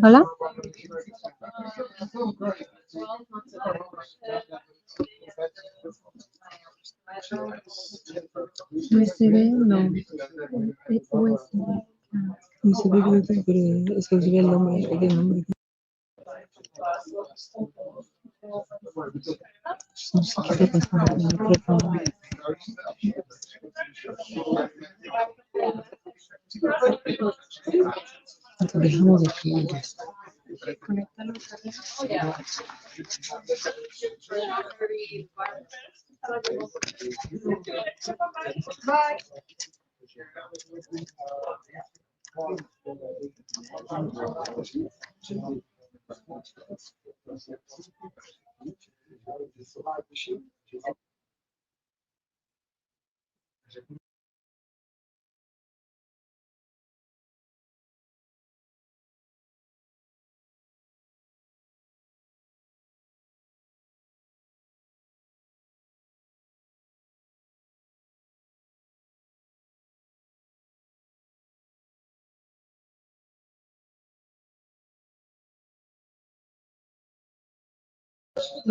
Hola. USB, no. USB. No sé qué creo, pero es que escribe el nombre, el nombre. No sé qué te pasa con el micrófono. Dejamos de escribir. Bye.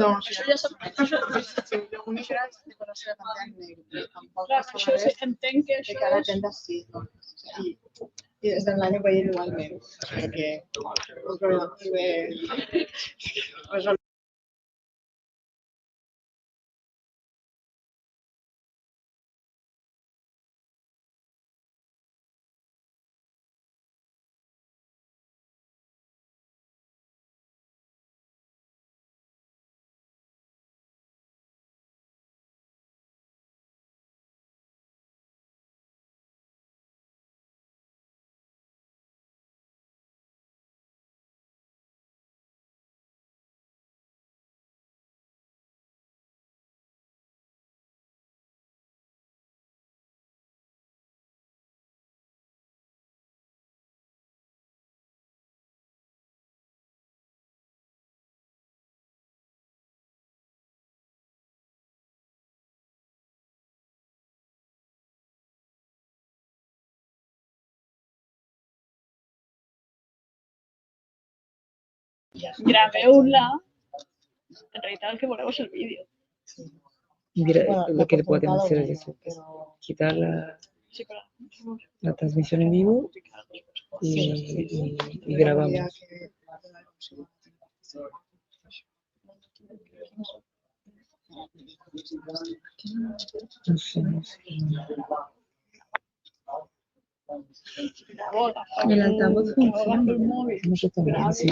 No, Això ja s'ha lo único era de conocer a Pantalla Negro. Tampoco Clar, això entenc que de això cada és... tenda sí. Y desde el año va a ir igualmente. Porque otro nivel Grabeu-la, en realitat el que voleu és el vídeo. Lo que le podemos hacer es eso, pues, quitar Sí, però... la transmisión en vivo y grabamos. No sé. El altavoz funciona. No sé también si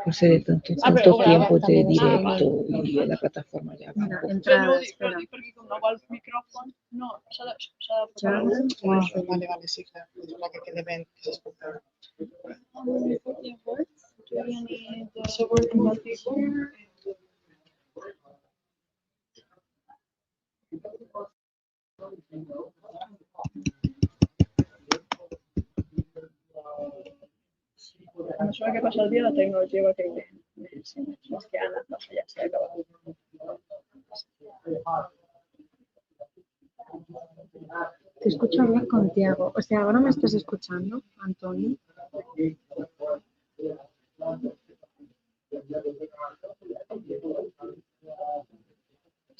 posee tanto tiempo de directo y la plataforma ya va un poco. Entrada, espera. Perquè com no va el micròfon, no, s'ha de posar... Vale, sí, claro. La que quede bien, que se escucha. A mesura que passa el dia, la tecnologia va caient més que Anna, no sé, ja s'ha acabat. Te escucho hablar con Tiago. O sea, ahora me estás escuchando, Antonio.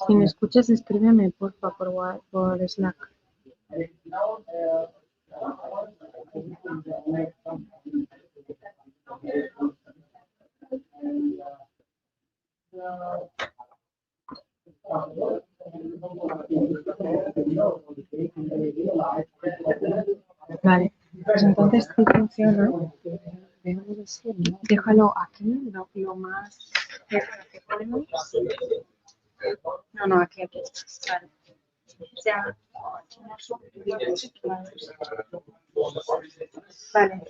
Si me escuchas, escríbeme, porfa, por Slack. Vale, pues entonces si funciona, déjalo aquí, lo más cerca que podemos. No, aquí. Vale. O sea, vale.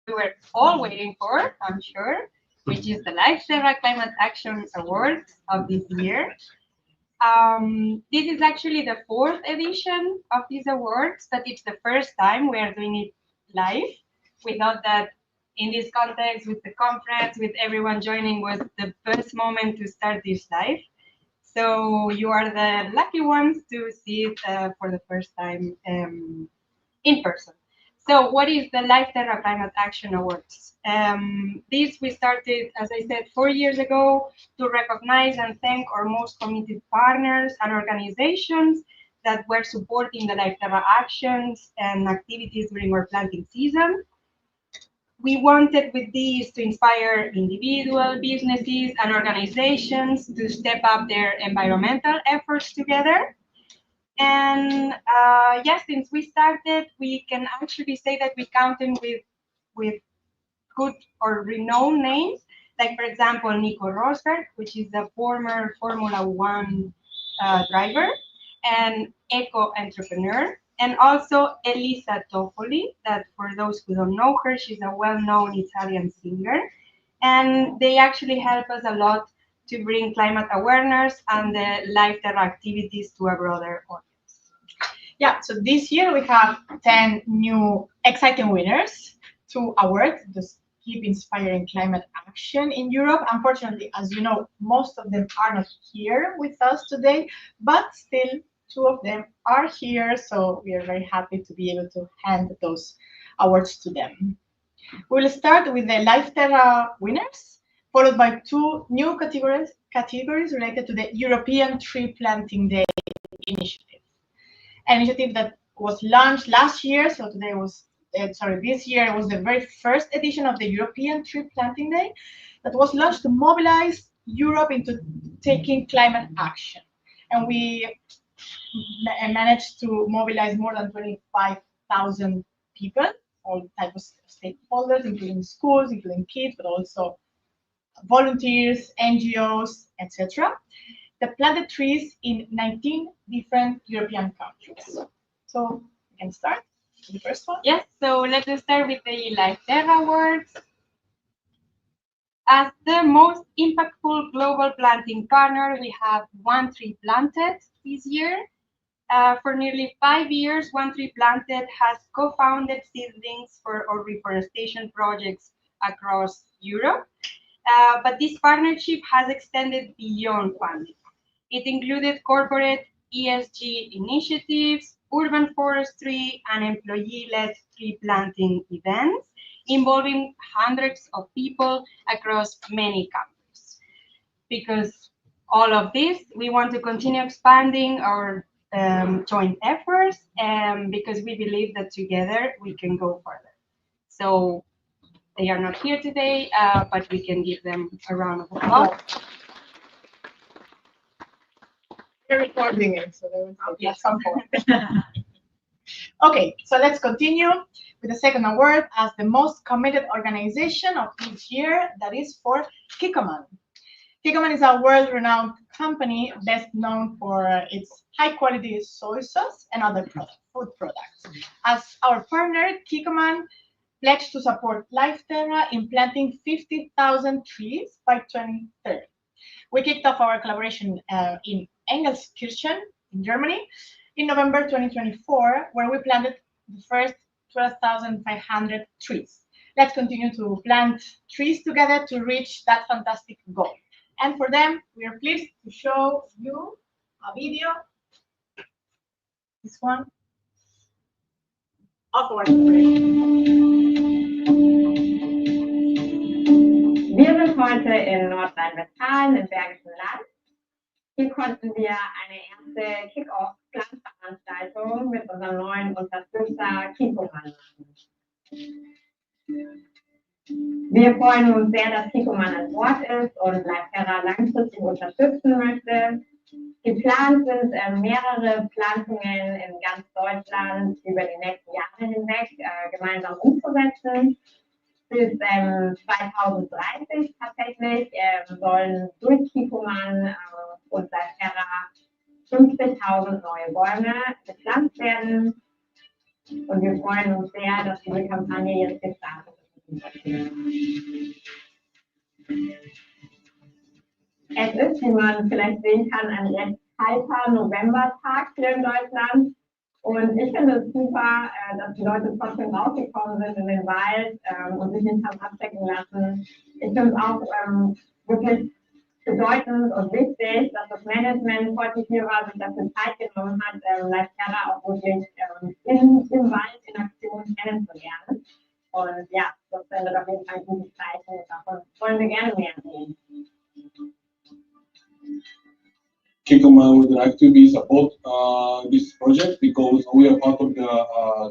we were all waiting for, I'm sure, which is the Life Terra Climate Action Awards of this year. This is actually the 4th edition of these awards, but it's the first time we are doing it live. We thought that in this context, with the conference, with everyone joining, was the best moment to start this live. So you are the lucky ones to see it for the first time in person. So what is the Life Terra Climate Action Awards? This we started, as I said, 4 years ago to recognize and thank our most committed partners and organizations that were supporting the Life Terra actions and activities during our planting season. We wanted with these to inspire individual businesses and organizations to step up their environmental efforts together. And yes, since we started, we can actually say that we counted with good or renowned names, like for example, Nico Rosberg, which is a former Formula One driver and eco entrepreneur, and also Elisa Toffoli, that for those who don't know her, she's a well-known Italian singer. And they actually help us a lot to bring climate awareness and the Life Terra activities to a broader audience. Yeah, so this year we have 10 new exciting winners, 2 awards to keep inspiring climate action in Europe. Unfortunately, as you know, most of them are not here with us today, but still 2 of them are here, so we are very happy to be able to hand those awards to them. We'll start with the Life Terra winners, followed by 2 new categories related to the European Tree Planting Day initiative. An initiative that was launched last year, so this year was the very first edition of the European Tree Planting Day that was launched to mobilize Europe into taking climate action. And we managed to mobilize more than 25,000 people, all types of stakeholders, including schools, including kids, but also volunteers, NGOs, etc. They planted trees in 19 different European countries. So we can start with the first one. Yes, so let's start with the Life Terra Awards. As the most impactful global planting partner, we have One Tree Planted this year. For nearly 5 years, One Tree Planted has co-founded seedlings for our reforestation projects across Europe. But this partnership has extended beyond funding. It included corporate ESG initiatives, urban forestry, and employee-led tree planting events involving hundreds of people across many countries. Because all of this, we want to continue expanding our joint efforts, because we believe that together we can go further. So they are not here today, but we can give them a round of applause. We're recording it, so they will take at some point. Okay, so let's continue with the second award as the most committed organization of each year, that is for Kikkoman. Kikkoman is a world-renowned company best known for its high-quality soy sauce and other food products. As our partner, Kikkoman pledged to support Life Terra in planting 50,000 trees by 2030. We kicked off our collaboration in Engelskirchen in Germany in November 2024, where we planted the first 12,500 trees. Let's continue to plant trees together to reach that fantastic goal. And for them, we are pleased to show you a video, this one, of our Wir sind heute in Nordrhein-Westfalen im Bergischen Land. Hier konnten wir eine erste Kick-Off-Plantveranstaltung mit unserem neuen Unterstützer Kikkoman machen. Wir freuen uns sehr, dass Kikkoman an Bord ist und Life Terra langfristig unterstützen möchte. Geplant sind mehrere Plantungen in ganz Deutschland über die nächsten Jahre hinweg gemeinsam umzusetzen. Bis 2030 tatsächlich sollen durch Kikkoman und Life Terra 50.000 neue Bäume gepflanzt werden. Und wir freuen uns sehr, dass diese Kampagne jetzt gestartet ist. Es ist, wie man vielleicht sehen kann, ein recht kalter Novembertag hier in Deutschland. Und ich finde es super, dass die Leute trotzdem rausgekommen sind in den Wald und sich nicht haben abstecken lassen. Ich finde es auch wirklich bedeutend und wichtig, dass das Management heute hier war, sich dafür Zeit genommen hat, Life Terra auch wirklich im Wald in Aktion kennenzulernen. Und ja, das findet auf jeden Fall ein gutes Zeichen. Davon wollen wir gerne mehr sehen. Kikoma would like to be support this project because we are part of the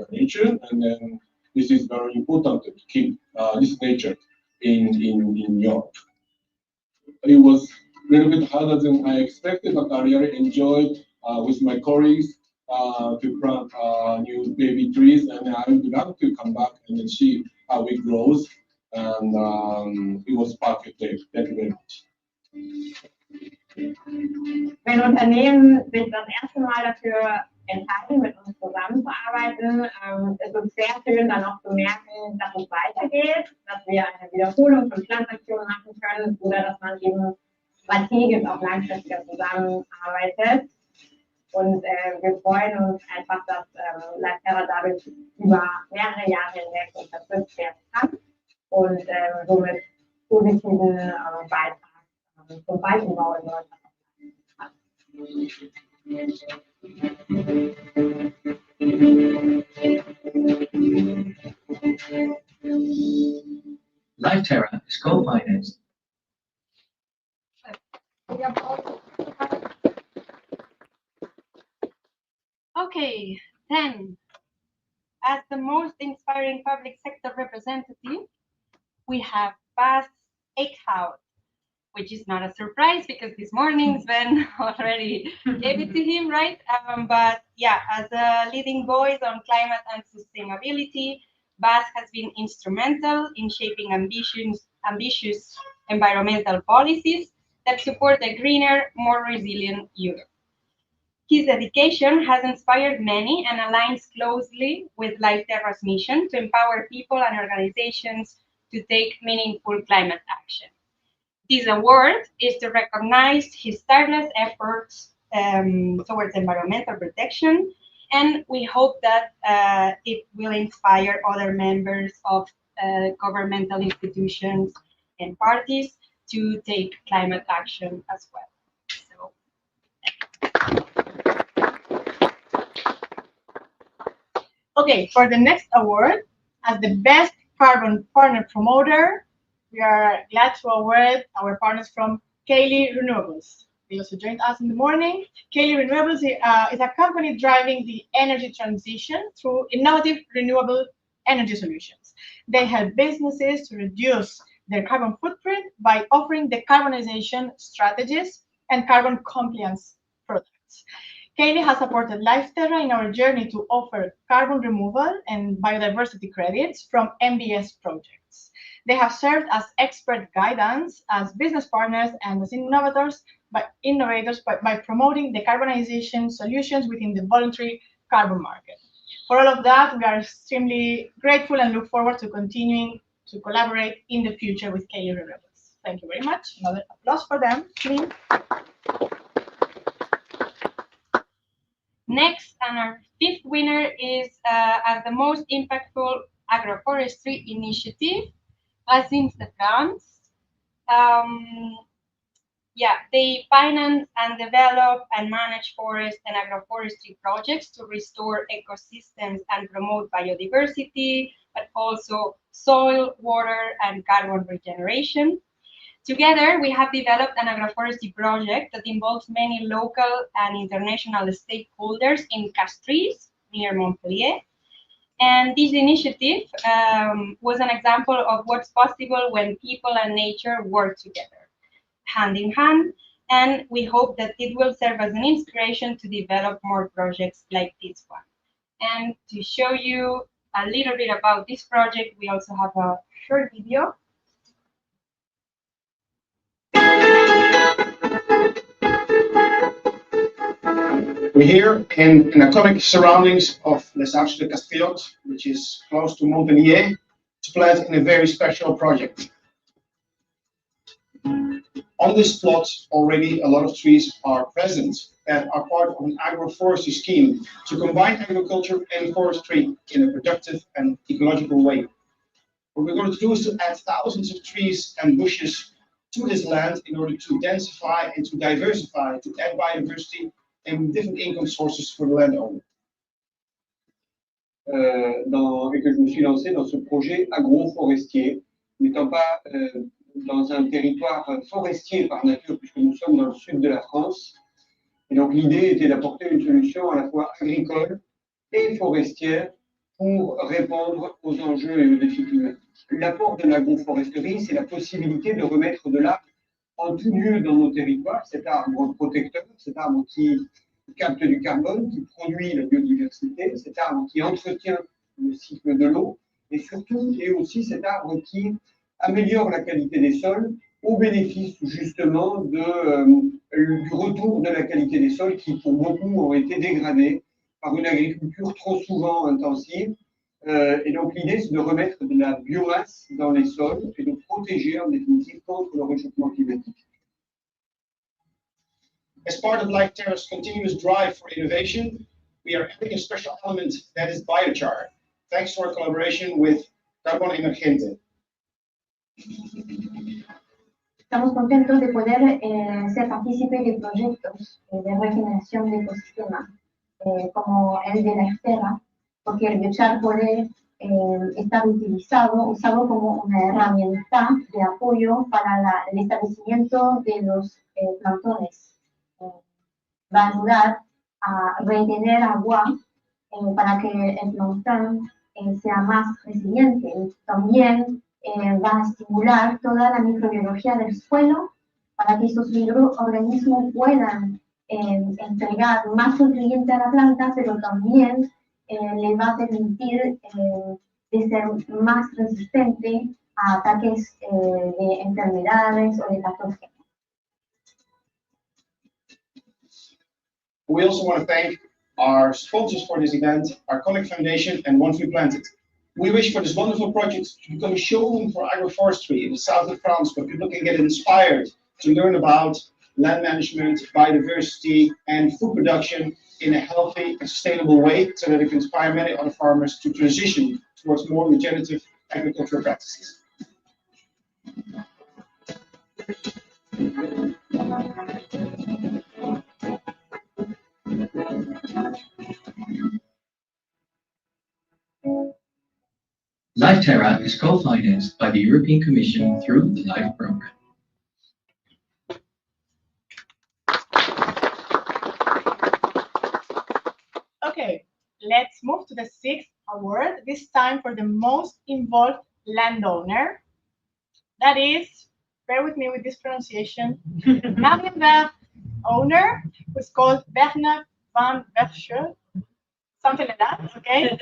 nature, and then this is very important to keep this nature in Europe. It was a little bit harder than I expected, but I really enjoyed with my colleagues to plant new baby trees, and I would love to come back and then see how it grows. And it was perfect day. Thank you very much. Wenn Unternehmen sich das erste Mal dafür entscheiden, mit uns zusammenzuarbeiten, ist es sehr schön, dann auch zu merken, dass es weitergeht, dass wir eine Wiederholung von Pflanzaktionen machen können oder dass man eben strategisch auch langfristiger zusammenarbeitet. Und wir freuen uns einfach, dass Life Terra dadurch über mehrere Jahre hinweg unterstützt werden kann und somit positiven Beitrag zum Waldbau in Deutschland. Life Terra is co-financed. Okay, then, as the most inspiring public sector representative, we have Bas Eickhout, which is not a surprise because this morning Sven already gave it to him, right? But yeah, as a leading voice on climate and sustainability, Bas has been instrumental in shaping ambitious environmental policies that support a greener, more resilient Europe. His dedication has inspired many and aligns closely with Life Terra's mission to empower people and organizations to take meaningful climate action. This award is to recognize his tireless efforts towards environmental protection, and we hope that it will inspire other members of governmental institutions and parties to take climate action as well. Okay, for the next award, as the best carbon partner promoter, we are glad to award our partners from Kaylee Renewables. They also joined us in the morning. Kaylee Renewables is a company driving the energy transition through innovative renewable energy solutions. They help businesses to reduce their carbon footprint by offering decarbonization strategies and carbon compliance products. Kaylee has supported Life Terra in our journey to offer carbon removal and biodiversity credits from MBS projects. They have served as expert guidance, as business partners, and as innovators by promoting decarbonization solutions within the voluntary carbon market. For all of that, we are extremely grateful and look forward to continuing to collaborate in the future with Kaylee Renewables. Thank you very much. Another applause for them, please. Next, and our fifth winner is as the most impactful agroforestry initiative, Racines de France. They finance and develop and manage forest and agroforestry projects to restore ecosystems and promote biodiversity, but also soil, water, and carbon regeneration. Together, we have developed an agroforestry project that involves many local and international stakeholders in Castries, near Montpellier. And this initiative was an example of what's possible when people and nature work together, hand in hand. And we hope that it will serve as an inspiration to develop more projects like this one. And to show you a little bit about this project, we also have a short video. We're here in iconic surroundings of Les Arches de Castellot, which is close to Montpellier. to plant in a very special project. On this plot, already a lot of trees are present that are part of an agroforestry scheme to combine agriculture and forestry in a productive and ecological way. What we're going to do is to add thousands of trees and bushes to this land in order to densify and to diversify, to add biodiversity and different income sources for the landowner. Et que je me suis lancé dans ce projet agroforestier, n'étant pas dans un territoire forestier par nature, puisque nous sommes dans le sud de la France. Et donc l'idée était d'apporter une solution à la fois agricole et forestière pour répondre aux enjeux et aux défis climatiques. L'apport de l'agroforesterie, c'est la possibilité de remettre de l'arbre en tout lieu dans nos territoires, cet arbre protecteur, cet arbre qui capte du carbone, qui produit la biodiversité, cet arbre qui entretient le cycle de l'eau, et surtout, et aussi cet arbre qui améliore la qualité des sols au bénéfice justement du retour de la qualité des sols qui, pour beaucoup, ont été dégradés par une agriculture trop souvent intensive. Et donc l'idée, c'est de remettre de la biomasse dans les sols et de protéger en définitive contre le réchauffement climatique. As part of Life Terra's continuous drive for innovation, we are adding a special element that is biochar, thanks to our collaboration with Carbon Emergente. Estamos contentos de poder ser partícipes de proyectos de regeneración de ecosistemas como el de la Terra, porque el biochar puede estar usado como una herramienta de apoyo para el establecimiento de los plantones. Va a ayudar a retener agua para que el plantón sea más resiliente. También va a estimular toda la microbiología del suelo para que estos microorganismos puedan entregar más nutrientes a la planta, pero también le va a permitir de ser más resistente a ataques de enfermedades o de patógenos. We also want to thank our sponsors for this event, our Conic Foundation and One Tree Planted. We wish for this wonderful project to become a showroom for agroforestry in the south of France, where people can get inspired to learn about land management, biodiversity, and food production in a healthy and sustainable way, so that it can inspire many other farmers to transition towards more regenerative agricultural practices. Life Terra is co-financed by the European Commission through the LIFE program. Okay, let's move to the sixth award, this time for the most involved landowner. That is, bear with me with this pronunciation, Marienberg owner, who's called Bernard van Verschuur, something like that, okay?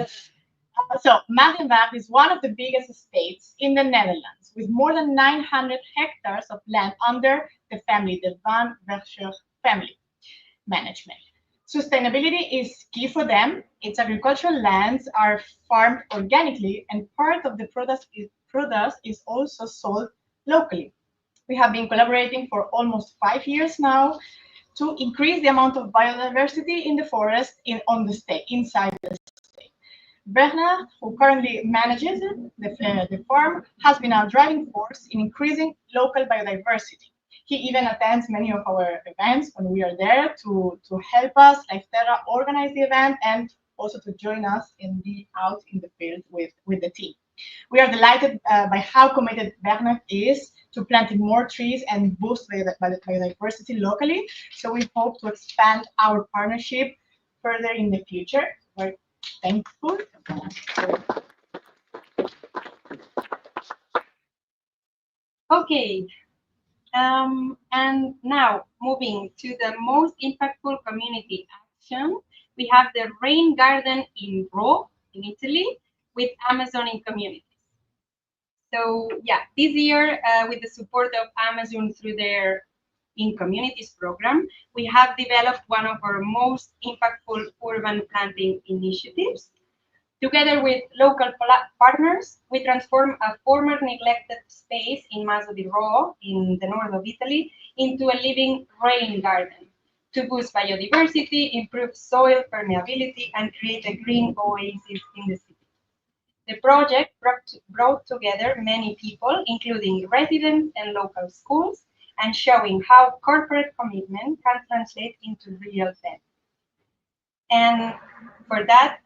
So Marienberg is one of the biggest estates in the Netherlands, with more than 900 hectares of land under the family, the Van Verschuur family management. Sustainability is key for them. Its agricultural lands are farmed organically, and part of the product is also sold locally. We have been collaborating for almost 5 years now to increase the amount of biodiversity in the forest inside the state. Bernard, who currently manages the farm, has been a driving force in increasing local biodiversity. He even attends many of our events when we are there to help us, Life Terra, organize the event and also to join us and be out in the field with the team. We are delighted by how committed Bernard is to planting more trees and boost biodiversity locally. So we hope to expand our partnership further in the future. We're thankful. Okay. And now moving to the most impactful community action, we have the rain garden in Rome, in Italy, with Amazoning communities. So yeah, this year, with the support of Amazon through their In Communities program, we have developed one of our most impactful urban planting initiatives. Together with local partners, we transformed a former neglected space in Maso di Ro, in the north of Italy, into a living rain garden to boost biodiversity, improve soil permeability, and create a green oasis in the city. The project brought together many people, including residents and local schools, and showing how corporate commitment can translate into real benefit. And for that,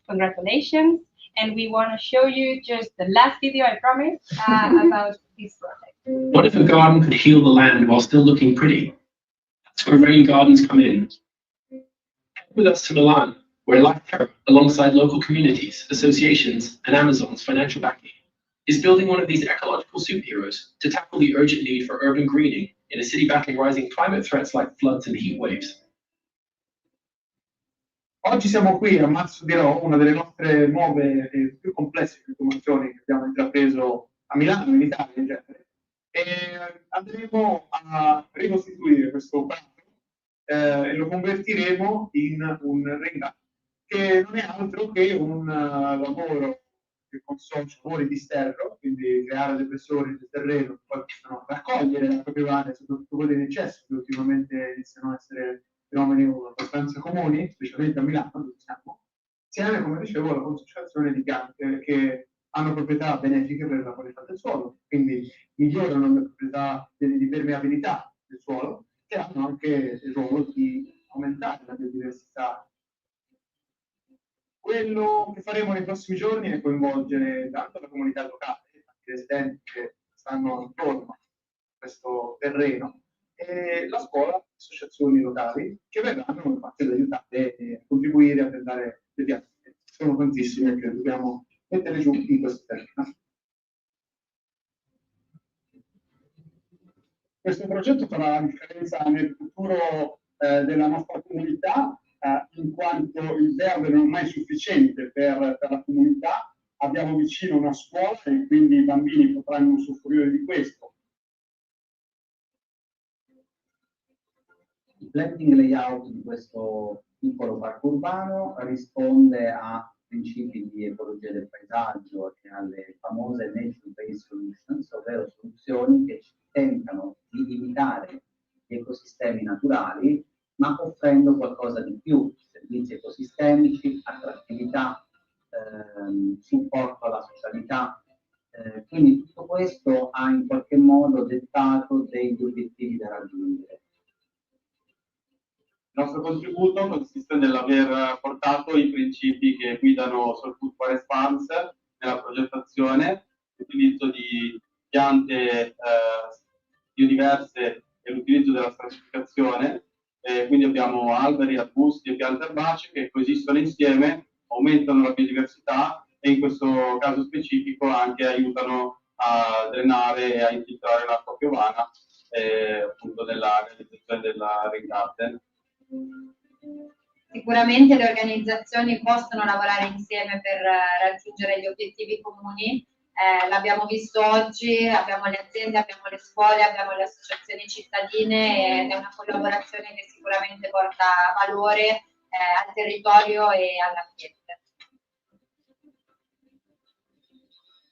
congratulations. And we want to show you just the last video, I promise, about this project. What if a garden could heal the land while still looking pretty? That's where rain gardens come in. Come with us to Milan, where Life Terra, alongside local communities, associations, and Amazon's financial backing, is building one of these ecological superheroes to tackle the urgent need for urban greening in a city battling rising climate threats like floods and heat waves. Oggi siamo qui a Marzo di Ro, una delle nostre nuove e più complesse ricostruzioni che abbiamo intrapreso a Milano, in Italia in genere, e andremo a ricostituire questo prato e lo convertiremo in un ringrato, che non è altro che un lavoro che consiste lavori di sterro, quindi creare dei pressori del terreno che poi possono raccogliere l'acqua piovana, soprattutto quelli in eccesso, che ultimamente iniziano a essere fenomeni abbastanza comuni, specialmente a Milano, dove siamo, insieme, come dicevo, alla concentrazione di piante che hanno proprietà benefiche per la qualità del suolo, quindi migliorano le proprietà di permeabilità del suolo, che hanno anche il ruolo di aumentare la biodiversità. Quello che faremo nei prossimi giorni è coinvolgere tanto la comunità locale, i residenti che stanno intorno a questo terreno, e la scuola, associazioni locali che verranno infatti ad aiutare e a contribuire a piantare le piante. Sono tantissime che dobbiamo mettere giù in questo terreno. Questo progetto farà la differenza nel futuro della nostra comunità, in quanto il verde non è mai sufficiente per la comunità. Abbiamo vicino una scuola e quindi i bambini potranno usufruire di questo. Il planting layout di questo piccolo parco urbano risponde a principi di ecologia del paesaggio e alle famose nature-based solutions, ovvero soluzioni che tentano di imitare gli ecosistemi naturali, ma offrendo qualcosa di più: servizi ecosistemici, attrattività, supporto alla socialità. Quindi tutto questo ha in qualche modo dettato degli obiettivi da raggiungere. Il nostro contributo consiste nell'aver portato i principi che guidano Food Forest Farms nella progettazione, l'utilizzo di piante biodiverse e l'utilizzo della stratificazione. Quindi abbiamo alberi, arbusti e piante erbacee che coesistono insieme, aumentano la biodiversità e in questo caso specifico anche aiutano a drenare e a infiltrare l'acqua piovana appunto nella realizzazione della rain garden. Sicuramente le organizzazioni possono lavorare insieme per raggiungere gli obiettivi comuni. L'abbiamo visto oggi, abbiamo le aziende, abbiamo le scuole, abbiamo le associazioni cittadine ed è una collaborazione che sicuramente porta valore al territorio e all'ambiente.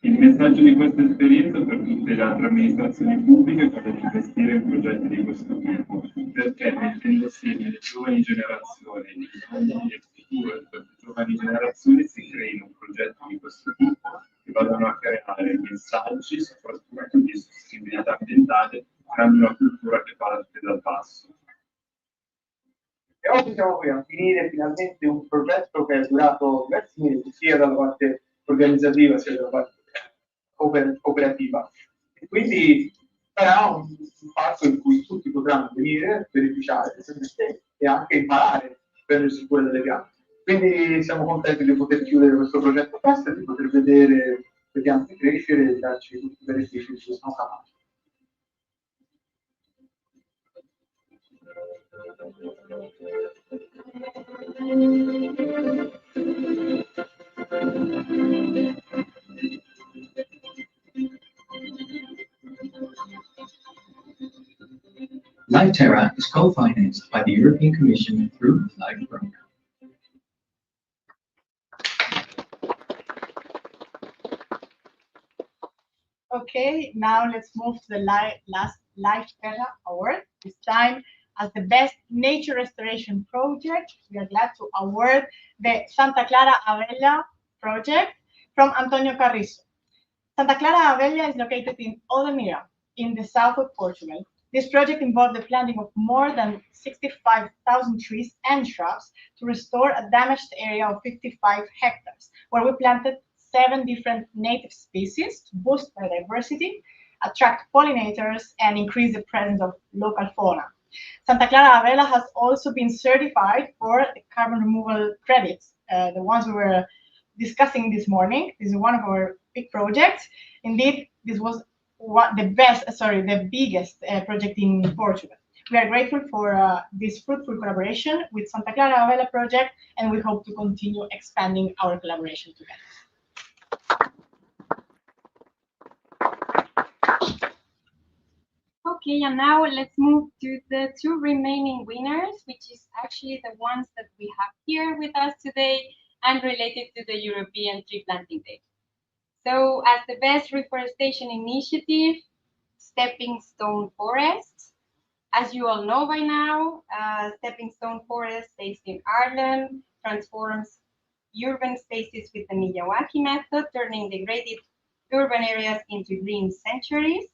Il messaggio di questa esperienza per tutte le altre amministrazioni pubbliche è quello di investire in progetti di questo tipo, perché mettendo assieme le giovani generazioni, i giovani e il futuro per le giovani generazioni si creino progetti di questo tipo che vadano a creare messaggi, soprattutto di sostenibilità ambientale, creando una cultura che parte dal basso. E oggi siamo qui a finire finalmente un progetto che è durato diversi mesi, sia dalla parte organizzativa sia dalla parte operativa. E quindi sarà un parco in cui tutti potranno venire, beneficiare e anche imparare a prendersi cura delle piante. Quindi siamo contenti di poter chiudere questo progetto presto e di poter vedere le piante crescere e darci tutti i benefici di cui siamo capaci. Life Terra is co-financed by the European Commission through the LIFE program. Okay, now let's move to the last Life Terra award. This time, as the best nature restoration project, we are glad to award the Santa Clara Abella project from Antonio Carrizo. Santa Clara Abella is located in Odemira, in the south of Portugal. This project involved the planting of more than 65,000 trees and shrubs to restore a damaged area of 55 hectares, where we planted 7 different native species to boost biodiversity, attract pollinators, and increase the presence of local fauna. Santa Clara Abella has also been certified for the carbon removal credits, the ones we were discussing this morning. This is one of our big projects. Indeed, this was the biggest project in Portugal. We are grateful for this fruitful collaboration with Santa Clara Abella project, and we hope to continue expanding our collaboration together. Okay, and now let's move to the 2 remaining winners, which is actually the ones that we have here with us today and related to the European Tree Planting Day. So as the best reforestation initiative, Stepping Stone Forests. As you all know by now, Stepping Stone Forest, based in Ireland, transforms urban spaces with the Miyawaki method, turning degraded urban areas into green sanctuaries.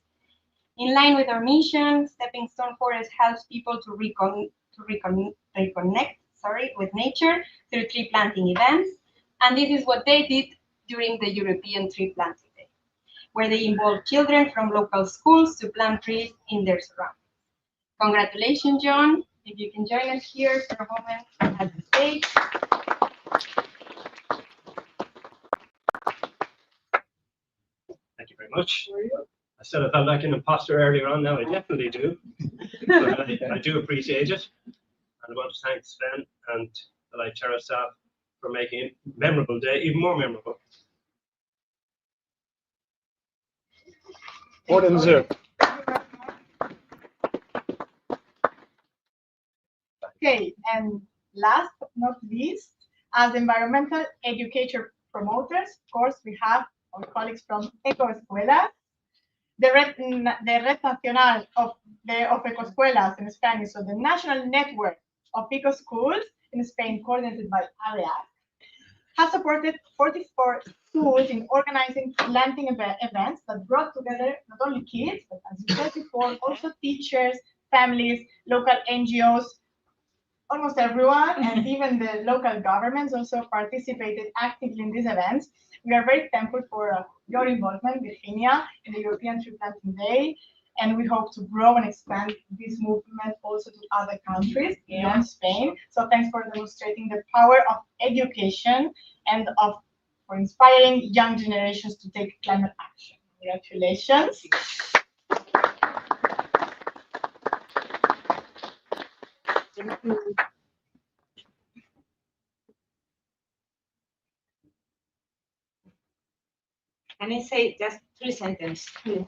In line with our mission, Stepping Stone Forest helps people to reconnect with nature through tree planting events. And this is what they did during the European Tree Planting Day, where they involved children from local schools to plant trees in their surroundings. Congratulations, John. If you can join us here for a moment at the stage. Thank you very much. I said I felt like an imposter earlier on. Now I definitely do. But I do appreciate it. And I want to thank Sven and the Life Terra staff for making it a memorable day, even more memorable. More than zero. Okay, and last but not least, as environmental educator promoters, of course, we have our colleagues from Ecoescuelas. The Red Nacional of Ecoescuelas in Spanish, so the national network of eco schools in Spain, coordinated by AREA, has supported 44 schools in organizing planting events that brought together not only kids, but as you said before, also teachers, families, local NGOs, almost everyone, and even the local governments also participated actively in these events. We are very thankful for your involvement, Virginia, in the European Tree Planting Day, and we hope to grow and expand this movement also to other countries beyond Spain. So thanks for demonstrating the power of education and for inspiring young generations to take climate action. Congratulations. Can I say just 3 sentences?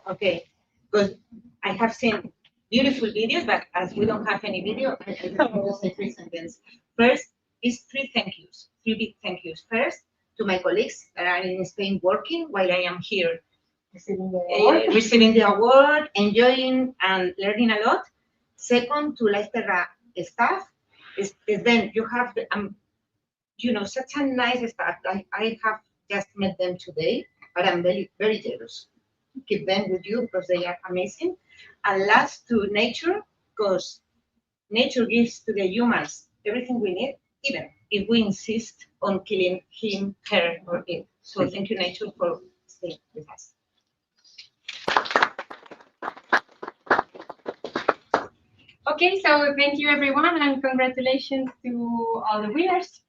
Okay, because I have seen beautiful videos, but as we don't have any video, I can just say 3 sentences. First is 3 thank yous, 3 big thank yous. First, to my colleagues that are in Spain working while I am here receiving the award, enjoying and learning a lot. Second, to Life Terra staff, is then you have such a nice staff. I have just met them today, but I'm very, very jealous. Keep them with you because they are amazing. And last, to nature, because nature gives to the humans everything we need, even if we insist on killing him, her, or it. So thank you, nature, for staying with us. Okay, so thank you everyone, and congratulations to all the winners.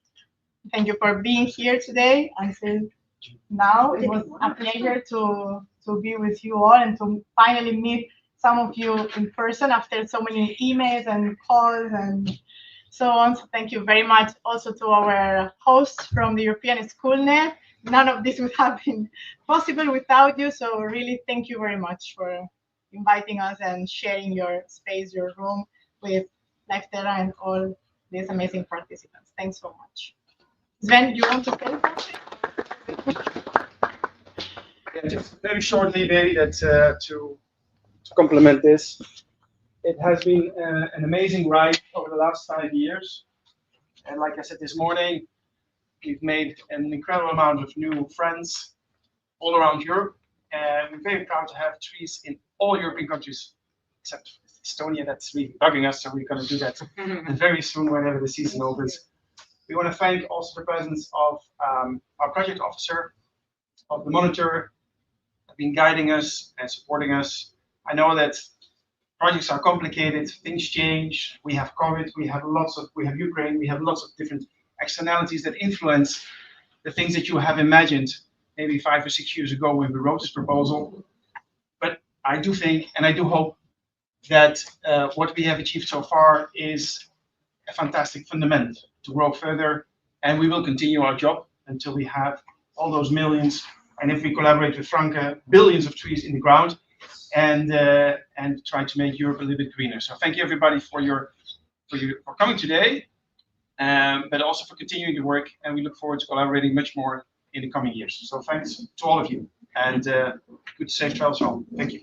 Thank you for being here today. Until now, it was a pleasure to be with you all and to finally meet some of you in person after so many emails and calls and so on. So thank you very much also to our hosts from the European SchoolNet. None of this would have been possible without you. So really, thank you very much for inviting us and sharing your space, your room with Life Terra and all these amazing participants. Thanks so much. Sven, you want to say something? just very shortly, maybe that to complement this, it has been an amazing ride over the last 5 years. And like I said this morning, we've made an incredible amount of new friends all around Europe. And we're very proud to have trees in all European countries, except Estonia. That's really bugging us, so we're going to do that very soon whenever the season opens. We want to thank also the presence of our project officer, of the monitor, have been guiding us and supporting us. I know that projects are complicated, things change. We have COVID, we have Ukraine, we have lots of different externalities that influence the things that you have imagined maybe 5 or 6 years ago when we wrote this proposal. But I do think, and I do hope, that what we have achieved so far is a fantastic fundament to grow further, and we will continue our job until we have all those millions, and if we collaborate with Franke, billions of trees in the ground, and try to make Europe a little bit greener. So thank you everybody for coming today, but also for continuing the work, and we look forward to collaborating much more in the coming years. So thanks to all of you, and good safe travels home. Thank you.